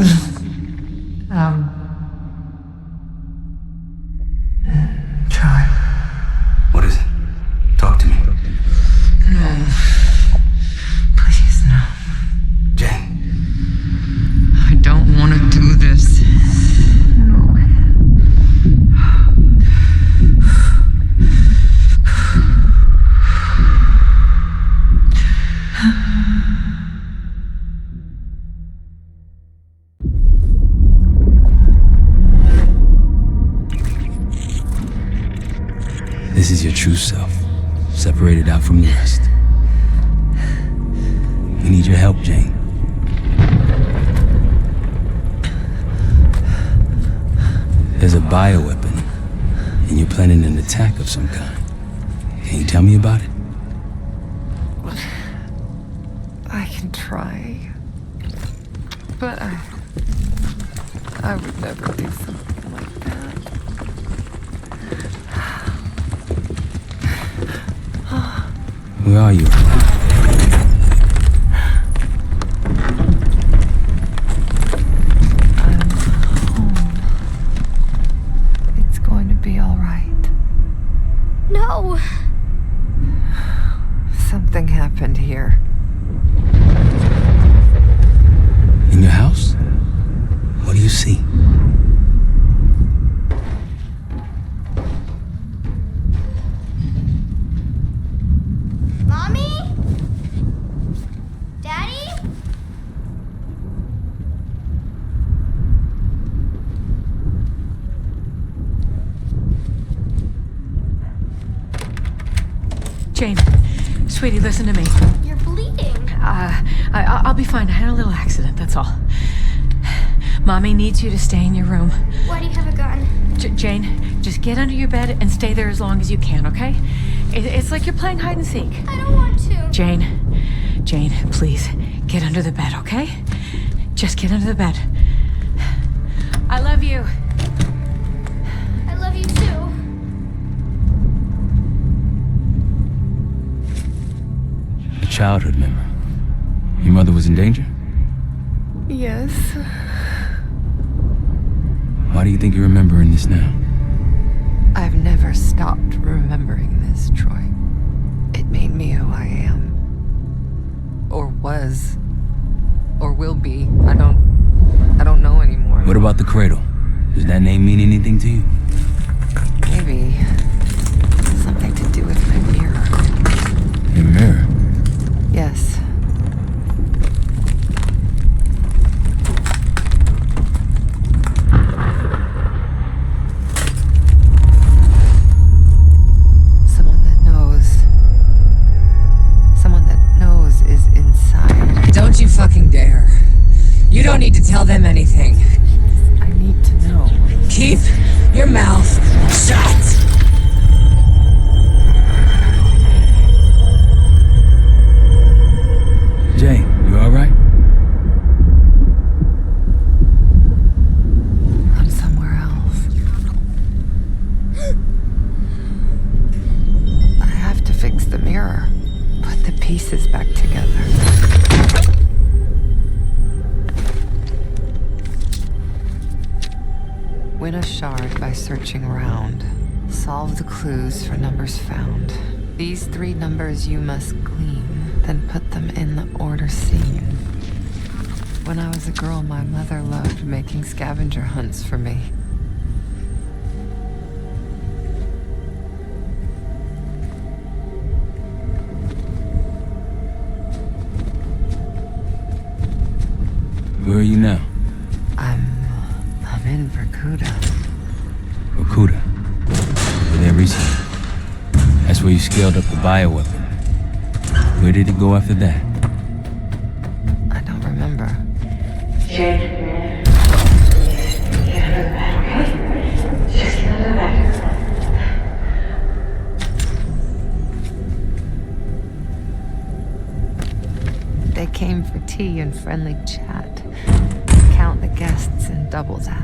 Speaker 3: Try.
Speaker 18: What is it? Talk to me.
Speaker 3: No. Please, no.
Speaker 18: Jane.
Speaker 3: I don't want to do this. No.
Speaker 18: This is your true self, separated out from the rest. We need your help, Jane. There's a bioweapon, and you're planning an attack of some kind. Can you tell me about it?
Speaker 17: I can try. But I would never do something like that.
Speaker 18: Where are you?
Speaker 17: I'm home. It's going to be all right.
Speaker 14: No!
Speaker 17: Something happened here.
Speaker 18: In your house? What do you see?
Speaker 14: Mommy? Daddy?
Speaker 19: Jane, sweetie, listen to me.
Speaker 14: You're bleeding.
Speaker 19: I'll be fine. I had a little accident, that's all. Mommy needs you to stay in your room.
Speaker 14: Why do you have a gun?
Speaker 19: Jane, just get under your bed and stay there as long as you can, okay? It's like you're playing hide and seek.
Speaker 14: I don't want to.
Speaker 19: Jane, please, get under the bed, okay? Just get under the bed. I love you.
Speaker 14: I love you too.
Speaker 18: A childhood memory. Your mother was in danger?
Speaker 17: Yes.
Speaker 18: Why do you think you're remembering this now?
Speaker 17: I've never stopped remembering this, Troy. It made me who I am. Or was. Or will be. I don't know anymore.
Speaker 18: What about the cradle? Does that name mean anything to you?
Speaker 17: Maybe. Something to do with my mirror.
Speaker 18: Your mirror?
Speaker 17: Yes. Someone that knows is inside.
Speaker 3: Don't you fucking dare. You don't need to tell them anything.
Speaker 17: I need to know.
Speaker 3: Keep your mouth shut.
Speaker 17: Win a shard by searching around. Solve the clues for numbers found. These 3 numbers you must glean, then put them in the order seen. When I was a girl, my mother loved making scavenger hunts for me.
Speaker 2: Where are you now?
Speaker 17: I'm in Vorkuta.
Speaker 2: Vorkuta. Were there recently? That's where you scaled up the bioweapon. Where did it go after that?
Speaker 17: I don't remember.
Speaker 19: Jane, get under the bed, okay? Just get under the bed.
Speaker 17: They came for tea and friendly chat. Count the guests and double that.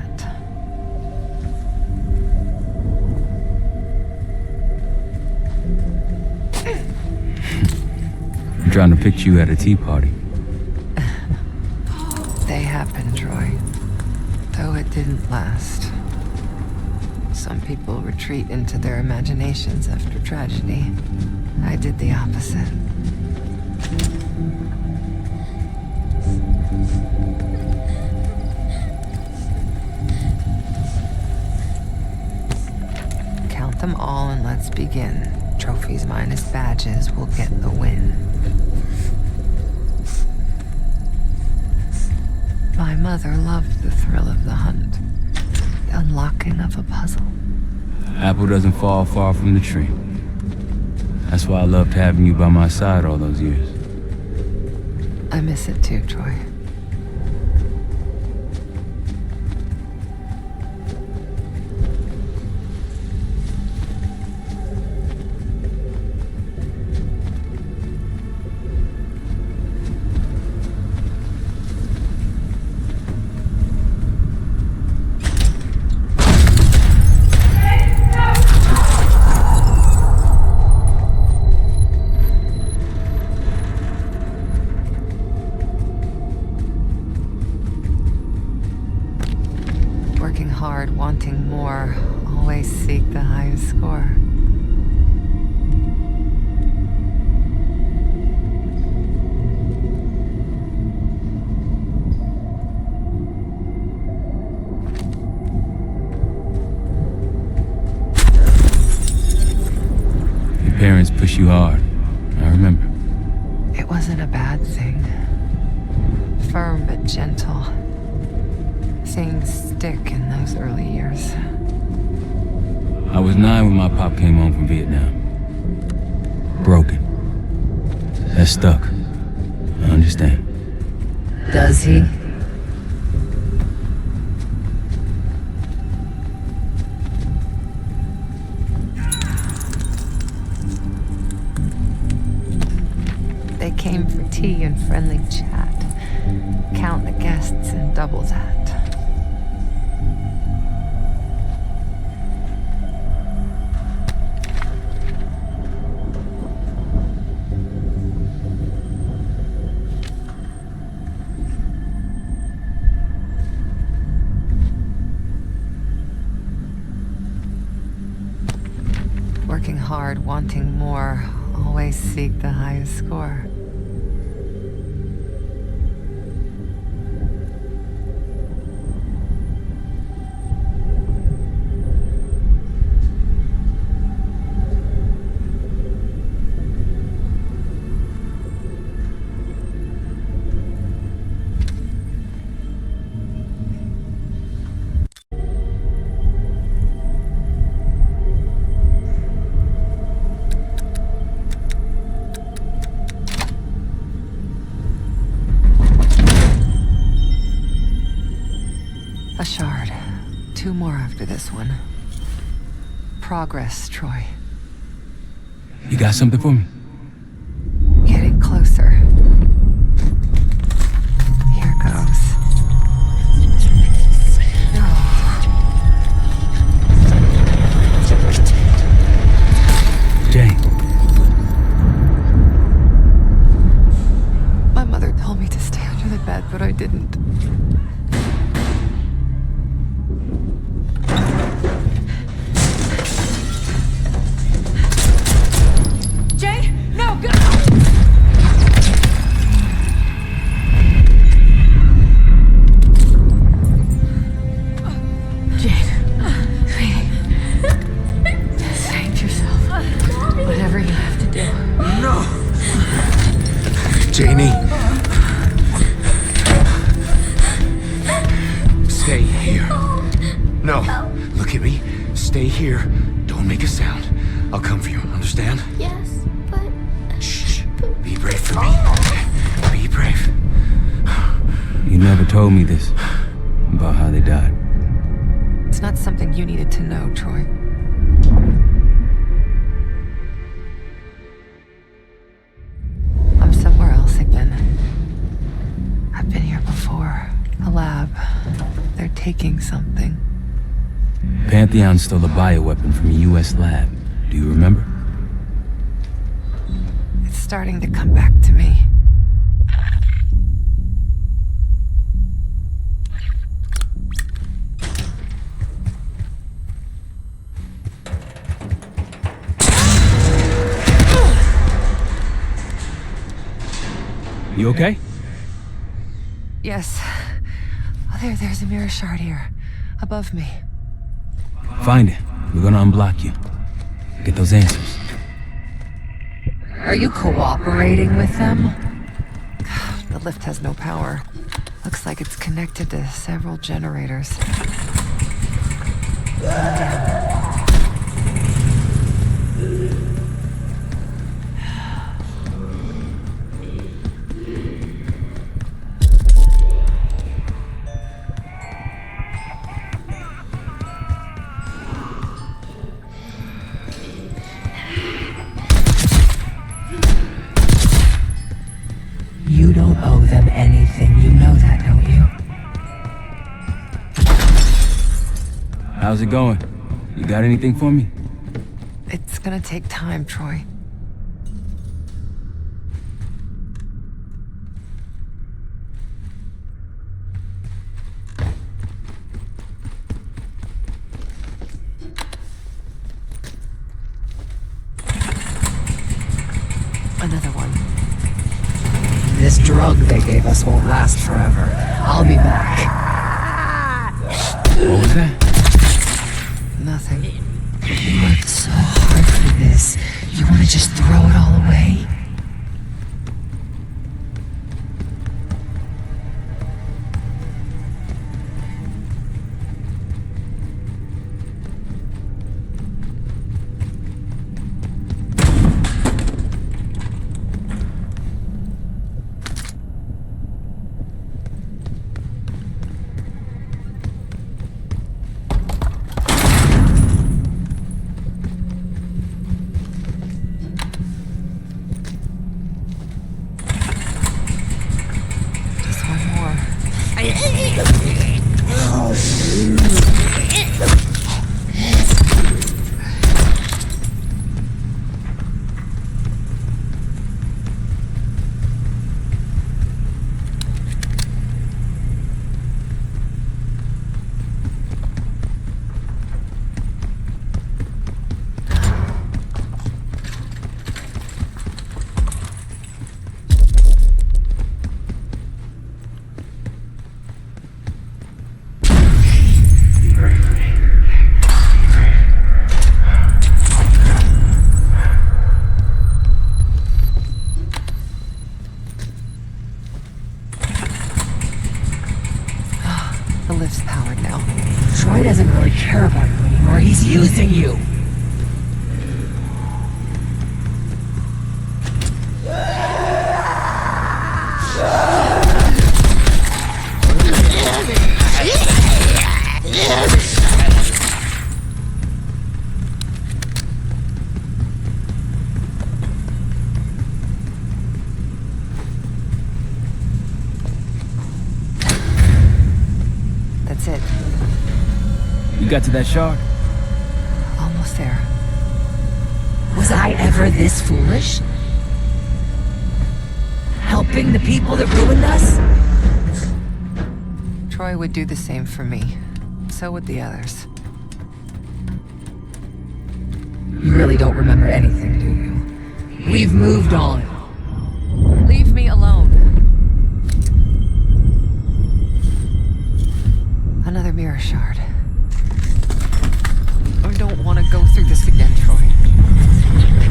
Speaker 2: I'm trying to picture you at a tea party.
Speaker 17: They happened, Troy. Though it didn't last. Some people retreat into their imaginations after tragedy. I did the opposite. Count them all and let's begin. Trophies minus badges will get the win. My mother loved the thrill of the hunt. The unlocking of a puzzle.
Speaker 2: Apple doesn't fall far from the tree. That's why I loved having you by my side all those years.
Speaker 17: I miss it too, Troy. Hard, wanting more, always seek the highest score.
Speaker 2: Your parents push you hard, I remember.
Speaker 17: It wasn't a bad thing. Firm but gentle. Things stick in those early years.
Speaker 2: I was 9 when my pop came home from Vietnam. Broken. That stuck. I understand.
Speaker 17: Does he? They came for tea and friendly chat. Count the guests and double that. Working hard, wanting more, always seek the highest score. A shard. 2 more after this one. Progress, Troy.
Speaker 2: You got something for me?
Speaker 17: Getting closer. Here goes.
Speaker 2: Jane.
Speaker 17: My mother told me to stay under the bed, but I didn't.
Speaker 16: No. Look at me. Stay here. Don't make a sound. I'll come for you, understand?
Speaker 14: Yes, but...
Speaker 16: Shh. Be brave for me. Be brave.
Speaker 2: You never told me this, about how they died.
Speaker 17: It's not something you needed to know, Troy. I'm somewhere else again. I've been here before. A lab. They're taking something.
Speaker 2: Pantheon stole a bioweapon from a U.S. lab. Do you remember?
Speaker 17: It's starting to come back to me.
Speaker 2: You okay?
Speaker 17: Yes. Oh, there's a mirror shard here. Above me.
Speaker 2: Find it. We're gonna unblock you. Get those answers.
Speaker 17: Are you cooperating with them? The lift has no power. Looks like it's connected to several generators. You don't owe them anything. You know that, don't you?
Speaker 2: How's it going? You got anything for me?
Speaker 17: It's gonna take time, Troy. Another one. This drug they gave us won't last forever. I'll be back.
Speaker 2: What was that?
Speaker 17: Nothing. You worked so hard for this. You want to just throw it all away? The lift's powered now. Troy doesn't really care about you anymore. He's using you. That's it.
Speaker 2: You got to that shard?
Speaker 17: Almost there.
Speaker 22: Was I ever this foolish? Helping the people that ruined us?
Speaker 17: Troy would do the same for me. So would the others.
Speaker 22: You really don't remember anything, do you? We've moved on.
Speaker 17: Leave me alone. Another mirror shard. I don't want to go through this again, Troy.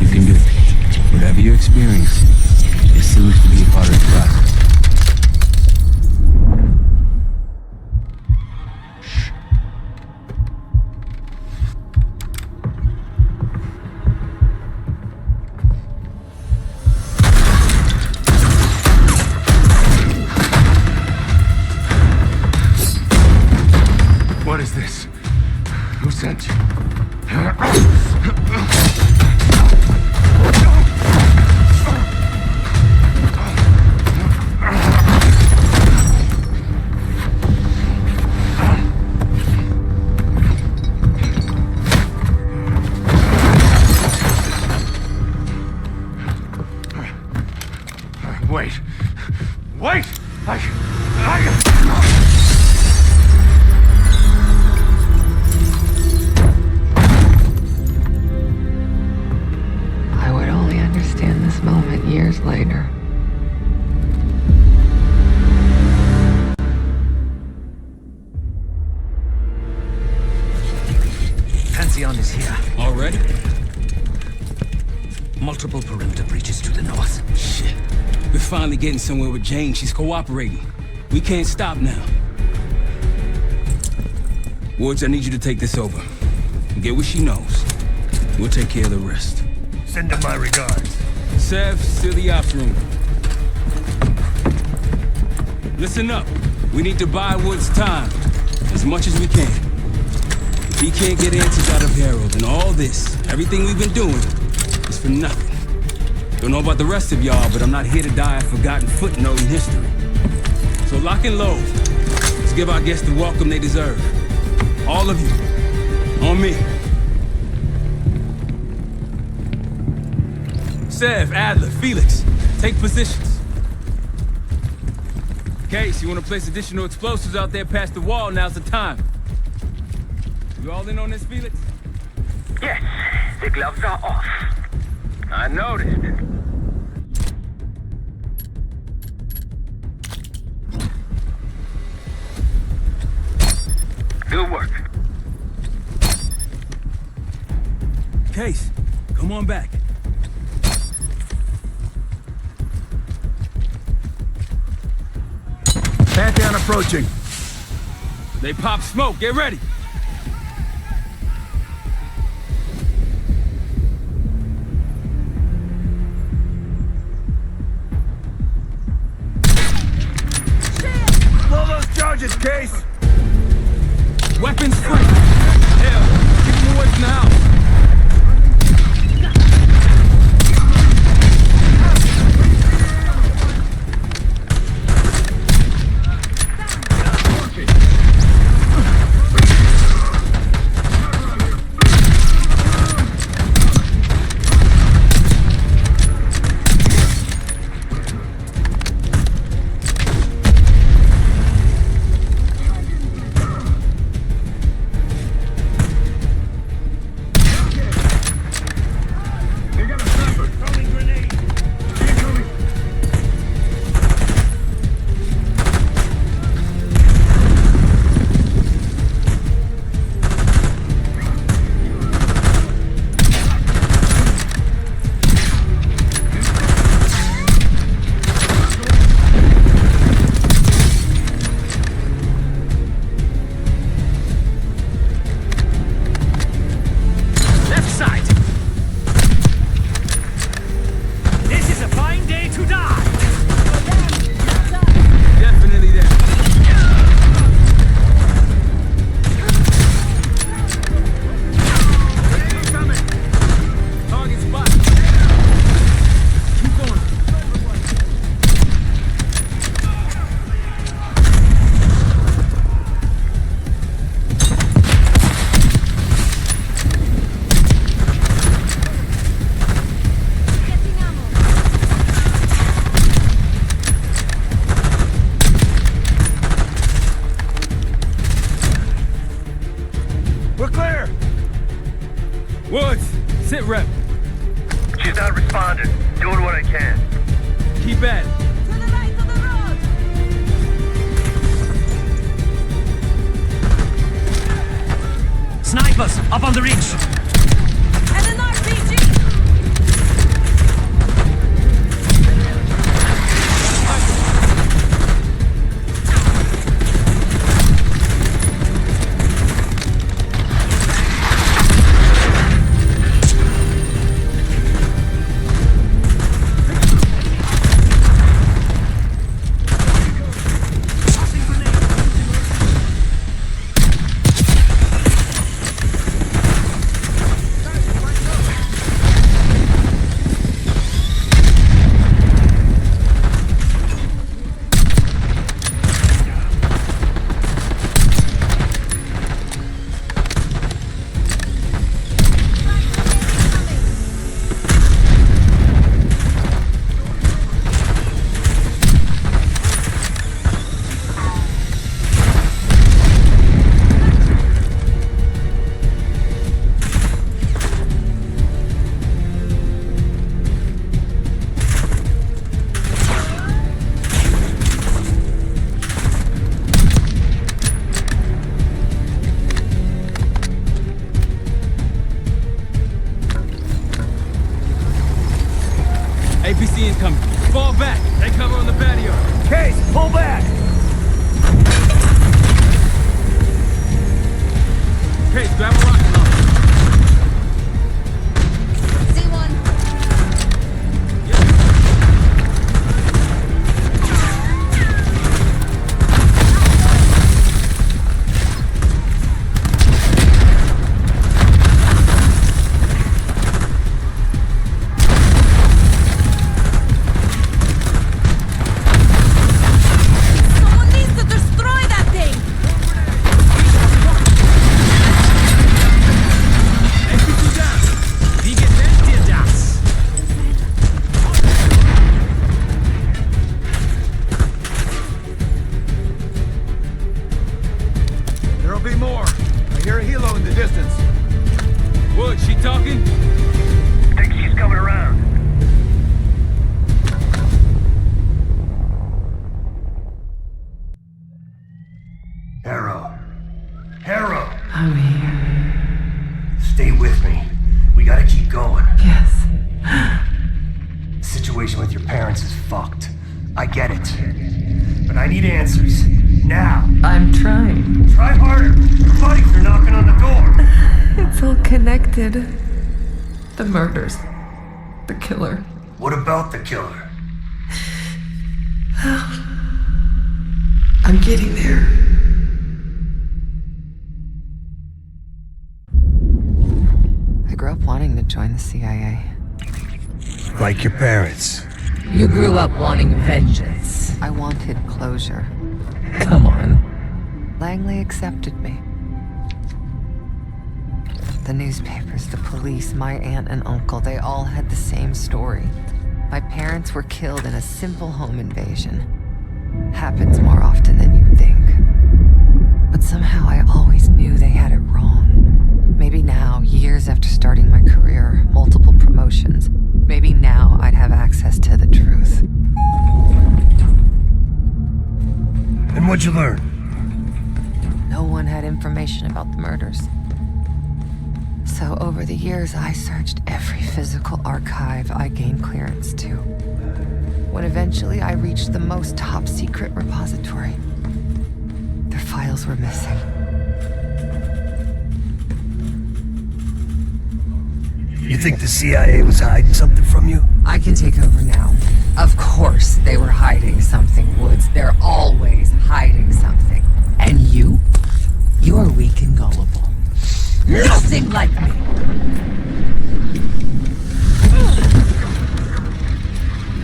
Speaker 2: You can do it. Whatever you experience, it seems to be a part of the process.
Speaker 16: sent you. Wait. Wait!
Speaker 22: I would only understand this moment years later.
Speaker 1: Pantheon is here.
Speaker 18: Already?
Speaker 1: Multiple perimeter breaches to the north.
Speaker 18: Shit. We're finally getting somewhere with Jane. She's cooperating. We can't stop now. Woods, I need you to take this over. Get what she knows. We'll take care of the rest.
Speaker 8: Send her my regards.
Speaker 18: Sev, seal the ops room. Listen up. We need to buy Woods time. As much as we can. If he can't get answers out of Harold, and all this, everything we've been doing, is for nothing. Don't know about the rest of y'all, but I'm not here to die a forgotten footnote in history. So lock and load. Let's give our guests the welcome they deserve. All of you. On me. Sev, Adler, Felix, take positions. Case, you want to place additional explosives out there past the wall, now's the time. You all in on this, Felix?
Speaker 11: Yes, the gloves are off.
Speaker 18: I noticed.
Speaker 11: Good work.
Speaker 18: Case, come on back.
Speaker 13: Pantheon approaching.
Speaker 18: They pop smoke, get ready.
Speaker 13: Blow those charges, Case!
Speaker 18: Weapons free! Hell, keep them away from the house! Woods, sit rep.
Speaker 5: She's not responding. Doing what I can.
Speaker 18: Keep at it.
Speaker 1: Snipers, up on the ridge!
Speaker 15: And an RPG!
Speaker 13: Hear a helo in the distance.
Speaker 2: What, she talking?
Speaker 5: Think she's coming around. Harrow!
Speaker 3: I'm here.
Speaker 8: Stay with me. We gotta keep going.
Speaker 3: Yes.
Speaker 8: The situation with your parents is fucked. I get it. But I need answers. Now.
Speaker 3: I'm trying.
Speaker 8: Try harder. Your buddies are knocking on the door.
Speaker 3: It's all connected. The murders. The killer.
Speaker 8: What about the killer?
Speaker 3: I'm getting there.
Speaker 17: I grew up wanting to join the CIA.
Speaker 8: Like your parents.
Speaker 22: You grew up wanting vengeance.
Speaker 17: I wanted closure.
Speaker 22: Come on.
Speaker 17: Langley accepted me. The newspapers, the police, my aunt and uncle, they all had the same story. My parents were killed in a simple home invasion. Happens more often than you'd think. But somehow I always knew they had it wrong. Maybe now, years after starting my career, multiple promotions, maybe now I'd have access to the truth.
Speaker 8: And what'd you learn?
Speaker 17: No one had information about the murders. So over the years, I searched every physical archive I gained clearance to. When eventually I reached the most top-secret repository, their files were missing.
Speaker 8: You think the CIA was hiding something from you?
Speaker 22: I can take over now. Of course they were hiding something, Woods. They're always hiding something. And you? You are weak and gullible. Nothing like me!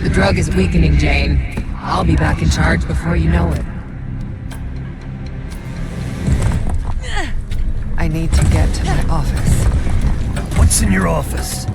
Speaker 22: The drug is weakening, Jane. I'll be back in charge before you know it.
Speaker 17: I need to get to my office.
Speaker 8: What's in your office?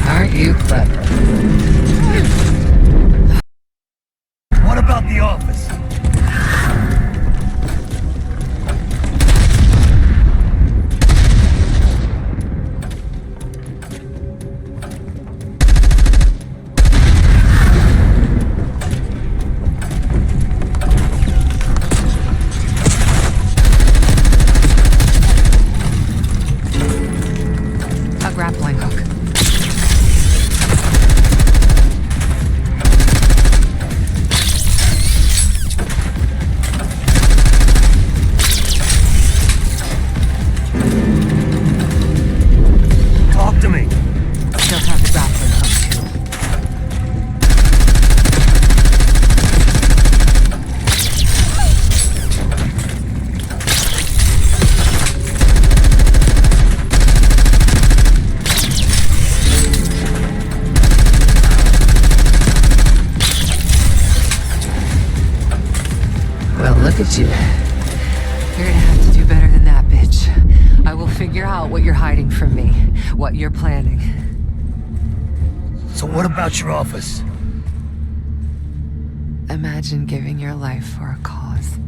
Speaker 22: Aren't you clever?
Speaker 8: What about the office?
Speaker 17: A grappling hook.
Speaker 8: Talk to me.
Speaker 17: Still have the grappling hook, too.
Speaker 22: Well, look at you.
Speaker 17: You're gonna have to do better than that, bitch. I will figure out what you're hiding from me, what you're planning.
Speaker 8: So what about your office?
Speaker 17: Imagine giving your life for a cause,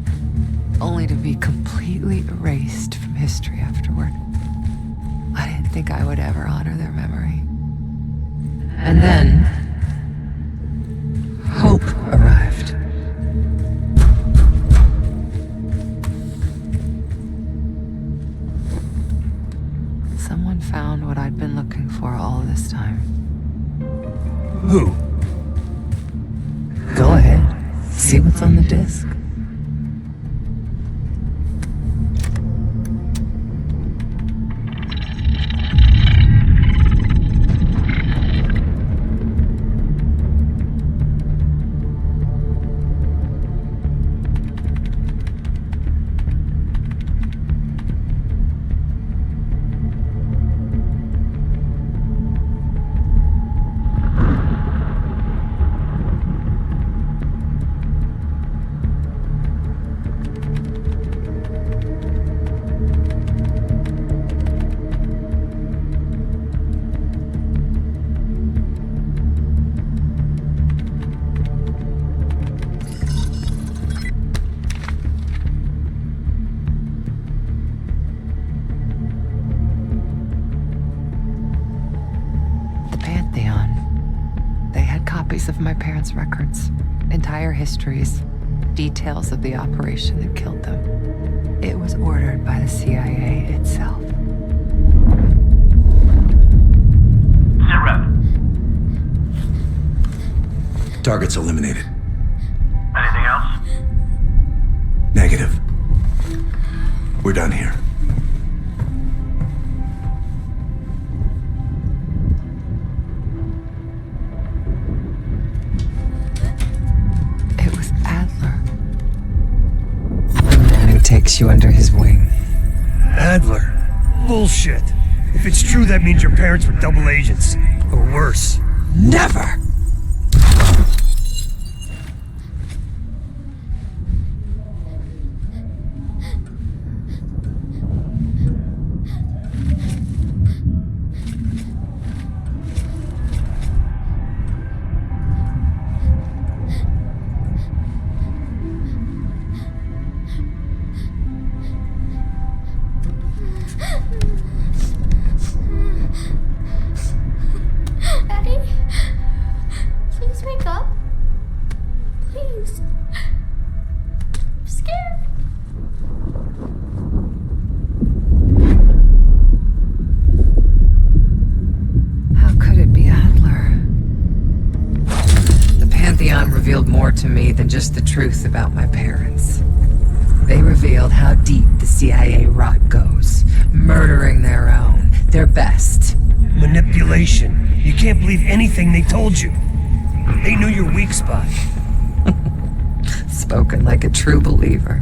Speaker 17: only to be completely erased from history afterward. I didn't think I would ever honor their memory.
Speaker 22: And then, hope arrived.
Speaker 17: Someone found what I'd been looking for all this time.
Speaker 8: Who?
Speaker 22: Go ahead. See what's on the disc.
Speaker 17: copies of my parents' records, entire histories, details of the operation that killed them. It was ordered by the CIA itself.
Speaker 10: Sit rep.
Speaker 16: Target's eliminated.
Speaker 10: Anything else?
Speaker 16: Negative. We're done here.
Speaker 17: It was Adler. The man who takes you under his wing.
Speaker 8: Adler? Bullshit. If it's true, that means your parents were double agents. Or worse.
Speaker 22: Never!
Speaker 14: Daddy? Please wake up. Please. I'm scared.
Speaker 22: How could it be Adler? The Pantheon revealed more to me than just the truth about my parents. They revealed how deep the CIA rot goes, murdering their own, their best.
Speaker 8: Manipulation. You can't believe anything they told you. They knew your weak spot.
Speaker 22: Spoken like a true believer.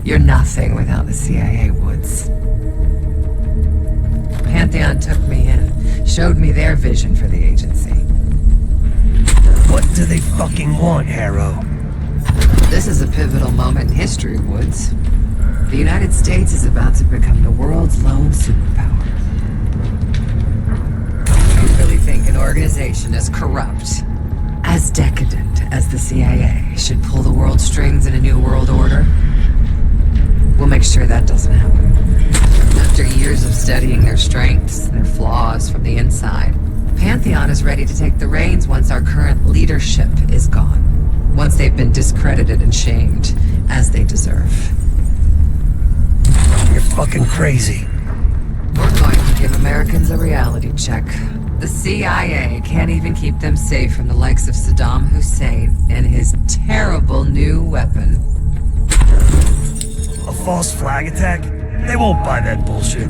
Speaker 22: You're nothing without the CIA, Woods. Pantheon took me in, showed me their vision for the agency.
Speaker 8: What do they fucking want, Harrow?
Speaker 22: This is a pivotal moment in history, Woods. The United States is about to become the world's lone superpower. You really think an organization as corrupt, as decadent as the CIA should pull the world's strings in a new world order? We'll make sure that doesn't happen. After years of studying their strengths and their flaws from the inside, Pantheon is ready to take the reins once our current leadership is gone. Once they've been discredited and shamed, as they deserve.
Speaker 8: You're fucking crazy.
Speaker 22: We're going to give Americans a reality check. The CIA can't even keep them safe from the likes of Saddam Hussein and his terrible new weapon.
Speaker 8: A false flag attack? They won't buy that bullshit.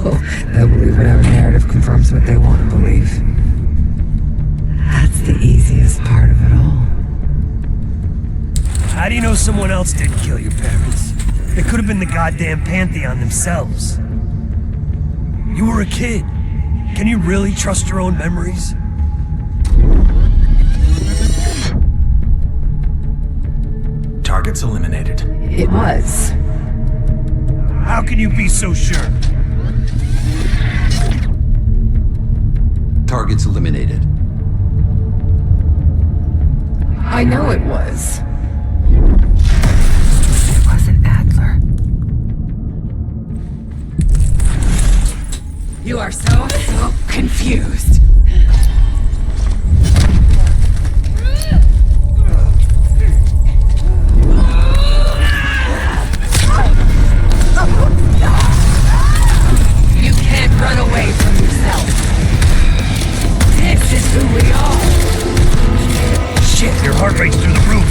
Speaker 22: Oh, they'll believe whatever narrative confirms what they want to believe. That's the easiest part of it all.
Speaker 8: How do you know someone else didn't kill your parents? It could have been the goddamn Pantheon themselves. You were a kid. Can you really trust your own memories?
Speaker 16: Target's eliminated.
Speaker 22: It was.
Speaker 8: How can you be so sure?
Speaker 16: Target's eliminated.
Speaker 22: I know it was. It wasn't Adler. You are so confused. You can't run away from yourself. This is who we are.
Speaker 8: Shit, your heart rate's through the roof.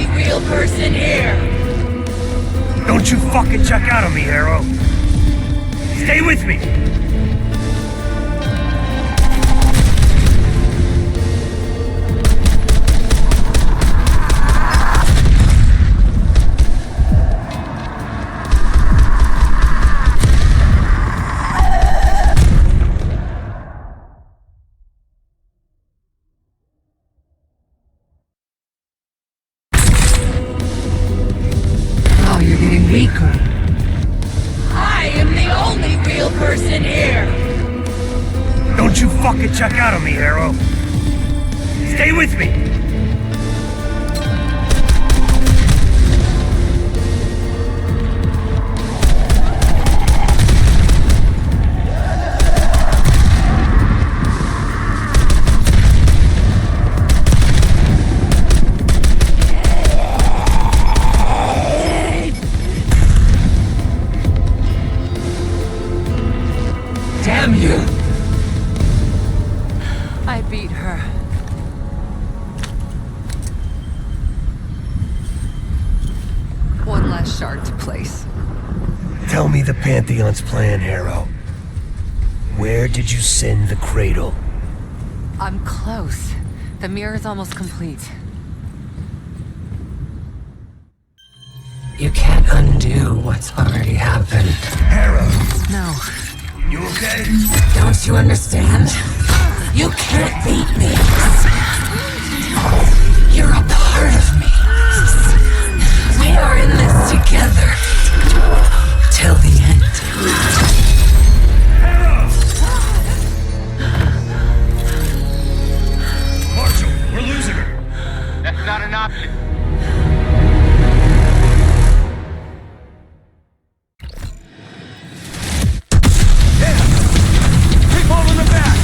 Speaker 22: only real person here.
Speaker 8: Don't you fucking check out on me, Harrow. Stay with me.
Speaker 22: Oh, you're getting weaker. I am the only real person here.
Speaker 8: Don't you fucking check out on me, Harrow. Stay with me.
Speaker 22: Damn you!
Speaker 17: I beat her. One last shard to place.
Speaker 8: Tell me the Pantheon's plan, Harrow. Where did you send the cradle?
Speaker 17: I'm close. The mirror's almost complete.
Speaker 22: You can't undo what's already happened.
Speaker 8: Harrow!
Speaker 17: No.
Speaker 8: You okay?
Speaker 22: Don't you understand? You can't beat me. You're a part of me. We are in this together. Till the end.
Speaker 8: Harrow! Marshall, we're losing her.
Speaker 10: That's not an option.
Speaker 6: People in the back!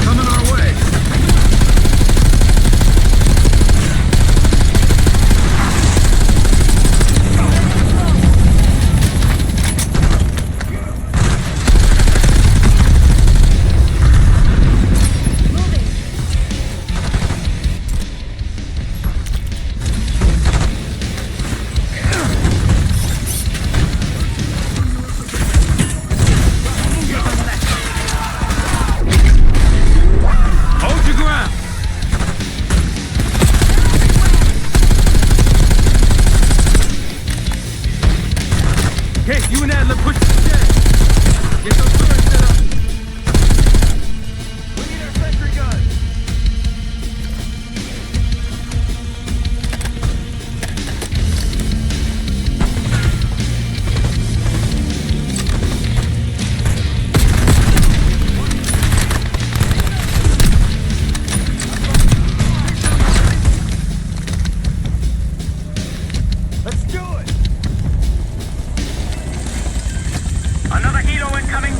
Speaker 13: Coming our way.
Speaker 10: Hold your ground.
Speaker 13: Okay, you and Adler push the deck. Get those turrets set up. We need our sentry gun.
Speaker 6: Let's do it!
Speaker 5: Another helo incoming.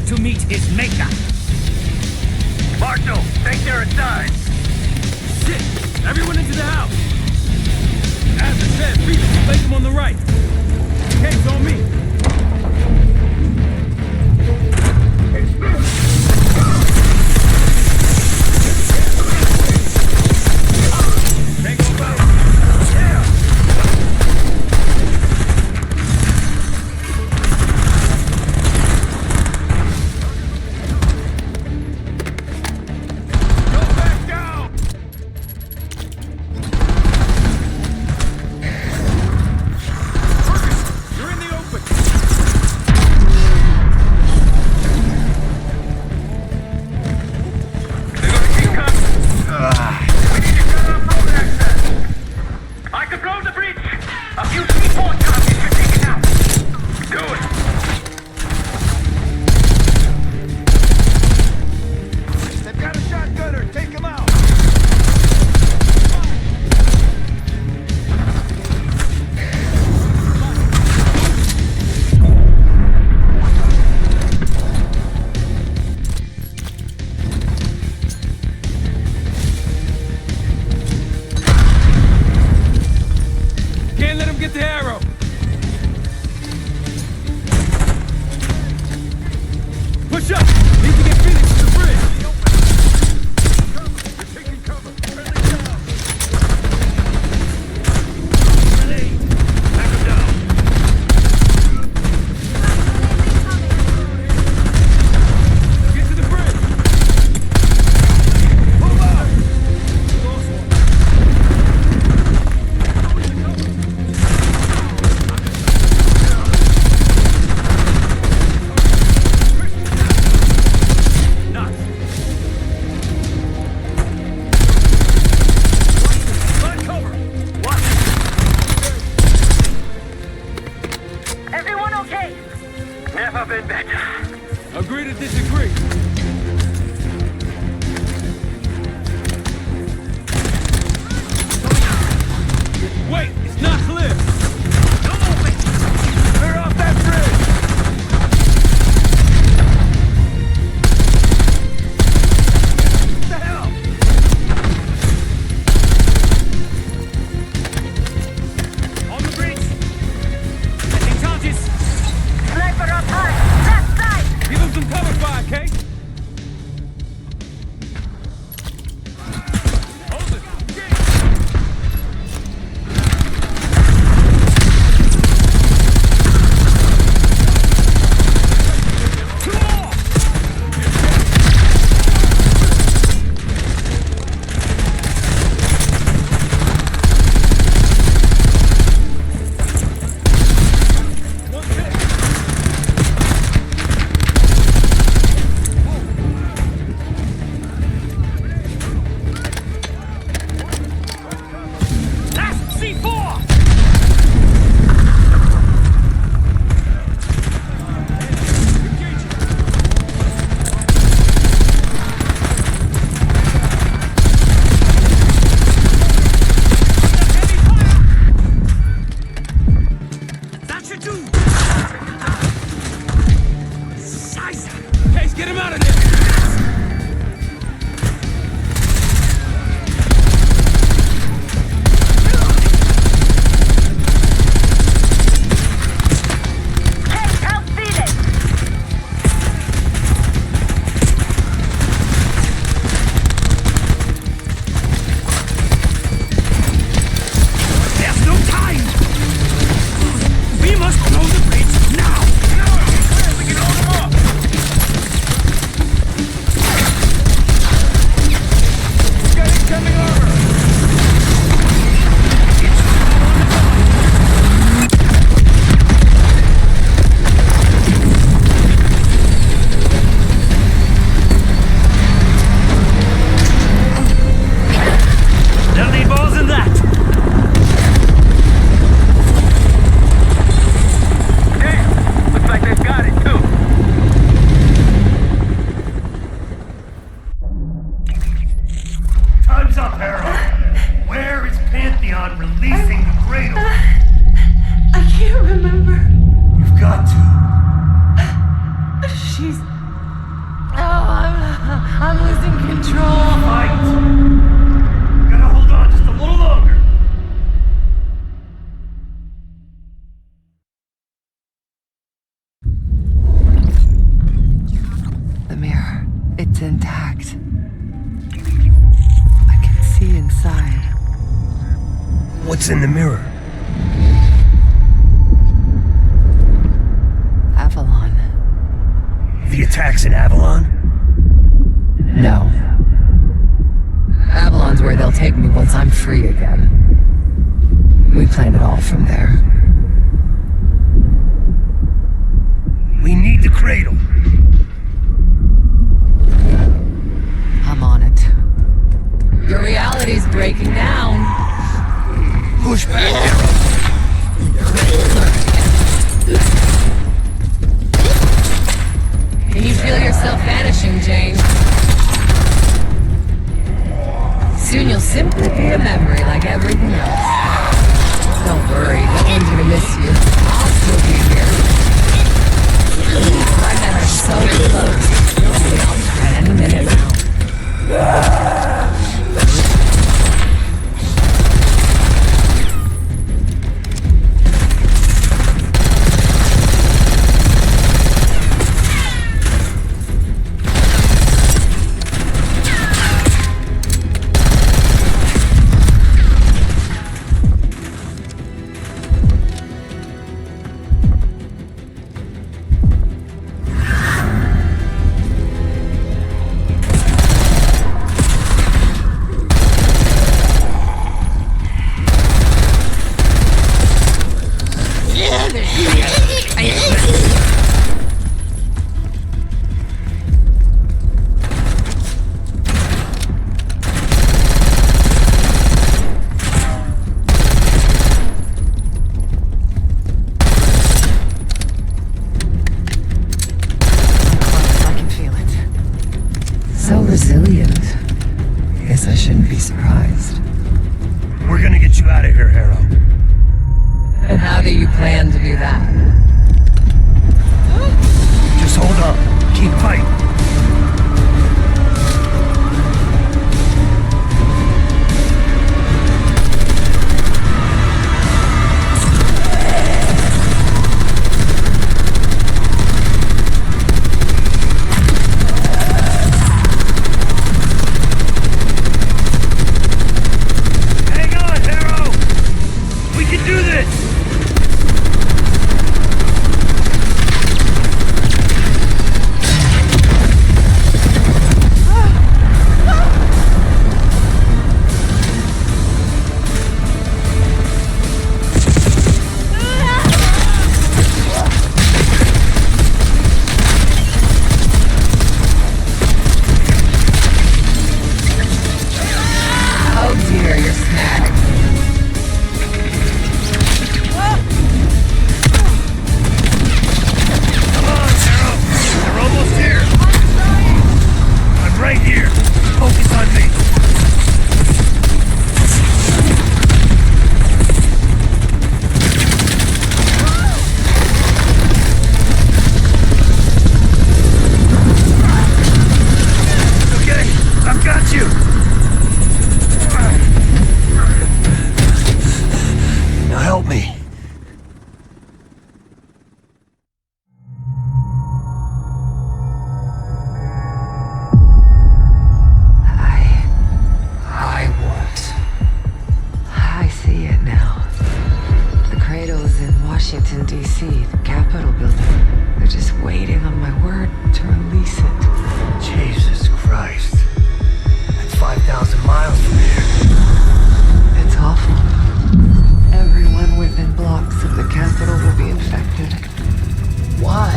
Speaker 1: to meet his maker.
Speaker 5: Marshal, think they're inside.
Speaker 21: Shit! Everyone into the house! As I said, Felix, place him on the right. Cape's on me.
Speaker 22: intact. I can see inside.
Speaker 8: What's in the mirror?
Speaker 22: Avalon.
Speaker 8: The attacks in Avalon?
Speaker 22: No. Avalon's where they'll take me once I'm free again. We planned it all from there.
Speaker 8: We need the cradle.
Speaker 22: I'm on it. Your reality's breaking down.
Speaker 8: Push back,
Speaker 22: Can you feel yourself vanishing, Jane? Soon you'll simply be a memory like everything else. Don't worry, no one's gonna miss you. I'll still be here. My memory's so close. You'll be on any minute now. Washington, D.C., the Capitol building. They're just waiting on my word to release it.
Speaker 8: Jesus Christ. That's 5,000 miles from here.
Speaker 22: It's awful. Everyone within blocks of the Capitol will be infected. Why?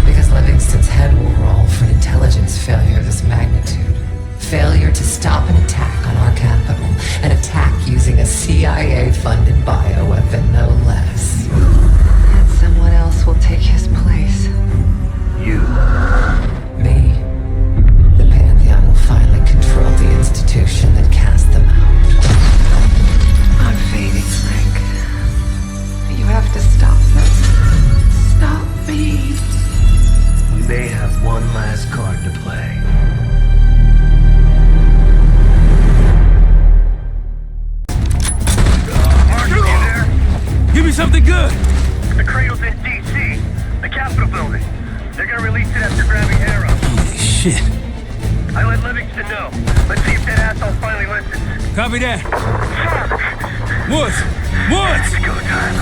Speaker 22: Because Livingston's head will roll for an intelligence failure of this magnitude. Failure to stop an attack on our capital. An attack using a CIA-funded bioweapon, no less. And someone else will take his place.
Speaker 8: You.
Speaker 22: Me. The Pantheon will finally control the institution that cast them out. I'm fading, Frank. You have to stop them. Stop me.
Speaker 8: We may have one last card to play.
Speaker 18: Give me something good!
Speaker 5: The cradle's in D.C., the Capitol building. They're gonna release it after grabbing Harrow.
Speaker 18: Holy shit.
Speaker 5: I let Livingston know. Let's see if that asshole finally listens.
Speaker 18: Copy that.
Speaker 5: Fuck!
Speaker 18: Woods! Woods!
Speaker 5: It's go time.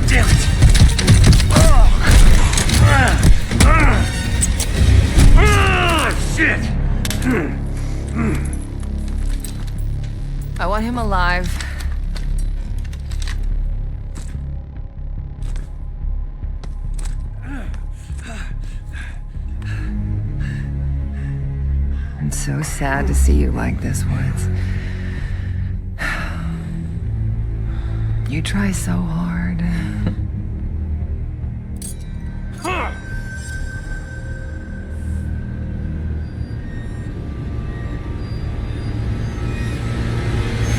Speaker 8: Damn it! Shit!
Speaker 17: I want him alive. I'm so sad to see you like this, Woods. You try so hard.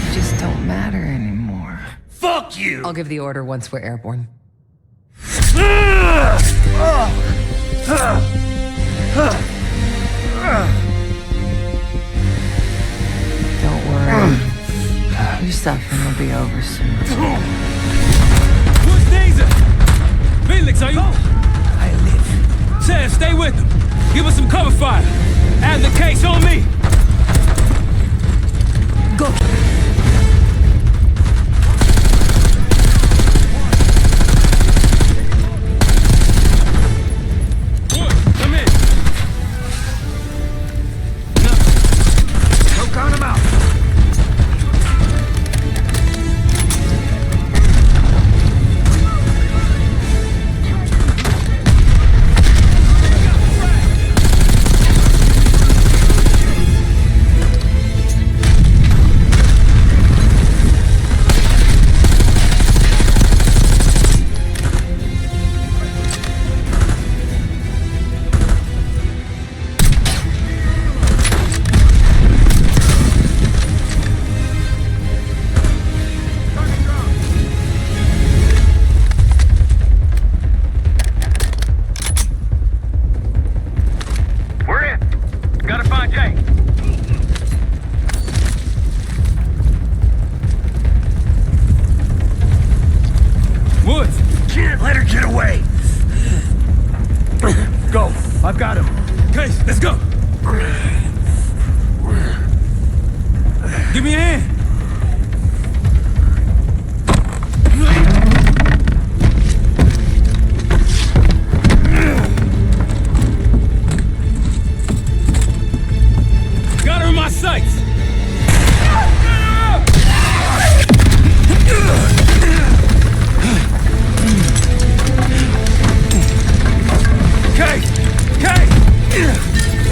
Speaker 17: You just don't matter anymore.
Speaker 8: Fuck you!
Speaker 22: I'll give the order once we're airborne.
Speaker 17: Don't worry. Your suffering will be over soon.
Speaker 18: Woods Danger! Felix, are you? I live. Chad, stay with them. Give us some cover fire. Add the case on me.
Speaker 22: Go.
Speaker 18: Come in.
Speaker 8: No. Don't count him out.
Speaker 18: I've got him. Case, let's go. Give me a hand. Got her in my sights.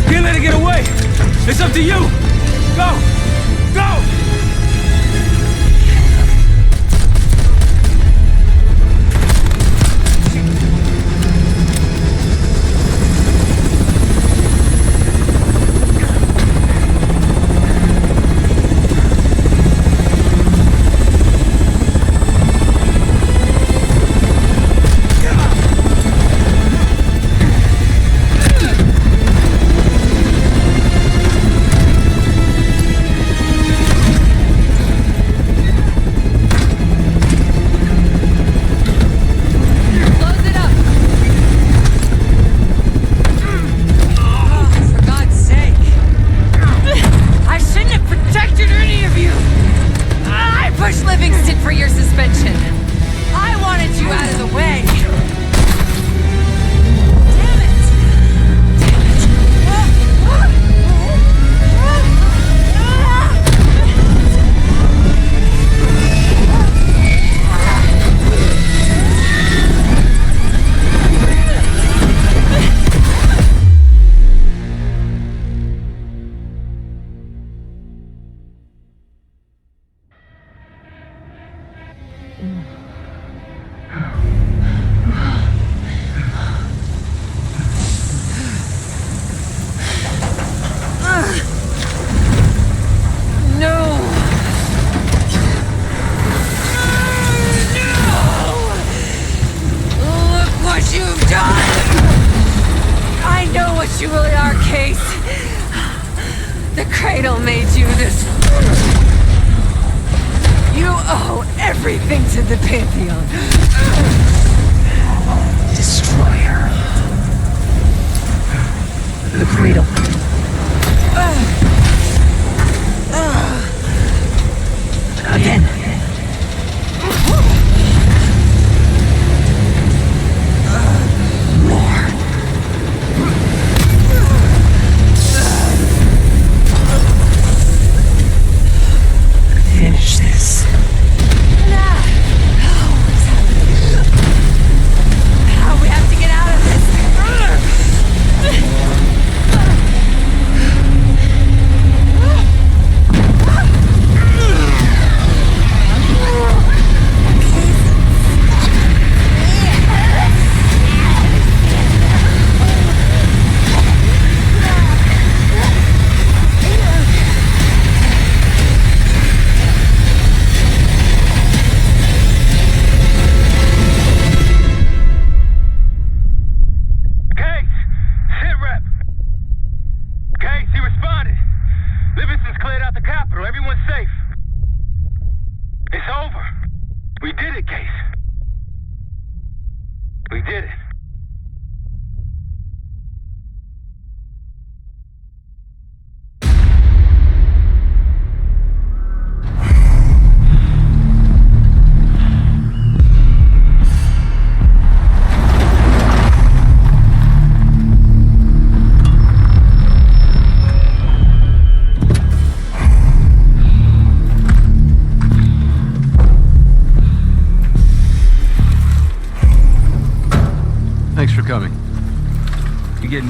Speaker 18: Can't let it get away. It's up to you. Go. Go.
Speaker 22: what you really are, Case. The Cradle made you this. You owe everything to the Pantheon. Destroyer. The Cradle. Again. Finish this. We have to get out of this.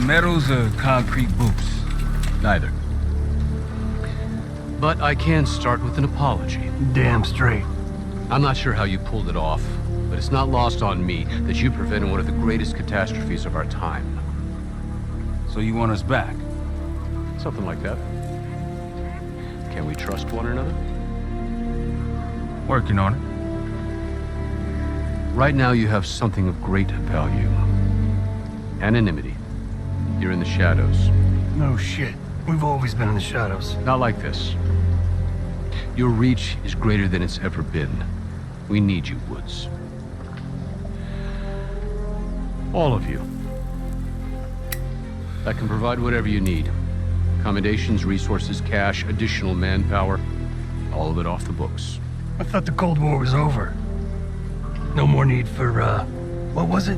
Speaker 2: Medals or concrete boots?
Speaker 4: Neither. But I can start with an apology.
Speaker 8: Damn straight.
Speaker 4: I'm not sure how you pulled it off, but it's not lost on me that you prevented one of the greatest catastrophes of our time.
Speaker 2: So you want us back?
Speaker 4: Something like that. Can we trust one another?
Speaker 2: Working on it.
Speaker 4: Right now you have something of great value. Anonymity. You're in the shadows.
Speaker 8: No shit. We've always been in the shadows.
Speaker 4: Not like this. Your reach is greater than it's ever been. We need you, Woods. All of you. I can provide whatever you need. Accommodations, resources, cash, additional manpower. All of it off the books.
Speaker 8: I thought the Cold War was over. No more need for, what was it?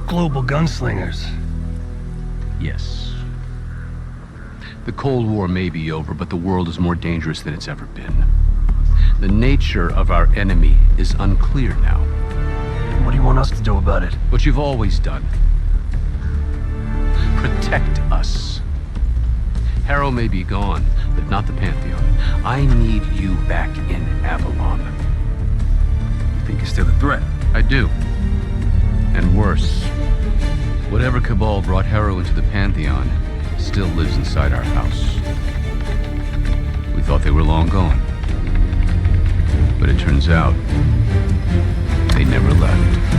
Speaker 8: Global gunslingers.
Speaker 4: Yes. The Cold War may be over, but the world is more dangerous than it's ever been. The nature of our enemy is unclear now.
Speaker 8: What do you want us to do about it?
Speaker 4: What you've always done. Protect us. Harrow may be gone, but not the Pantheon. I need you back in Avalon.
Speaker 2: You think it's still a threat?
Speaker 4: I do. And worse. Whatever cabal brought Harrow into the Pantheon still lives inside our house. We thought they were long gone. But it turns out, they never left.